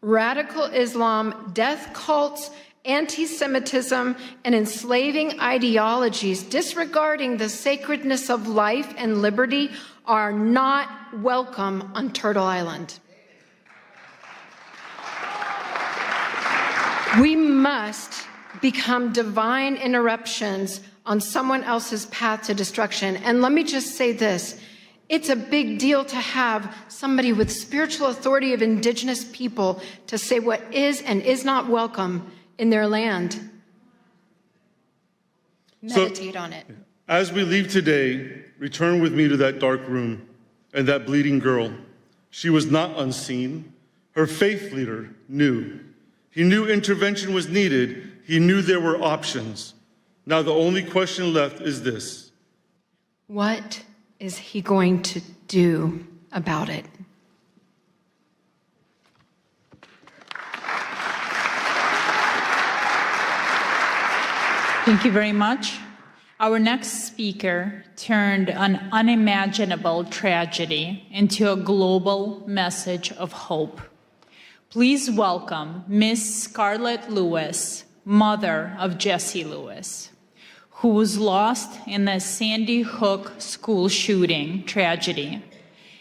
Radical Islam, death cults, anti-Semitism, and enslaving ideologies disregarding the sacredness of life and liberty are not welcome on Turtle Island. We must become divine interruptions on someone else's path to destruction. And let me just say this. It's a big deal to have somebody with spiritual authority of indigenous people to say what is and is not welcome in their land. Meditate on it. As we leave today, return with me to that dark room and that bleeding girl. She was not unseen. Her faith leader knew. He knew intervention was needed. He knew there were options. Now the only question left is this. What is he going to do about it? Thank you very much. Our next speaker turned an unimaginable tragedy into a global message of hope. Please welcome Miss Scarlett Lewis, mother of Jesse Lewis, who was lost in the Sandy Hook school shooting tragedy,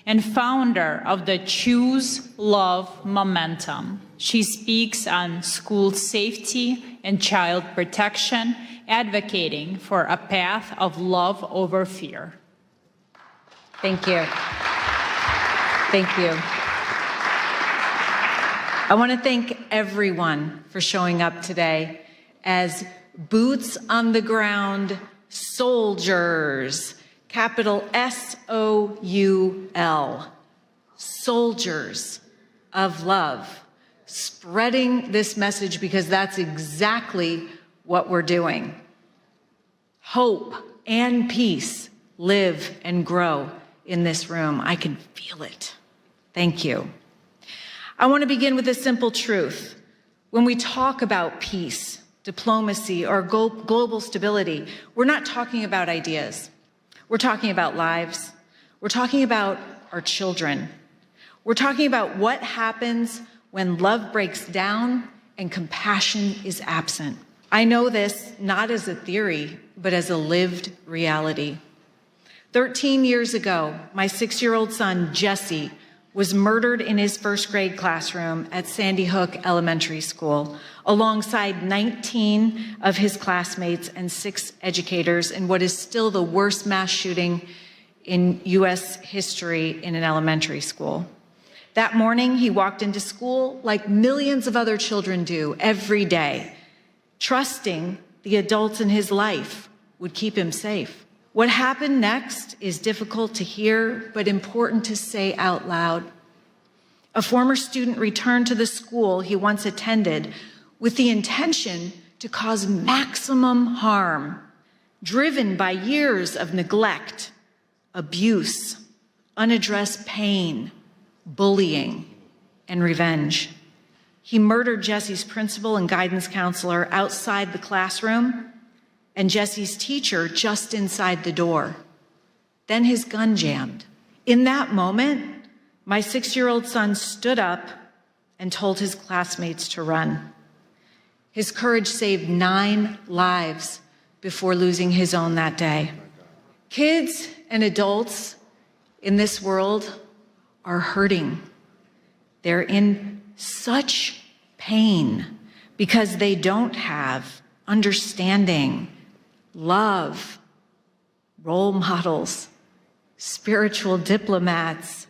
and founder of the Choose Love Momentum. She speaks on school safety and child protection, advocating for a path of love over fear. Thank you. Thank you. I want to thank everyone for showing up today as boots on the ground soldiers, capital S-O-U-L, soldiers of love, spreading this message because that's exactly what we're doing. Hope and peace live and grow in this room. I can feel it. Thank you. I want to begin with a simple truth. When we talk about peace, diplomacy, or global stability, we're not talking about ideas. We're talking about lives. We're talking about our children. We're talking about what happens when love breaks down and compassion is absent. I know this not as a theory, but as a lived reality. 13 years ago, my 6-year-old son, Jesse, was murdered in his first grade classroom at Sandy Hook Elementary School, alongside 19 of his classmates and 6 educators in what is still the worst mass shooting in U.S. history in an elementary school. That morning, he walked into school like millions of other children do every day, trusting the adults in his life would keep him safe. What happened next is difficult to hear, but important to say out loud. A former student returned to the school he once attended with the intention to cause maximum harm, driven by years of neglect, abuse, unaddressed pain, bullying, and revenge. He murdered Jesse's principal and guidance counselor outside the classroom and Jesse's teacher just inside the door. Then his gun jammed. In that moment, my 6-year-old son stood up and told his classmates to run. His courage saved 9 lives before losing his own that day. Kids and adults in this world are hurting. They're in such pain because they don't have understanding, love, role models, spiritual diplomats,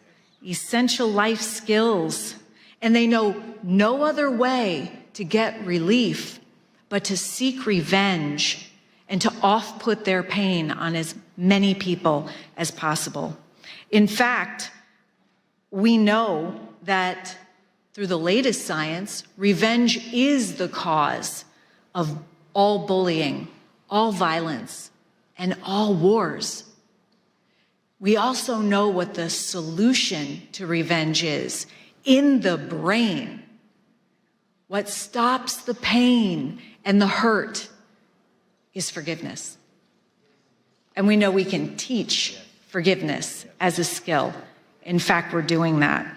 essential life skills, and they know no other way to get relief but to seek revenge and to off-put their pain on as many people as possible. In fact, we know that through the latest science, revenge is the cause of all bullying, all violence, and all wars. We also know what the solution to revenge is in the brain. What stops the pain and the hurt is forgiveness. And we know we can teach forgiveness as a skill. In fact, we're doing that.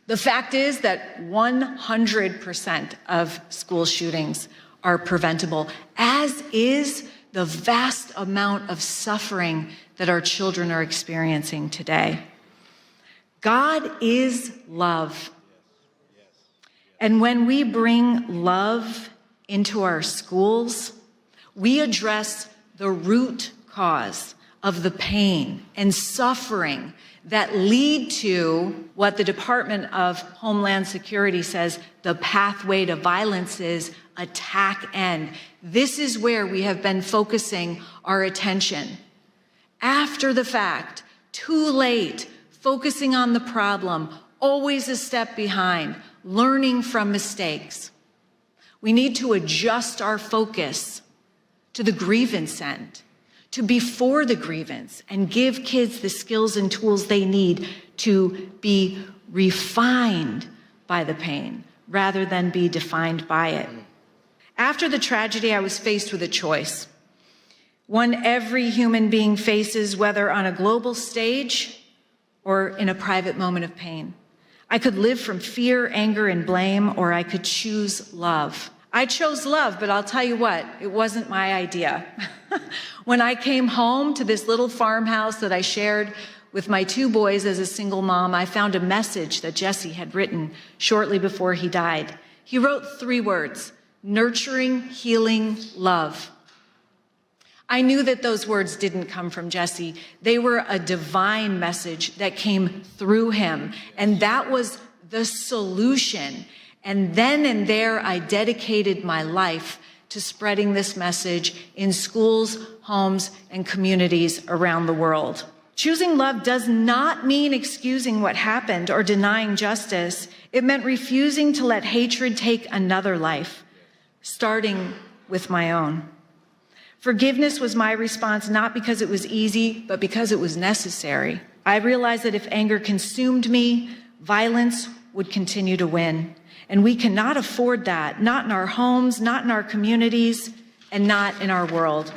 The fact is that 100% of school shootings are preventable, as is the vast amount of suffering that our children are experiencing today. God is love. And when we bring love into our schools, we address the root cause of the pain and suffering that lead to what the Department of Homeland Security says the pathway to violence is: attack end. This is where we have been focusing our attention. After the fact, too late, focusing on the problem, always a step behind, learning from mistakes. We need to adjust our focus to the grievance end, to before the grievance, and give kids the skills and tools they need to be refined by the pain rather than be defined by it. After the tragedy, I was faced with a choice, one every human being faces, whether on a global stage or in a private moment of pain. I could live from fear, anger, and blame, or I could choose love. I chose love, but I'll tell you what, it wasn't my idea. When I came home to this little farmhouse that I shared with my 2 boys as a single mom, I found a message that Jesse had written shortly before he died. He wrote 3 words: nurturing, healing, love. I knew that those words didn't come from Jesse. They were a divine message that came through him, and that was the solution. And then and there, I dedicated my life to spreading this message in schools, homes, and communities around the world. Choosing love does not mean excusing what happened or denying justice. It meant refusing to let hatred take another life, starting with my own. Forgiveness was my response, not because it was easy, but because it was necessary. I realized that if anger consumed me, violence would continue to win. And we cannot afford that, not in our homes, not in our communities, and not in our world.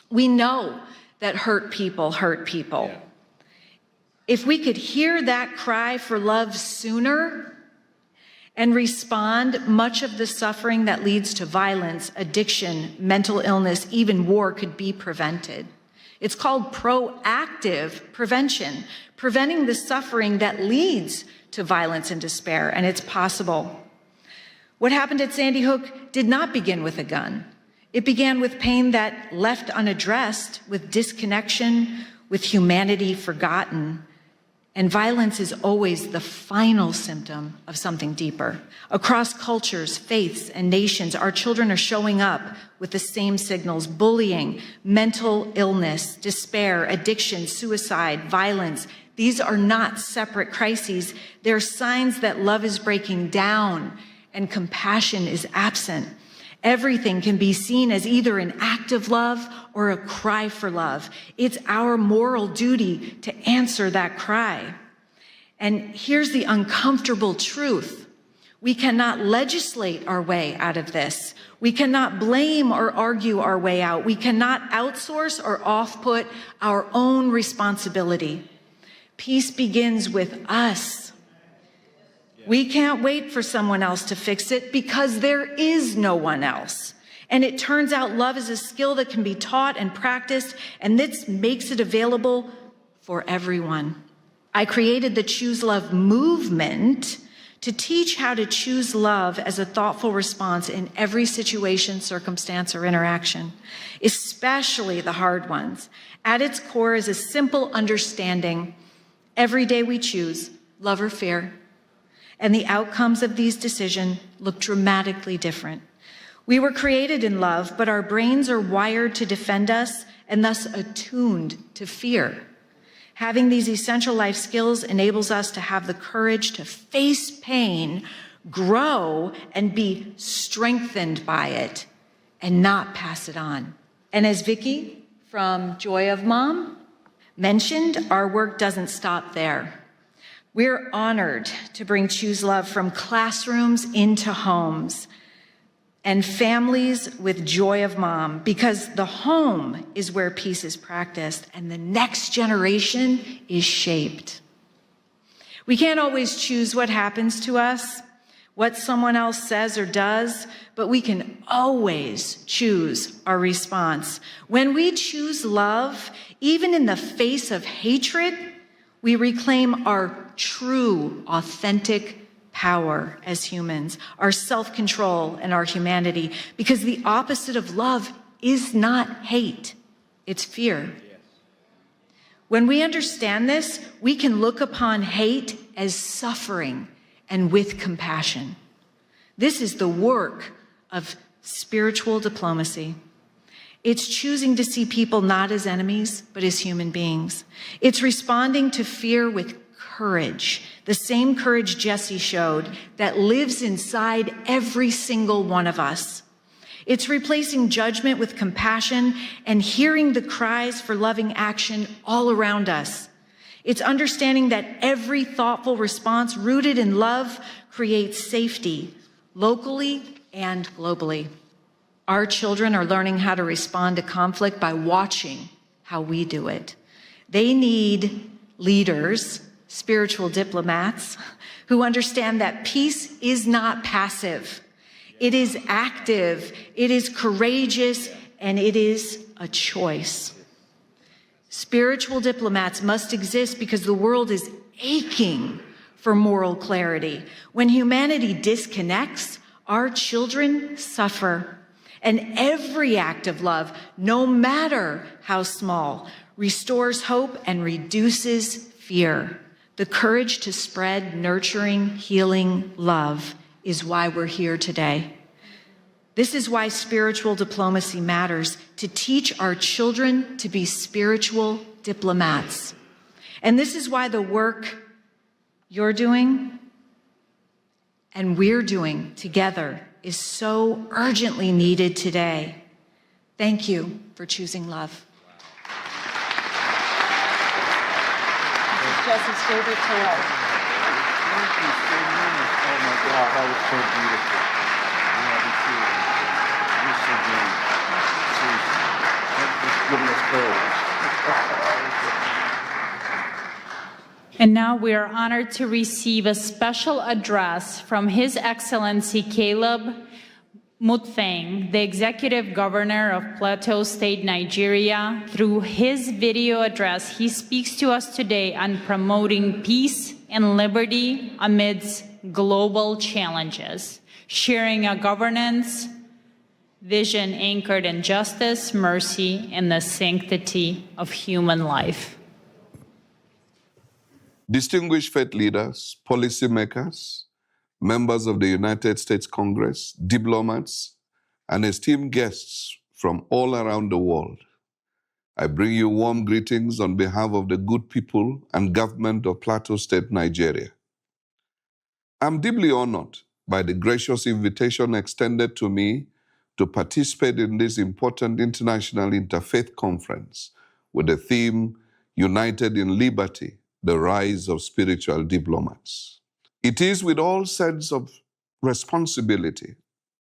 We know that hurt people hurt people. Yeah. If we could hear that cry for love sooner and respond, much of the suffering that leads to violence, addiction, mental illness, even war could be prevented. It's called proactive prevention, preventing the suffering that leads to violence and despair, and it's possible. What happened at Sandy Hook did not begin with a gun. It began with pain that left unaddressed, with disconnection, with humanity forgotten. And violence is always the final symptom of something deeper. Across cultures, faiths, and nations, our children are showing up with the same signals: bullying, mental illness, despair, addiction, suicide, violence. These are not separate crises. They're signs that love is breaking down and compassion is absent. Everything can be seen as either an act of love or a cry for love. It's our moral duty to answer that cry. And here's the uncomfortable truth. We cannot legislate our way out of this. We cannot blame or argue our way out. We cannot outsource or off-put our own responsibility. Peace begins with us. We can't wait for someone else to fix it because there is no one else. And it turns out love is a skill that can be taught and practiced, and this makes it available for everyone. I created the Choose Love movement to teach how to choose love as a thoughtful response in every situation, circumstance, or interaction, especially the hard ones. At its core is a simple understanding. Every day we choose love or fear, and the outcomes of these decisions look dramatically different. We were created in love, but our brains are wired to defend us and thus attuned to fear. Having these essential life skills enables us to have the courage to face pain, grow, and be strengthened by it, and not pass it on. And as Vicki from Joy of Mom mentioned, our work doesn't stop there. We're honored to bring Choose Love from classrooms into homes and families with Joy of Mom, because the home is where peace is practiced and the next generation is shaped. We can't always choose what happens to us, what someone else says or does, but we can always choose our response. When we choose love, even in the face of hatred, we reclaim our true, authentic power as humans, our self-control and our humanity, because the opposite of love is not hate, it's fear. When we understand this, we can look upon hate as suffering and with compassion. This is the work of spiritual diplomacy. It's choosing to see people not as enemies, but as human beings. It's responding to fear with courage, the same courage Jesse showed that lives inside every single one of us. It's replacing judgment with compassion and hearing the cries for loving action all around us. It's understanding that every thoughtful response rooted in love creates safety, locally and globally. Our children are learning how to respond to conflict by watching how we do it. They need leaders, spiritual diplomats, who understand that peace is not passive. It is active, it is courageous, and it is a choice. Spiritual diplomats must exist because the world is aching for moral clarity. When humanity disconnects, our children suffer. And every act of love, no matter how small, restores hope and reduces fear. The courage to spread nurturing, healing love is why we're here today. This is why spiritual diplomacy matters, to teach our children to be spiritual diplomats. And this is why the work you're doing and we're doing together is so urgently needed today. Thank you for choosing love. This is Jesse's favorite tale. Thank you so much. Oh my Wow, that was so beautiful. Yeah, we see it. You're so great. Seriously. Thanks for giving us courage. And now we are honored to receive a special address from His Excellency Caleb Mutfeng, the Executive Governor of Plateau State, Nigeria. Through his video address, he speaks to us today on promoting peace and liberty amidst global challenges, sharing a governance vision anchored in justice, mercy, and the sanctity of human life. Distinguished faith leaders, policymakers, members of the United States Congress, diplomats, and esteemed guests from all around the world, I bring you warm greetings on behalf of the good people and government of Plateau State, Nigeria. I'm deeply honored by the gracious invitation extended to me to participate in this important International Interfaith Conference with the theme, United in Liberty, the Rise of Spiritual Diplomats. It is with all sense of responsibility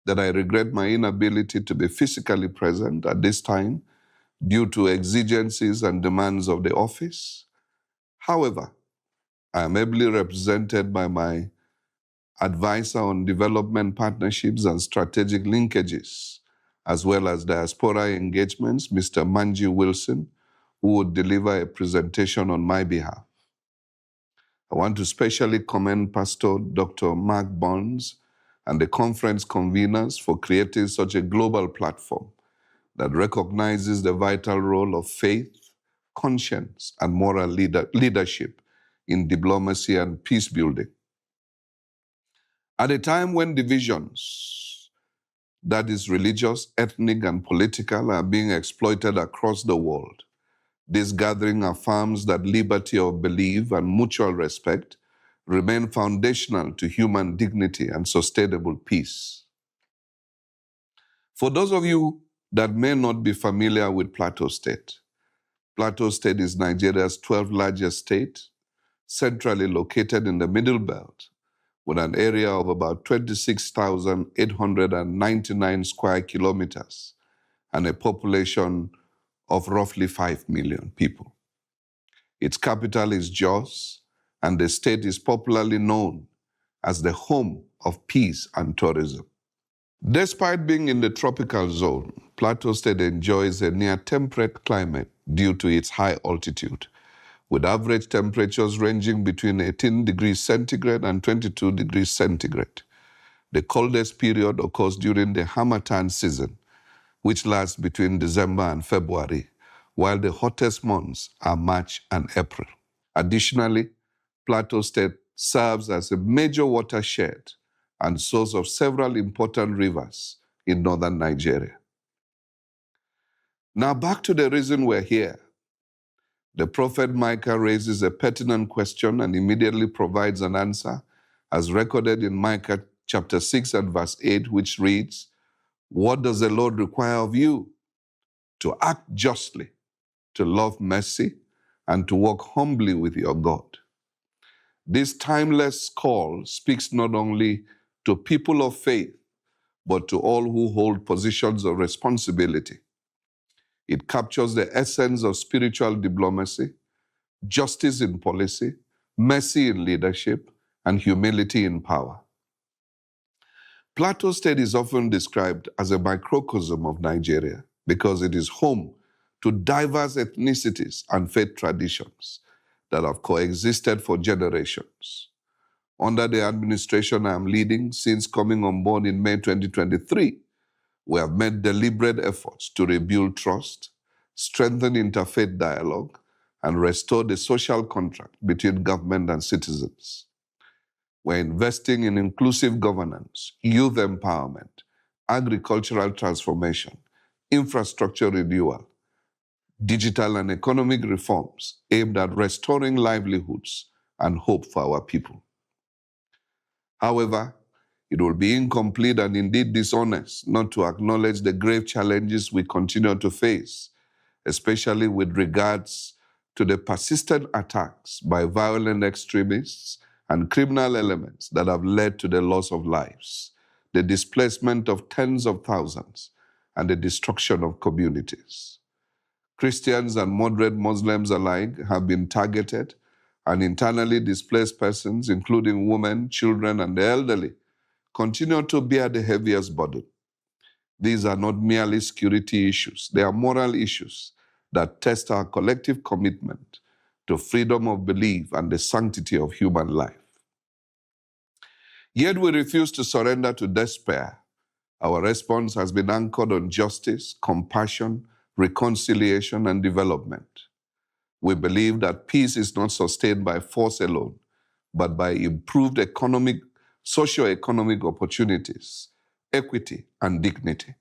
that I regret my inability to be physically present at this time due to exigencies and demands of the office. However, I am ably represented by my advisor on development partnerships and strategic linkages, as well as diaspora engagements, Mr. Manji Wilson, who would deliver a presentation on my behalf. I want to specially commend Pastor Dr. Mark Burns and the conference conveners for creating such a global platform that recognizes the vital role of faith, conscience, and moral leadership in diplomacy and peace building. At a time when divisions, that is religious, ethnic, and political, are being exploited across the world, this gathering affirms that liberty of belief and mutual respect remain foundational to human dignity and sustainable peace. For those of you that may not be familiar with Plateau State is Nigeria's 12th largest state, centrally located in the Middle Belt, with an area of about 26,899 square kilometers and a population of roughly 5 million people. Its capital is Jos, and the state is popularly known as the home of peace and tourism. Despite being in the tropical zone, Plateau State enjoys a near-temperate climate due to its high altitude, with average temperatures ranging between 18 degrees centigrade and 22 degrees centigrade. The coldest period occurs during the Harmattan season, which lasts between December and February, while the hottest months are March and April. Additionally, Plateau State serves as a major watershed and source of several important rivers in northern Nigeria. Now back to the reason we're here. The prophet Micah raises a pertinent question and immediately provides an answer, as recorded in Micah chapter 6 and verse 8, which reads, "What does the Lord require of you? To act justly, to love mercy, and to walk humbly with your God." This timeless call speaks not only to people of faith, but to all who hold positions of responsibility. It captures the essence of spiritual diplomacy, justice in policy, mercy in leadership, and humility in power. Plateau State is often described as a microcosm of Nigeria because it is home to diverse ethnicities and faith traditions that have coexisted for generations. Under the administration I am leading since coming on board in May 2023, we have made deliberate efforts to rebuild trust, strengthen interfaith dialogue, and restore the social contract between government and citizens. We're investing in inclusive governance, youth empowerment, agricultural transformation, infrastructure renewal, digital and economic reforms aimed at restoring livelihoods and hope for our people. However, it will be incomplete and indeed dishonest not to acknowledge the grave challenges we continue to face, especially with regards to the persistent attacks by violent extremists and criminal elements that have led to the loss of lives, the displacement of tens of thousands, and the destruction of communities. Christians and moderate Muslims alike have been targeted, and internally displaced persons, including women, children, and the elderly, continue to bear the heaviest burden. These are not merely security issues, they are moral issues that test our collective commitment to freedom of belief and the sanctity of human life. Yet we refuse to surrender to despair. Our response has been anchored on justice, compassion, reconciliation, and development. We believe that peace is not sustained by force alone, but by improved socio-economic opportunities, equity, and dignity.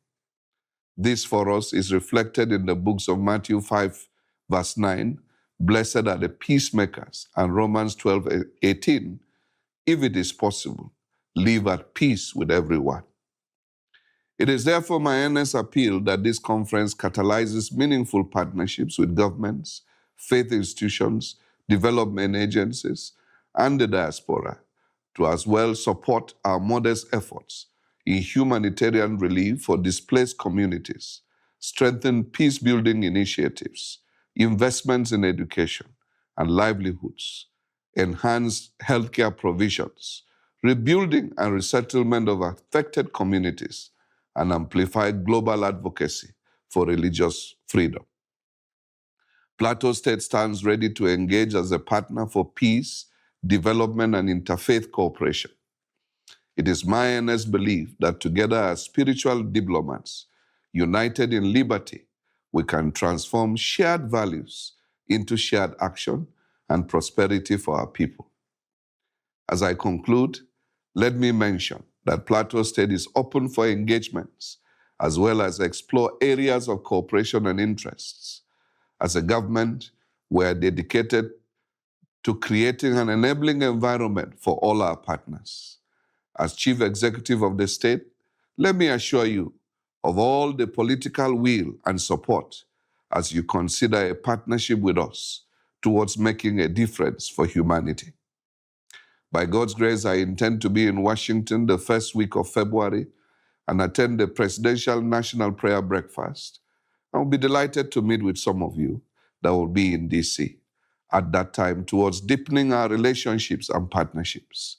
This for us is reflected in the books of Matthew 5, verse 9, "Blessed are the peacemakers," and Romans 12:18, "If it is possible, live at peace with everyone." It is therefore my earnest appeal that this conference catalyzes meaningful partnerships with governments, faith institutions, development agencies, and the diaspora to as well support our modest efforts in humanitarian relief for displaced communities, strengthen peace-building initiatives, investments in education and livelihoods, enhance healthcare provisions, rebuilding and resettlement of affected communities, and amplify global advocacy for religious freedom. Plateau State stands ready to engage as a partner for peace, development, and interfaith cooperation. It is my earnest belief that together as spiritual diplomats, united in liberty, we can transform shared values into shared action and prosperity for our people. As I conclude, let me mention that Plateau State is open for engagements as well as explore areas of cooperation and interests. As a government, we are dedicated to creating an enabling environment for all our partners. As Chief Executive of the state, let me assure you of all the political will and support as you consider a partnership with us towards making a difference for humanity. By God's grace, I intend to be in Washington the first week of February and attend the Presidential National Prayer Breakfast. I will be delighted to meet with some of you that will be in DC at that time towards deepening our relationships and partnerships.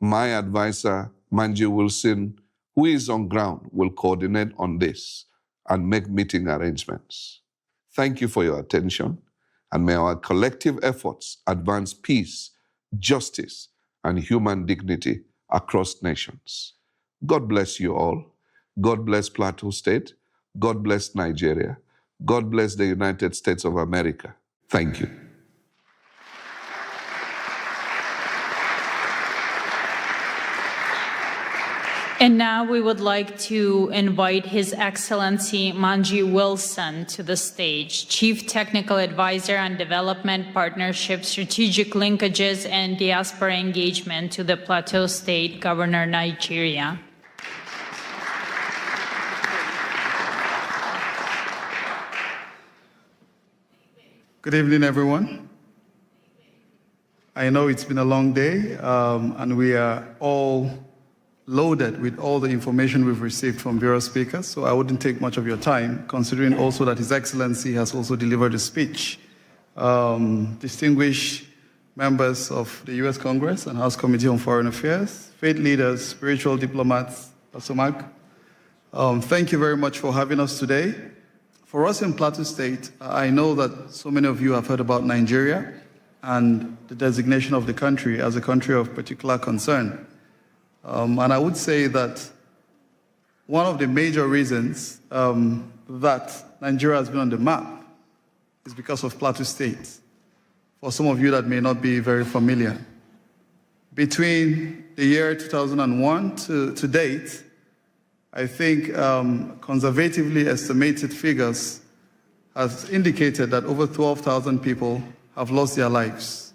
My advisor, Manji Wilson, who is on ground, will coordinate on this and make meeting arrangements. Thank you for your attention, and may our collective efforts advance peace, justice, and human dignity across nations. God bless you all. God bless Plateau State. God bless Nigeria. God bless the United States of America. Thank you. And now we would like to invite His Excellency Manji Wilson to the stage, Chief Technical Advisor on Development Partnership, Strategic Linkages, and Diaspora Engagement to the Plateau State Governor, Nigeria. Good evening, everyone. I know it's been a long day, and we are all loaded with all the information we've received from various speakers, so I wouldn't take much of your time, considering also that His Excellency has also delivered a speech. Distinguished members of the U.S. Congress and House Committee on Foreign Affairs, faith leaders, spiritual diplomats, Pastor Mark, thank you very much for having us today. For us in Plateau State, I know that so many of you have heard about Nigeria and the designation of the country as a country of particular concern. And I would say that one of the major reasons that Nigeria has been on the map is because of Plateau State. For some of you that may not be very familiar, between the year 2001 to date, I think conservatively estimated figures has indicated that over 12,000 people have lost their lives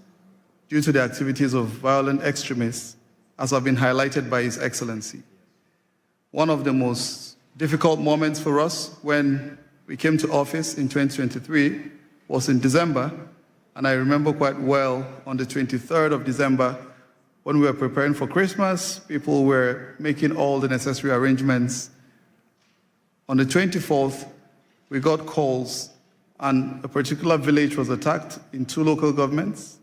due to the activities of violent extremists, as have been highlighted by His Excellency. One of the most difficult moments for us when we came to office in 2023 was in December, And I remember quite well on the 23rd of December, when we were preparing for Christmas, people were making all the necessary arrangements. On the 24th, we got calls, and a particular village was attacked in 2 local governments,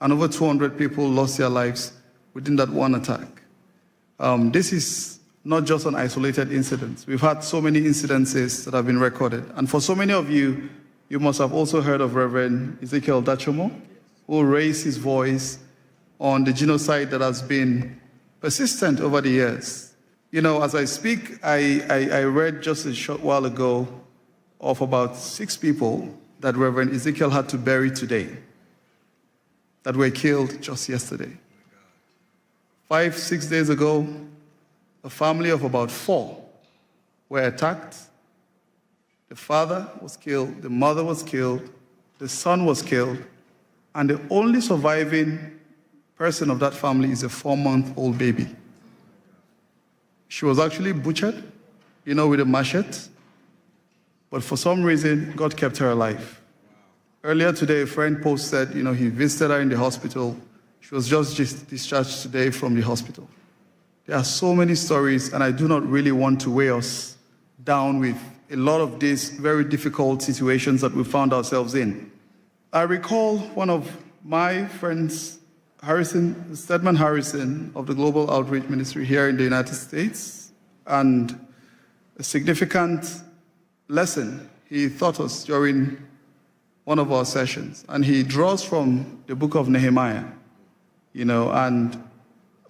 and over 200 people lost their lives within that one attack. This is not just an isolated incident. We've had so many incidences that have been recorded. And for so many of you, you must have also heard of Reverend Ezekiel Dachomo, who raised his voice on the genocide that has been persistent over the years. You know, as I speak, I read just a short while ago of about 6 people that Reverend Ezekiel had to bury today that were killed just yesterday. 5-6 days ago, a family of about 4 were attacked. The father was killed, the mother was killed, the son was killed, and the only surviving person of that family is a 4-month-old baby. She was actually butchered, you know, with a machete, but for some reason, God kept her alive. Earlier today, a friend posted, you know, he visited her in the hospital. She was just discharged today from the hospital. There are so many stories, and I do not really want to weigh us down with a lot of these very difficult situations that we found ourselves in. I recall one of my friends, Stedman Harrison of the Global Outreach Ministry here in the United States, and a significant lesson he taught us during one of our sessions. And he draws from the book of Nehemiah, you know, and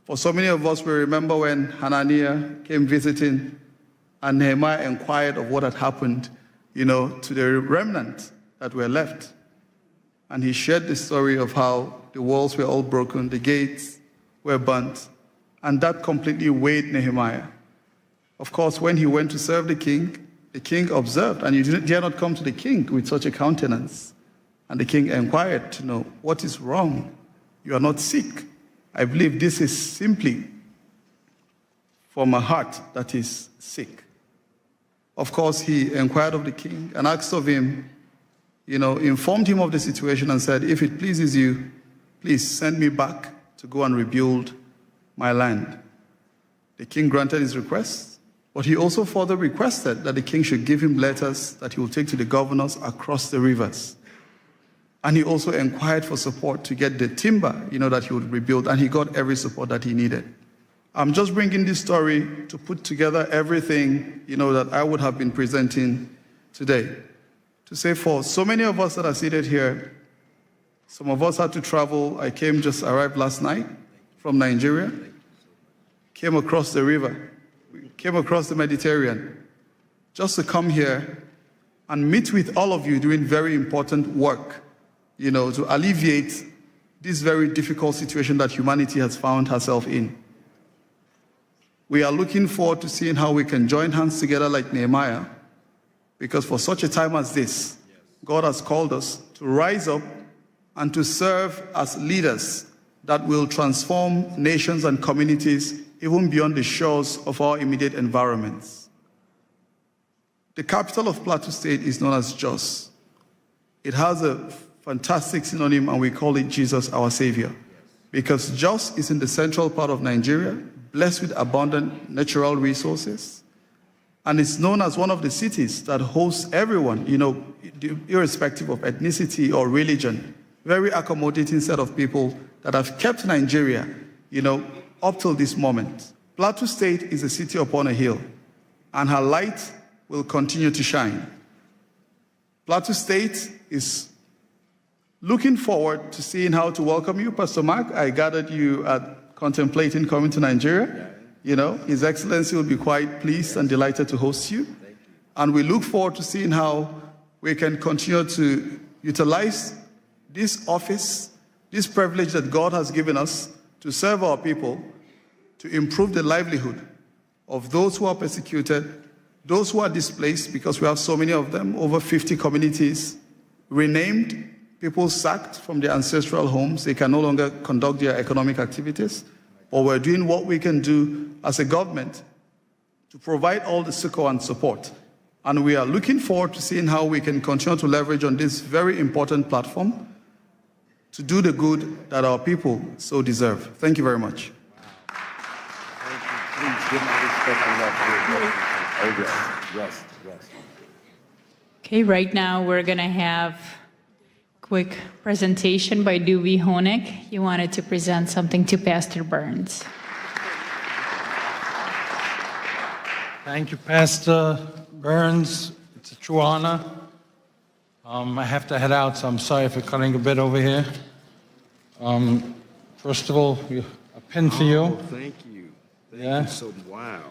for so many of us, we remember when Hananiah came visiting and Nehemiah inquired of what had happened, you know, to the remnant that were left. And he shared the story of how the walls were all broken, the gates were burnt, and that completely weighed Nehemiah. Of course, when he went to serve the king observed, and you dare not come to the king with such a countenance. And the king inquired to know, what is wrong? You are not sick. I believe this is simply from a heart that is sick. Of course, he inquired of the king and asked of him, you know, informed him of the situation and said, if it pleases you, please send me back to go and rebuild my land. The king granted his request, but he also further requested that the king should give him letters that he will take to the governors across the rivers. And he also inquired for support to get the timber, you know, that he would rebuild, and he got every support that he needed. I'm just bringing this story to put together everything, you know, that I would have been presenting today. To say for so many of us that are seated here, some of us had to travel. I arrived last night from Nigeria, came across the river, came across the Mediterranean, just to come here and meet with all of you doing very important work, you know, to alleviate this very difficult situation that humanity has found herself in. We are looking forward to seeing how we can join hands together like Nehemiah, because for such a time as this, God has called us to rise up and to serve as leaders that will transform nations and communities even beyond the shores of our immediate environments. The capital of Plateau State is known as Jos. It has a fantastic synonym, and we call it Jesus, our Savior, because Jos is in the central part of Nigeria, blessed with abundant natural resources, and it's known as one of the cities that hosts everyone, you know, irrespective of ethnicity or religion, very accommodating set of people that have kept Nigeria, you know, up till this moment. Plateau State is a city upon a hill, and her light will continue to shine. Plateau State is looking forward to seeing how to welcome you. Pastor Mark, I gathered you at contemplating coming to Nigeria. You know, His Excellency will be quite pleased and delighted to host you. And we look forward to seeing how we can continue to utilize this office, this privilege that God has given us to serve our people, to improve the livelihood of those who are persecuted, those who are displaced, because we have so many of them, over 50 communities renamed, people sacked from their ancestral homes. They can no longer conduct their economic activities. Or we're doing what we can do as a government to provide all the succor and support. And we are looking forward to seeing how we can continue to leverage on this very important platform to do the good that our people so deserve. Thank you very much. Please give my respect and love to your rest. Okay, right now we're going to have a quick presentation by Dewey Honig. He wanted to present something to Pastor Burns. Thank you, Pastor Burns. It's a true honor. I have to head out, so I'm sorry for cutting a bit over here. First of all, a pin for you. Oh, thank you. Thank you so much. Wow.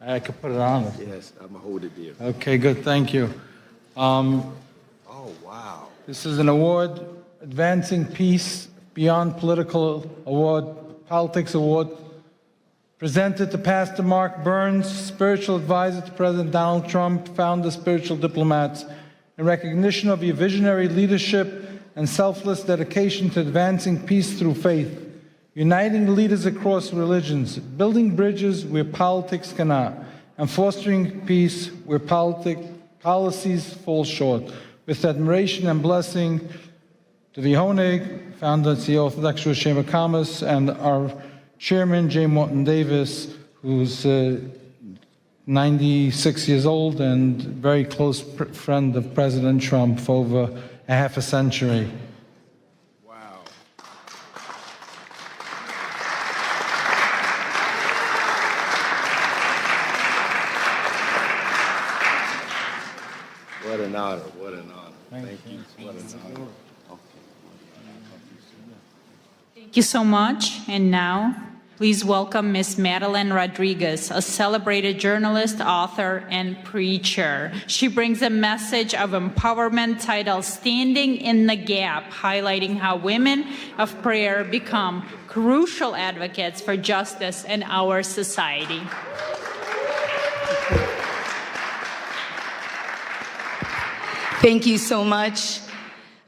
I could put it on. Yes, I'm going to hold it there. Okay, good. Thank you. Oh, wow. This is an award, Advancing Peace Beyond Political Award, Politics Award, presented to Pastor Mark Burns, spiritual advisor to President Donald Trump, founder of Spiritual Diplomats, in recognition of your visionary leadership and selfless dedication to advancing peace through faith, uniting leaders across religions, building bridges where politics cannot, and fostering peace where policies fall short. With admiration and blessing to the Honig, founder and CEO of the Lecturer Chamber of Commerce, and our chairman, J. Morton Davis, who's 96 years old and very close friend of President Trump for over a half a century. Wow. What an honor, what an honor. Thank you. What an honor. Thank you so much. And now, please welcome Ms. Madeline Rodriguez, a celebrated journalist, author, and preacher. She brings a message of empowerment titled Standing in the Gap, highlighting how women of prayer become crucial advocates for justice in our society. Thank you so much.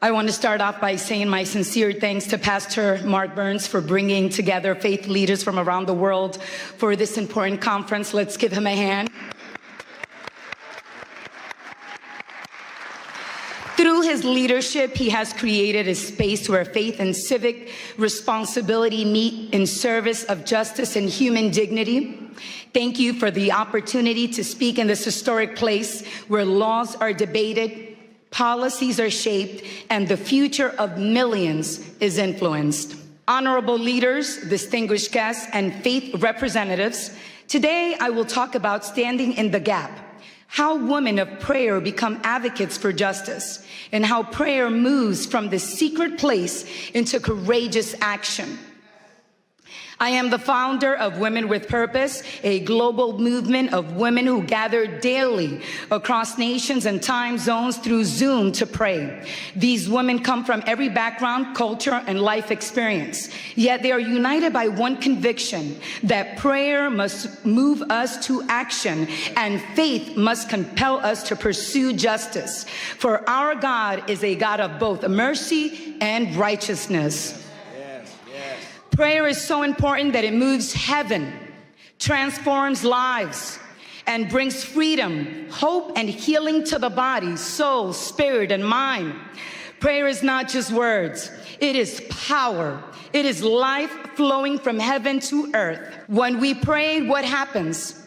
I want to start off by saying my sincere thanks to Pastor Mark Burns for bringing together faith leaders from around the world for this important conference. Let's give him a hand. Through his leadership, he has created a space where faith and civic responsibility meet in service of justice and human dignity. Thank you for the opportunity to speak in this historic place where laws are debated, policies are shaped, and the future of millions is influenced. Honorable leaders, distinguished guests, and faith representatives, today I will talk about standing in the gap, how women of prayer become advocates for justice, and how prayer moves from the secret place into courageous action. I am the founder of Women with Purpose, a global movement of women who gather daily across nations and time zones through Zoom to pray. These women come from every background, culture, and life experience, yet they are united by one conviction, that prayer must move us to action and faith must compel us to pursue justice. For our God is a God of both mercy and righteousness. Prayer is so important that it moves heaven, transforms lives, and brings freedom, hope, and healing to the body, soul, spirit, and mind. Prayer is not just words. It is power. It is life flowing from heaven to earth. When we pray, what happens?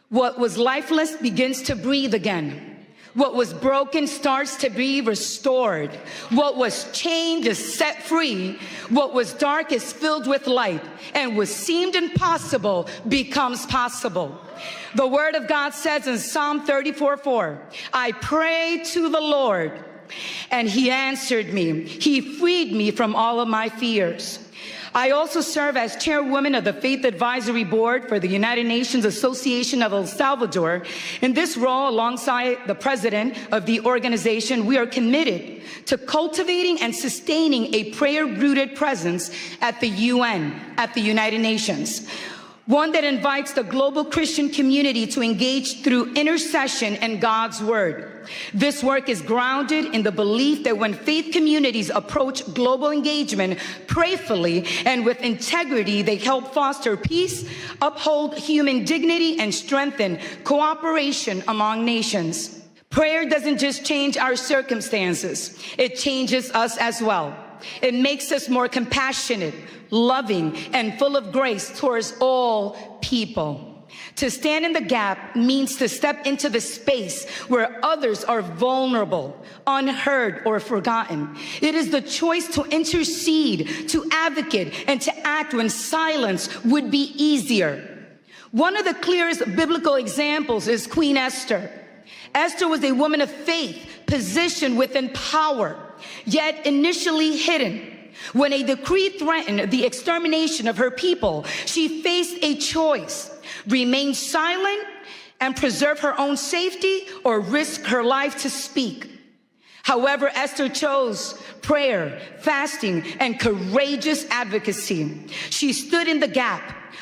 What was lifeless begins to breathe again. What was broken starts to be restored. What was chained is set free. What was dark is filled with light. And what seemed impossible becomes possible. The word of God says in Psalm 34:4, I prayed to the Lord, and he answered me. He freed me from all of my fears. I also serve as chairwoman of the Faith Advisory Board for the United Nations Association of El Salvador. In this role, alongside the president of the organization, we are committed to cultivating and sustaining a prayer-rooted presence at the UN, at the United Nations. One that invites the global Christian community to engage through intercession and God's word. This work is grounded in the belief that when faith communities approach global engagement prayerfully and with integrity, they help foster peace, uphold human dignity, and strengthen cooperation among nations. Prayer doesn't just change our circumstances, it changes us as well. It makes us more compassionate, loving, and full of grace towards all people. To stand in the gap means to step into the space where others are vulnerable, unheard, or forgotten. It is the choice to intercede, to advocate, and to act when silence would be easier. One of the clearest biblical examples is Queen Esther. Esther was a woman of faith, positioned within power, yet initially hidden. When a decree threatened the extermination of her people, she faced a choice: remain silent and preserve her own safety, or risk her life to speak. However, Esther chose prayer, fasting, and courageous advocacy. She stood in the gap,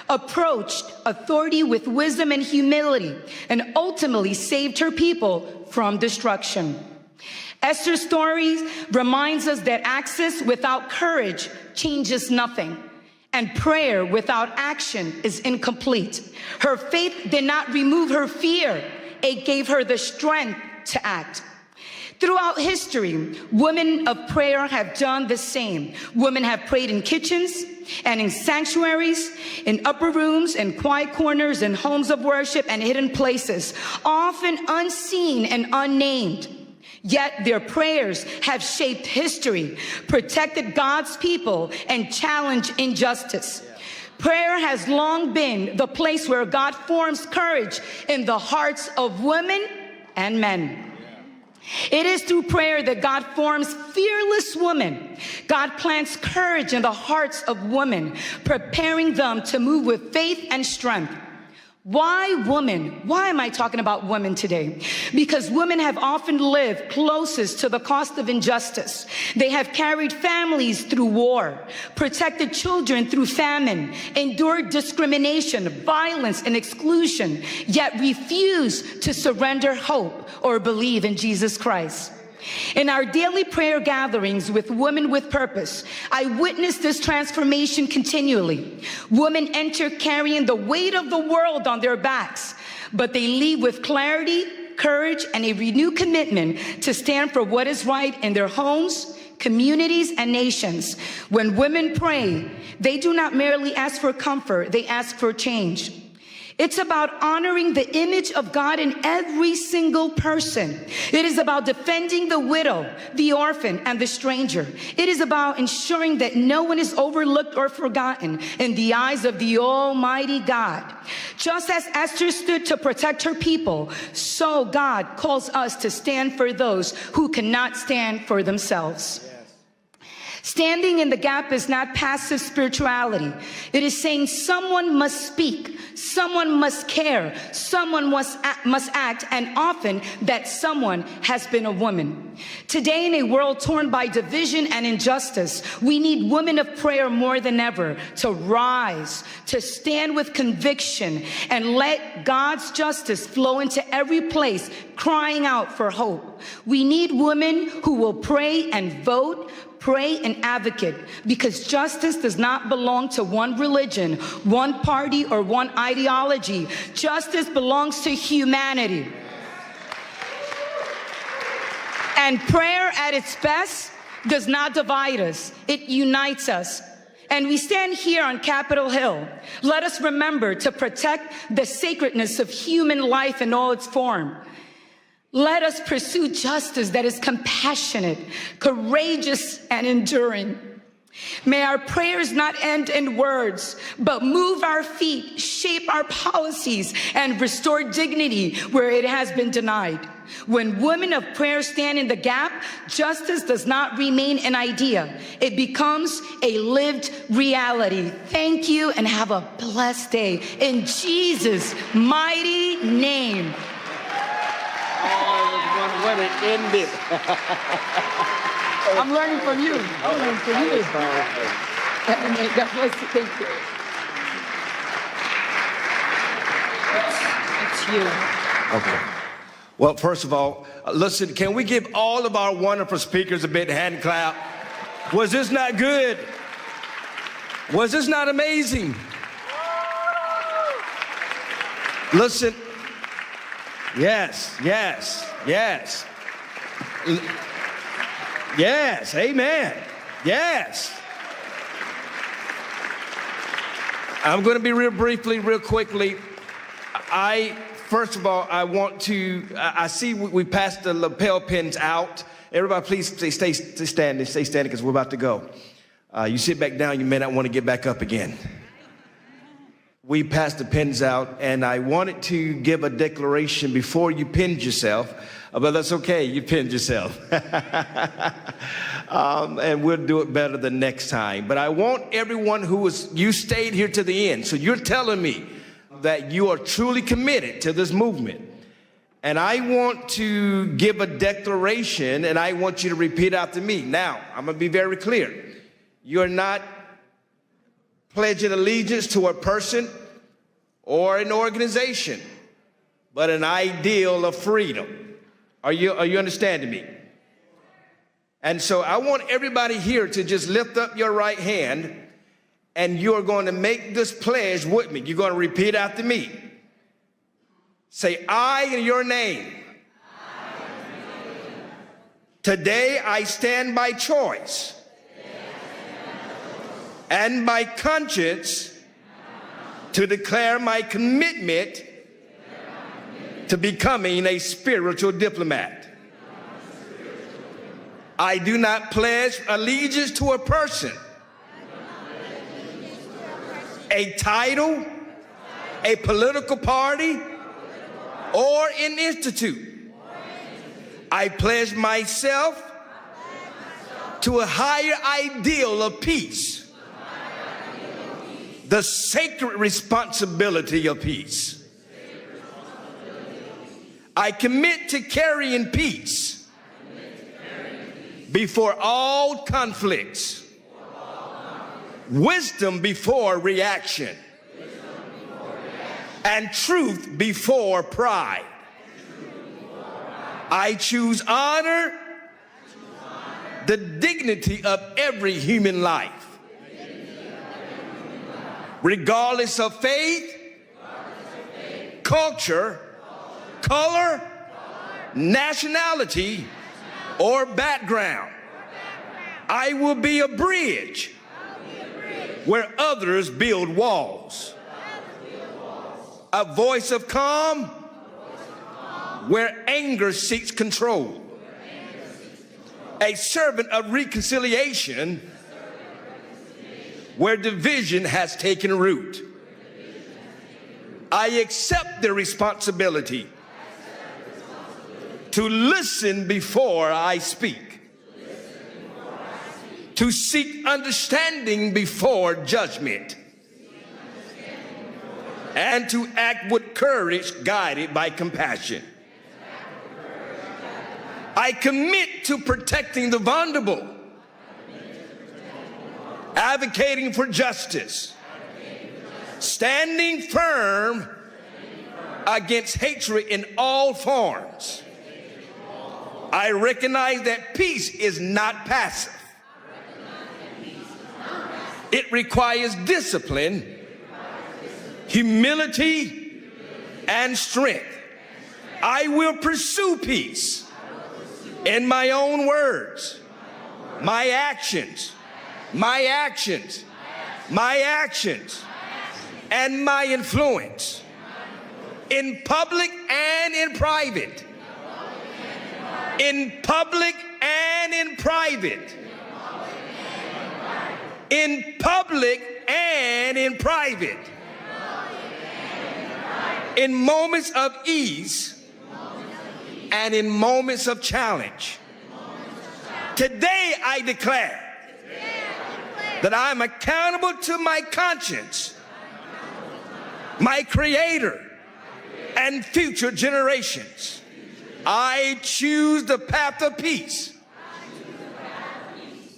approached authority with wisdom and humility, and ultimately saved her people from destruction. Esther's story reminds us that access without courage changes nothing, and prayer without action is incomplete. Her faith did not remove her fear. It gave her the strength to act. Throughout history, women of prayer have done the same. Women have prayed in kitchens and in sanctuaries, in upper rooms, in quiet corners, in homes of worship, and hidden places, often unseen and unnamed. Yet their prayers have shaped history, protected God's people, and challenged injustice. Prayer has long been the place where God forms courage in the hearts of women and men. It is through prayer that God forms fearless women. God plants courage in the hearts of women, preparing them to move with faith and strength. Why women? Why am I talking about women today? Because women have often lived closest to the cost of injustice. They have carried families through war, protected children through famine, endured discrimination, violence, and exclusion, yet refuse to surrender hope or believe in Jesus Christ. In our daily prayer gatherings with Women with Purpose, I witness this transformation continually. Women enter carrying the weight of the world on their backs, but they leave with clarity, courage, and a renewed commitment to stand for what is right in their homes, communities, and nations. When women pray, they do not merely ask for comfort, they ask for change. It's about honoring the image of God in every single person. It is about defending the widow, the orphan, and the stranger. It is about ensuring that no one is overlooked or forgotten in the eyes of the Almighty God. Just as Esther stood to protect her people, so God calls us to stand for those who cannot stand for themselves. Standing in the gap is not passive spirituality. It is saying someone must speak, someone must care, someone must act, and often that someone has been a woman. Today, in a world torn by division and injustice, we need women of prayer more than ever to rise, to stand with conviction, and let God's justice flow into every place, crying out for hope. We need women who will pray and vote, pray and advocate, because justice does not belong to one religion, one party, or one ideology. Justice belongs to humanity. And prayer at its best does not divide us, it unites us. And we stand here on Capitol Hill. Let us remember to protect the sacredness of human life in all its form. Let us pursue justice that is compassionate, courageous, and enduring. May our prayers not end in words, but move our feet, shape our policies, and restore dignity where it has been denied. When women of prayer stand in the gap, justice does not remain an idea. It becomes a lived reality. Thank you and have a blessed day. In Jesus' mighty name. When it ended. I'm learning from you. I'm learning from you. God bless you. Thank you. It's you. Okay. Well, first of all, listen, can we give all of our wonderful speakers a big hand clap? Was this not good? Was this not amazing? Listen. Yes, yes, yes. Yes, amen. Yes. I'm going to be real quickly. First of all, I want to, I see we passed the lapel pins out. Everybody, please stay standing because we're about to go. You sit back down, you may not want to get back up again. We passed the pins out, and I wanted to give a declaration before you pinned yourself, but that's okay, you pinned yourself. And we'll do it better the next time. But I want everyone you stayed here to the end, so you're telling me that you are truly committed to this movement. And I want to give a declaration, and I want you to repeat after me. Now, I'm going to be very clear. You're not pledging allegiance to a person or an organization, but an ideal of freedom. Are you understanding me? And so I want everybody here to just lift up your right hand, and you're going to make this pledge with me. You're going to repeat after me. Say, I in your name. Today I stand by choice and by conscience to declare my commitment to becoming a spiritual diplomat. I do not pledge allegiance to a person, a title, a political party, or an institute. I pledge myself to a higher ideal of peace, the sacred responsibility of peace. I commit to carrying peace before all conflicts, wisdom before reaction, and truth before pride. I choose honor, the dignity of every human life, regardless of faith, culture, color, nationality, or background. I will be a bridge where others build walls. A voice of calm where anger seeks control. A servant of reconciliation where division has taken root. I accept the responsibility to listen before I speak, to seek understanding before judgment, and to act with courage guided by compassion. I commit to protecting the vulnerable, advocating for justice, standing firm against hatred in all forms. I recognize that peace is not passive. It requires discipline, humility, and strength. I will pursue peace in my own words, my actions, and my influence, in public and in private. In public and in private. In public and in private. In moments of ease and in moments of challenge. Today I declare that I am accountable to my conscience, my Creator, and future generations. I choose the path of peace.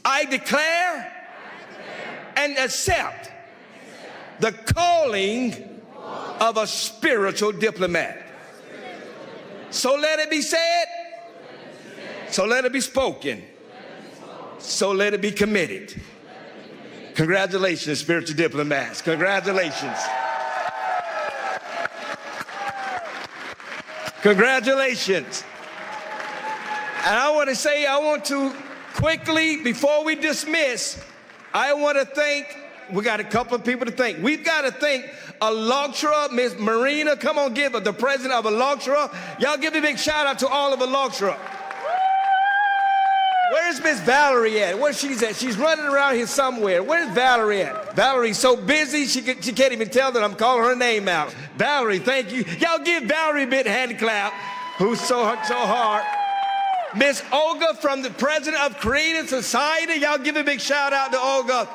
I declare and accept the calling of a spiritual diplomat. So let it be said, so let it be spoken, so let it be committed. Congratulations, spiritual diplomats. Congratulations. Congratulations. And I want to quickly, before we dismiss, I want to thank, we got a couple of people to thank. We've got to thank ALLATRA, Miss Marina. Come on, give her, the president of ALLATRA. Y'all give a big shout out to all of ALLATRA. Where's Miss Valerie at? Where's she at? She's running around here somewhere. Where's Valerie at? Valerie's so busy, she can't even tell that I'm calling her name out. Valerie, thank you. Y'all give Valerie a big hand clap, who's so hard. Miss Olga, from the president of Creative Society. Y'all give a big shout out to Olga.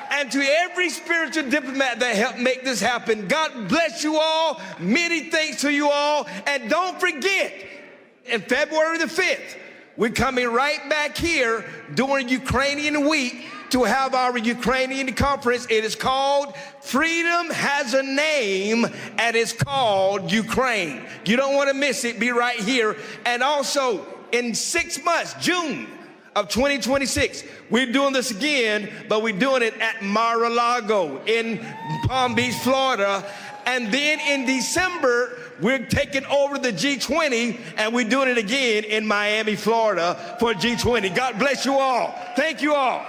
And to every spiritual diplomat that helped make this happen, God bless you all. Many thanks to you all. And don't forget, in February the 5th, we're coming right back here during Ukrainian Week to have our Ukrainian conference. It is called Freedom Has a Name, and it's called Ukraine. You don't want to miss it. Be right here. And also, in 6 months, June of 2026, we're doing this again, but we're doing it at Mar-a-Lago in Palm Beach, Florida. And then in December, we're taking over the G20, and we're doing it again in Miami, Florida for G20. God bless you all. Thank you all.